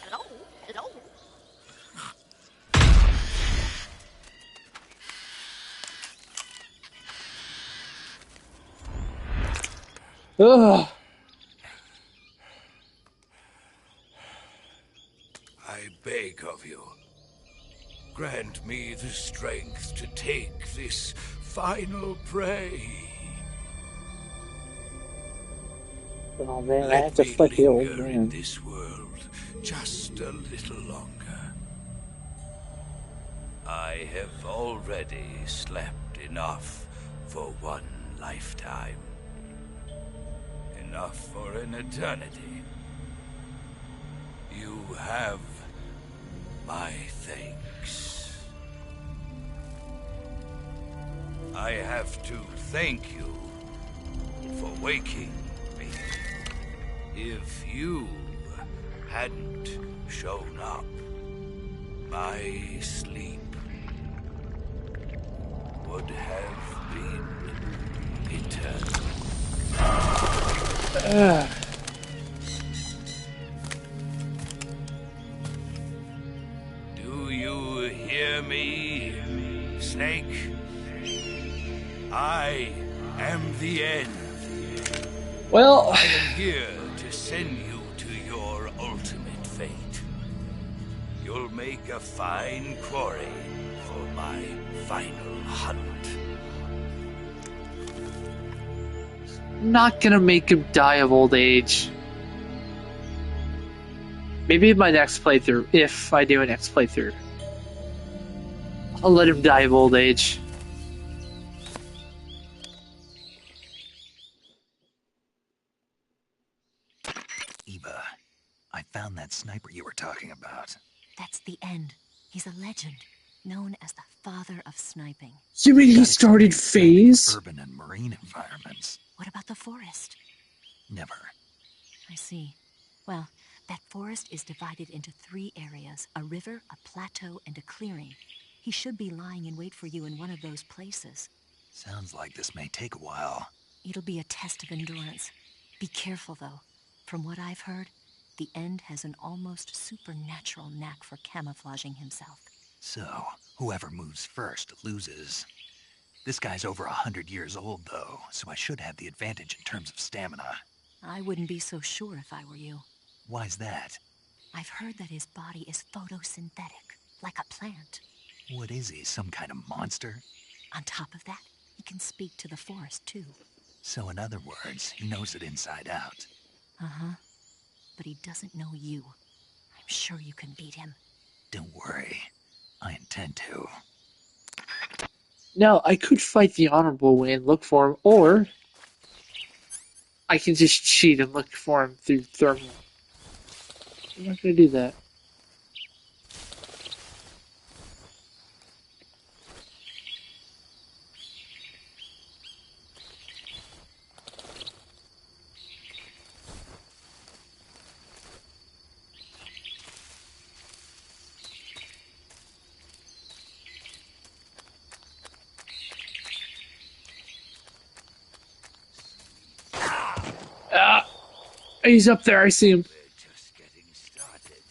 Speaker 12: Hello? Hello?
Speaker 1: Ugh.
Speaker 10: I beg of you, grant me the strength to take this final prey.
Speaker 1: Oh man, I
Speaker 10: Let
Speaker 1: have to
Speaker 10: me
Speaker 1: fight the old
Speaker 10: linger in
Speaker 1: man.
Speaker 10: this world just a little longer. I have already slept enough for one lifetime. Enough for an eternity. You have my thanks. I have to thank you for waking me. If you hadn't shown up, my sleep would have been eternal. Do you hear me, Snake? I am the end.
Speaker 1: Well,
Speaker 10: I am here to send you to your ultimate fate. You'll make a fine quarry for my final hunt.
Speaker 1: not gonna make him die of old age. Maybe in my next playthrough, if I do a next playthrough, I'll let him die of old age.
Speaker 2: Eva, I found that sniper you were talking about.
Speaker 19: That's the end. He's a legend, known as the father of sniping.
Speaker 1: You mean he
Speaker 2: That
Speaker 1: started
Speaker 2: explains
Speaker 1: Phase?
Speaker 2: urban and marine environments.
Speaker 19: What about the forest?
Speaker 2: Never.
Speaker 19: I see. Well, that forest is divided into 3 areas, a river, a plateau, and a clearing. He should be lying in wait for you in one of those places.
Speaker 2: Sounds like this may take a while.
Speaker 19: It'll be a test of endurance. Be careful, though. From what I've heard, the End has an almost supernatural knack for camouflaging himself.
Speaker 2: So, whoever moves first loses. This guy's over 100 years old, though, so I should have the advantage in terms of stamina.
Speaker 19: I wouldn't be so sure if I were you.
Speaker 2: Why's that?
Speaker 19: I've heard that his body is photosynthetic, like a plant.
Speaker 2: What is he, some kind of monster?
Speaker 19: On top of that, he can speak to the forest, too.
Speaker 2: So in other words, he knows it inside out.
Speaker 19: Uh-huh. But he doesn't know you. I'm sure you can beat him.
Speaker 2: Don't worry. I intend to.
Speaker 1: Now, I could fight the honorable way and look for him, or I can just cheat and look for him through thermal. I'm not gonna do that. He's up there. I see him.
Speaker 17: We're just getting started.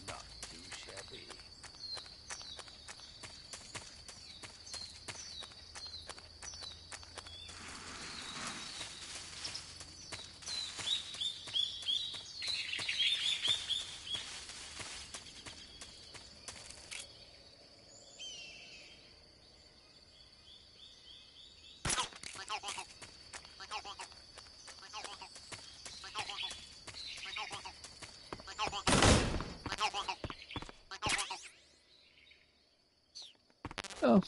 Speaker 17: Not too shabby.
Speaker 1: Oh.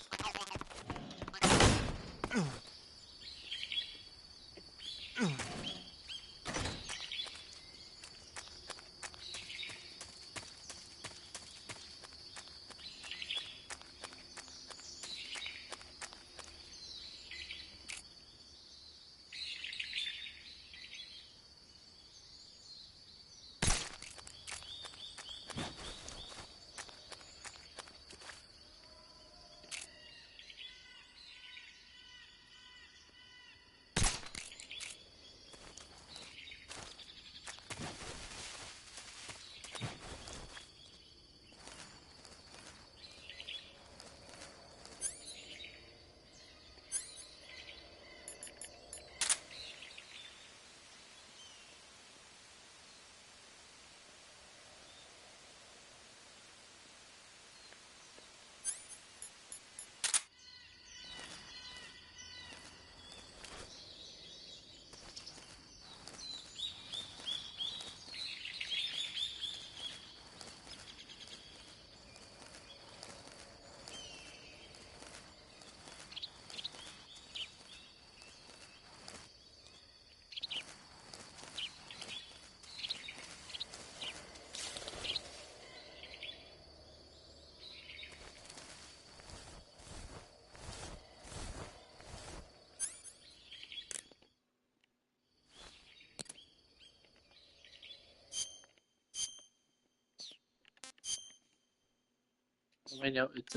Speaker 1: I know it's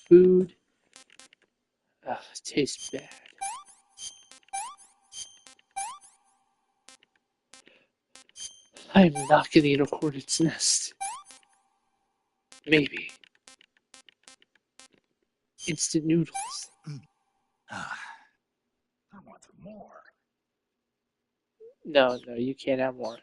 Speaker 1: food. It tastes bad. I'm not gonna eat a hornet's nest. Maybe. Instant noodles.
Speaker 13: Ah, I want some more.
Speaker 1: No, you can't have more.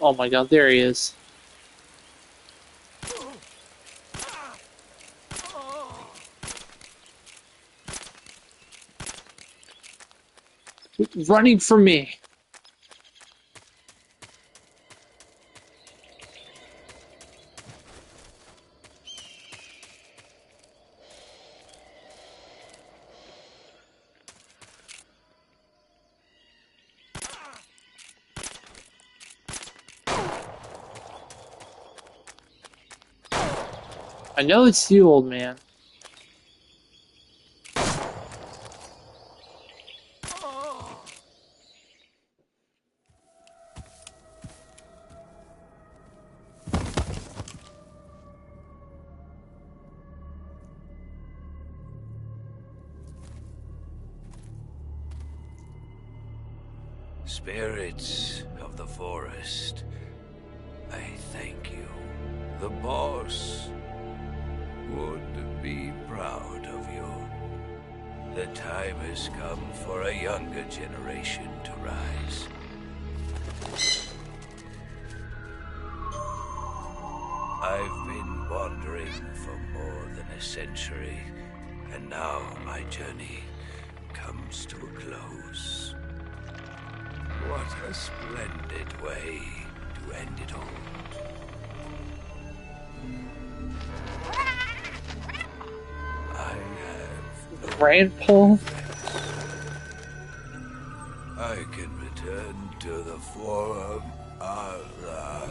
Speaker 1: Oh my god, there he is. Running from me. I know it's you, old man.
Speaker 6: Spirits of the forest, I thank you. The boss would be proud of you. The time has come for a younger generation to rise. I've been wandering for more than a century, and now my journey comes to a close. What a splendid way to end it all. I have
Speaker 1: Grandpa?
Speaker 6: I can return to the Forum Allah.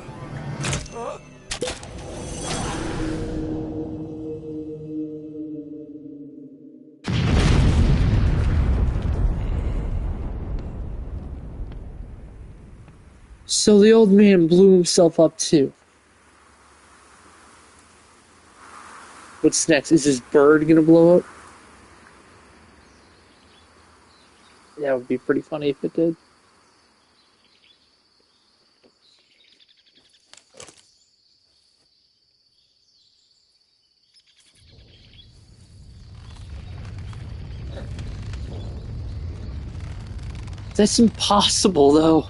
Speaker 1: So the old man blew himself up too. What's next? Is his bird gonna blow up? That would be pretty funny if it did. That's impossible, though.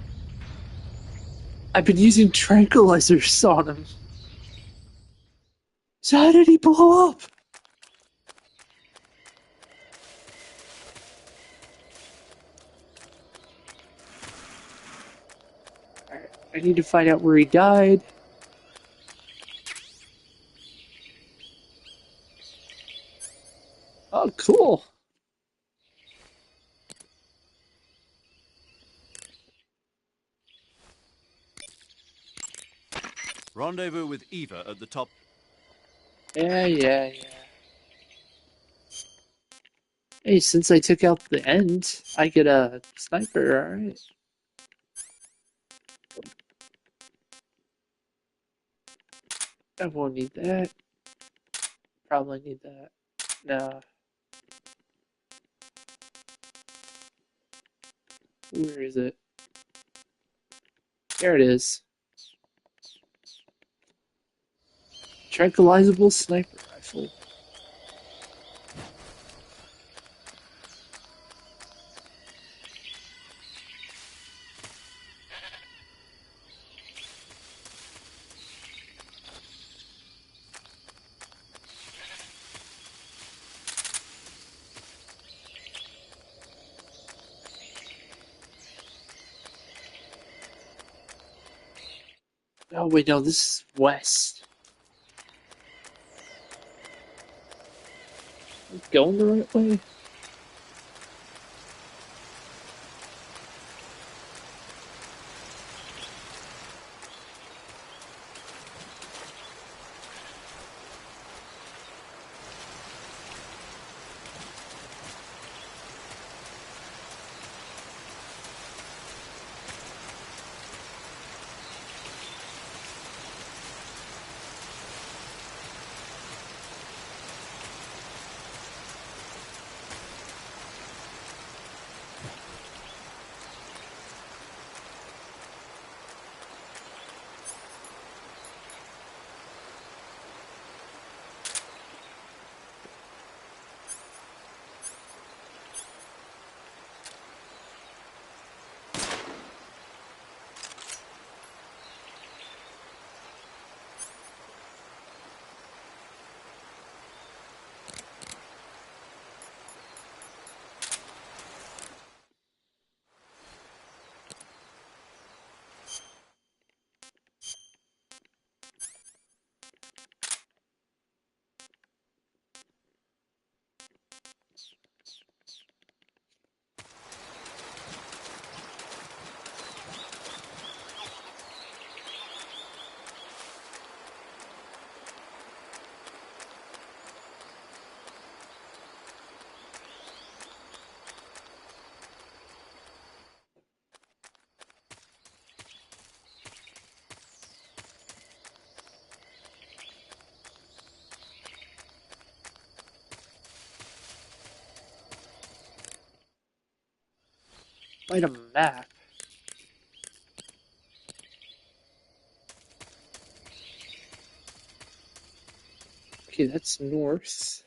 Speaker 1: I've been using tranquilizers on him. So how did he blow up? Alright, I need to find out where he died. Oh, cool.
Speaker 4: Rendezvous with Eva at the top.
Speaker 1: Yeah. Hey, since I took out the end, I get a sniper, alright. I won't need that. Probably need that. No. Where is it? There it is. Tranquilizable sniper rifle. Oh wait, no, this is west. Going the right way? Find a map. Okay, that's north.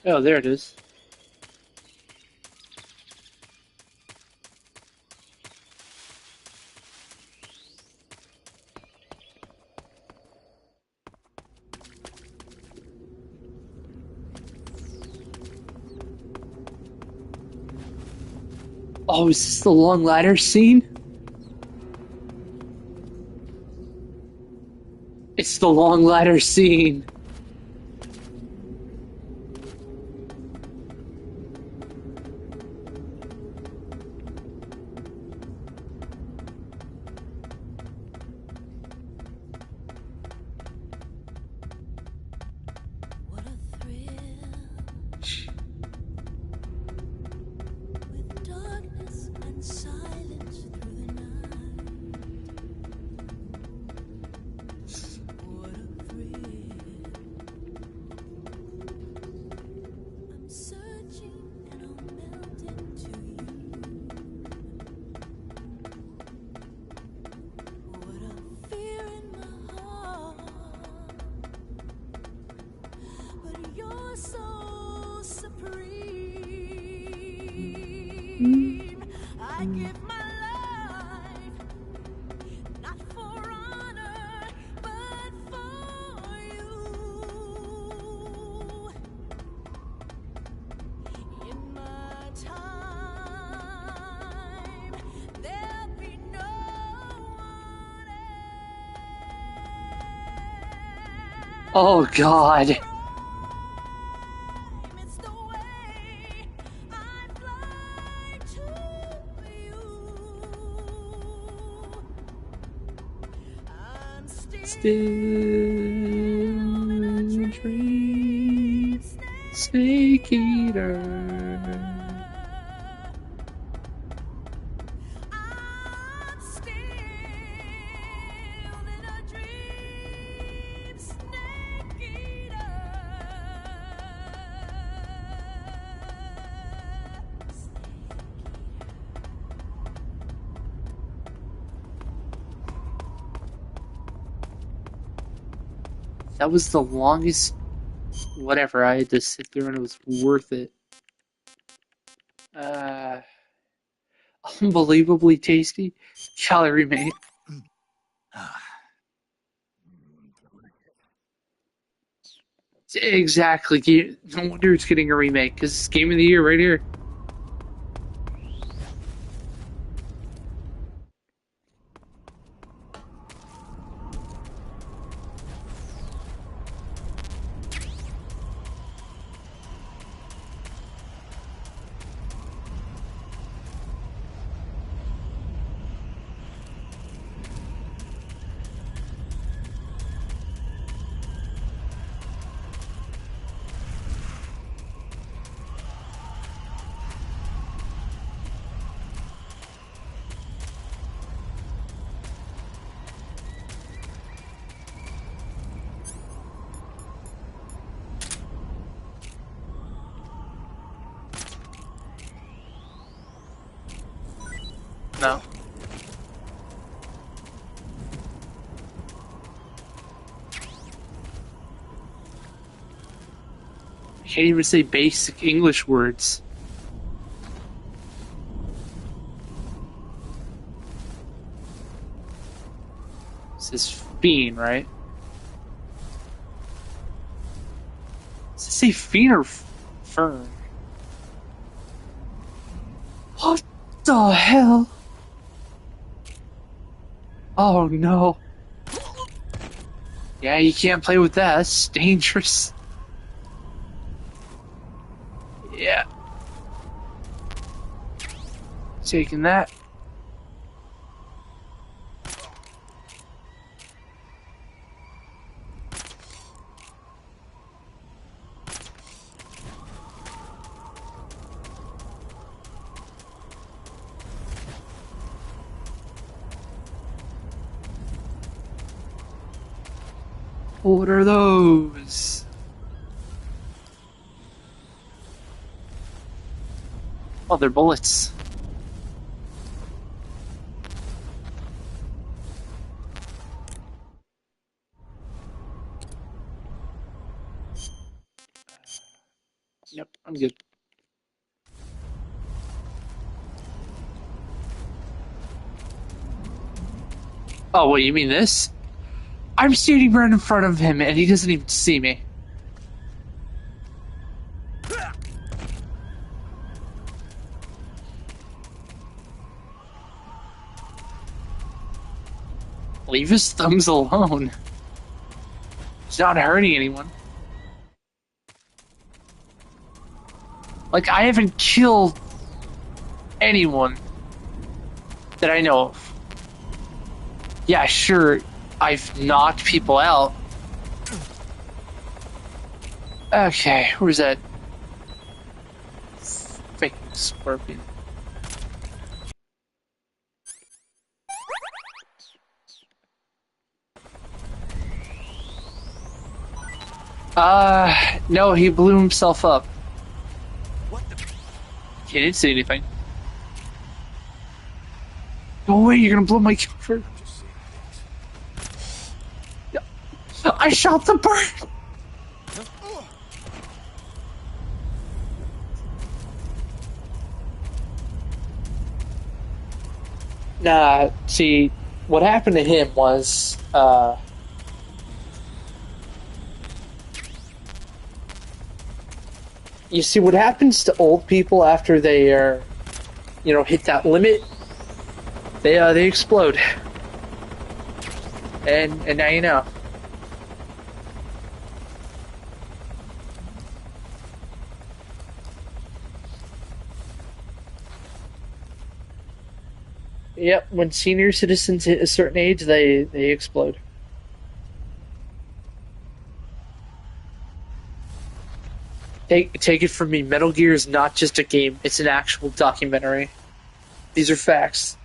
Speaker 1: Oh, there it is. Oh, is this the long ladder scene? It's the long ladder scene.
Speaker 14: Darkness and silence through the night. What a thrill. I'm searching and I'll melt into you. What a fear in my heart. But you're so supreme. I give my life, not for honor, but for you. In my time, there'll be no one
Speaker 1: Oh, God.
Speaker 14: It's the way I fly to you. I'm
Speaker 1: Still in a dream, Snake Eater. That was the longest whatever I had to sit through, and it was worth it. Unbelievably tasty. Calorie mate. Exactly. No wonder it's getting a remake, because it's Game of the Year right here. No. I can't even say basic English words. This is fiend, right? Does it say fiend or fern? What the hell? Oh no. Yeah, you can't play with that. That's dangerous. Yeah. Taking that. What are those? Oh, they're bullets. Yep, I'm good. Oh, what, you mean this? I'm standing right in front of him and he doesn't even see me. Leave his thumbs alone. He's not hurting anyone. Like, I haven't killed anyone that I know of. Yeah, sure, I've knocked people out. Okay, where's that fake scorpion? No, he blew himself up. He didn't say anything. No way, you're gonna blow my cover. I shot the bird! Nah, see, what happened to him was, you see, what happens to old people after they are, hit that limit, they explode. And now you know. Yep, when senior citizens hit a certain age, they explode. Take it from me, Metal Gear is not just a game, it's an actual documentary. These are facts.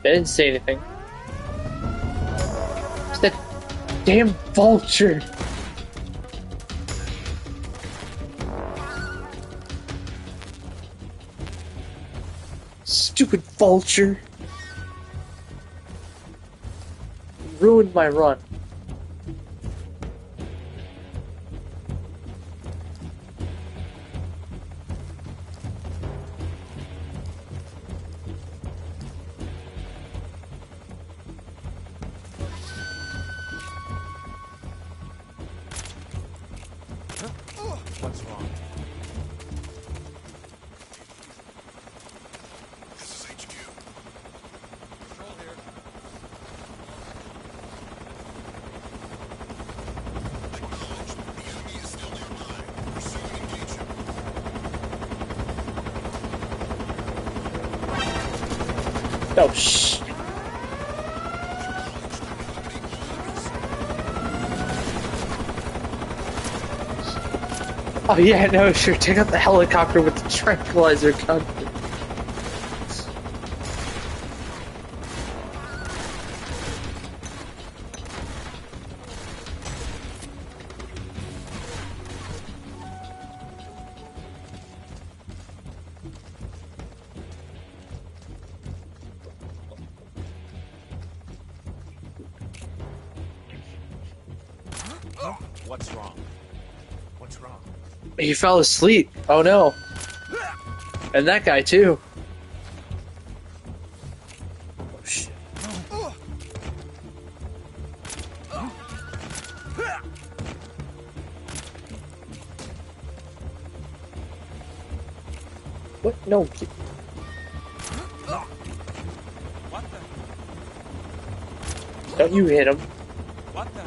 Speaker 1: They didn't say anything. It's that damn vulture. Stupid vulture. Ruined my run.
Speaker 21: What's wrong?
Speaker 18: This is HQ.
Speaker 9: Control here.
Speaker 18: Acknowledged. The enemy is still nearby. Pursue and engage him.
Speaker 1: Oh, shh. Oh yeah, no, sure. Take out the helicopter with the tranquilizer gun.
Speaker 9: What's wrong? What's wrong?
Speaker 1: He fell asleep. Oh no. And that guy too. Oh shit. What? No.
Speaker 9: What the?
Speaker 1: Don't you hit him.
Speaker 9: What the?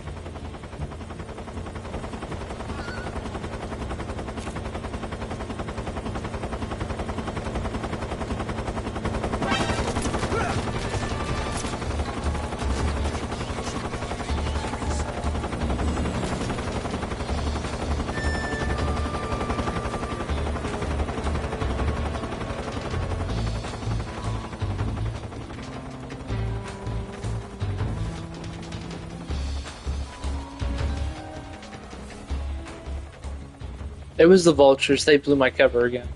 Speaker 1: It was the vultures. They blew my cover again.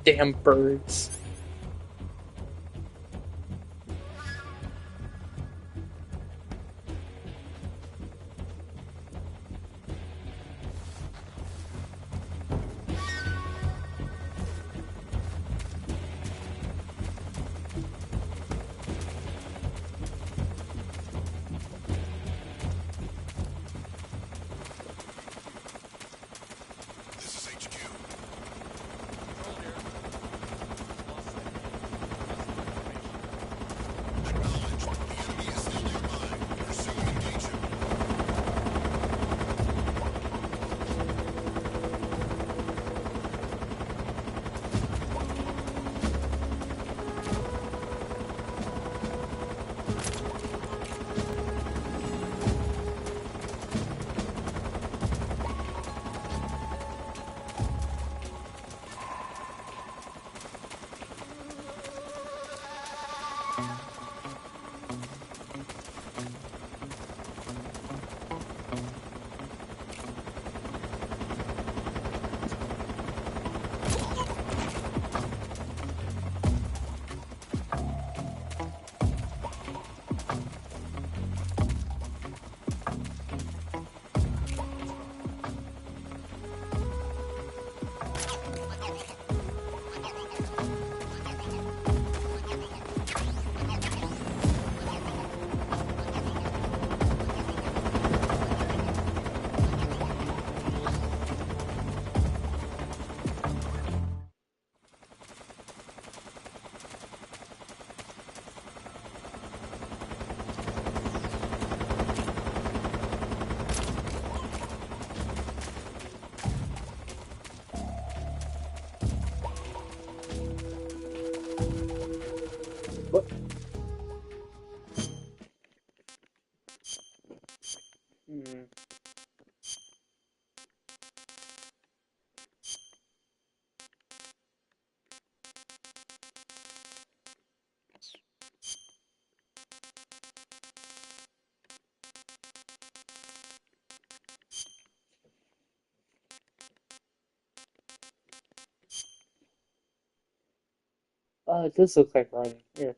Speaker 1: Damn birds.
Speaker 18: This is HQ. Acknowledge. The enemy is still nearby. Pursue and engage him.
Speaker 1: It does look like running. Weird.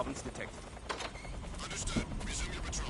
Speaker 21: problems detected.
Speaker 18: Understood. Resume your patrol.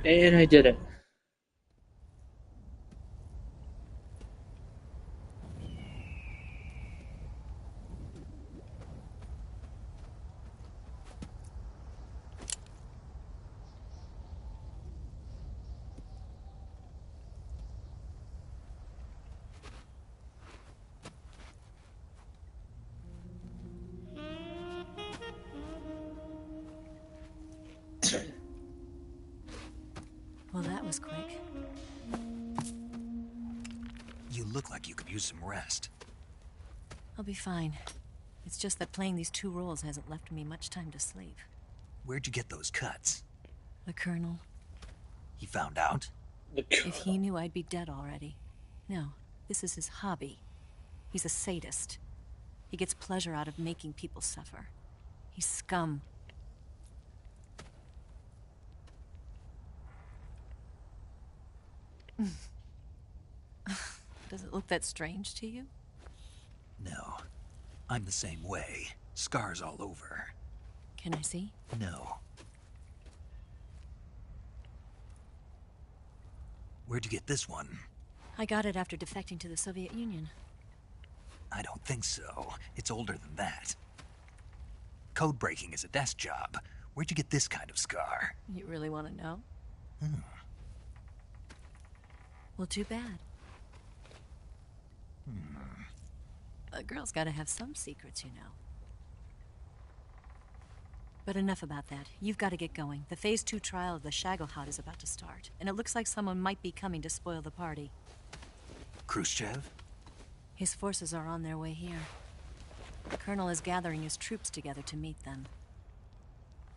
Speaker 1: And I did it.
Speaker 19: Well, that was quick.
Speaker 2: You look like you could use some rest.
Speaker 19: I'll be fine. It's just that playing these two roles hasn't left me much time to sleep.
Speaker 2: Where'd you get those cuts?
Speaker 19: The Colonel.
Speaker 2: He found out?
Speaker 19: If he knew, I'd be dead already. No, this is his hobby. He's a sadist. He gets pleasure out of making people suffer. He's scum. Does it look that strange to you?
Speaker 2: No. I'm the same way. Scars all over.
Speaker 19: Can I see?
Speaker 2: No. Where'd you get this one?
Speaker 19: I got it after defecting to the Soviet Union.
Speaker 2: I don't think so. It's older than that. Code breaking is a desk job. Where'd you get this kind of scar?
Speaker 19: You really want to know? Well, too bad. A girl's got to have some secrets, you know. But enough about that. You've got to get going. The Phase 2 trial of the Shagohod is about to start, and it looks like someone might be coming to spoil the party.
Speaker 2: Khrushchev?
Speaker 19: His forces are on their way here. The Colonel is gathering his troops together to meet them.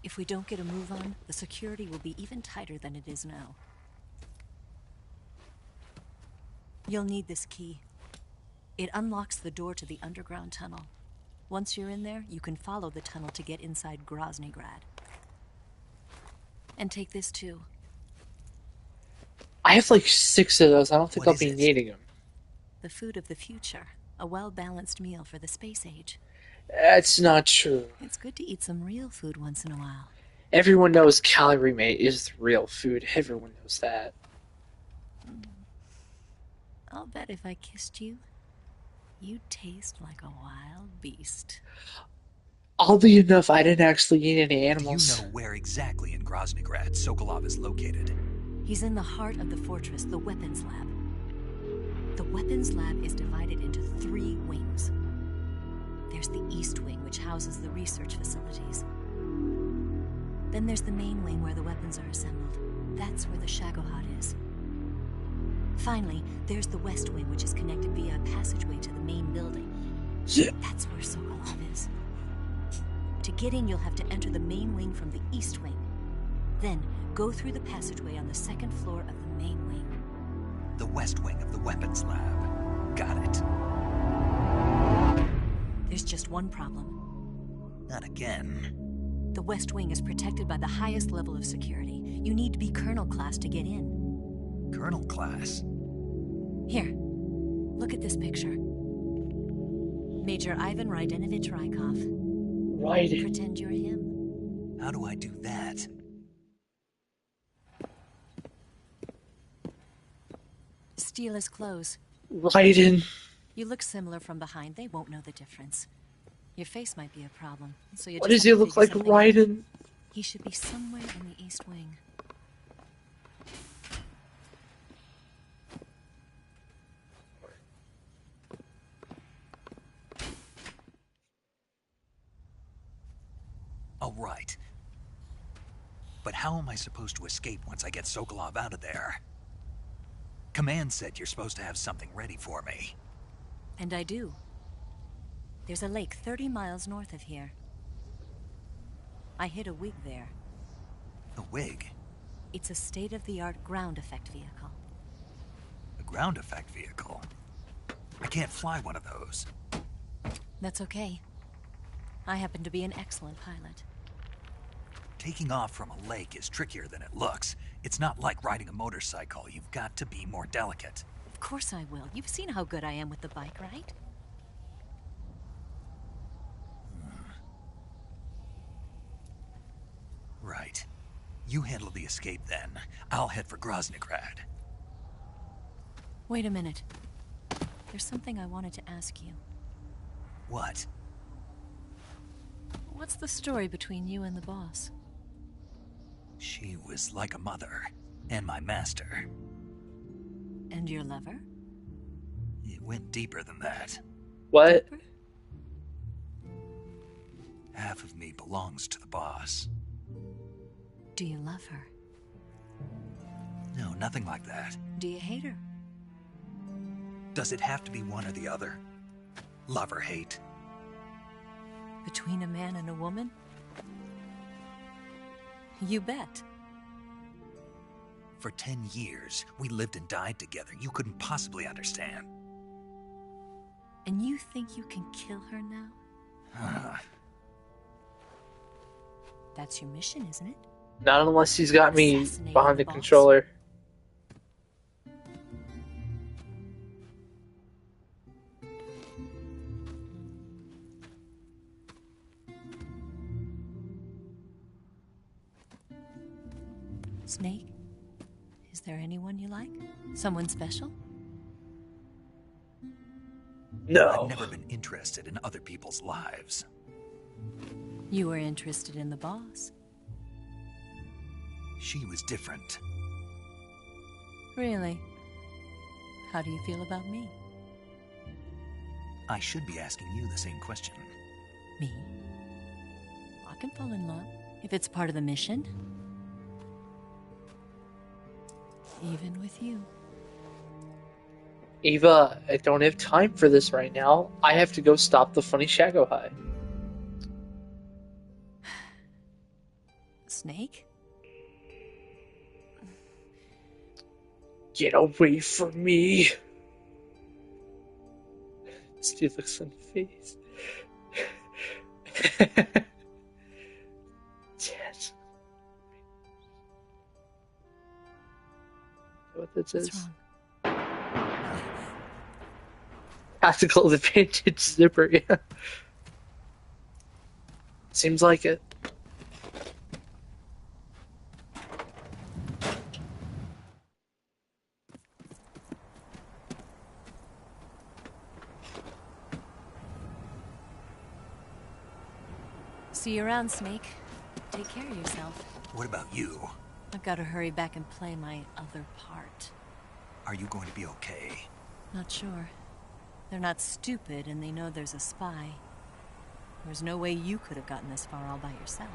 Speaker 19: If we don't get a move on, the security will be even tighter than it is now. You'll need this key. It unlocks the door to the underground tunnel. Once you're in there, you can follow the tunnel to get inside Groznygrad. And take this too.
Speaker 1: I have like 6 of those. I don't think I'll be needing them.
Speaker 19: The food of the future. A well-balanced meal for the space age.
Speaker 1: That's not true.
Speaker 19: It's good to eat some real food once in a while.
Speaker 1: Everyone knows Calorie Mate is real food. Everyone knows that.
Speaker 19: I'll bet if I kissed you, you'd taste like a wild beast.
Speaker 1: Oddly enough, I didn't actually eat any animals.
Speaker 2: Do you know where exactly in Groznygrad Sokolov is located?
Speaker 19: He's in the heart of the fortress, the weapons lab. The weapons lab is divided into 3 wings. There's the East Wing, which houses the research facilities. Then there's the main wing where the weapons are assembled. That's where the Shagohod is. Finally, there's the West Wing, which is connected via a passageway to the main building. That's where Sokolov is. To get in, you'll have to enter the main wing from the East Wing. Then, go through the passageway on the 2nd floor of the main wing.
Speaker 2: The West Wing of the weapons lab. Got it.
Speaker 19: There's just one problem.
Speaker 2: Not again.
Speaker 19: The West Wing is protected by the highest level of security. You need to be Colonel class to get in.
Speaker 2: Colonel class?
Speaker 19: Here, look at this picture. Major Ivan Rydenovich Rykov.
Speaker 1: Right.
Speaker 19: Pretend you're him.
Speaker 2: How do I do that?
Speaker 19: steal his clothes.
Speaker 1: Raiden.
Speaker 19: You look similar from behind. They won't know the difference. Your face might be a problem, so you
Speaker 1: Why
Speaker 19: just
Speaker 1: does he
Speaker 19: have to
Speaker 1: look
Speaker 19: figure
Speaker 1: like
Speaker 19: something out.
Speaker 1: Raiden?
Speaker 19: He should be somewhere in the East Wing.
Speaker 2: All right. But how am I supposed to escape once I get Sokolov out of there? Command said you're supposed to have something ready for me.
Speaker 19: And I do. There's a lake 30 miles north of here. I hid a wig there.
Speaker 2: A wig?
Speaker 19: It's a state-of-the-art ground effect vehicle.
Speaker 2: A ground effect vehicle? I can't fly one of those.
Speaker 19: That's okay. I happen to be an excellent pilot.
Speaker 2: Taking off from a lake is trickier than it looks. It's not like riding a motorcycle. You've got to be more delicate.
Speaker 19: Of course I will. You've seen how good I am with the bike, right?
Speaker 2: Right. You handle the escape then. I'll head for Groznygrad.
Speaker 19: Wait a minute. There's something I wanted to ask you.
Speaker 2: What?
Speaker 19: What's the story between you and the boss?
Speaker 2: She was like a mother, and my master.
Speaker 19: And your lover?
Speaker 2: It went deeper than that.
Speaker 1: What?
Speaker 2: Half of me belongs to the boss.
Speaker 19: Do you love her?
Speaker 2: No, nothing like that.
Speaker 19: Do you hate her?
Speaker 2: Does it have to be one or the other? Love or hate?
Speaker 19: Between a man and a woman? You bet.
Speaker 2: For 10 years, we lived and died together. You couldn't possibly understand.
Speaker 19: And you think you can kill her now? That's your mission, isn't it?
Speaker 1: Not unless he's got me
Speaker 19: Assassinate
Speaker 1: behind
Speaker 19: the
Speaker 1: the
Speaker 19: boss?
Speaker 1: controller.
Speaker 19: Snake? Is there anyone you like? Someone special?
Speaker 1: No.
Speaker 2: I've never been interested in other people's lives.
Speaker 19: You were interested in the boss.
Speaker 2: She was different.
Speaker 19: Really? How do you feel about me?
Speaker 2: I should be asking you the same question.
Speaker 19: Me? I can fall in love if it's part of the mission. Even with you.
Speaker 1: Eva, I don't have time for this right now. I have to go stop the funny Shagohai.
Speaker 19: Snake?
Speaker 1: Get away from me. This dude looks on the face. Yes. What this
Speaker 19: What's
Speaker 1: is?
Speaker 19: wrong?
Speaker 1: Tactical advantage zipper, yeah. Seems like it.
Speaker 19: See you around, Snake. Take care of yourself.
Speaker 2: What about you?
Speaker 19: I've got to hurry back and play my other part.
Speaker 2: Are you going to be okay?
Speaker 19: Not sure. They're not stupid, and they know there's a spy. There's no way you could have gotten this far all by yourself.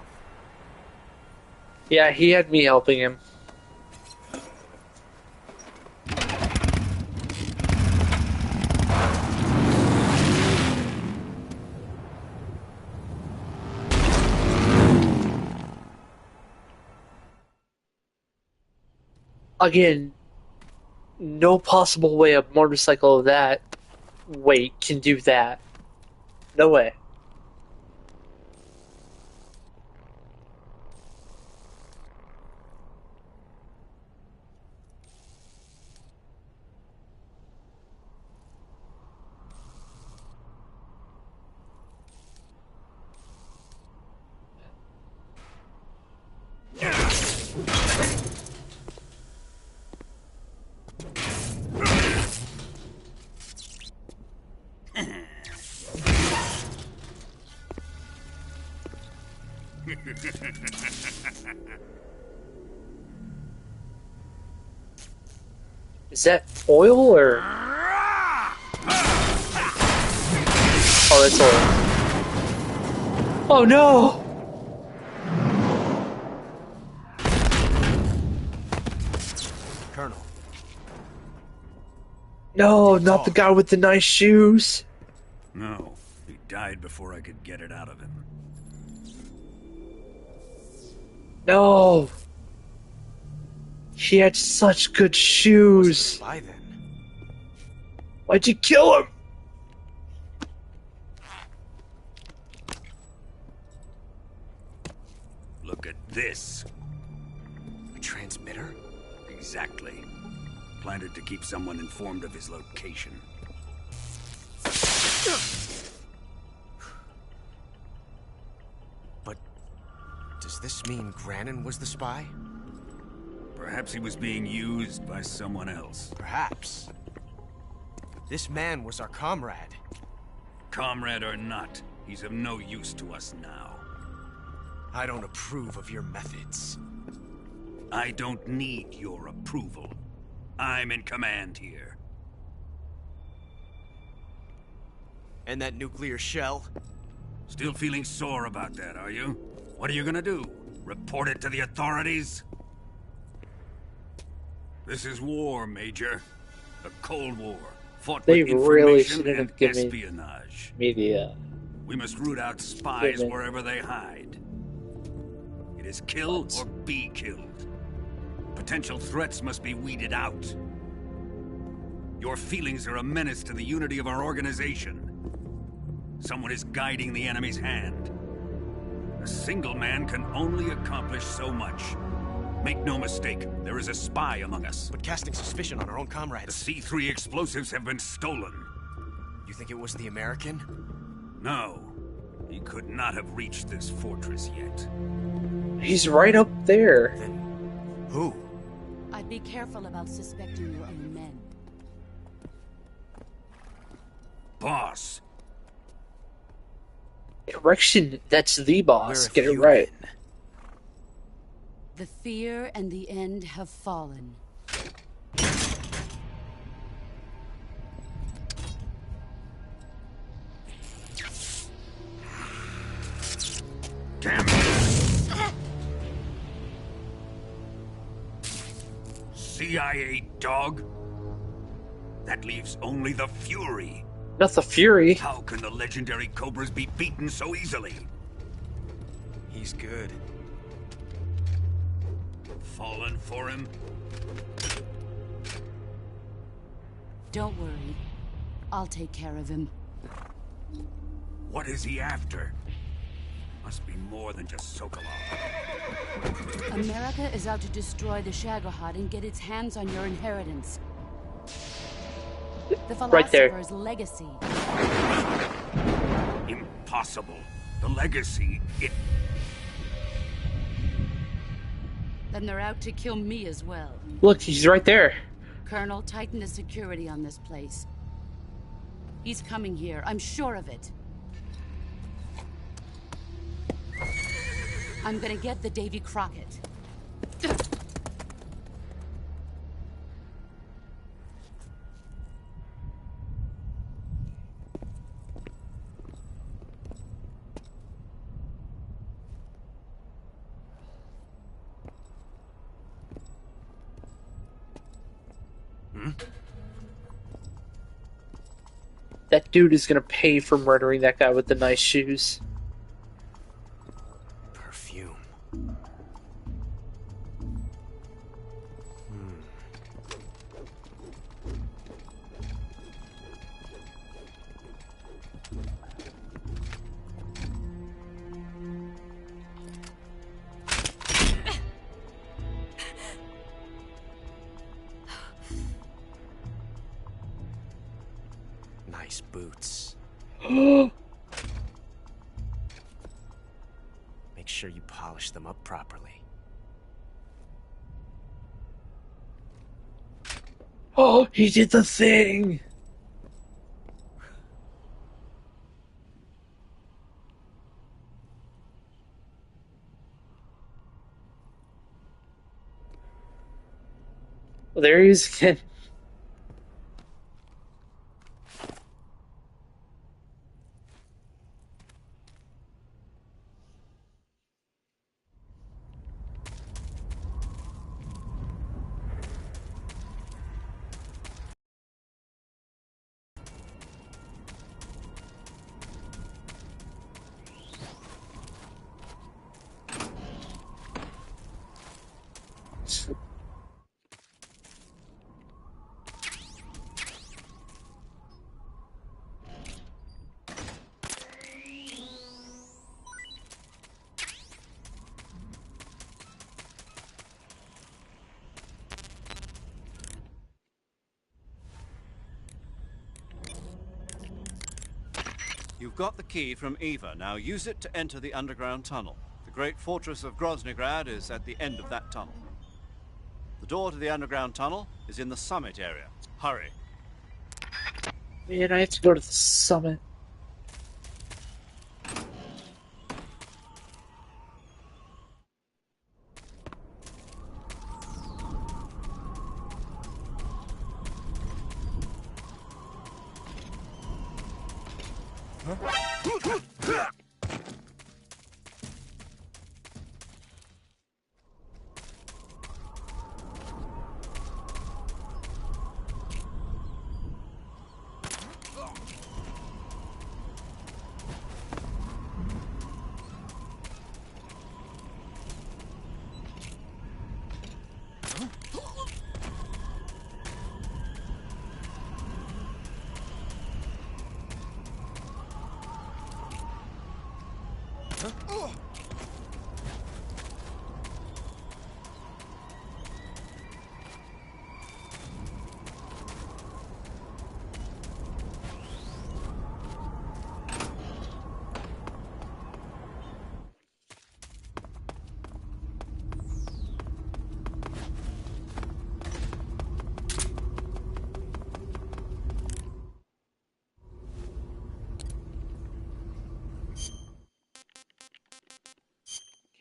Speaker 1: Yeah, he had me helping him. Again, no possible way a motorcycle of that weight can do that. No way. Is that oil or? Oh, that's oil. Oh no!
Speaker 11: Colonel.
Speaker 1: No, not the guy with the nice shoes.
Speaker 13: No, he died before I could get it out of him.
Speaker 1: No. He had such good shoes.
Speaker 11: Why then?
Speaker 1: Why'd you kill him?
Speaker 13: Look at this.
Speaker 11: A transmitter?
Speaker 13: Exactly. Planted to keep someone informed of his location.
Speaker 11: But does this mean Granin was the spy?
Speaker 13: Perhaps he was being used by someone else.
Speaker 11: Perhaps. This man was our comrade.
Speaker 13: Comrade or not, he's of no use to us now.
Speaker 11: I don't approve of your methods.
Speaker 13: I don't need your approval. I'm in command here.
Speaker 11: And that nuclear shell?
Speaker 13: Still feeling sore about that, are you? What are you gonna do? Report it to the authorities? This is war, Major. The Cold War. Fought
Speaker 1: They
Speaker 13: with
Speaker 1: really
Speaker 13: information
Speaker 1: shouldn't
Speaker 13: and
Speaker 1: have given
Speaker 13: espionage.
Speaker 1: me the.
Speaker 13: We must root out spies
Speaker 1: Given.
Speaker 13: wherever they hide. It is kill or be killed. Potential threats must be weeded out. Your feelings are a menace to the unity of our organization. Someone is guiding the enemy's hand. A single man can only accomplish so much. Make no mistake, there is a spy among us.
Speaker 11: But casting suspicion on our own
Speaker 13: The
Speaker 11: comrades.
Speaker 13: C3 explosives have been stolen.
Speaker 11: You think it was the American?
Speaker 13: No, he could not have reached this fortress yet.
Speaker 1: He's right up there.
Speaker 11: Who?
Speaker 8: I'd be careful about suspecting your own men.
Speaker 13: Boss,
Speaker 1: Correction, that's the boss.
Speaker 11: We're a
Speaker 1: Get it
Speaker 11: few
Speaker 1: right.
Speaker 11: men.
Speaker 8: The fear and the end have fallen.
Speaker 13: damn it! CIA dog? That leaves only the Fury.
Speaker 1: Not the Fury.
Speaker 13: How can the legendary Cobras be beaten so easily?
Speaker 11: He's good.
Speaker 13: Fallen for him?
Speaker 8: Don't worry. I'll take care of him.
Speaker 13: What is he after? Must be more than just Sokolov.
Speaker 8: America is out to destroy the Shagohod and get its hands on your inheritance. The
Speaker 1: Right there.
Speaker 8: philosopher's legacy.
Speaker 13: Impossible. The legacy, it...
Speaker 8: Then they're out to kill me as well.
Speaker 1: Look, he's right there.
Speaker 8: Colonel, tighten the security on this place. He's coming here, I'm sure of it. I'm gonna get the Davy Crockett.
Speaker 1: That dude is gonna pay for murdering that guy with the nice shoes.
Speaker 11: Perfume. Nice boots. Make sure you polish them up properly.
Speaker 1: Oh, he did the thing! Well, there he is again.
Speaker 4: You've got the key from Eva. Now use it to enter the underground tunnel. The great fortress of Groznygrad is at the end of that tunnel. The door to the underground tunnel is in the summit area. Hurry.
Speaker 1: Man, I have to go to the summit.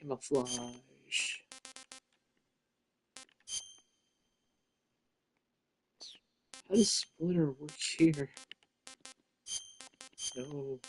Speaker 1: Camouflage. How does splitter work here? No.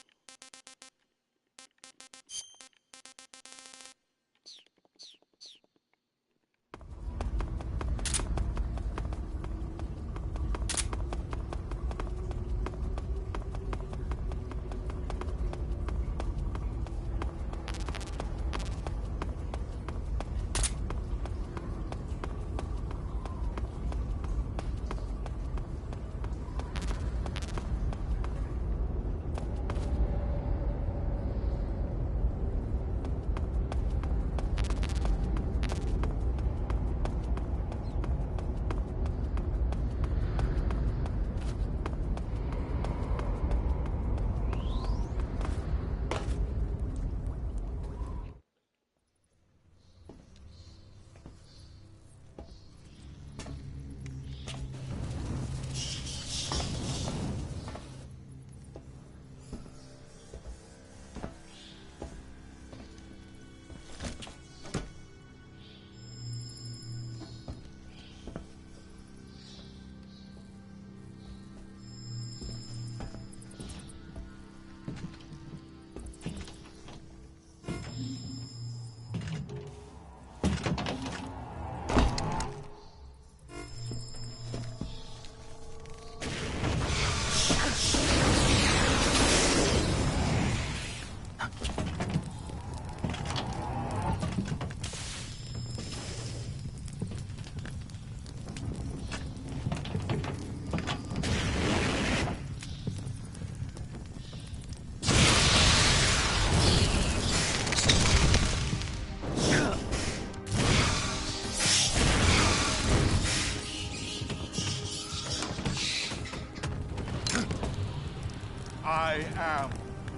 Speaker 10: I am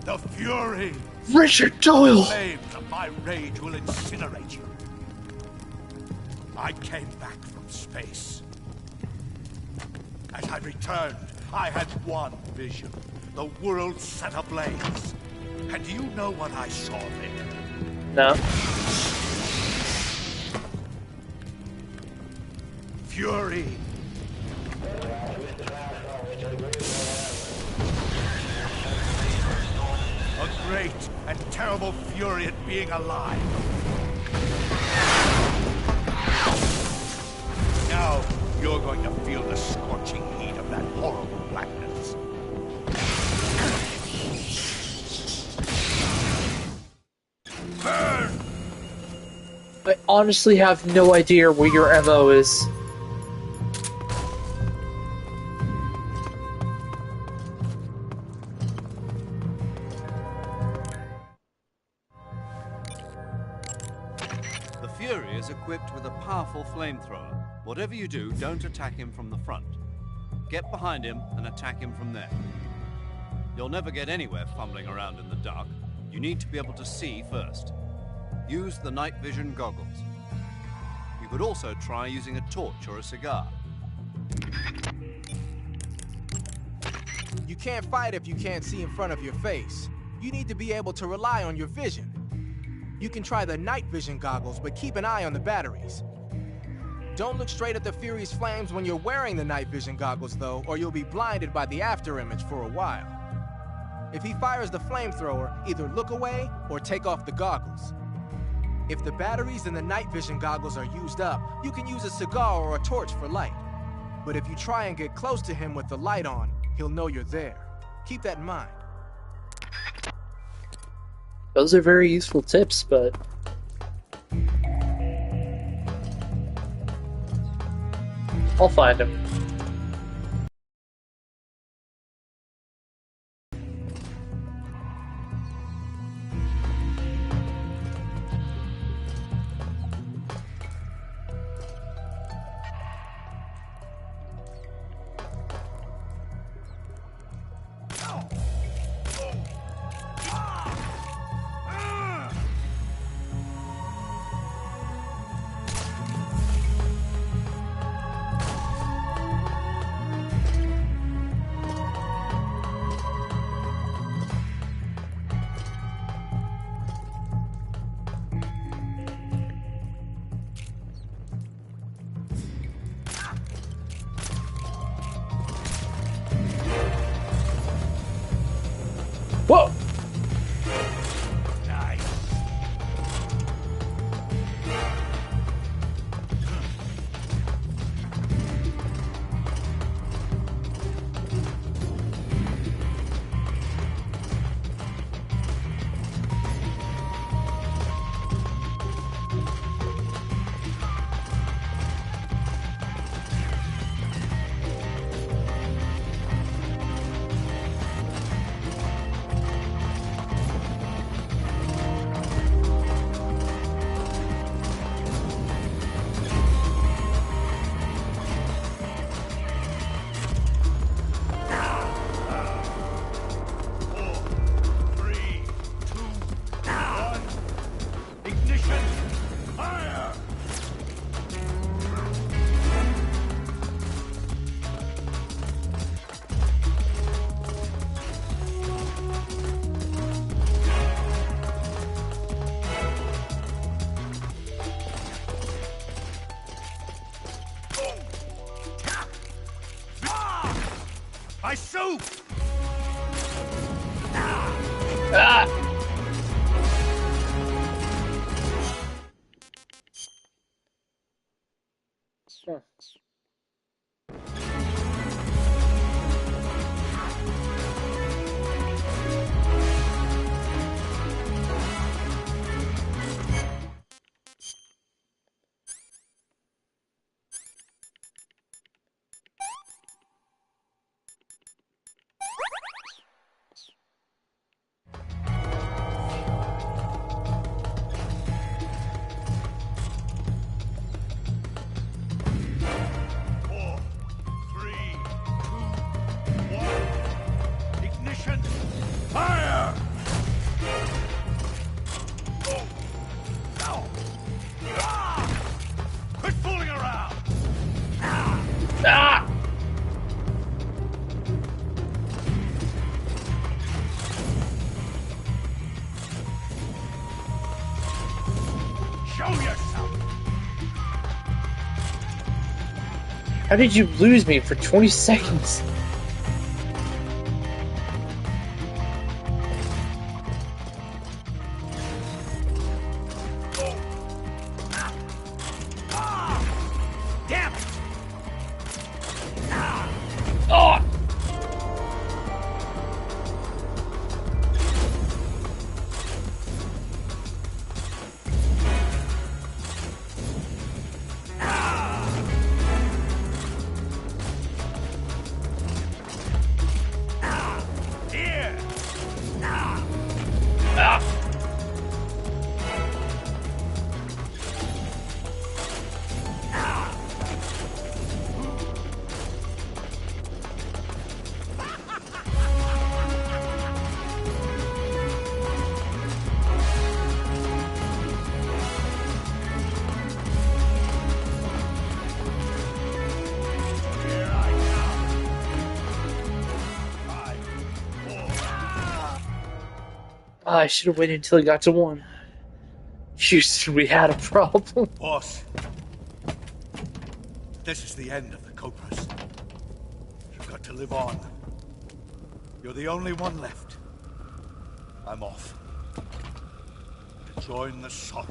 Speaker 10: the Fury.
Speaker 1: Richard Doyle!
Speaker 10: The flames of my rage will incinerate you. I came back from space. As I returned, I had one vision. The world set ablaze. And do you know what I saw there?
Speaker 1: No.
Speaker 10: fury. A great and terrible fury at being alive. Now, you're going to feel the scorching heat of that horrible blackness. Burn!
Speaker 1: I honestly have no idea where your MO is.
Speaker 4: The Fury is equipped with a powerful flamethrower. Whatever you do, don't attack him from the front. Get behind him and attack him from there. You'll never get anywhere fumbling around in the dark. You need to be able to see first. Use the night vision goggles. You could also try using a torch or a cigar.
Speaker 21: You can't fight if you can't see in front of your face. You need to be able to rely on your vision. You can try the night vision goggles, but keep an eye on the batteries. Don't look straight at the Fury's flames when you're wearing the night vision goggles, though, or you'll be blinded by the after image for a while. If he fires the flamethrower, either look away or take off the goggles. If the batteries in the night vision goggles are used up, you can use a cigar or a torch for light. But if you try and get close to him with the light on, he'll know you're there. Keep that in mind.
Speaker 1: Those are very useful tips, but... I'll find him. Whoa!
Speaker 10: I shoot!
Speaker 1: Ah! Sure.
Speaker 10: Fire! Quit fooling around!
Speaker 1: Ah!
Speaker 10: Show yourself!
Speaker 1: How did you lose me for 20 seconds?
Speaker 14: Damn it!
Speaker 1: Oh!
Speaker 14: Here!
Speaker 1: Ah! I should have waited until he got to 1. Houston, we had a problem.
Speaker 10: Boss, this is the end of the Cobras. You've got to live on. You're the only one left. I'm off. To join the sorrow.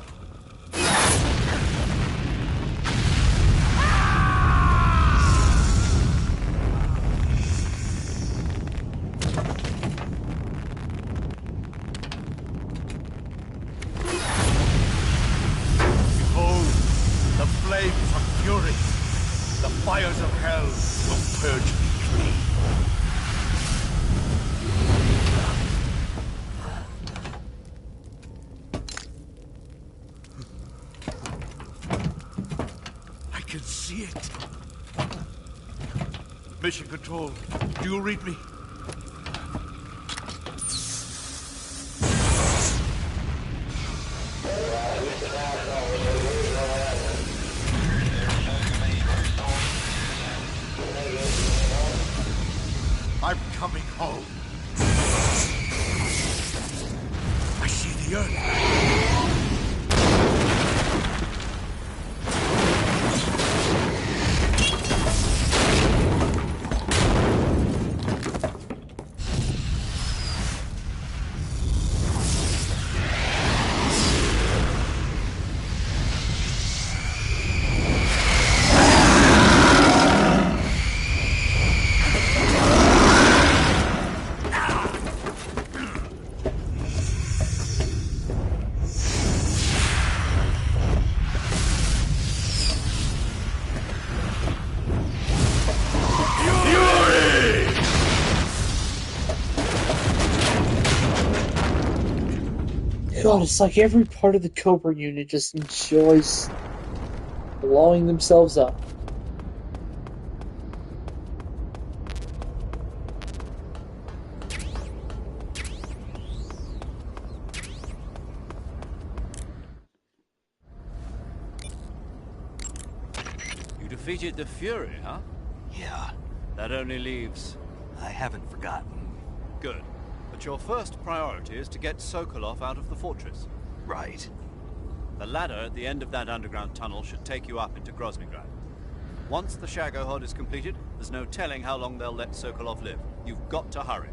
Speaker 10: Behold, the flames of fury, the fires of hell will purge me clean. I can see it. Mission Control, do you read me? I'm coming home. I see the Earth.
Speaker 1: God, it's like every part of the Cobra unit just enjoys blowing themselves up.
Speaker 4: You defeated the Fury, huh?
Speaker 13: Yeah.
Speaker 4: That only leaves...
Speaker 13: I haven't forgotten.
Speaker 4: Good. But your first priority is to get Sokolov out of the fortress.
Speaker 13: Right.
Speaker 4: The ladder at the end of that underground tunnel should take you up into Groznygrad. Once the Shagohod is completed, there's no telling how long they'll let Sokolov live. You've got to hurry.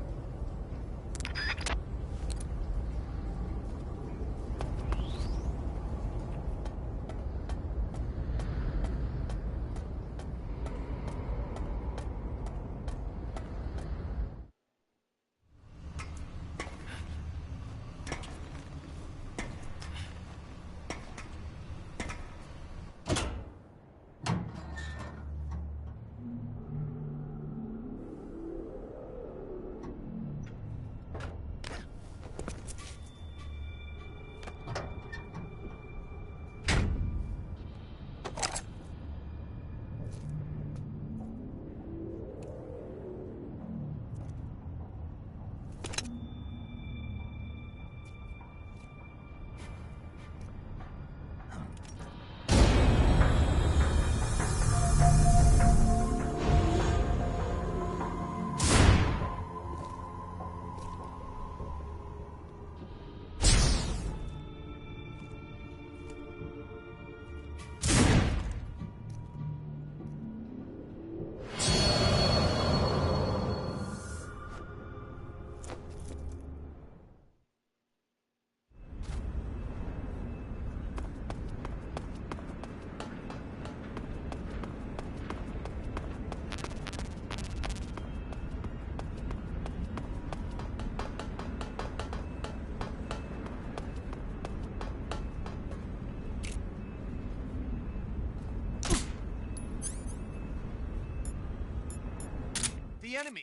Speaker 21: the enemy.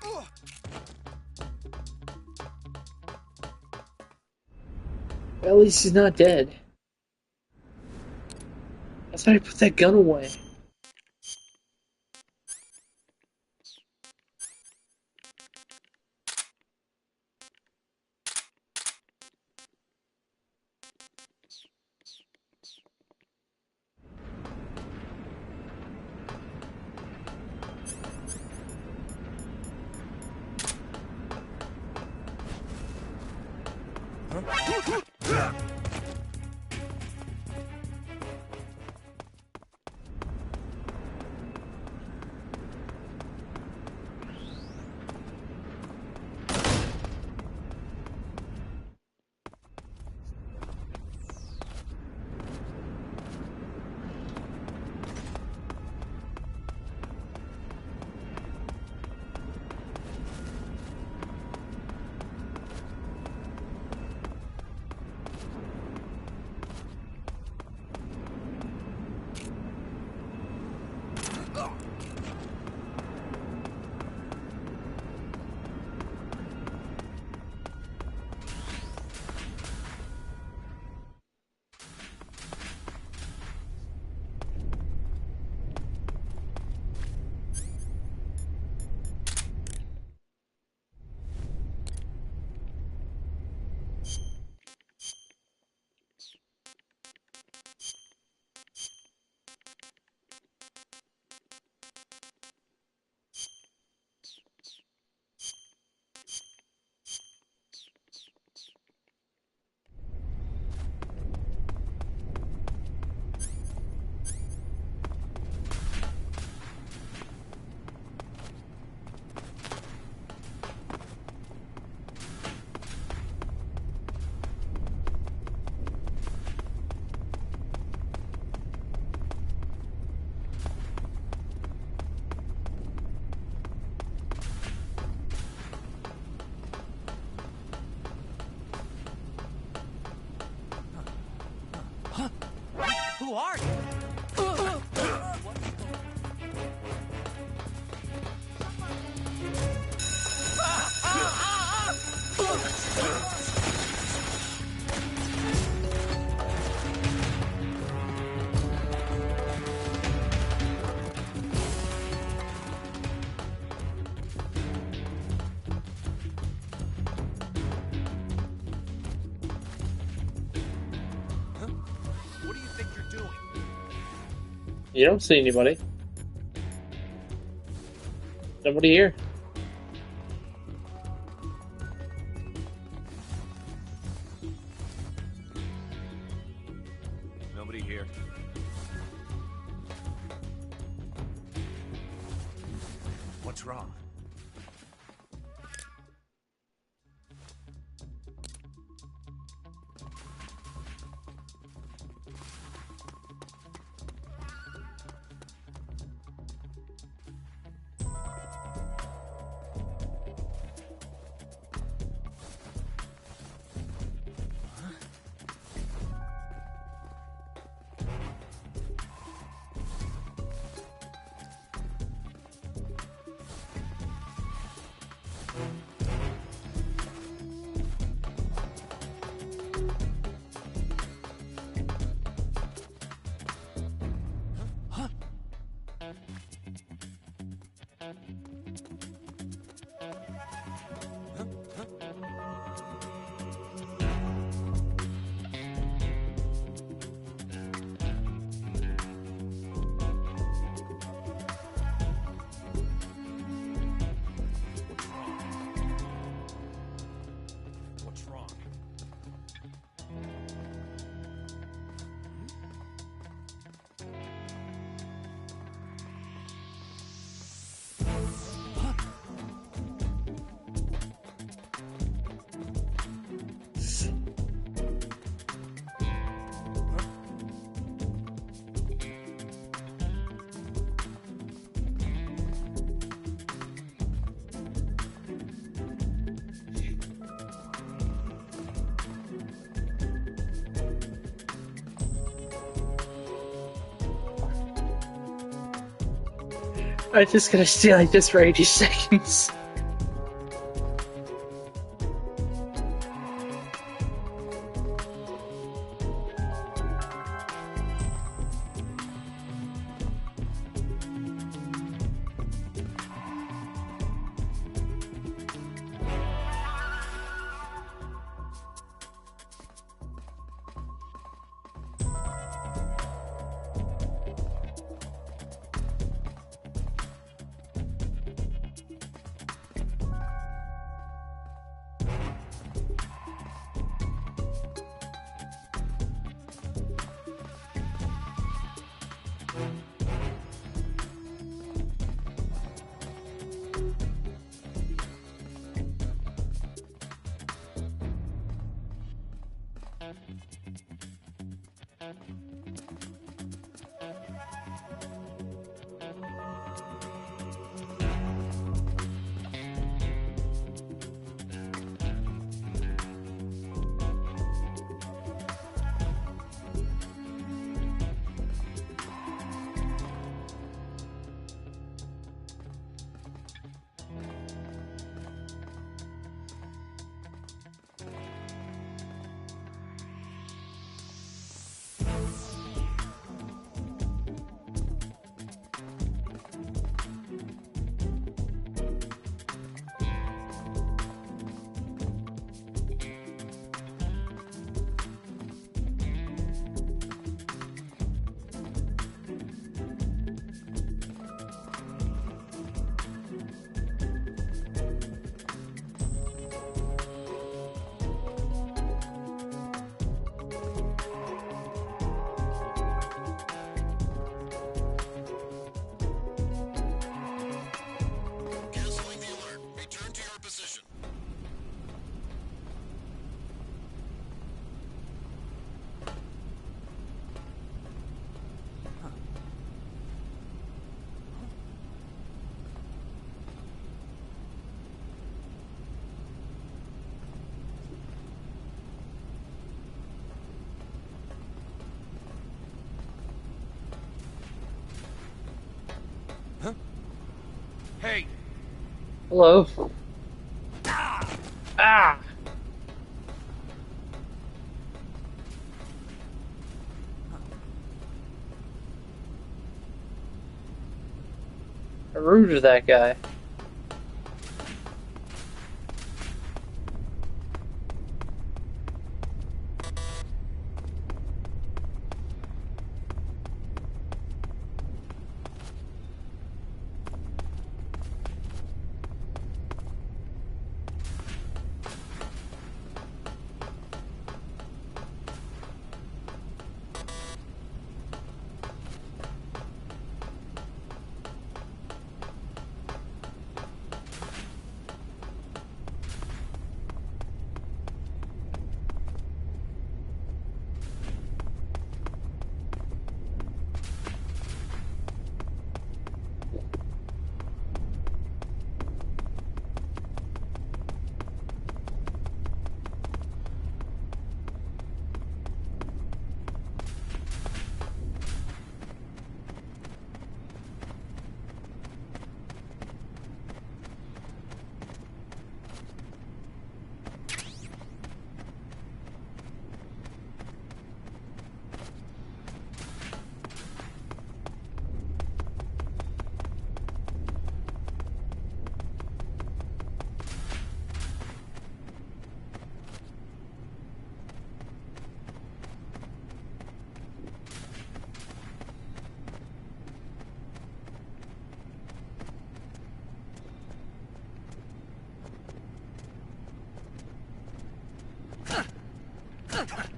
Speaker 1: Well, at least he's not dead. That's why I put that gun away.
Speaker 21: Who are you? What do you think you're doing?
Speaker 1: You don't see anybody. Nobody here.
Speaker 11: Nobody here. What's wrong?
Speaker 1: I just gotta stay like this for 80 seconds.
Speaker 18: Canceling the alert. Return to your position.
Speaker 20: Hey!
Speaker 1: Hello. Ah! I'm rude to that guy.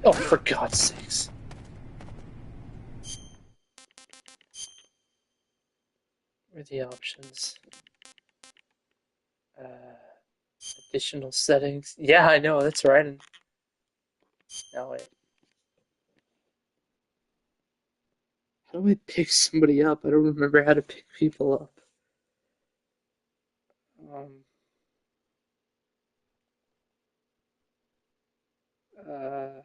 Speaker 1: Oh, for God's sakes. What are the options? Additional settings. Yeah, I know, that's right. Now wait. How do I pick somebody up? I don't remember how to pick people up. Uh,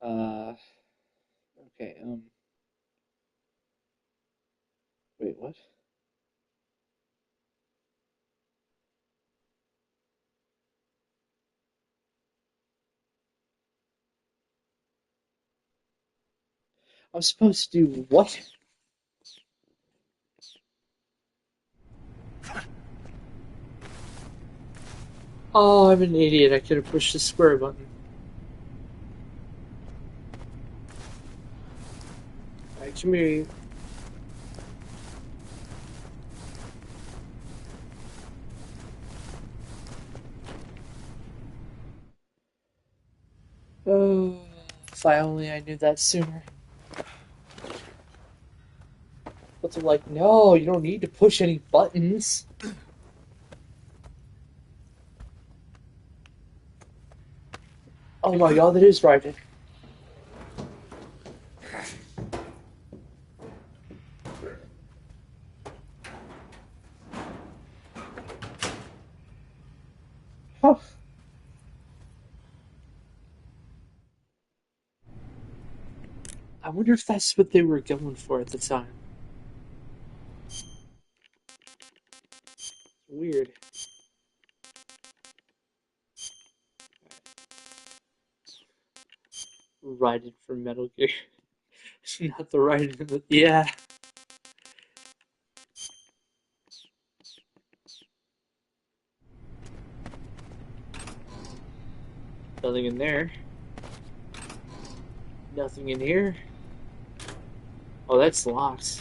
Speaker 1: Okay, wait, what? I'm supposed to do what? Oh, I'm an idiot. I could have pushed the square button. Alright, come here. Oh, if I only I knew that sooner. But they're like, no, you don't need to push any buttons. Oh my god, that is right. Huh. I wonder if that's what they were going for at the time. Weird. Rated for Metal Gear. It's not the right. Yeah. Nothing in there. Nothing in here. Oh, that's locked.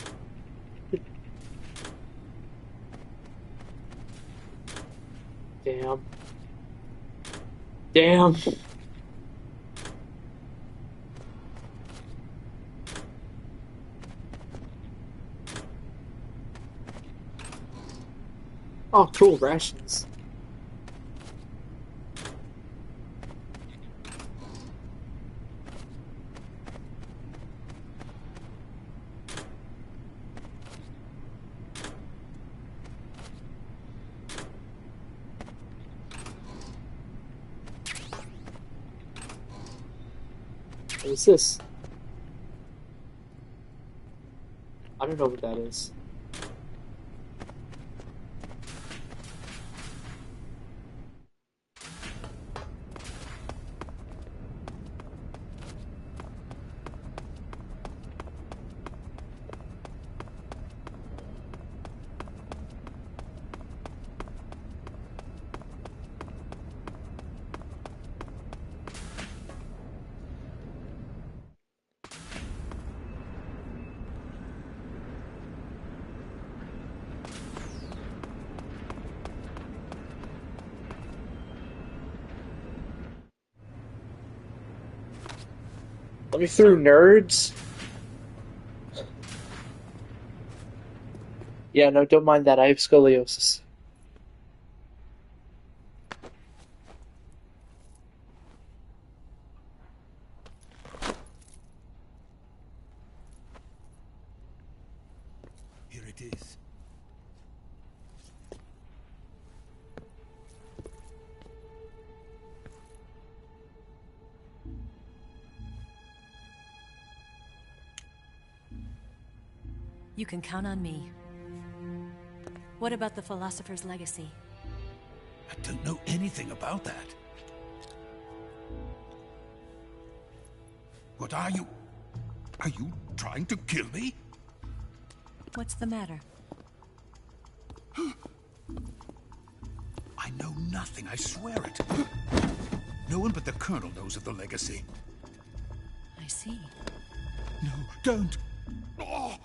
Speaker 1: Damn. Damn. Oh, cool, rations. What is this? I don't know what that is. Let me through, nerds. Yeah, no, don't mind that. I have scoliosis.
Speaker 10: Here it is.
Speaker 19: You can count on me. What about the Philosopher's Legacy?
Speaker 10: I don't know anything about that. What are you? Are you trying to kill me?
Speaker 19: What's the matter?
Speaker 10: I know nothing, I swear it. No one but the Colonel knows of the legacy.
Speaker 19: I see.
Speaker 10: No, don't. Oh.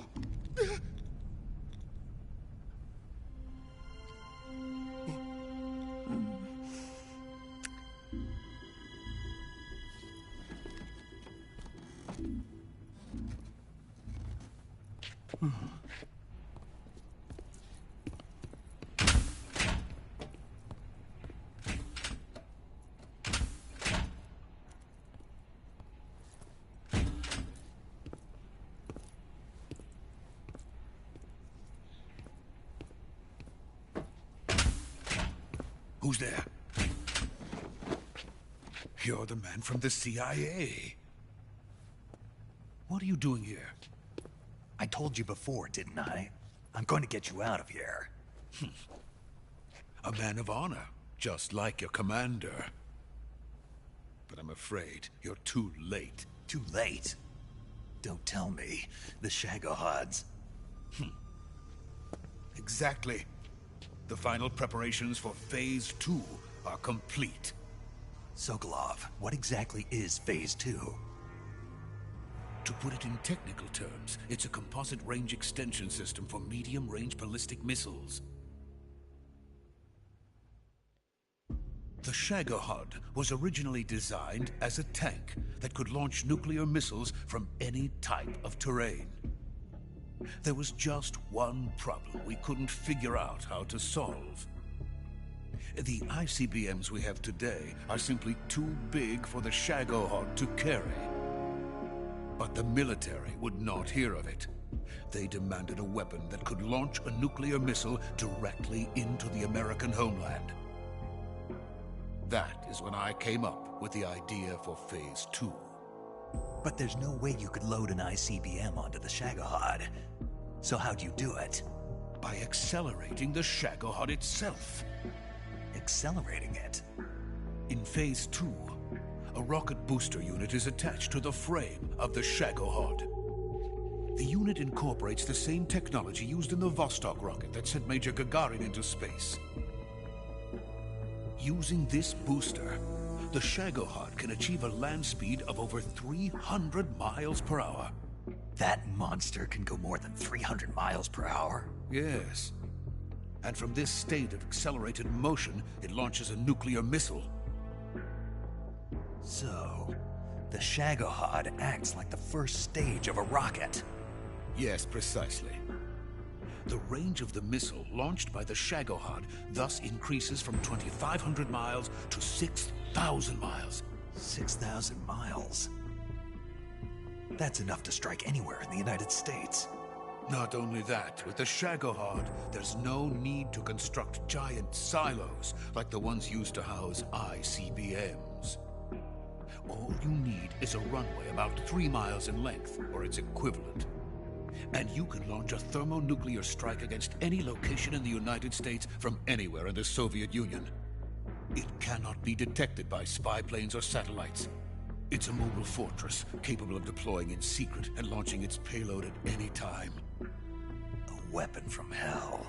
Speaker 10: Who's there? You're the man from the CIA. What are you doing here?
Speaker 2: I told you before, didn't I? I'm going to get you out of here.
Speaker 10: A man of honor, just like your commander. But I'm afraid you're too late.
Speaker 2: Too late? Don't tell me. The Shagohods.
Speaker 10: Exactly. The final preparations for Phase 2 are complete.
Speaker 2: Sokolov, what exactly is Phase 2?
Speaker 10: To put it in technical terms, it's a composite range extension system for medium-range ballistic missiles. The Shagohod was originally designed as a tank that could launch nuclear missiles from any type of terrain. There was just one problem we couldn't figure out how to solve. The ICBMs we have today are simply too big for the Shagohod to carry. But the military would not hear of it. They demanded a weapon that could launch a nuclear missile directly into the American homeland. That is when I came up with the idea for Phase 2.
Speaker 2: But there's no way you could load an ICBM onto the Shagohod. So how'd you do it?
Speaker 10: By accelerating the Shagohod itself.
Speaker 2: Accelerating it?
Speaker 10: In Phase 2, a rocket booster unit is attached to the frame of the Shagohod. The unit incorporates the same technology used in the Vostok rocket that sent Major Gagarin into space. Using this booster, the Shagohod can achieve a land speed of over 300 miles per hour.
Speaker 2: That monster can go more than 300 miles per hour?
Speaker 10: Yes. And from this state of accelerated motion, it launches a nuclear missile.
Speaker 2: So, the Shagohod acts like the first stage of a rocket.
Speaker 10: Yes, precisely. The range of the missile launched by the Shagohod thus increases from 2,500 miles to 6,000 miles.
Speaker 2: 6,000 miles? That's enough to strike anywhere in the United States.
Speaker 10: Not only that, with the Shagohod, there's no need to construct giant silos like the ones used to house ICBMs. All you need is a runway about 3 miles in length, or its equivalent. And you can launch a thermonuclear strike against any location in the United States from anywhere in the Soviet Union. It cannot be detected by spy planes or satellites. It's a mobile fortress, capable of deploying in secret and launching its payload at any time.
Speaker 2: A weapon from hell.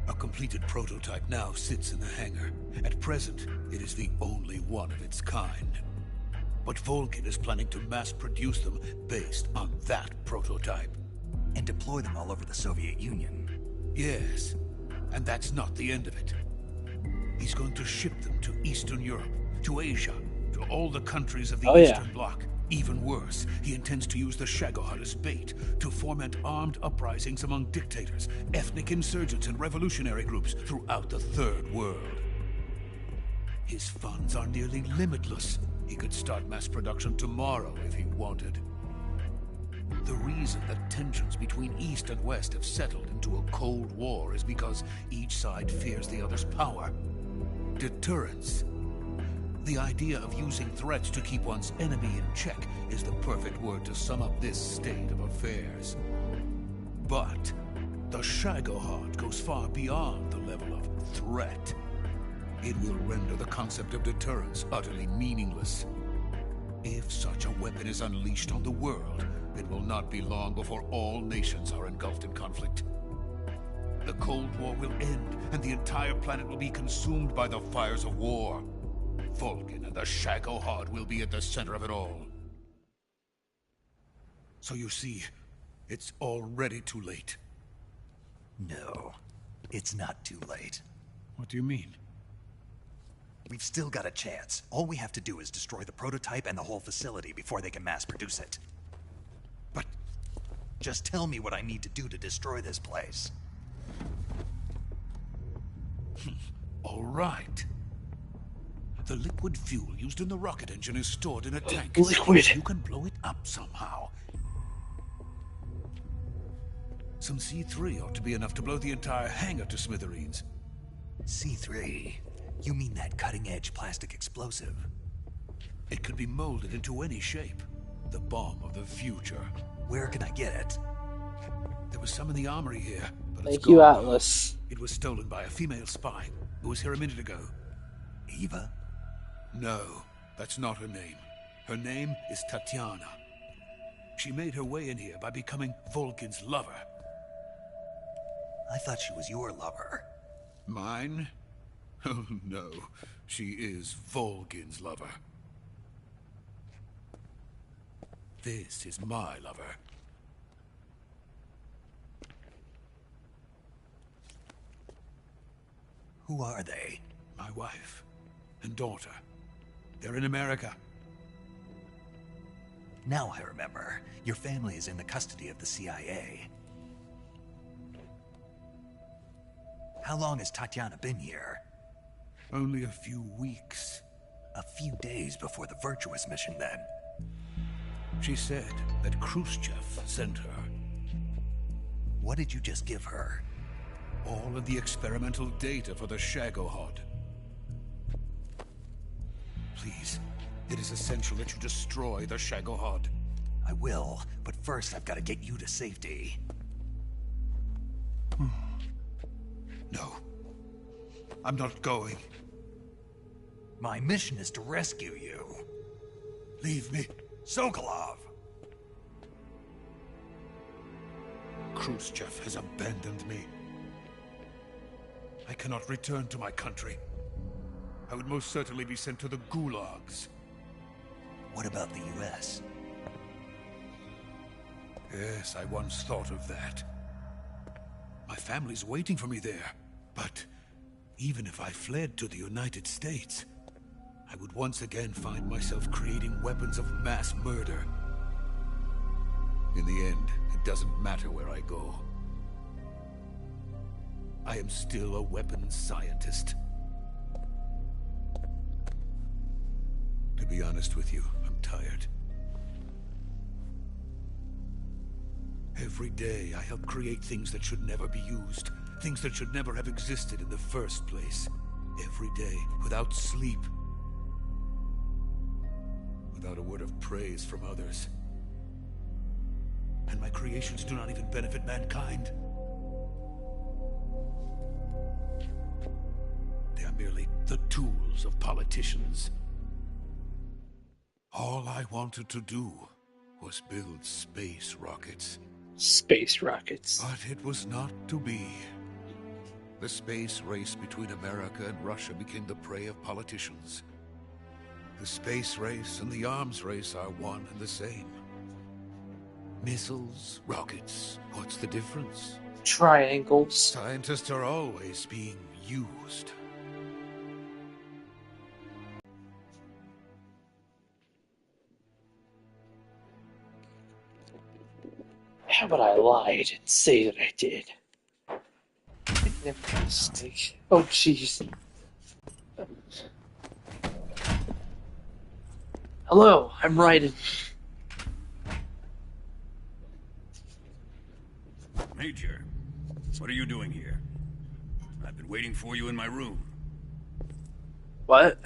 Speaker 10: A completed prototype now sits in the hangar. At present, it is the only one of its kind. But Volgin is planning to mass-produce them based on that prototype.
Speaker 2: And deploy them all over the Soviet Union.
Speaker 10: Yes, and that's not the end of it. He's going to ship them to Eastern Europe, to Asia, to all the countries of the Eastern Bloc. Even worse, he intends to use the Shagohod as bait to foment armed uprisings among dictators, ethnic insurgents, and revolutionary groups throughout the Third World. His funds are nearly limitless. He could start mass production tomorrow if he wanted. The reason that tensions between East and West have settled into a Cold War is because each side fears the other's power. Deterrence. The idea of using threats to keep one's enemy in check is the perfect word to sum up this state of affairs. But the Shagohod goes far beyond the level of threat. It will render the concept of deterrence utterly meaningless. If such a weapon is unleashed on the world, it will not be long before all nations are engulfed in conflict. The Cold War will end, and the entire planet will be consumed by the fires of war. Volgin and the Shagohod will be at the center of it all. So you see, it's already too late.
Speaker 2: No, it's not too late.
Speaker 10: What do you mean?
Speaker 2: We've still got a chance. All we have to do is destroy the prototype and the whole facility before they can mass produce it. But just tell me what I need to do to destroy this place.
Speaker 10: All right. The liquid fuel used in the rocket engine is stored in a tank.
Speaker 1: Liquid.
Speaker 10: You can blow it up somehow. Some C3 ought to be enough to blow the entire hangar to smithereens.
Speaker 2: C3? You mean that cutting-edge plastic explosive?
Speaker 10: It could be molded into any shape. The bomb of the future.
Speaker 2: Where can I get it?
Speaker 10: There was some in the armory here, but it's
Speaker 1: Thank you,
Speaker 10: gone.
Speaker 1: Atlas.
Speaker 10: It was stolen by a female spy who was here a minute ago.
Speaker 2: Eva?
Speaker 10: No, that's not her name. Her name is Tatiana. She made her way in here by becoming Volgin's lover.
Speaker 2: I thought she was your lover.
Speaker 10: Mine? Oh no, she is Volgin's lover. This is my lover.
Speaker 2: Who are they?
Speaker 10: My wife and daughter. They're in America.
Speaker 2: Now I remember. Your family is in the custody of the CIA. How long has Tatiana been here?
Speaker 10: Only a few weeks.
Speaker 2: A few days before the Virtuous mission, then.
Speaker 10: She said that Khrushchev sent her.
Speaker 2: What did you just give her?
Speaker 10: All of the experimental data for the Shagohod. Please, it is essential that you destroy the Shagohod.
Speaker 2: I will, but first I've got to get you to safety.
Speaker 10: No. I'm not going.
Speaker 2: My mission is to rescue you.
Speaker 10: Leave me.
Speaker 2: Sokolov!
Speaker 10: Khrushchev has abandoned me. I cannot return to my country. I would most certainly be sent to the gulags.
Speaker 2: What about the US?
Speaker 10: Yes, I once thought of that. My family's waiting for me there. But even if I fled to the United States, I would once again find myself creating weapons of mass murder. In the end, it doesn't matter where I go. I am still a weapons scientist. To be honest with you, I'm tired. Every day, I help create things that should never be used. Things that should never have existed in the first place. Every day, without sleep. Without a word of praise from others. And my creations do not even benefit mankind. They are merely the tools of politicians. All I wanted to do was build space rockets.
Speaker 1: Space rockets.
Speaker 10: But it was not to be. The space race between America and Russia became the prey of politicians. The space race and the arms race are one and the same. Missiles, rockets, what's the difference?
Speaker 1: Triangles.
Speaker 10: Scientists are always being used.
Speaker 1: How about I lied and say that I did? I never made a mistake. Oh, jeez. Hello, I'm Raiden.
Speaker 13: Major, what are you doing here? I've been waiting for you in my room.
Speaker 1: What?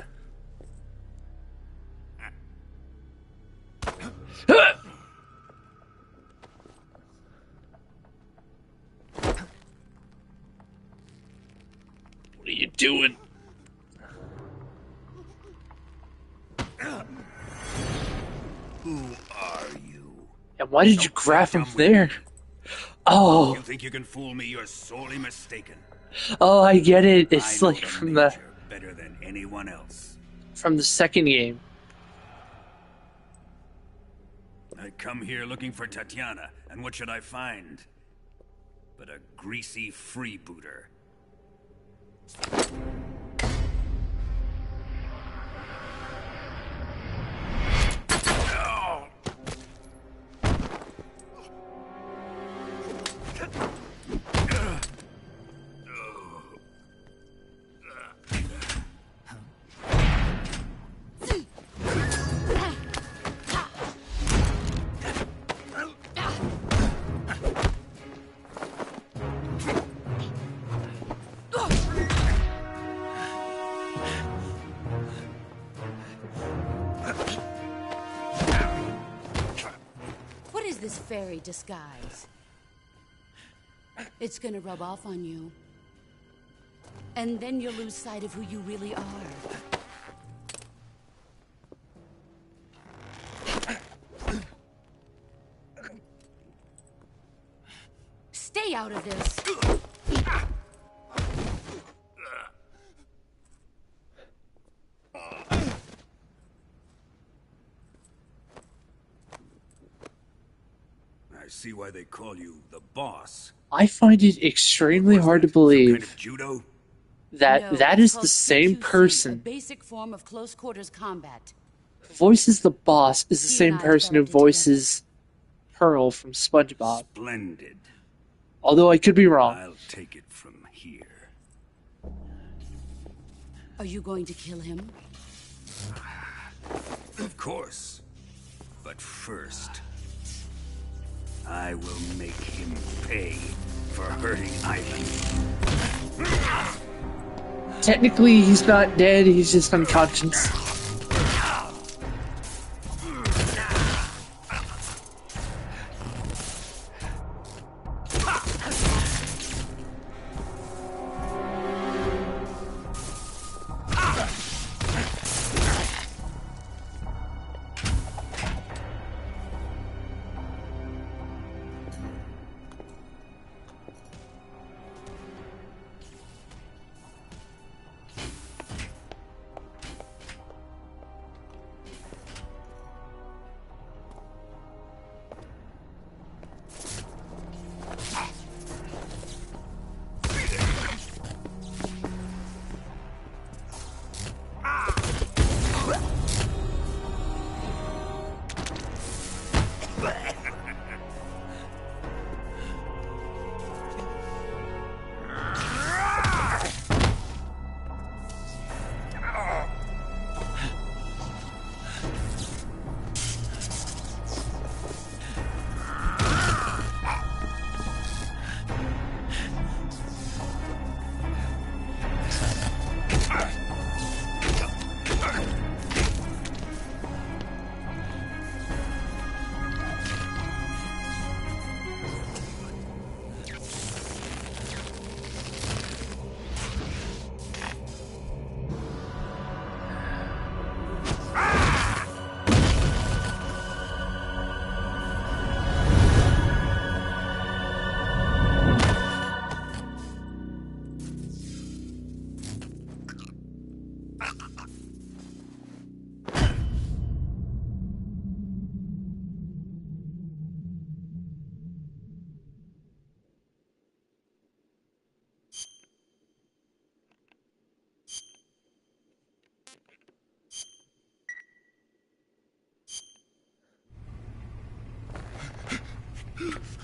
Speaker 1: What are you doing?
Speaker 13: Who are you?
Speaker 1: And why did you grab him there? Oh.
Speaker 13: You think you can fool me? You're sorely mistaken.
Speaker 1: Oh, I get it. It's
Speaker 13: I know
Speaker 1: like from the
Speaker 13: Major better than anyone else.
Speaker 1: second game.
Speaker 13: I come here looking for Tatiana, and what should I find? But a greasy freebooter.
Speaker 8: this fairy disguise. It's gonna rub off on you. And then you'll lose sight of who you really are. Stay out of this.
Speaker 13: I see why they call you the boss.
Speaker 1: I find it extremely hard to believe
Speaker 13: Judo?
Speaker 1: that
Speaker 8: No,
Speaker 1: that
Speaker 8: it's
Speaker 1: is
Speaker 8: called
Speaker 1: the same
Speaker 8: CQC, a
Speaker 1: person
Speaker 8: basic form of close quarters combat.
Speaker 1: who voices the boss is the
Speaker 8: He
Speaker 1: same
Speaker 8: and I
Speaker 1: person who
Speaker 8: developed it
Speaker 1: voices Pearl from SpongeBob.
Speaker 13: Splendid.
Speaker 1: Although I could be wrong.
Speaker 13: I'll take it from here.
Speaker 8: Are you going to kill him?
Speaker 13: Of course. But first, I will make him pay for hurting Ivan.
Speaker 1: Technically, he's not dead, he's just unconscious.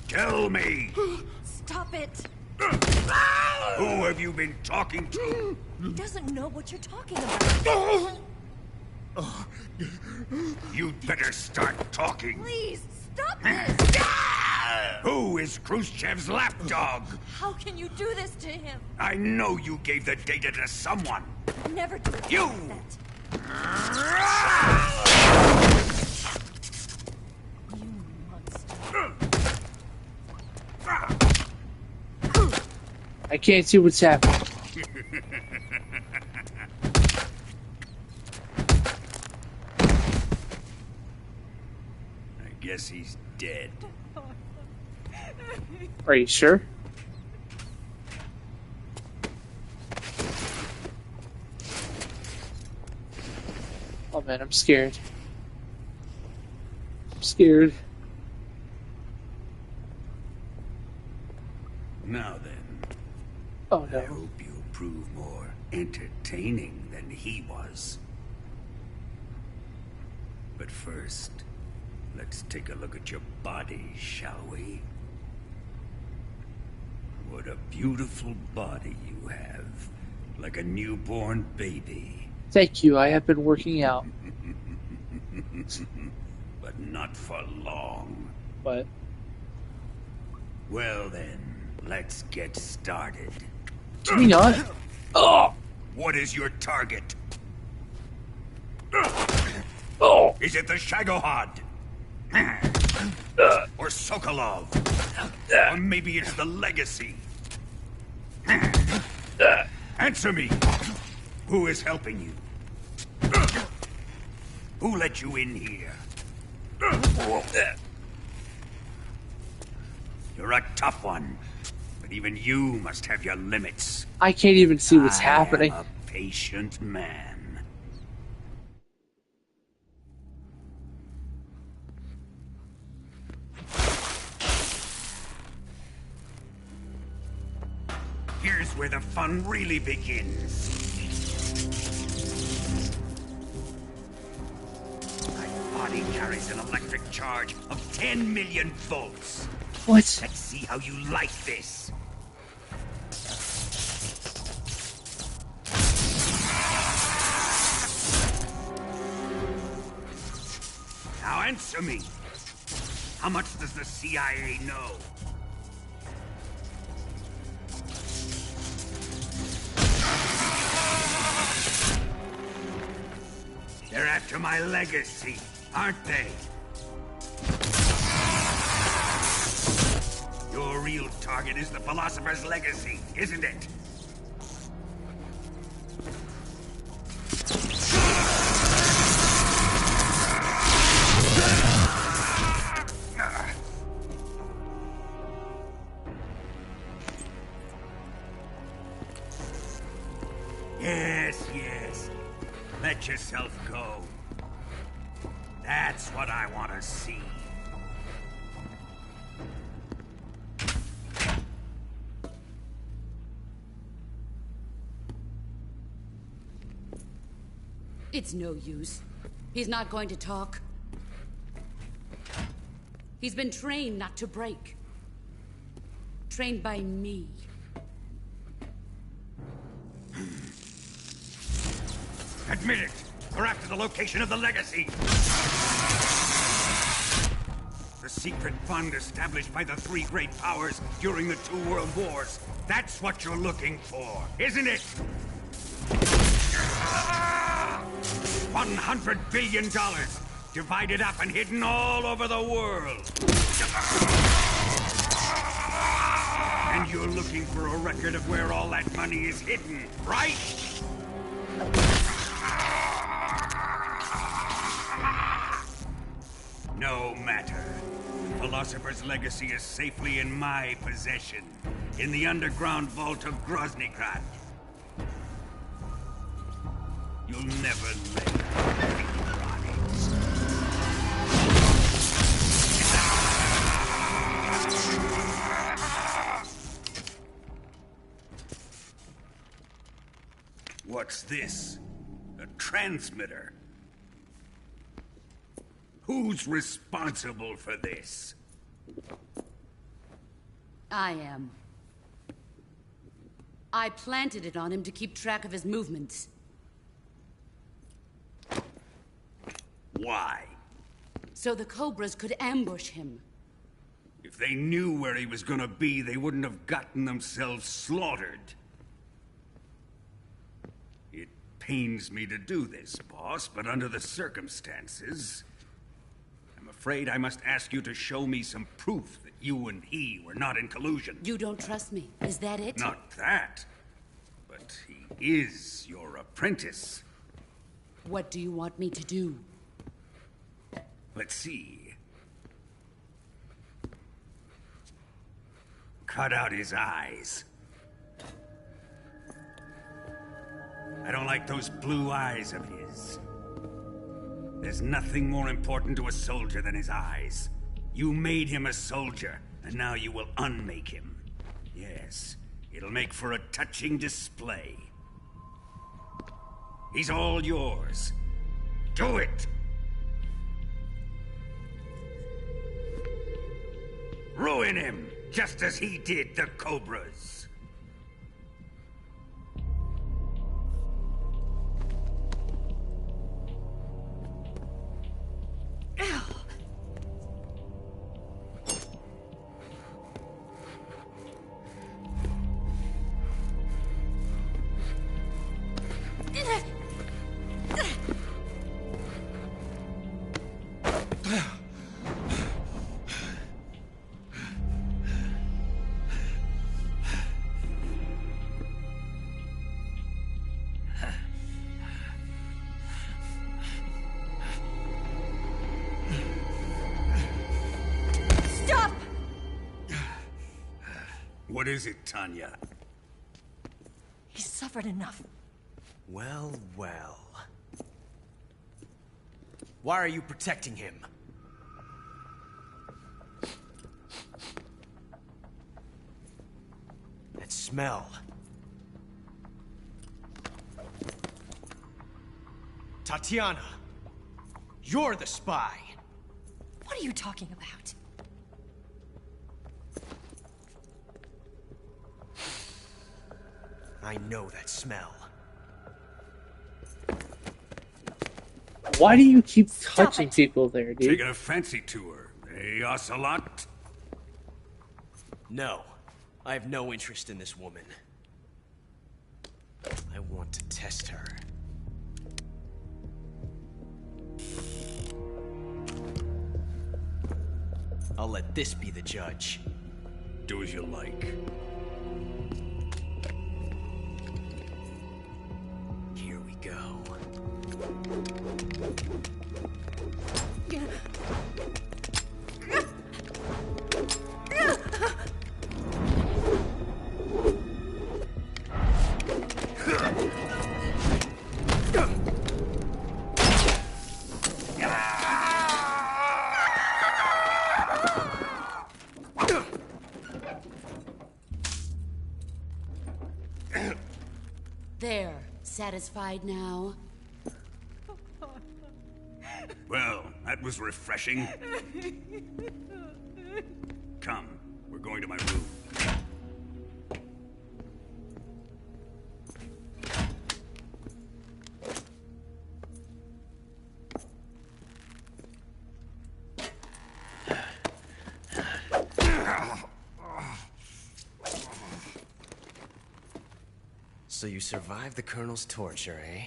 Speaker 13: Tell me!
Speaker 19: Stop it!
Speaker 13: Who have you been talking to?
Speaker 19: He doesn't know what you're talking about.
Speaker 13: You'd better start talking.
Speaker 19: Please, stop this!
Speaker 13: Who is Khrushchev's lapdog?
Speaker 19: How can you do this to him?
Speaker 13: I know you gave the data to someone.
Speaker 19: Never do it.
Speaker 13: You!
Speaker 1: I can't see what's happening.
Speaker 13: I guess he's dead.
Speaker 1: Are you sure? Oh man, I'm scared. I'm scared.
Speaker 13: Now then.
Speaker 1: Oh no.
Speaker 13: I hope you'll prove more entertaining than he was. But first, let's take a look at your body, shall we? What a beautiful body you have. Like a newborn baby.
Speaker 1: Thank you, I have been working out.
Speaker 13: But not for long.
Speaker 1: But
Speaker 13: Well then, let's get started.
Speaker 1: can we not? Oh!
Speaker 13: What is your target?
Speaker 1: Oh!
Speaker 13: Is it the Shagohod? Or Sokolov? Or maybe it's the Legacy? Answer me! Who is helping you? Who let you in here? You're a tough one, but even you must have your limits.
Speaker 1: I can't even see what's happening.
Speaker 13: I am a patient man. Here's where the fun really begins. My body carries an electric charge of 10 million volts.
Speaker 1: What?
Speaker 13: Let's see how you like this. Now answer me. How much does the CIA know? They're after my legacy, aren't they? Your real target is the Philosopher's Legacy, isn't it? Yes. Let yourself go. That's what I want to see.
Speaker 8: It's no use. He's not going to talk. He's been trained not to break. Trained by me.
Speaker 13: Admit it! We're after the location of the Legacy! The secret fund established by the three great powers during the 2 world wars. That's what you're looking for, isn't it? $100 billion, divided up and hidden all over the world. And you're looking for a record of where all that money is hidden, right? No matter. Philosopher's Legacy is safely in my possession, in the underground vault of Groznygrad. You'll never lay a finger on it. What's this? A transmitter? Who's responsible for this?
Speaker 8: I am. I planted it on him to keep track of his movements.
Speaker 13: Why?
Speaker 8: So the Cobras could ambush him.
Speaker 13: If they knew where he was gonna be, they wouldn't have gotten themselves slaughtered. It pains me to do this, boss, but under the circumstances, I'm afraid I must ask you to show me some proof that you and he were not in collusion.
Speaker 8: You don't trust me, is that it?
Speaker 13: Not that, but he is your apprentice.
Speaker 8: What do you want me to do?
Speaker 13: Let's see. Cut out his eyes. I don't like those blue eyes of his. There's nothing more important to a soldier than his eyes. You made him a soldier, and now you will unmake him. Yes, it'll make for a touching display. He's all yours. Do it! Ruin him, just as he did the Cobras. What is it, Tanya?
Speaker 19: He's suffered enough.
Speaker 11: Well, well. Why are you protecting him? That smell. Tatiana, you're the spy.
Speaker 19: What are you talking about?
Speaker 11: I know that smell.
Speaker 1: Why do you keep touching people there, dude?
Speaker 13: Taking a fancy to her, eh, Ocelot?
Speaker 11: No, I have no interest in this woman. I want to test her. I'll let this be the judge.
Speaker 13: Do as you like.
Speaker 11: Here we go.
Speaker 8: There. Satisfied now?
Speaker 13: Well, that was refreshing. Come, we're going to my room.
Speaker 11: So you survived the Colonel's torture, eh?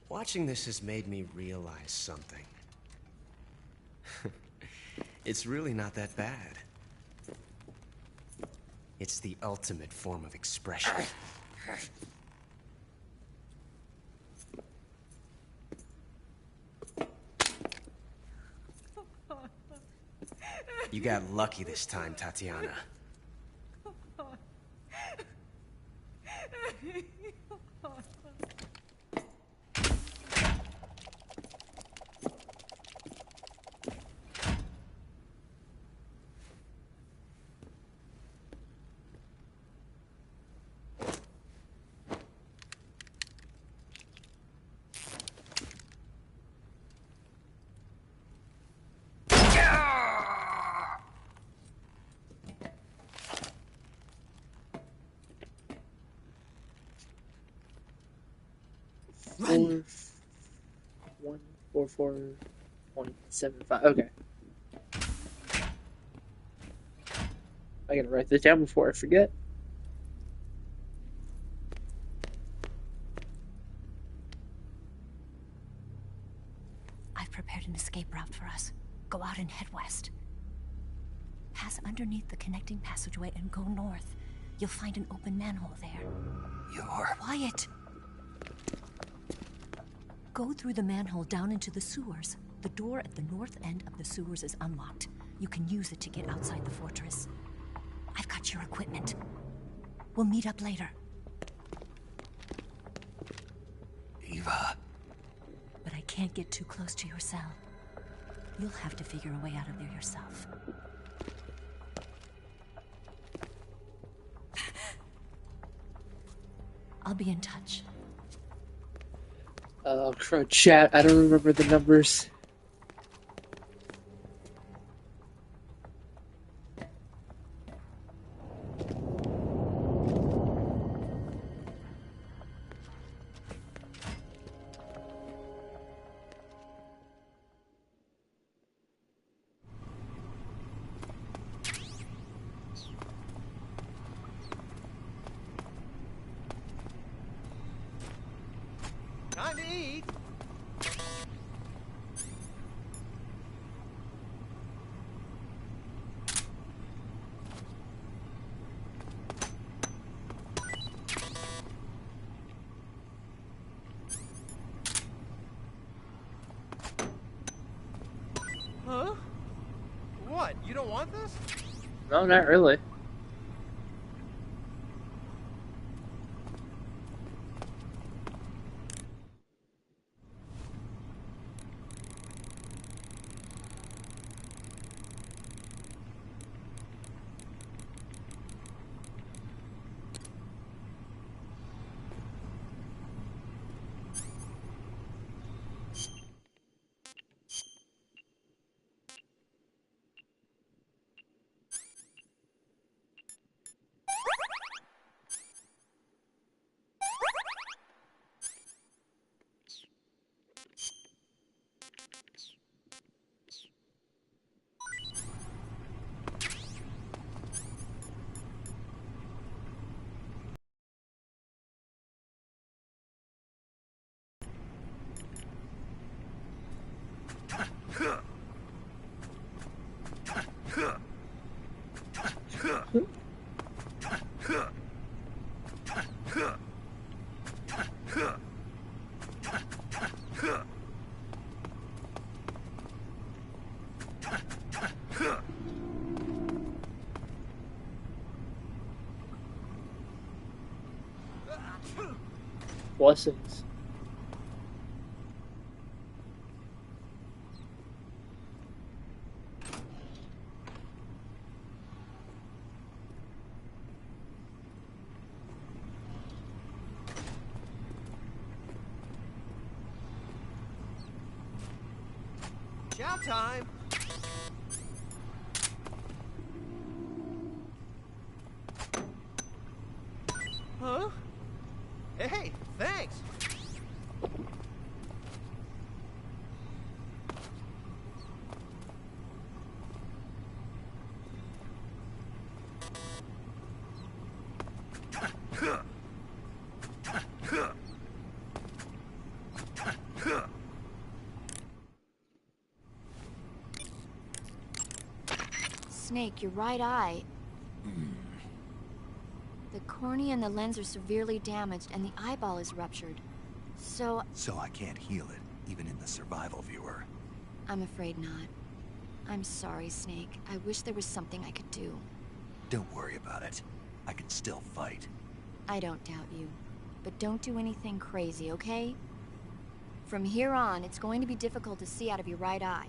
Speaker 11: Watching this has made me realize something. It's really not that bad. It's the ultimate form of expression. You got lucky this time, Tatiana.
Speaker 1: Run. 144.75. Okay. I gotta write this down before I forget.
Speaker 19: I've prepared an escape route for us. Go out and head west. Pass underneath the connecting passageway and go north. You'll find an open manhole there.
Speaker 12: You're...
Speaker 19: Quiet! Go through the manhole down into the sewers. The door at the north end of the sewers is unlocked. You can use it to get outside the fortress. I've got your equipment. We'll meet up later.
Speaker 12: Eva.
Speaker 19: But I can't get too close to your cell. You'll have to figure a way out of there yourself. I'll be in touch.
Speaker 1: Oh, crud. Chat, I don't remember the numbers.
Speaker 21: Time to eat. this?
Speaker 1: No, not really. Blessings.
Speaker 21: Chow time! Huh? Hey, thanks!
Speaker 7: Snake, your right eye. The cornea and the lens are severely damaged, and the eyeball is ruptured. So
Speaker 2: I can't heal it, even in the survival viewer.
Speaker 7: I'm afraid not. I'm sorry, Snake. I wish there was something I could do.
Speaker 2: Don't worry about it. I can still fight.
Speaker 7: I don't doubt you. But don't do anything crazy, okay? From here on, it's going to be difficult to see out of your right eye.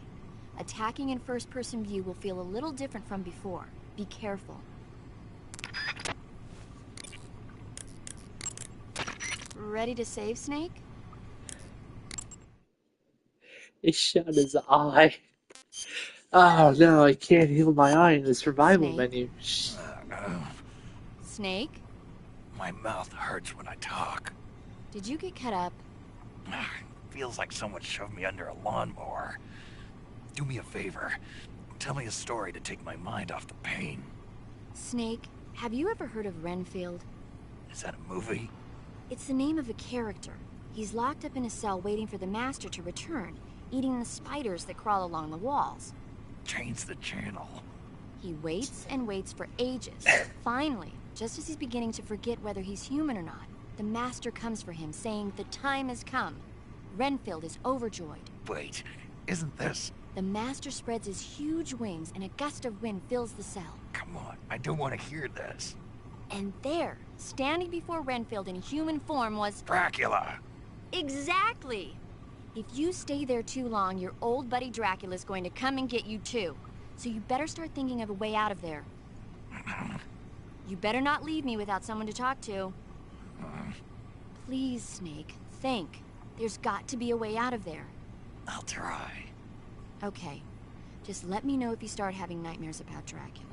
Speaker 7: Attacking in first-person view will feel a little different from before. Be careful. Ready to save, Snake?
Speaker 1: He shot his eye. Oh no, I can't heal my eye in the survival
Speaker 7: Snake?
Speaker 1: menu.
Speaker 7: Snake?
Speaker 2: My mouth hurts when I talk.
Speaker 7: Did you get cut up?
Speaker 2: Feels like someone shoved me under a lawnmower. Do me a favor. Tell me a story to take my mind off the pain.
Speaker 7: Snake, have you ever heard of Renfield?
Speaker 2: Is that a movie?
Speaker 7: It's the name of a character. He's locked up in a cell waiting for the Master to return, eating the spiders that crawl along the walls.
Speaker 2: Change the channel.
Speaker 7: He waits and waits for ages. Finally, just as he's beginning to forget whether he's human or not, the Master comes for him, saying the time has come. Renfield is overjoyed.
Speaker 2: Wait, isn't this...
Speaker 7: The Master spreads his huge wings and a gust of wind fills the cell.
Speaker 2: Come on, I don't want to hear this.
Speaker 7: And there, standing before Renfield in human form was...
Speaker 2: Dracula!
Speaker 7: Exactly! If you stay there too long, your old buddy Dracula's going to come and get you too. So you better start thinking of a way out of there. You better not leave me without someone to talk to. Please, Snake, think. There's got to be a way out of there.
Speaker 2: I'll try.
Speaker 7: Okay. Just let me know if you start having nightmares about Dracula.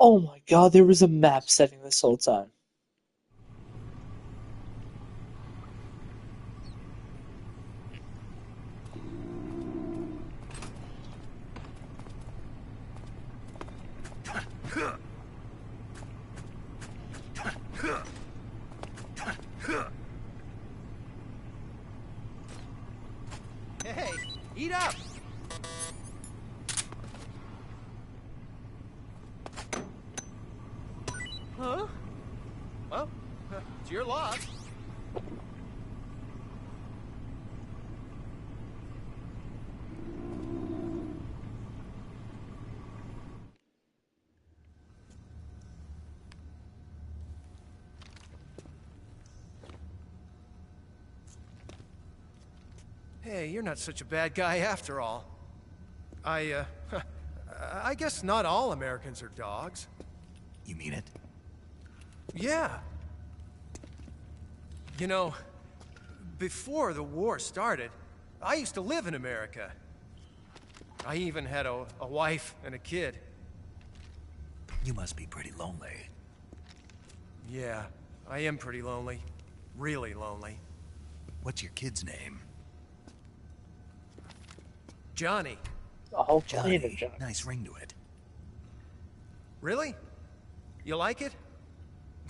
Speaker 1: Oh my god, there was a map setting this whole time.
Speaker 11: Hey, eat up! Huh? Well, it's your loss. Hey, you're not such a bad guy after all. I guess not all Americans are dogs.
Speaker 2: You mean it?
Speaker 11: Yeah. You know, before the war started, I used to live in America. I even had a wife and a kid.
Speaker 2: You must be pretty lonely.
Speaker 11: Yeah, I am pretty lonely. Really lonely.
Speaker 2: What's your kid's name?
Speaker 11: Johnny.
Speaker 1: Oh,
Speaker 2: Johnny. Nice ring to it.
Speaker 11: Really? You like it?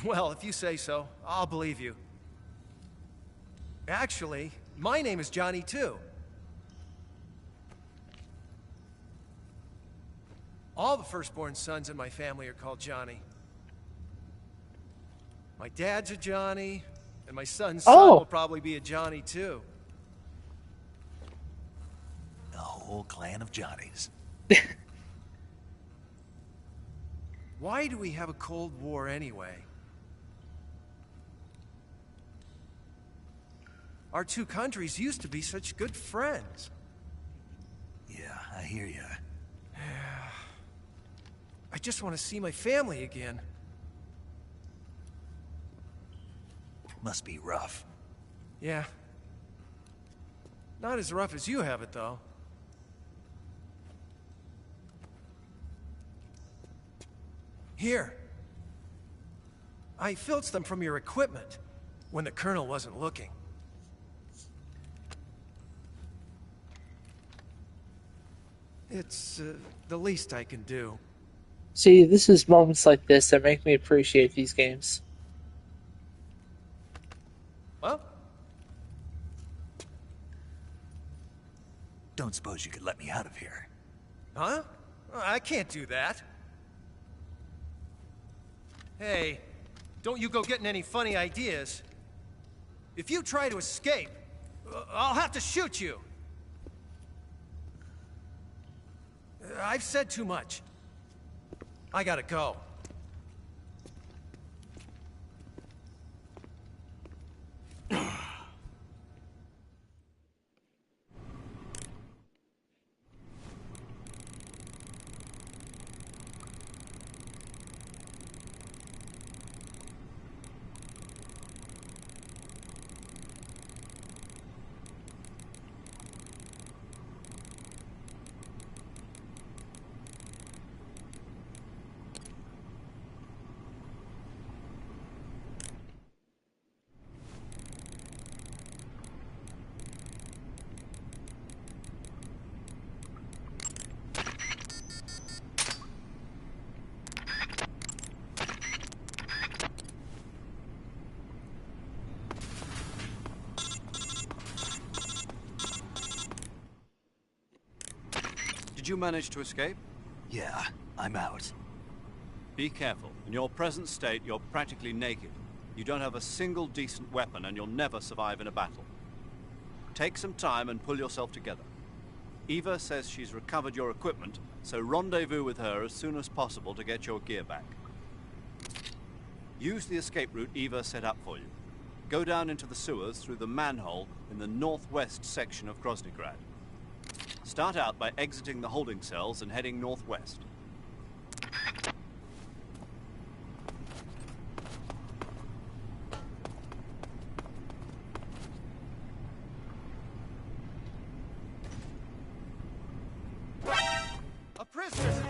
Speaker 11: Well, if you say so, I'll believe you. Actually, my name is Johnny too. All the firstborn sons in my family are called Johnny. My dad's a Johnny, and my son's son will probably be a Johnny too.
Speaker 2: A whole clan of Johnnies.
Speaker 11: Why do we have a Cold War anyway? Our two countries used to be such good friends.
Speaker 2: Yeah, I hear you.
Speaker 11: I just want to see my family again.
Speaker 2: Must be rough.
Speaker 11: Yeah. Not as rough as you have it, though. Here. I filched them from your equipment when the Colonel wasn't looking. It's the least I can do.
Speaker 1: See, this is moments like this that make me appreciate these games.
Speaker 11: Well?
Speaker 2: Don't suppose you could let me out of here?
Speaker 11: Huh? I can't do that. Hey, don't you go getting any funny ideas. If you try to escape, I'll have to shoot you. I've said too much. I gotta go.
Speaker 4: Did you manage to escape?
Speaker 2: Yeah, I'm out.
Speaker 4: Be careful. In your present state, you're practically naked. You don't have a single decent weapon, and you'll never survive in a battle. Take some time and pull yourself together. Eva says she's recovered your equipment, so rendezvous with her as soon as possible to get your gear back. Use the escape route Eva set up for you. Go down into the sewers through the manhole in the northwest section of Groznygrad. Start out by exiting the holding cells and heading northwest.
Speaker 11: A prisoner!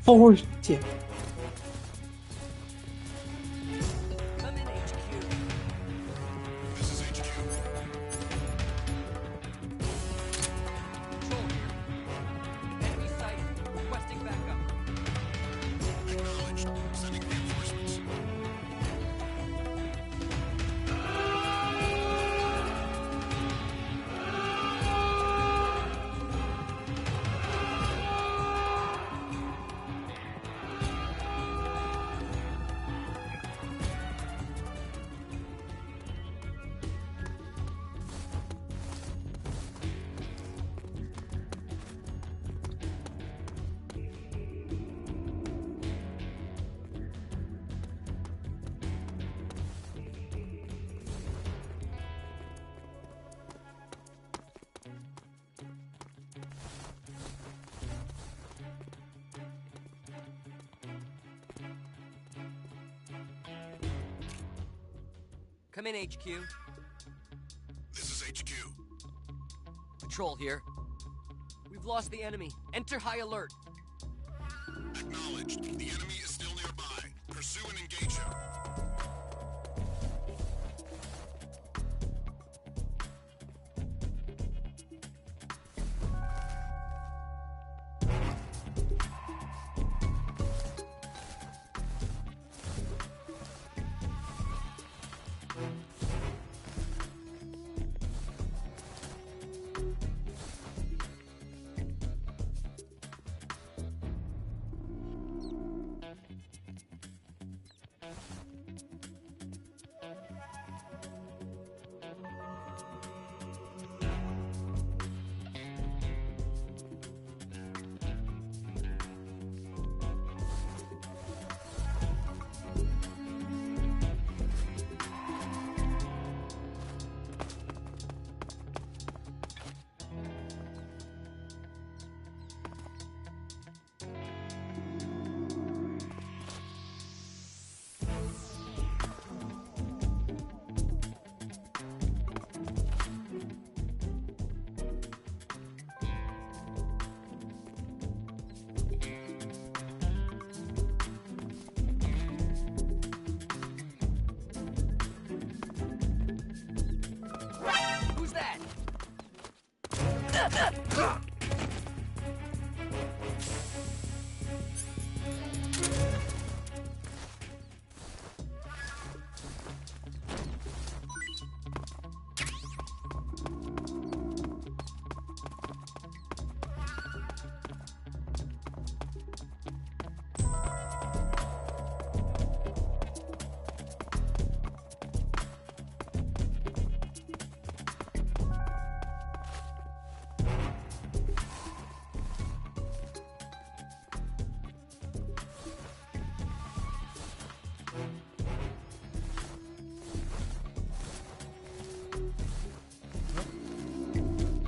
Speaker 1: Forward. Damn.
Speaker 14: Come in, HQ.
Speaker 18: This is HQ.
Speaker 14: Control here. Enemy sighted. Requesting backup.
Speaker 18: Acknowledged. Sending reinforcements.
Speaker 14: Come in, HQ.
Speaker 18: This is HQ.
Speaker 14: Patrol here. We've lost the enemy. Enter high alert.
Speaker 18: Acknowledged. The enemy is still nearby. Pursue and engage him.
Speaker 14: Who's that?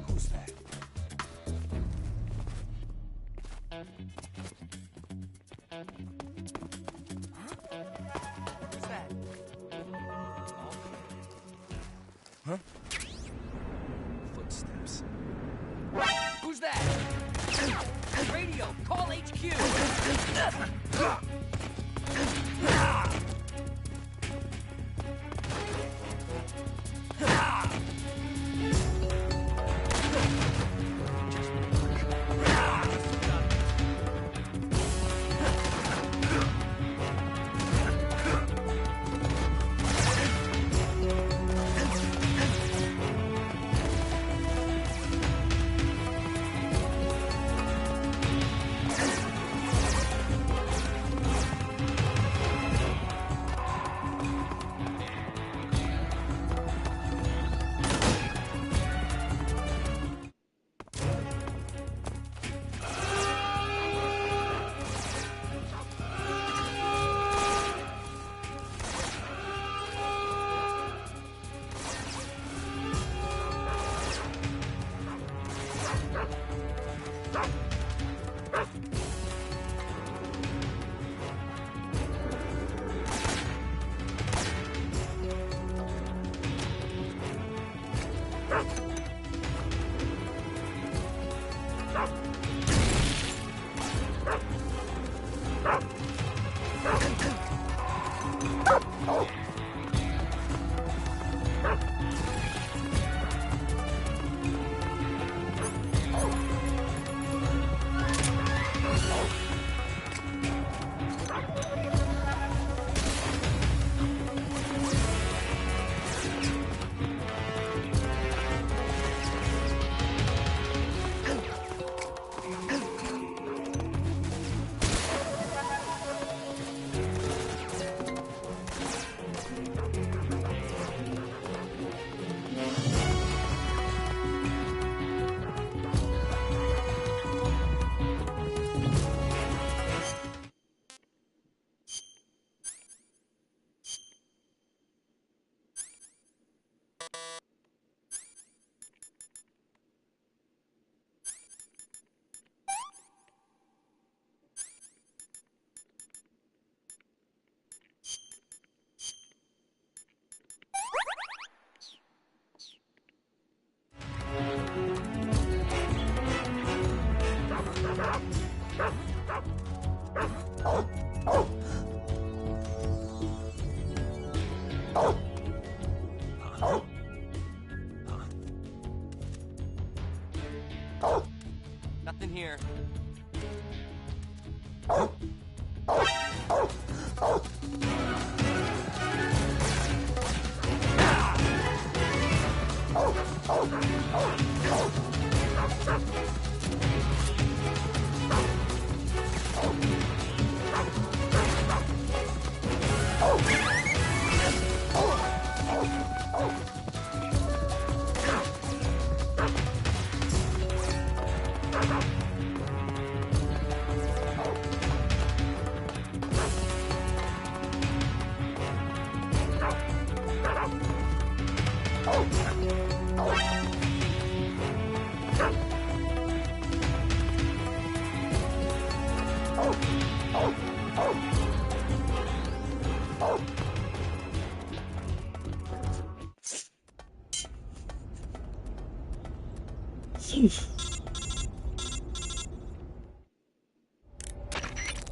Speaker 12: Who's that?
Speaker 14: Who's that?
Speaker 12: Huh? Footsteps.
Speaker 14: Who's that? Radio, call HQ.
Speaker 11: Nothing here.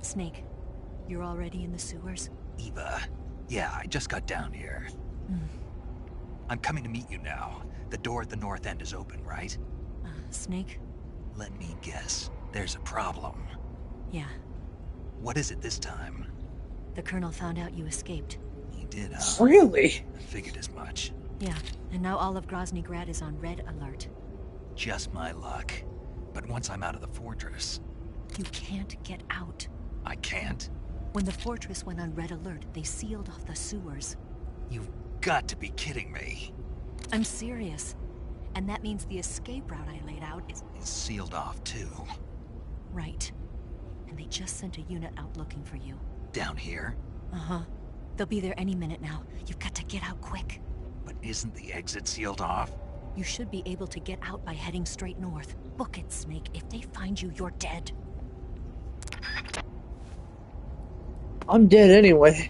Speaker 19: Snake, you're already in the sewers?
Speaker 2: Eva, yeah, I just got down here. I'm coming to meet you now. The door at the north end is open, right?
Speaker 19: Snake?
Speaker 2: Let me guess. There's a problem.
Speaker 19: Yeah.
Speaker 2: What is it this time?
Speaker 19: The Colonel found out you escaped.
Speaker 2: He did, huh?
Speaker 1: Really?
Speaker 2: I figured as much.
Speaker 19: Yeah, and now all of Grozny Grad is on red alert.
Speaker 2: Just my luck. But once I'm out of the fortress...
Speaker 19: You can't get out.
Speaker 2: I can't?
Speaker 19: When the fortress went on red alert, they sealed off the sewers.
Speaker 2: You've got to be kidding me.
Speaker 19: I'm serious. And that means the escape route I laid out is
Speaker 2: sealed off, too.
Speaker 19: Right. And they just sent a unit out looking for you.
Speaker 2: Down here?
Speaker 19: Uh-huh. They'll be there any minute now. You've got to get out quick.
Speaker 2: But isn't the exit sealed off?
Speaker 19: You should be able to get out by heading straight north. Book it, Snake. If they find you, you're dead.
Speaker 1: I'm dead anyway.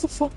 Speaker 1: the fuck?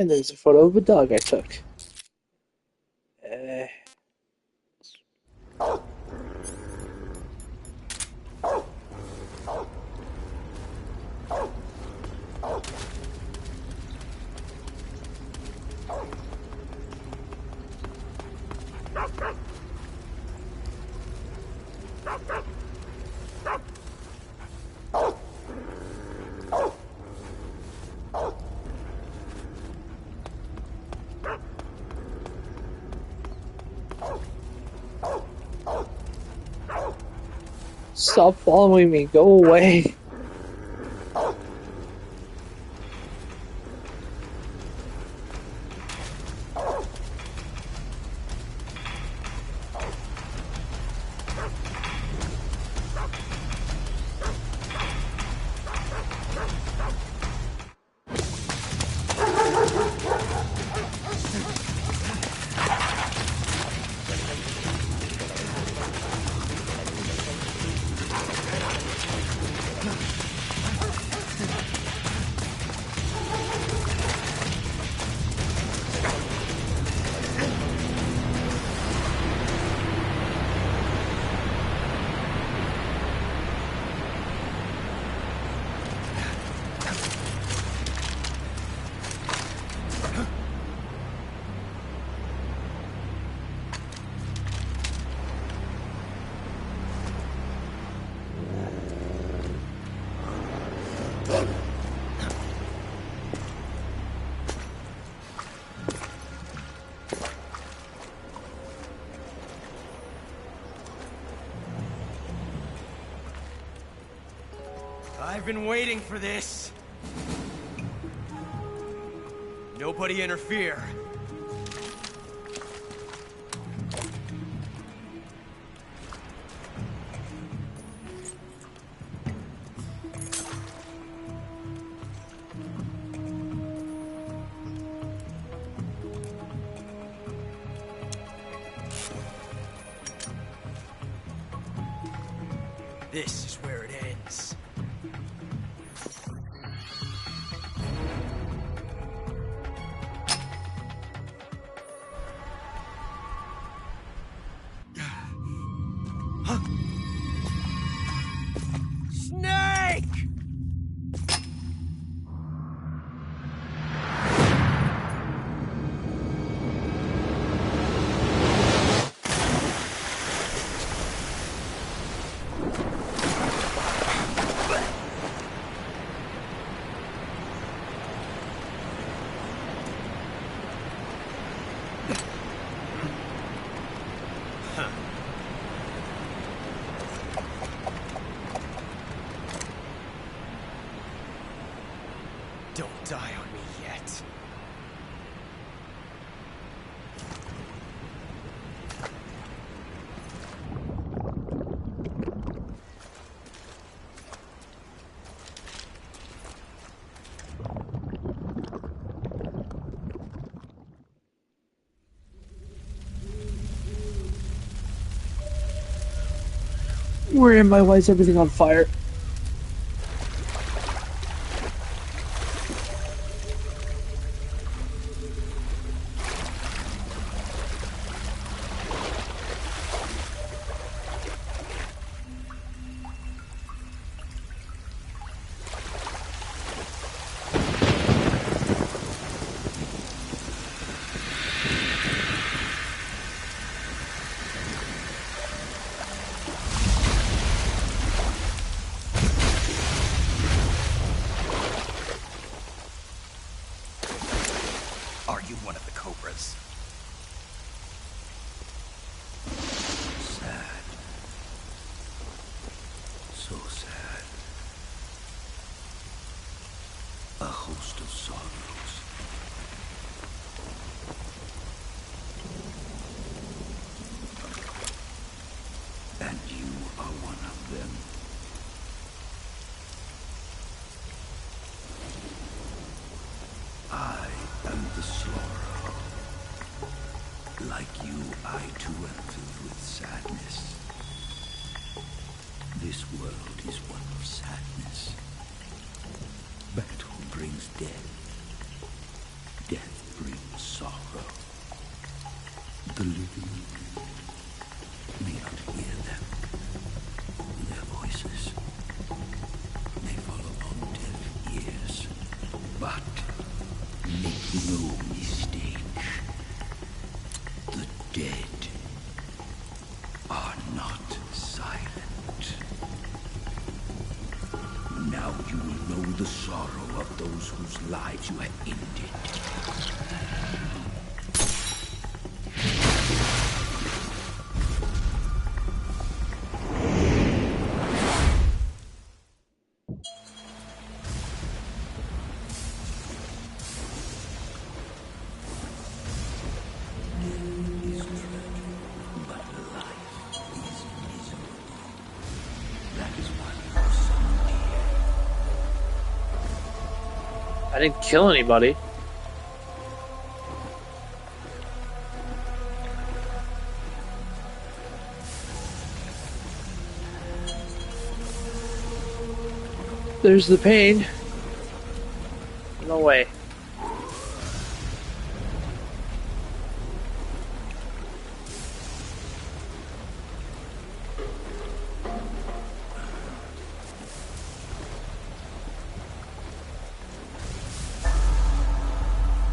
Speaker 1: And there's a photo of a dog I took. Stop following me, go away.
Speaker 11: I've been waiting for this. Nobody interfere. This is where it ends. Snake! Don't die on me yet.
Speaker 1: Where am I? Why is everything on fire?
Speaker 2: Are you one of the Cobras?
Speaker 17: Sad. So sad. A host of sorrows. And you are one of them. I am the Slaughterer. Like you, I too am filled with sadness. This world is one of sadness. Battle brings death. Death brings sorrow. The living may not hear them. Their voices may fall upon deaf ears. But make no mistake, the dead are not silent. Now you will know the sorrow of those whose lives you have ended.
Speaker 1: I didn't kill anybody. There's the pain. No way.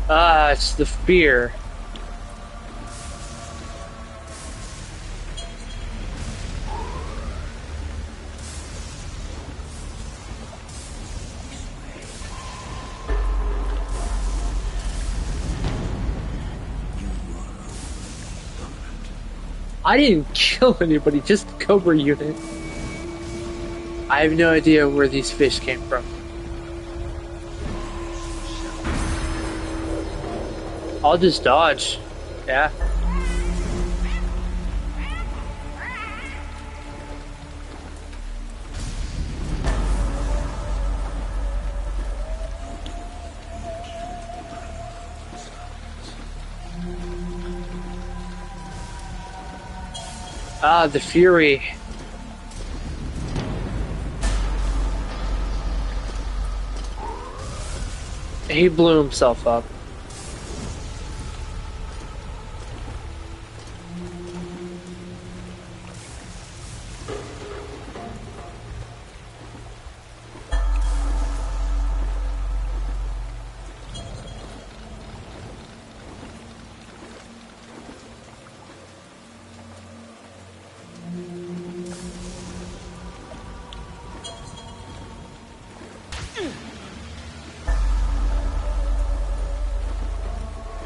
Speaker 1: Ah, it's the fear. I didn't kill anybody, just the Cobra unit. I have no idea where these fish came from. I'll just dodge. Yeah. Ah, the Fury. He blew himself up.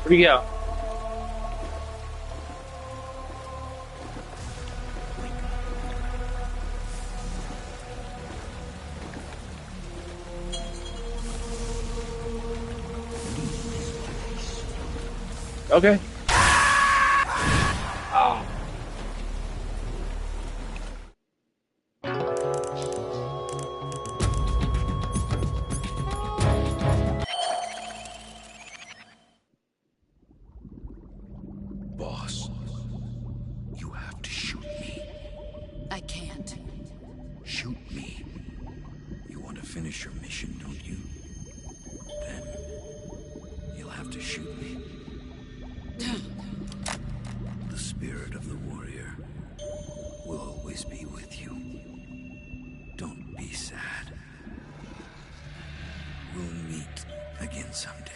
Speaker 1: Where'd he go? Okay. Oh.
Speaker 17: Boss, you have to shoot me.
Speaker 8: I can't.
Speaker 17: Shoot me. You want to finish your mission, don't you? Then you'll have to shoot me. The spirit of the warrior will always be with you. Don't be sad. We'll meet again someday.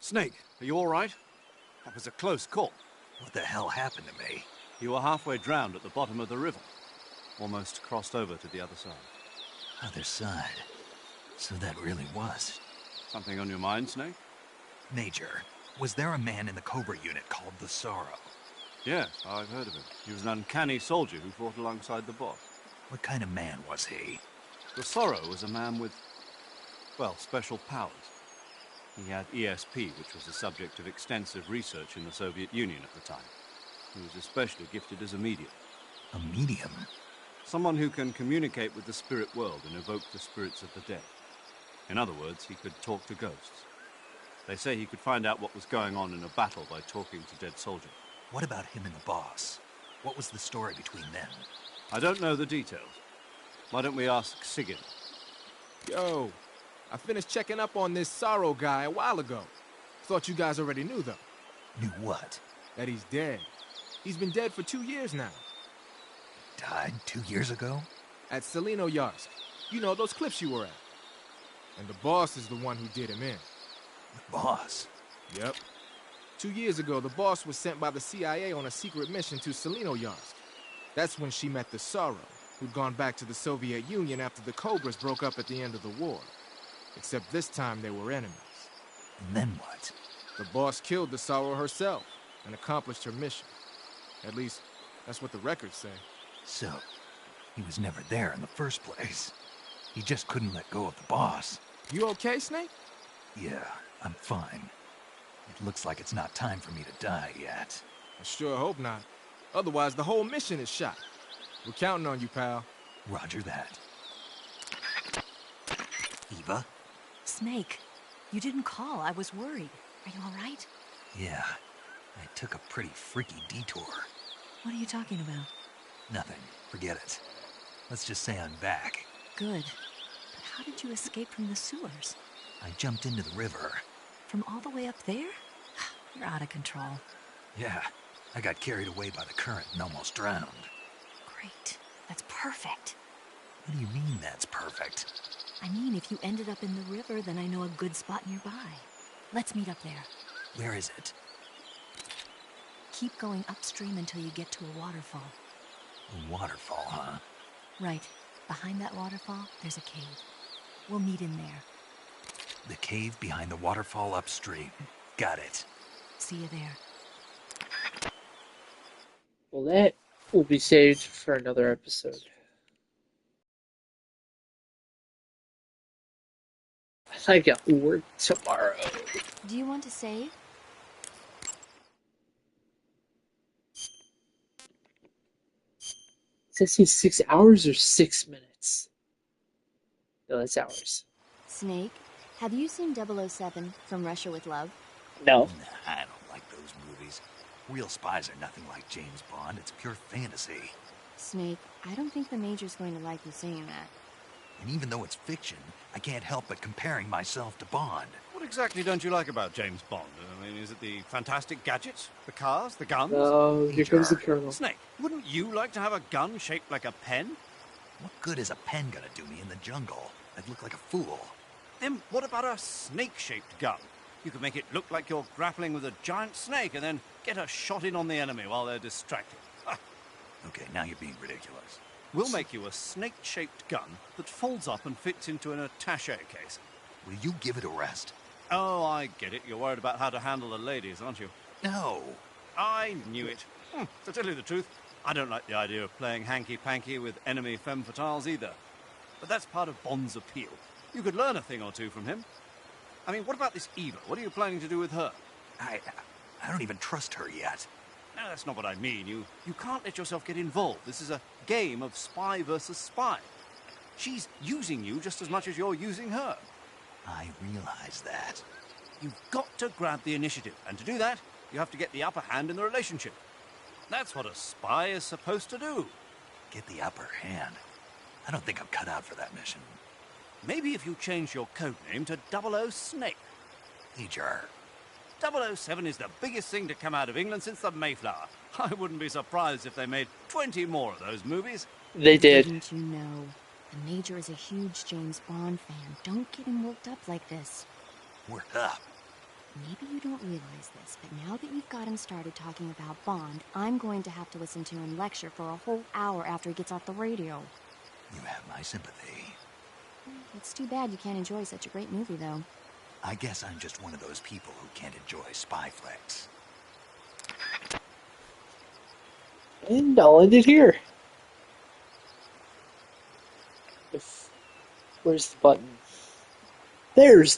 Speaker 4: Snake, are you all right? That was a close call.
Speaker 2: What the hell happened to me?
Speaker 4: You were halfway drowned at the bottom of the river. Almost crossed over to the other side.
Speaker 2: Other side. So that really was.
Speaker 4: Something on your mind, Snake?
Speaker 2: Major, was there a man in the Cobra unit called the Sorrow?
Speaker 4: Yes, I've heard of him. He was an uncanny soldier who fought alongside the boss.
Speaker 2: What kind of man was he?
Speaker 4: The Sorrow was a man with, well, special powers. He had ESP, which was the subject of extensive research in the Soviet Union at the time. He was especially gifted as a medium.
Speaker 2: A medium?
Speaker 4: Someone who can communicate with the spirit world and evoke the spirits of the dead. In other words, he could talk to ghosts. They say he could find out what was going on in a battle by talking to dead soldiers.
Speaker 2: What about him and the boss? What was the story between them?
Speaker 4: I don't know the details. Why don't we ask Sigyn?
Speaker 21: Yo, I finished checking up on this Sorrow guy a while ago. Thought you guys already knew, though.
Speaker 2: Knew what?
Speaker 21: That he's dead. He's been dead for 2 years now.
Speaker 2: Died 2 years ago?
Speaker 21: At Selino-Yarsk. You know, those cliffs you were at. And the boss is the one who did him in.
Speaker 2: The boss?
Speaker 21: Yep. 2 years ago, the boss was sent by the CIA on a secret mission to Selino-Yarsk. That's when she met the Sorrow, who'd gone back to the Soviet Union after the Cobras broke up at the end of the war. Except this time they were enemies.
Speaker 2: And then what?
Speaker 21: The boss killed the Sorrow herself and accomplished her mission. At least, that's what the records say.
Speaker 2: So, he was never there in the first place. He just couldn't let go of the boss.
Speaker 21: You okay, Snake?
Speaker 2: Yeah, I'm fine. It looks like it's not time for me to die yet.
Speaker 21: I sure hope not. Otherwise, the whole mission is shot. We're counting on you, pal.
Speaker 2: Roger that. Eva?
Speaker 19: Snake, you didn't call. I was worried. Are you all right?
Speaker 2: Yeah, I took a pretty freaky detour.
Speaker 19: What are you talking about?
Speaker 2: Nothing. Forget it. Let's just say I'm back.
Speaker 19: Good. But how did you escape from the sewers?
Speaker 2: I jumped into the river.
Speaker 19: From all the way up there? You're out of control.
Speaker 2: Yeah, I got carried away by the current and almost drowned.
Speaker 19: Great. That's perfect.
Speaker 2: What do you mean that's perfect?
Speaker 19: I mean, if you ended up in the river, then I know a good spot nearby. Let's meet up there.
Speaker 2: Where is it?
Speaker 19: Keep going upstream until you get to a waterfall.
Speaker 2: A waterfall, huh?
Speaker 19: Right. Behind that waterfall, there's a cave. We'll meet in there.
Speaker 2: The cave behind the waterfall upstream. Got it.
Speaker 19: See you there.
Speaker 1: Well, that will be saved for another episode. I got work tomorrow.
Speaker 7: Do you want to save?
Speaker 1: Says he's 6 hours or 6 minutes? No, that's hours.
Speaker 7: Snake, have you seen 007 From Russia with Love?
Speaker 1: No.
Speaker 2: Nah, I don't like those movies. Real spies are nothing like James Bond. It's pure fantasy.
Speaker 7: Snake, I don't think the Major's going to like you saying that.
Speaker 2: And even though it's fiction, I can't help but comparing myself to Bond.
Speaker 4: What exactly don't you like about James Bond? I mean, is it the fantastic gadgets, the cars, the guns?
Speaker 1: Oh, here comes the Colonel.
Speaker 4: Snake, wouldn't you like to have a gun shaped like a pen?
Speaker 2: What good is a pen gonna do me in the jungle? I'd look like a fool.
Speaker 4: Then what about a snake-shaped gun? You could make it look like you're grappling with a giant snake and then get a shot in on the enemy while they're distracted. Ha.
Speaker 2: Okay, now you're being ridiculous.
Speaker 4: We'll make you a snake-shaped gun that folds up and fits into an attaché case.
Speaker 2: Will you give it a rest?
Speaker 4: Oh, I get it. You're worried about how to handle the ladies, aren't you?
Speaker 2: No.
Speaker 4: I knew it. To tell you the truth, I don't like the idea of playing hanky-panky with enemy femme fatales either. But that's part of Bond's appeal. You could learn a thing or two from him. I mean, what about this Eva? What are you planning to do with her?
Speaker 2: I don't even trust her yet.
Speaker 4: No, that's not what I mean. You can't let yourself get involved. This is a game of spy versus spy. She's using you just as much as you're using her.
Speaker 2: I realize that.
Speaker 4: You've got to grab the initiative, and to do that, you have to get the upper hand in the relationship. That's what a spy is supposed to do.
Speaker 2: Get the upper hand? I don't think I'm cut out for that mission.
Speaker 4: Maybe if you change your code name to 00 Snake.
Speaker 2: Major.
Speaker 4: 007 is the biggest thing to come out of England since the Mayflower. I wouldn't be surprised if they made 20 more of those movies.
Speaker 1: They did.
Speaker 7: Didn't you know? The Major is a huge James Bond fan. Don't get him worked up like this.
Speaker 2: Worked up?
Speaker 7: Maybe you don't realize this, but now that you've got him started talking about Bond, I'm going to have to listen to him lecture for a whole hour after he gets off the radio.
Speaker 2: You have my sympathy.
Speaker 7: It's too bad you can't enjoy such a great movie, though.
Speaker 2: I guess I'm just one of those people who can't enjoy spy flicks.
Speaker 1: And I'll end it here. Where's the button? There's